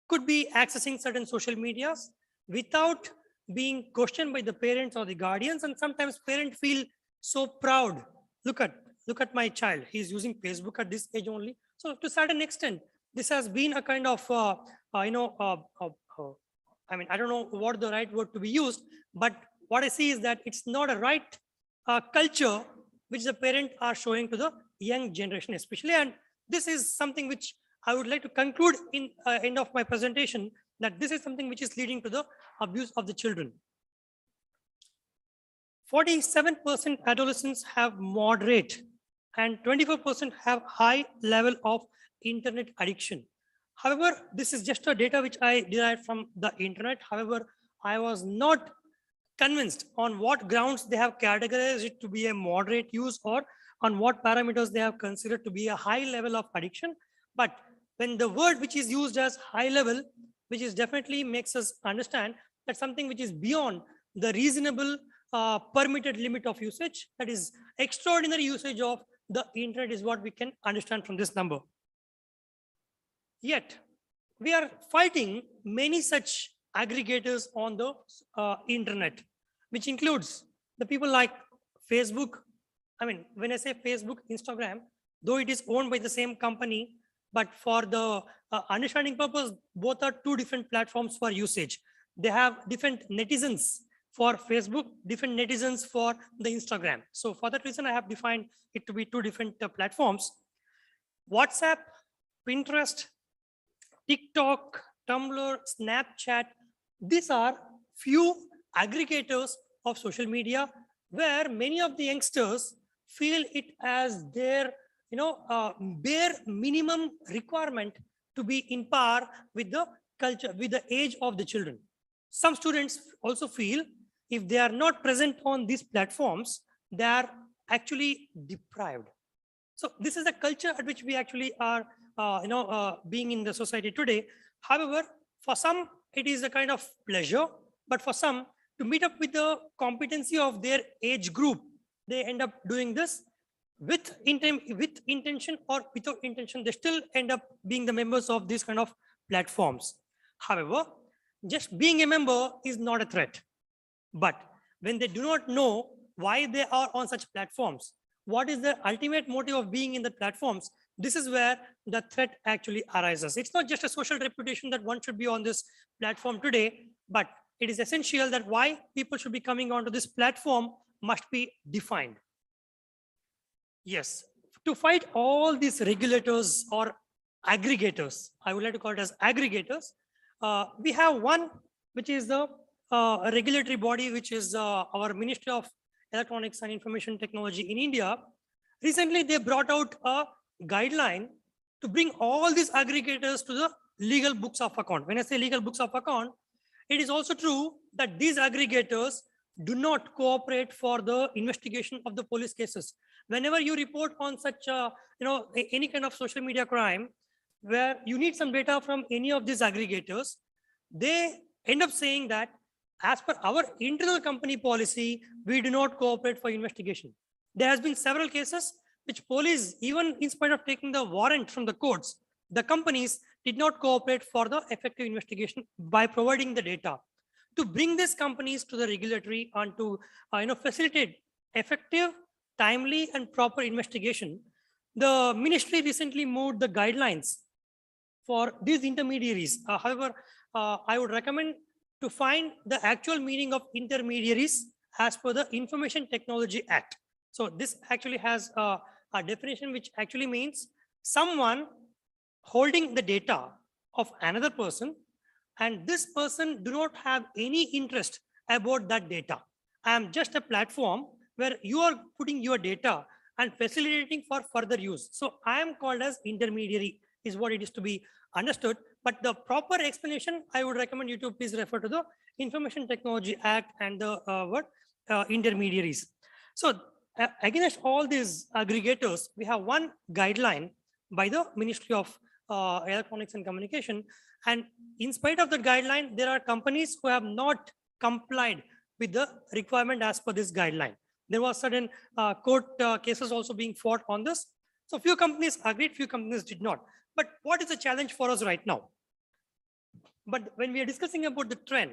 could be accessing certain social medias without being questioned by the parents or the guardians. And sometimes parents feel so proud. Look at my child, he's using Facebook at this age only. So to a certain extent, this has been a kind of, I mean, I don't know what the right word to be used, but what I see is that it's not a right culture which the parents are showing to the young generation especially. And this is something which I would like to conclude in end of my presentation, that this is something which is leading to the abuse of the children. 47% adolescents have moderate and 24% have high level of internet addiction. However, this is just a data which I derived from the internet. However, I was not convinced on what grounds they have categorized it to be a moderate use, or on what parameters they have considered to be a high level of addiction. But when the word which is used as high level, which is definitely makes us understand that something which is beyond the reasonable permitted limit of usage, that is extraordinary usage of the internet, is what we can understand from this number. Yet, we are fighting many such aggregators on the internet, which includes the people like Facebook. I mean, when I say Facebook, Instagram, though it is owned by the same company, but for the understanding purpose, both are two different platforms for usage. They have different netizens for Facebook, different netizens for the Instagram. So for that reason, I have defined it to be two different platforms. WhatsApp, Pinterest, TikTok, Tumblr, Snapchat, these are few aggregators of social media where many of the youngsters feel it as their bare minimum requirement to be in par with the culture, with the age of the children. Some students also feel if they are not present on these platforms, they are actually deprived. So this is the culture at which we actually are, being in the society today. However, for some, it is a kind of pleasure, but for some, to meet up with the competency of their age group, they end up doing this with intention or without intention. They still end up being the members of these kind of platforms. However, just being a member is not a threat. But when they do not know why they are on such platforms, what is the ultimate motive of being in the platforms, this is where the threat actually arises. It's not just a social reputation that one should be on this platform today, but it is essential that why people should be coming onto this platform must be defined. Yes, to fight all these regulators or aggregators, I would like to call it as aggregators, we have one, which is the regulatory body, which is our Ministry of Electronics and Information Technology in India. Recently, they brought out a guideline to bring all these aggregators to the legal books of account. When I say legal books of account, it is also true that these aggregators do not cooperate for the investigation of the police cases. Whenever you report on such, any kind of social media crime, where you need some data from any of these aggregators, they end up saying that as per our internal company policy, we do not cooperate for investigation. There has been several cases which police, even in spite of taking the warrant from the courts, the companies did not cooperate for the effective investigation by providing the data. To bring these companies to the regulatory and to facilitate effective, timely and proper investigation, the ministry recently moved the guidelines for these intermediaries. However, I would recommend to find the actual meaning of intermediaries as per the Information Technology Act. So this actually has a definition which actually means someone holding the data of another person, and this person do not have any interest about that data. I am just a platform where you are putting your data and facilitating for further use. So I am called as intermediary is what it is to be understood. But the proper explanation, I would recommend you to please refer to the Information Technology Act and the intermediaries. So against all these aggregators, we have one guideline by the Ministry of Electronics and Communication. And in spite of the guideline, there are companies who have not complied with the requirement as per this guideline. There was certain court cases also being fought on this. So few companies agreed, few companies did not. But what is the challenge for us right now? But when we are discussing about the trend,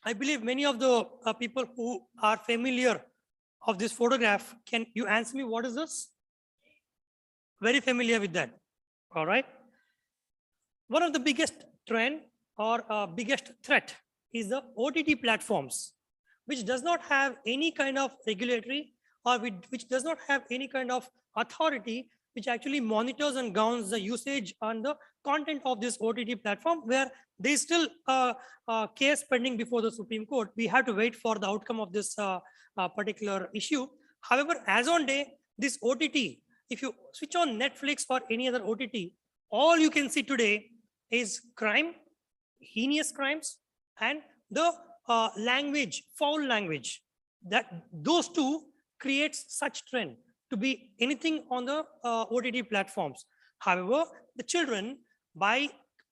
I believe many of the people who are familiar of this photograph, can you answer me what is this? Very familiar with that. All right. One of the biggest trend or biggest threat is the OTT platforms, which does not have any kind of regulatory or which does not have any kind of authority which actually monitors and governs the usage and the content of this OTT platform, where there is still a case pending before the Supreme Court. We have to wait for the outcome of this particular issue. However, as on day, this OTT, if you switch on Netflix or any other OTT, all you can see today is crime, heinous crimes, and the language, foul language. That those two creates such trend to be anything on the OTT platforms. However, the children, by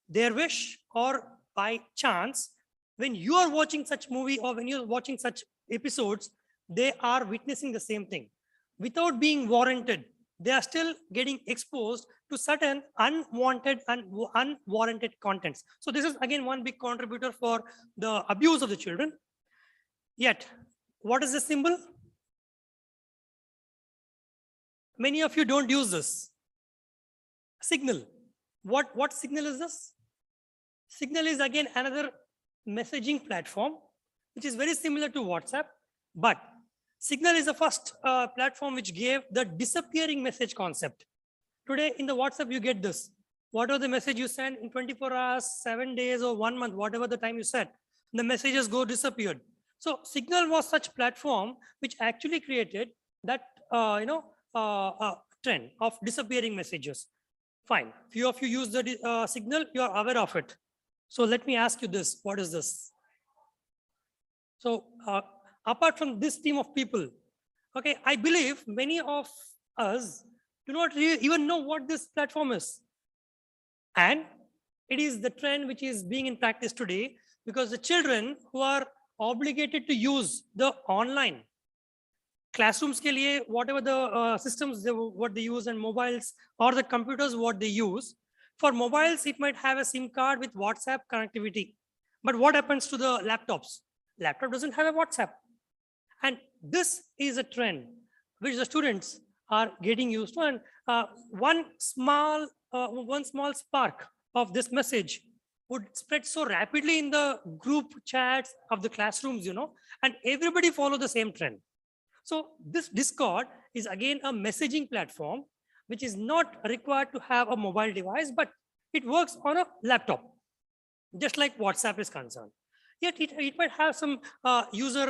their wish or by chance, when you are watching such movie or when you're watching such episodes, they are witnessing the same thing. Without being warranted, they are still getting exposed to certain unwanted and unwarranted contents. So this is again one big contributor for the abuse of the children. Yet, what is the symbol? Many of you don't use this. Signal. What Signal is this? Signal is again another messaging platform, which is very similar to WhatsApp, but Signal is the first platform which gave the disappearing message concept. Today in the WhatsApp, you get this. Whatever the message you send in 24 hours, 7 days or 1 month, whatever the time you set, the messages go disappeared. So Signal was such platform which actually created that trend of disappearing messages. Fine. Few of you use the Signal, you are aware of it. So let me ask you this. What is this? So apart from this team of people, okay, I believe many of us do not even know what this platform is. And it is the trend which is being in practice today, because the children who are obligated to use the online classrooms ke liye, whatever the systems what they use, and mobiles or the computers what they use. For mobiles, it might have a SIM card with WhatsApp connectivity. But what happens to the laptops? Laptop doesn't have a WhatsApp. And this is a trend which the students are getting used to. And one small spark of this message would spread so rapidly in the group chats of the classrooms, and everybody follow the same trend. So this Discord is again a messaging platform which is not required to have a mobile device, but it works on a laptop, just like WhatsApp is concerned. Yet it might have some user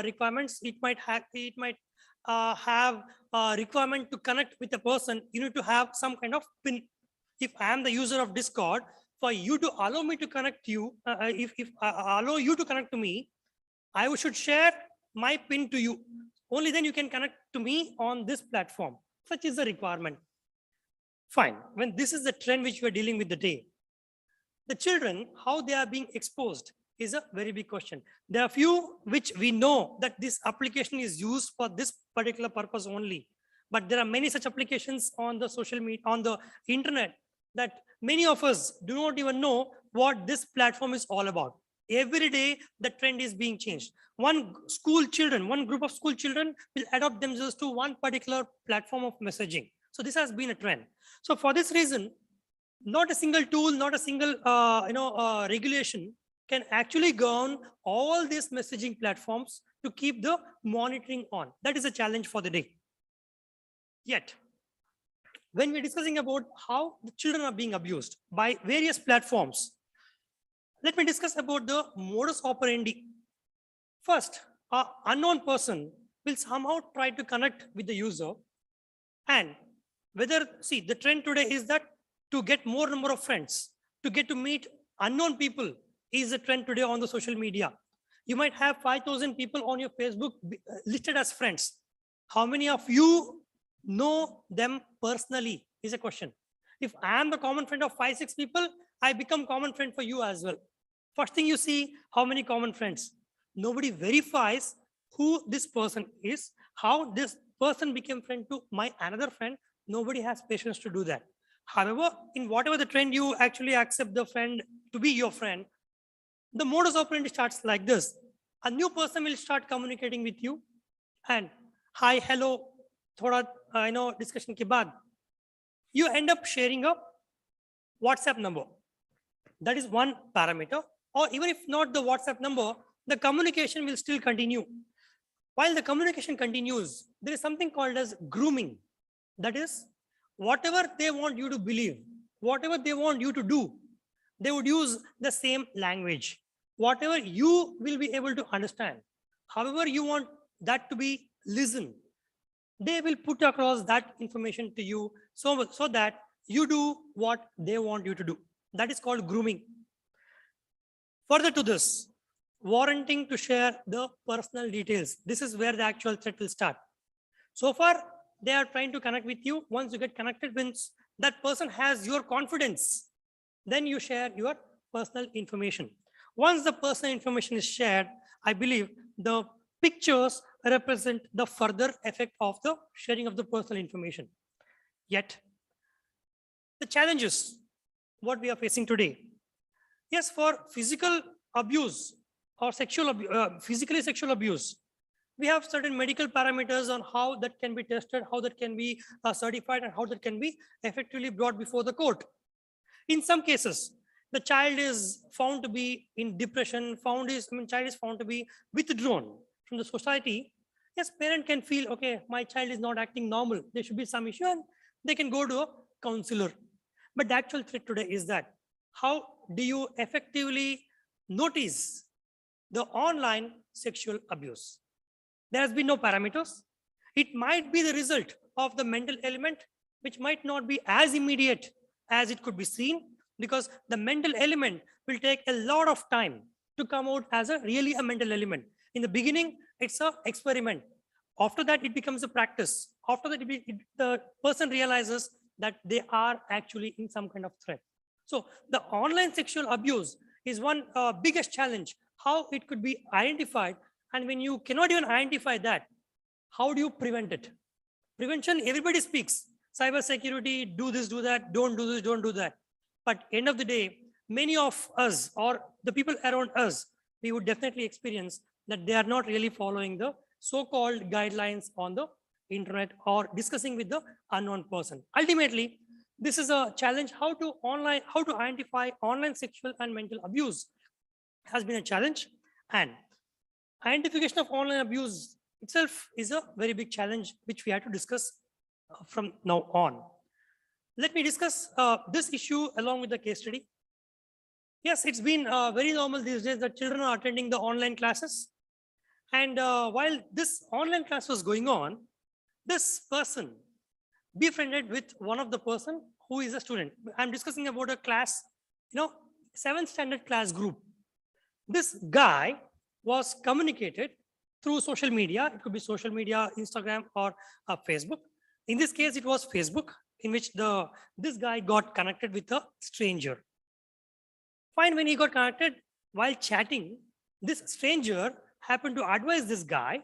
requirements. It might have a requirement to connect with a person. You need to have some kind of PIN. If I am the user of Discord, for you to allow me to connect you, if I allow you to connect to me, I should share my PIN to you. Only then you can connect to me on this platform. Such is the requirement. Fine. When this is the trend which we are dealing with today, the children, how they are being exposed is a very big question. There are few which we know that this application is used for this particular purpose only. But there are many such applications on the social media, on the internet, that many of us do not even know what this platform is all about. Every day, the trend is being changed. One group of school children will adopt themselves to one particular platform of messaging. So this has been a trend. So for this reason, not a single tool, not a single regulation can actually govern all these messaging platforms to keep the monitoring on. That is a challenge for the day. Yet, when we're discussing about how the children are being abused by various platforms, let me discuss about the modus operandi. First, an unknown person will somehow try to connect with the user, and the trend today is that to get more number of friends, to get to meet unknown people is a trend today on the social media. You might have 5,000 people on your Facebook listed as friends. How many of you know them personally is a question. If I am the common friend of 5-6 people, I become common friend for you as well. First thing you see, how many common friends? Nobody verifies who this person is, how this person became friend to my another friend. Nobody has patience to do that. However, in whatever the trend you actually accept the friend to be your friend, the modus operandi starts like this. A new person will start communicating with you, and hi, hello, thoda discussion ke baad, you end up sharing a WhatsApp number. That is one parameter. Or even if not the WhatsApp number, the communication will still continue. While the communication continues, there is something called as grooming. That is, whatever they want you to believe, whatever they want you to do, they would use the same language. Whatever you will be able to understand, however you want that to be listened, they will put across that information to you so that you do what they want you to do. That is called grooming. Further to this, warranting to share the personal details. This is where the actual threat will start. So far, they are trying to connect with you. Once you get connected, means that person has your confidence. Then you share your personal information. Once the personal information is shared, I believe the pictures represent the further effect of the sharing of the personal information. Yet, the challenges, what we are facing today. Yes, for physical abuse or physically sexual abuse, we have certain medical parameters on how that can be tested, how that can be certified, and how that can be effectively brought before the court. In some cases, the child is found to be in depression, child is found to be withdrawn from the society. Yes, parent can feel, okay, my child is not acting normal. There should be some issue, and they can go to a counselor. But the actual threat today is that how do you effectively notice the online sexual abuse? There has been no parameters. It might be the result of the mental element, which might not be as immediate as it could be seen, because the mental element will take a lot of time to come out as a really a mental element. In the beginning, it's a experiment. After that, it becomes a practice. After that, the person realizes that they are actually in some kind of threat. So the online sexual abuse is one biggest challenge, how it could be identified. And when you cannot even identify that, how do you prevent it? Prevention, everybody speaks. Cyber security, do this, do that, don't do this, don't do that. But end of the day, many of us or the people around us, we would definitely experience that they are not really following the so-called guidelines on the internet or discussing with the unknown person. Ultimately, this is a challenge. How to identify online sexual and mental abuse has been a challenge, and identification of online abuse itself is a very big challenge which we have to discuss from now on. Let me discuss this issue along with the case study. Yes, it's been very normal these days that children are attending the online classes. And while this online class was going on, this person befriended with one of the person who is a student. I'm discussing about a class, 7th standard class group. This guy was communicated through social media. It could be social media, Instagram or Facebook. In this case, it was Facebook, in which this guy got connected with a stranger. Fine, when he got connected, while chatting, this stranger happened to advise this guy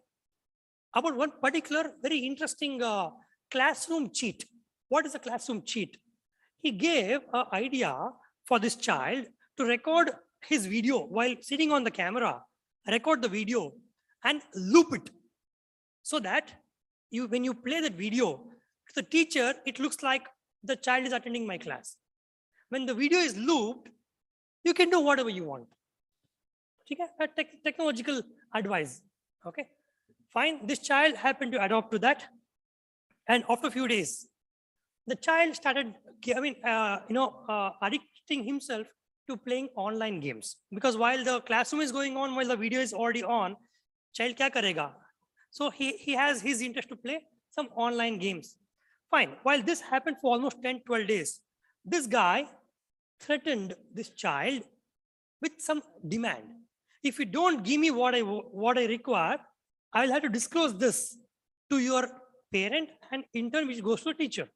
about one particular very interesting classroom cheat. What is a classroom cheat? He gave an idea for this child to record his video while sitting on the camera, record the video and loop it, so that when you play that video to the teacher, it looks like the child is attending my class. When the video is looped, you can do whatever you want. Okay? A technological advice. Okay, fine. This child happened to adopt to that, and after a few days, the child started, addicting himself to playing online games, because while the classroom is going on, while the video is already on, child kya karega? So he has his interest to play some online games. Fine. While this happened for almost 10-12 days, this guy threatened this child with some demand. If you don't give me what I require, I will have to disclose this to your parent, and in turn which goes to a teacher.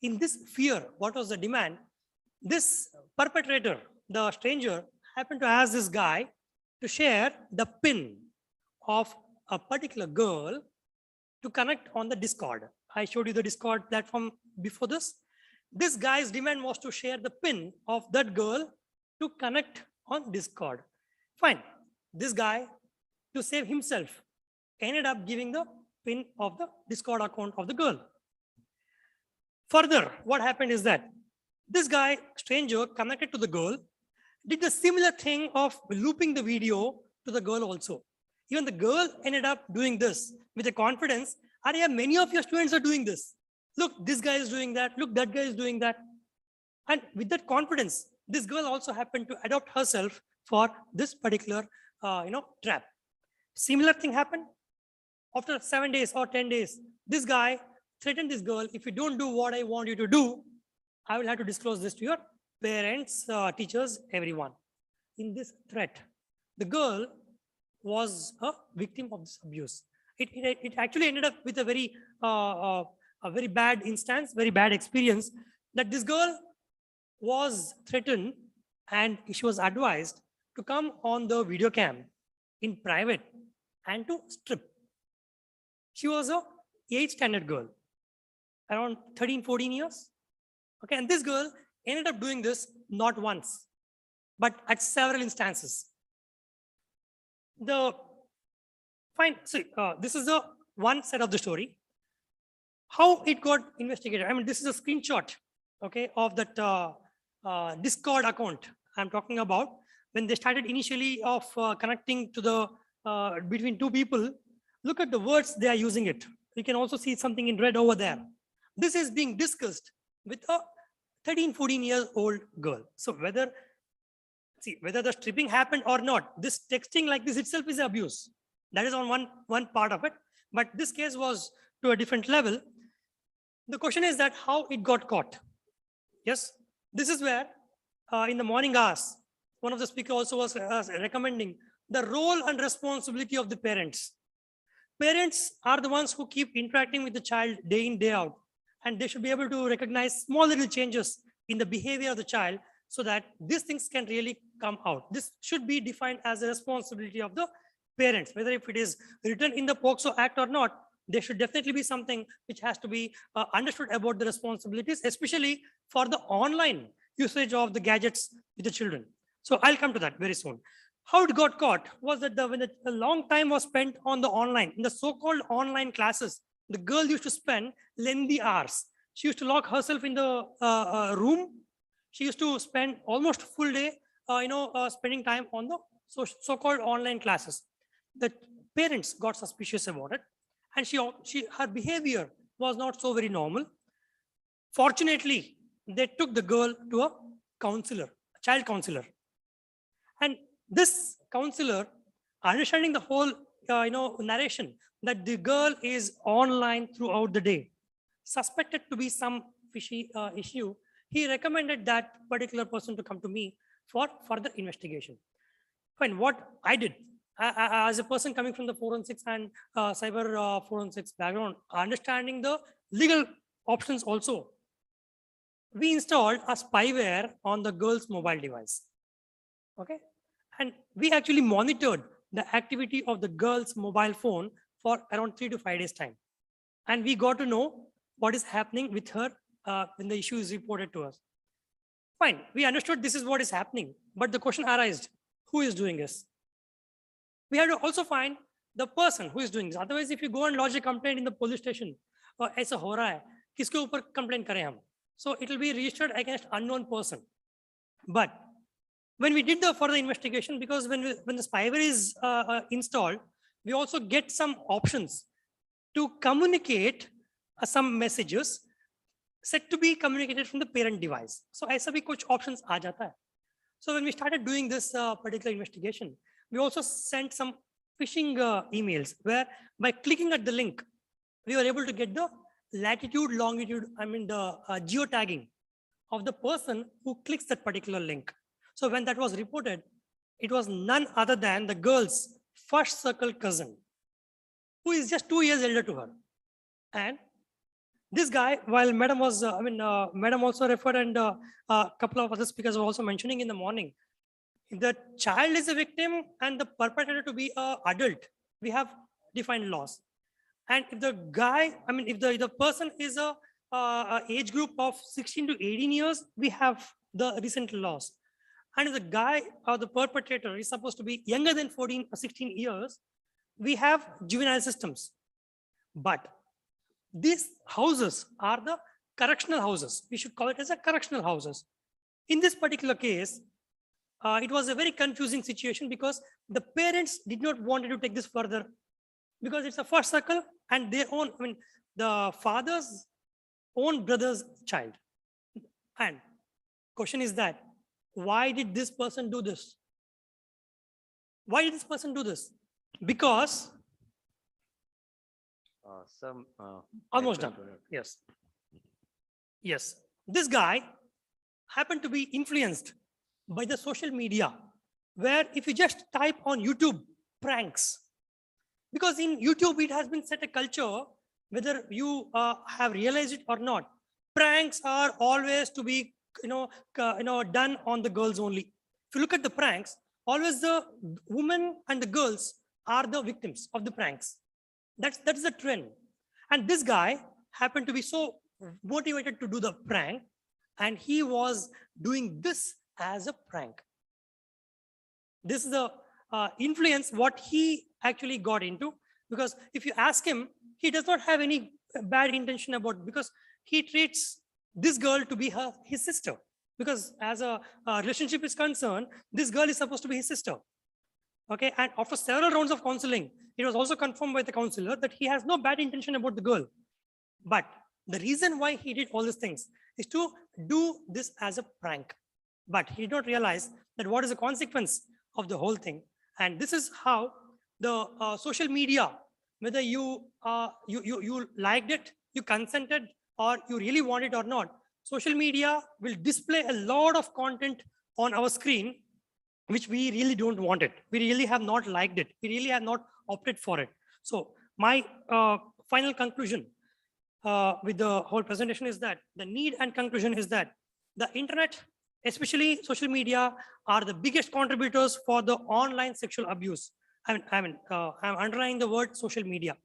In this fear, what was the demand? This perpetrator, the stranger, happened to ask this guy to share the PIN of a particular girl to connect on the Discord. I showed you the Discord platform before this. This guy's demand was to share the PIN of that girl to connect on Discord. Fine. This guy, to save himself, ended up giving the PIN of the Discord account of the girl. Further, what happened is that this guy, stranger, connected to the girl, did the similar thing of looping the video to the girl also. Even the girl ended up doing this with a confidence. Arya, many of your students are doing this. Look, this guy is doing that. Look, that guy is doing that. And with that confidence, this girl also happened to adopt herself for this particular, trap. Similar thing happened. After 7 days or 10 days, this guy threatened this girl, if you don't do what I want you to do, I will have to disclose this to your parents, teachers, everyone. In this threat, the girl was a victim of this abuse. It actually ended up with a very bad instance, very bad experience, that this girl was threatened and she was advised to come on the video cam in private and to strip. She was a 8th standard girl, around 13, 14 years. Okay, and this girl ended up doing this not once, but at several instances. This is the one side of the story. How it got investigated. I mean, this is a screenshot, okay, of that Discord account I'm talking about. When they started initially of connecting to the between two people, look at the words they are using it. You can also see something in red over there. This is being discussed with a 13, 14-year-old girl. So whether the stripping happened or not, this texting like this itself is abuse. That is on one part of it. But this case was to a different level. The question is that how it got caught. Yes, this is where in the morning hours, one of the speakers also was recommending the role and responsibility of the parents. Parents are the ones who keep interacting with the child day in, day out, and they should be able to recognize small little changes in the behavior of the child so that these things can really come out. This should be defined as a responsibility of the parents, whether if it is written in the POCSO Act or not. There should definitely be something which has to be understood about the responsibilities, especially for the online usage of the gadgets with the children. So I'll come to that very soon. How it got caught was that when a long time was spent on the online, in the so-called online classes, the girl used to spend lengthy hours. She used to lock herself in the room. She used to spend almost full day, spending time on the so-called online classes. The parents got suspicious about it, and her behavior was not so very normal. Fortunately, they took the girl to a counselor, a child counselor. And this counselor, understanding the whole narration that the girl is online throughout the day, suspected to be some fishy issue, he recommended that particular person to come to me for further investigation. Fine, what I did, as a person coming from the forensics and cyber forensics background, understanding the legal options also, we installed a spyware on the girl's mobile device. Okay, and we actually monitored the activity of the girl's mobile phone for around 3 to 5 days time, and we got to know what is happening with her when the issue is reported to us. Fine, we understood this is what is happening, but the question arises: who is doing this? We have to also find the person who is doing this. Otherwise, if you go and lodge a complaint in the police station, ऐसा हो रहा है, किसके ऊपर complaint करें हम? So it will be registered against unknown person. But when we did the further investigation, because when the spyware is installed, we also get some options to communicate some messages set to be communicated from the parent device. So ऐसा भी कुछ options आ जाता है. So when we started doing this particular investigation, we also sent some phishing emails where by clicking at the link, we were able to get the latitude, longitude, the geotagging of the person who clicks that particular link. So when that was reported, it was none other than the girl's first circle cousin, who is just 2 years elder to her. And this guy, while Madam was, Madam also referred, and a couple of other speakers were also mentioning in the morning, the child is a victim and the perpetrator to be an adult. We have defined laws. And if the guy, if the person is a age group of 16 to 18 years, we have the recent laws. And if the guy or the perpetrator is supposed to be younger than 14 or 16 years, we have juvenile systems. But these houses are the correctional houses. We should call it as a correctional houses. In this particular case, it was a very confusing situation because the parents did not want to take this further because it's a first circle and their own, the father's own brother's child. And question is that, why did this person do this? Why did this person do this? Because almost done. Yes. Yes. This guy happened to be influenced by the social media, where if you just type on YouTube pranks, because in YouTube it has been set a culture, whether you have realized it or not, pranks are always to be done on the girls only. If you look at the pranks, always the women and the girls are the victims of the pranks. That's the trend. And this guy happened to be so motivated to do the prank, and he was doing this as a prank. This is the influence what he actually got into, because if you ask him, he does not have any bad intention about it, because he treats this girl to be his sister, because as a relationship is concerned, this girl is supposed to be his sister. Okay, and after several rounds of counseling, it was also confirmed by the counselor that he has no bad intention about the girl. But the reason why he did all these things is to do this as a prank. But he did not realize that what is the consequence of the whole thing. And this is how the social media, whether you liked it, you consented, or you really want it or not, social media will display a lot of content on our screen which we really don't want it. We really have not liked it. We really have not opted for it. So my final conclusion with the whole presentation is that the need and conclusion is that the internet, especially social media, are the biggest contributors for the online sexual abuse. I'm underlining the word social media.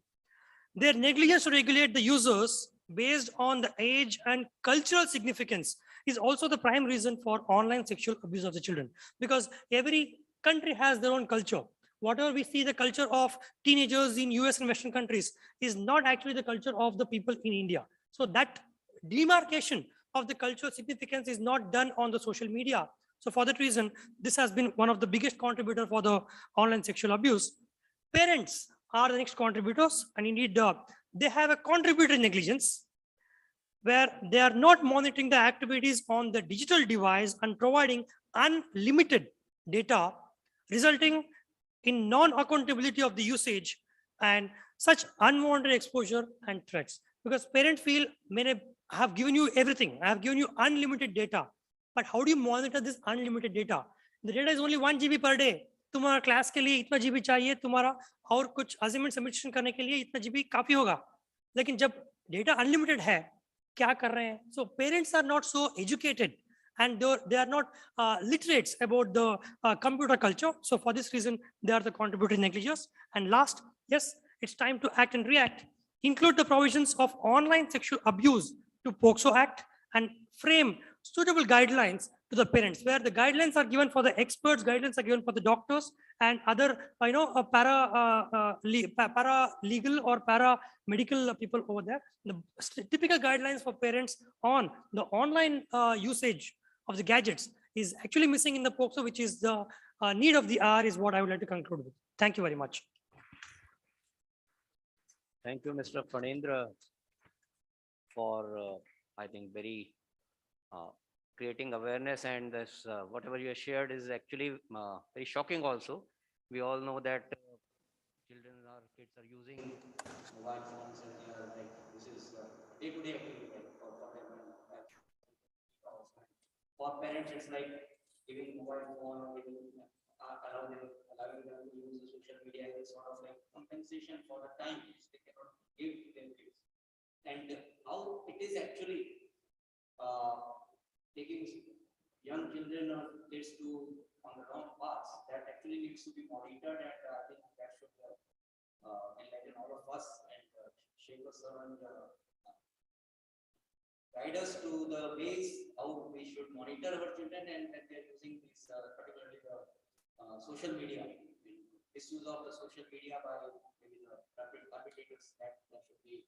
Their negligence to regulate the users based on the age and cultural significance is also the prime reason for online sexual abuse of the children, because every country has their own culture. Whatever we see the culture of teenagers in US and Western countries is not actually the culture of the people in India. So that demarcation of the cultural significance is not done on the social media. So for that reason, this has been one of the biggest contributor for the online sexual abuse. Parents are the next contributors, and indeed they have a contributory negligence where they are not monitoring the activities on the digital device and providing unlimited data, resulting in non-accountability of the usage and such unwanted exposure and threats. Because parents feel, I have given you everything, I have given you unlimited data, but how do you monitor this unlimited data? The data is only 1 GB per day. तुम्हारा class के लिए इतना GB चाहिए, तुम्हारा और कुछ assignment submission करने के लिए इतना जीबी काफी होगा. लेकिन जब डेटा अनलिमिटेड है, क्या कर रहे हैं? So parents are not so educated and they are not literates about the computer culture. So for this reason, they are the contributory negligence. And last, yes, it's time to act and react. Include the provisions of online sexual abuse to POCSO Act and frame suitable guidelines to the parents, where the guidelines are given for the experts, guidelines are given for the doctors and other, para legal or para medical people over there. The typical guidelines for parents on the online usage of the gadgets is actually missing in the POCSO, which is the need of the hour, is what I would like to conclude with. Thank you very much. Thank you, Mr. Phanendra, for, I think, very creating awareness, and this whatever you have shared is actually very shocking also. We all know that children or kids are using mobile phones and they are like, this is day-to-day activity for them. For parents, it's like giving mobile phone or giving, allowing them to use the social media is sort of like compensation for the time which they cannot give to their kids. And how it is actually taking young children or kids to on the wrong paths, that actually needs to be monitored, and I think that should enlighten all of us and shape us and guide us to the ways how we should monitor our children and that they're using this, particularly the social media, misuse of the social media by maybe the perpetrators, that should be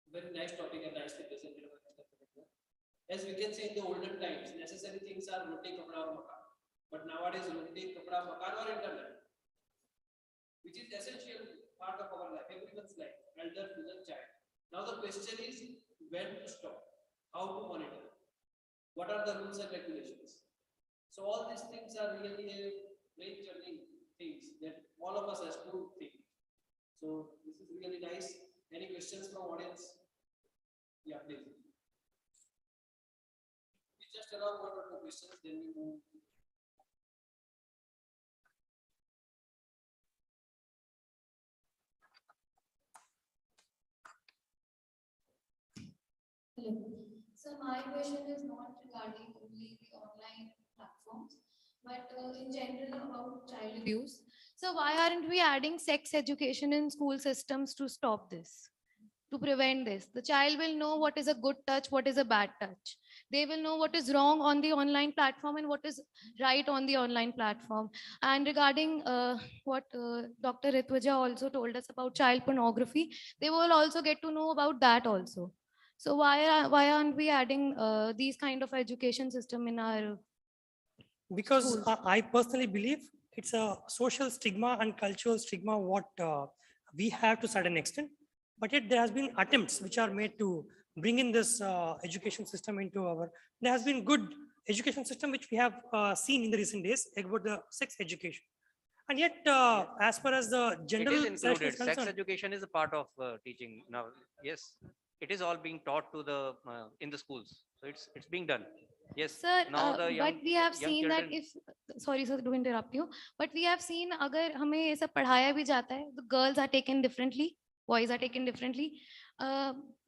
Very nice topic and nicely presented by Mr. Phanendra. As we can say, in the olden times, necessary things are roti, kapda or makan. But nowadays, roti, kapda, makan or internet, which is essential part of our life, everyone's life, elder to the child. Now the question is when to stop, how to monitor, what are the rules and regulations. So all these things are really a brain churning things that all of us has to think. So this is really nice. Any questions from audience? Yeah, please. We just allow 1 or 2 questions, then we move. Hello. So my question is not regarding only the online platforms, but in general about child abuse. So why aren't we adding sex education in school systems to stop this, to prevent this? The child will know what is a good touch, what is a bad touch. They will know what is wrong on the online platform and what is right on the online platform. And regarding what Dr. Ritwaja also told us about child pornography, they will also get to know about that also. So why aren't we adding these kind of education system in our Because schools? I personally believe it's a social stigma and cultural stigma what we have to a certain extent, but yet there has been attempts which are made to bring in this education system into our, there has been good education system which we have seen in the recent days about the sex education. And yet, as far as the general it is included. Sex concerned, education is a part of teaching now. Yes, it is all being taught to the in the schools. So it's being done. Yes. Sir, Now the young, but we have young seen that children. if, sorry sir to interrupt you, but we have seen अगर हमें ये सब पढ़ाया भी जाता है, the girls are taken differently, boys are taken differently.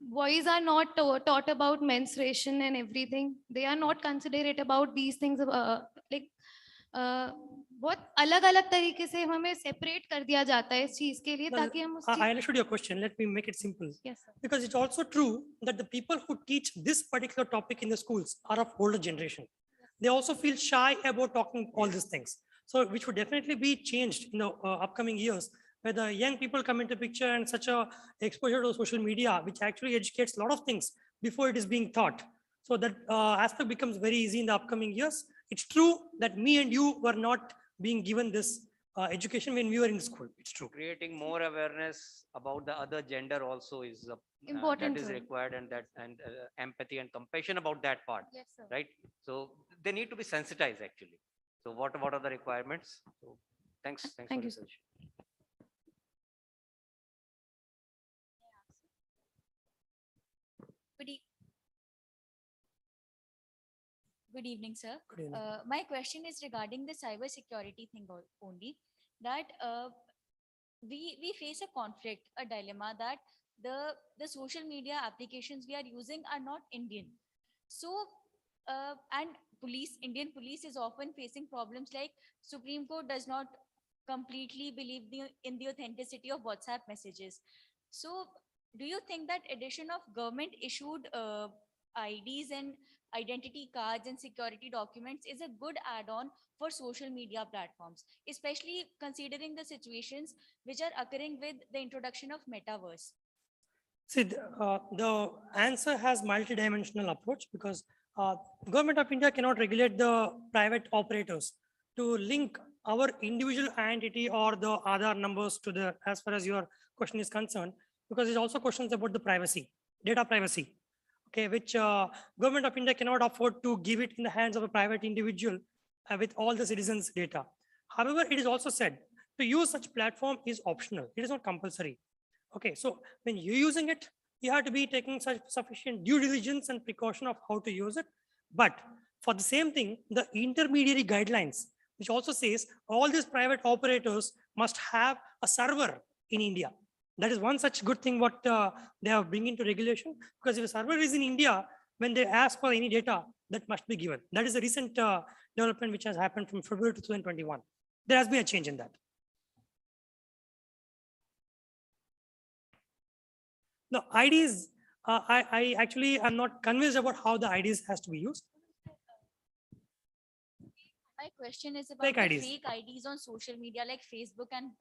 Boys are not taught about menstruation and everything. They are not considerate about these things. Like बहुत अलग-अलग तरीके से हमें separate कर दिया जाता है इस चीज के लिए No, ताकि हम उस I चीज understood your question. Let me make it simple. Yes, sir. Because it's also true that the people who teach this particular topic in the schools are of older generation. They also feel shy about talking all these things. So which would definitely be changed in the upcoming years, where the young people come into picture and such a exposure to social media, which actually educates a lot of things before it is being taught. So that aspect becomes very easy in the upcoming years. It's true that me and you were not being given this education when we were in school. It's true. Creating more awareness about the other gender also is Important, that is sir. required, and that and empathy and compassion about that part. Yes, sir. Right. So they need to be sensitized actually. So what are the requirements? So thanks. Thank for you, sir. research. Good, good evening, sir. Good evening. My question is regarding the cyber security thing only. That we face a conflict, a dilemma that the social media applications we are using are not Indian. So and Indian police is often facing problems like Supreme Court does not completely believe in the authenticity of WhatsApp messages. So do you think that addition of government issued IDs and identity cards and security documents is a good add-on for social media platforms, especially considering the situations which are occurring with the introduction of metaverse? See, the answer has multi-dimensional approach because government of India cannot regulate the private operators to link our individual identity or the Aadhaar numbers to the, as far as your question is concerned, because it's also questions about the privacy, data privacy, okay, which government of India cannot afford to give it in the hands of a private individual with all the citizens' data. However, it is also said to use such platform is optional. It is not compulsory. Okay, so when you're using it, you have to be taking such sufficient due diligence and precaution of how to use it. But for the same thing, the intermediary guidelines, which also says all these private operators must have a server in India. That is one such good thing what they are bringing to regulation, because if a server is in India, when they ask for any data, that must be given. That is a recent development which has happened from February 2021. There has been a change in that. No, IDs, I actually am not convinced about how the IDs has to be used. My question is about Fake the IDs. fake IDs on social media like Facebook and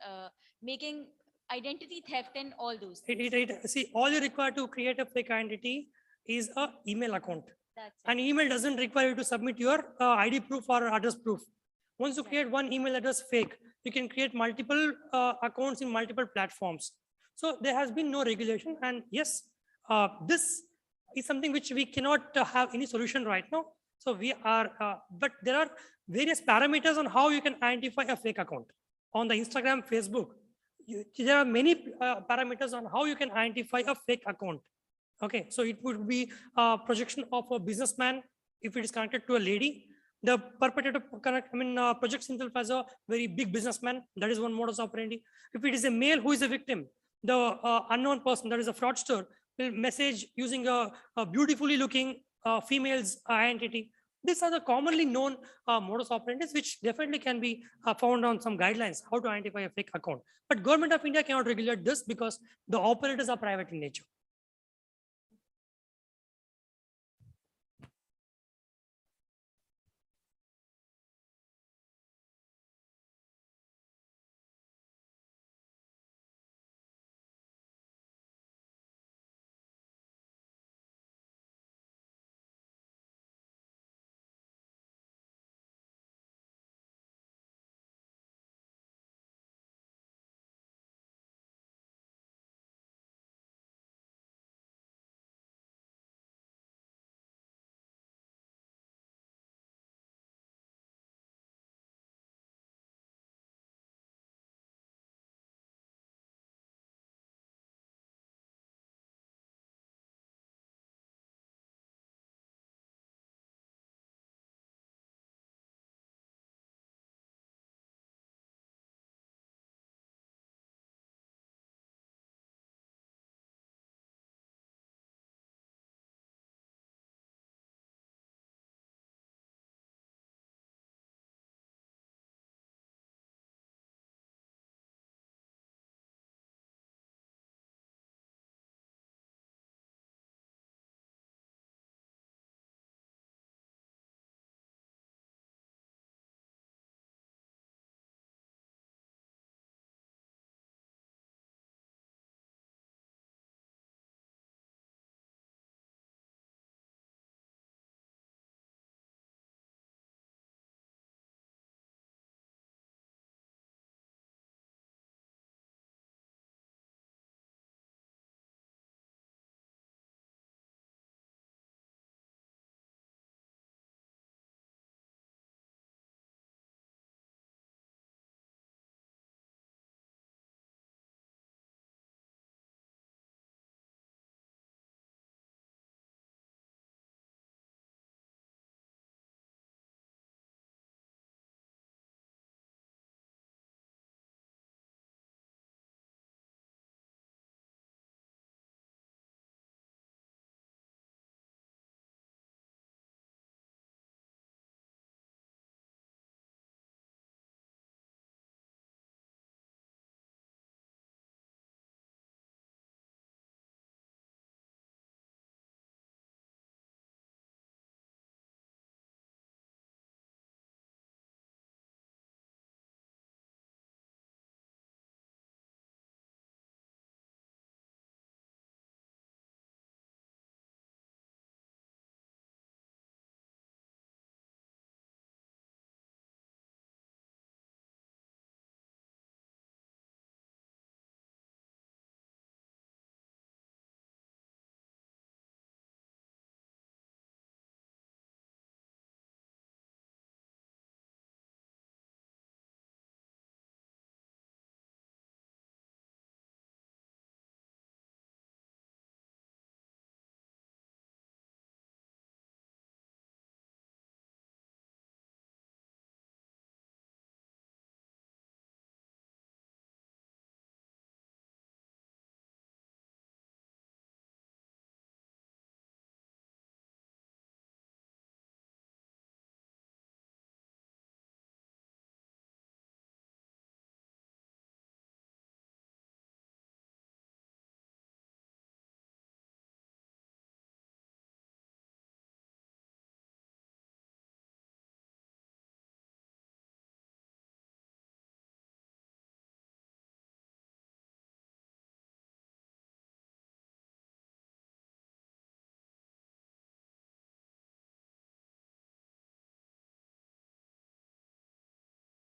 making identity theft and all those things. See, all you require to create a fake identity is a email account. That's An email doesn't require you to submit your ID proof or address proof. Once you create one email address fake, you can create multiple accounts in multiple platforms. So there has been no regulation, and yes, this is something which we cannot have any solution right now. So we are, but there are various parameters on how you can identify a fake account on the Instagram, Facebook. There are many parameters on how you can identify a fake account. Okay, so it would be a projection of a businessman if it is connected to a lady. The perpetrator projects himself as a very big businessman. That is one modus operandi. If it is a male who is a victim, the unknown person, that is a fraudster, will message using a beautifully looking female's identity. These are the commonly known modus operandi, which definitely can be found on some guidelines how to identify a fake account. But government of India cannot regulate this because the operators are private in nature.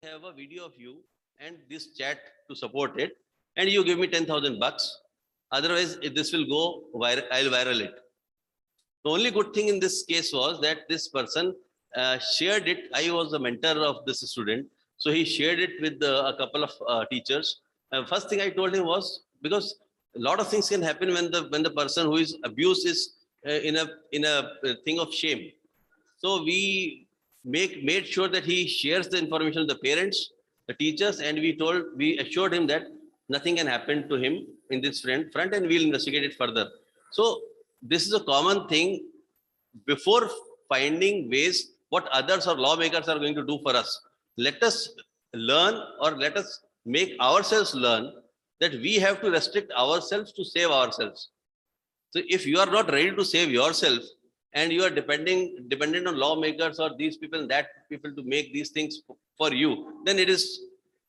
have a video of you and this chat to support it, and you give me 10,000 bucks. Otherwise, this will go viral. I'll viral it. The only good thing in this case was that this person shared it. I was the mentor of this student, so he shared it with a couple of teachers. First thing I told him was, because a lot of things can happen when the person who is abused is in a thing of shame. So we made sure that he shares the information with the parents, the teachers, and we assured him that nothing can happen to him in this front, and we'll investigate it further. So this is a common thing. Before finding ways what others or lawmakers are going to do for us, let us learn, or let us make ourselves learn that we have to restrict ourselves to save ourselves. So if you are not ready to save yourself, and you are dependent on lawmakers or these people and that people to make these things for you, then it is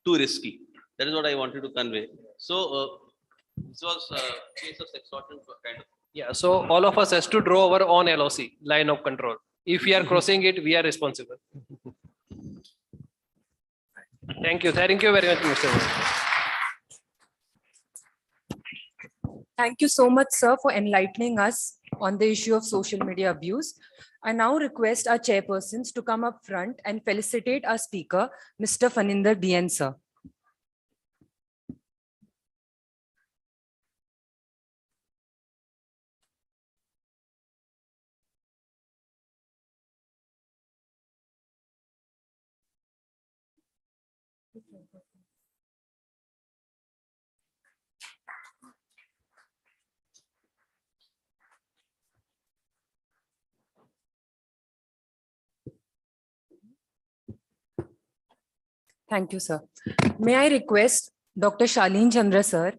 too risky. That is what I wanted to convey. So this was a case of extortion kind of. Yeah, so all of us has to draw our own LOC, line of control. If we are crossing it, we are responsible. Thank you very much, Mr. Vice. Thank you so much, sir, for enlightening us on the issue of social media abuse. I now request our chairpersons to come up front and felicitate our speaker, Mr. Faninder BN, sir. Thank you, sir. May I request Dr. Shaleen Chandra, sir,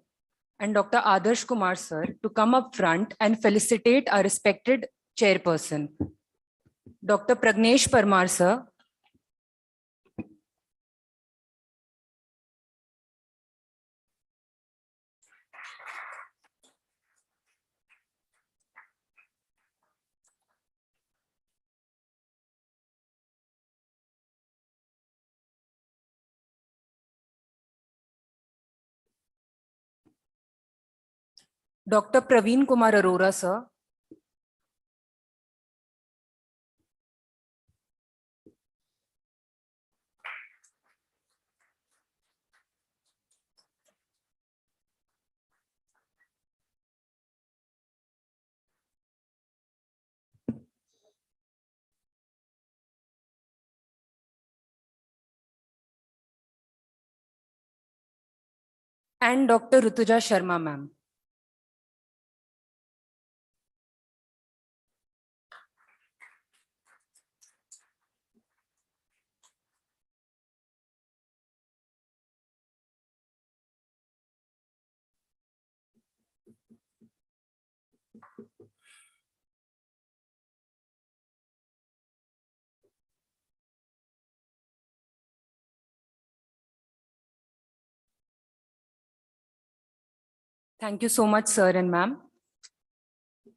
and Dr. Adarsh Kumar, sir, to come up front and felicitate our respected chairperson. Dr. Pragnesh Parmar, sir. Dr. Praveen Kumar Arora, sir. And Dr. Rutuja Sharma, ma'am. Thank you so much, sir and ma'am.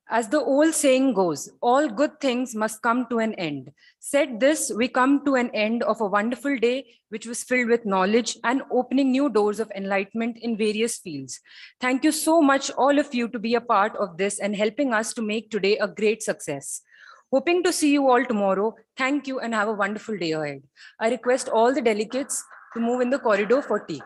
As the old saying goes, all good things must come to an end. Said this, we come to an end of a wonderful day, which was filled with knowledge and opening new doors of enlightenment in various fields. Thank you so much, all of you, to be a part of this and helping us to make today a great success. Hoping to see you all tomorrow. Thank you and have a wonderful day ahead. I request all the delegates to move in the corridor for tea.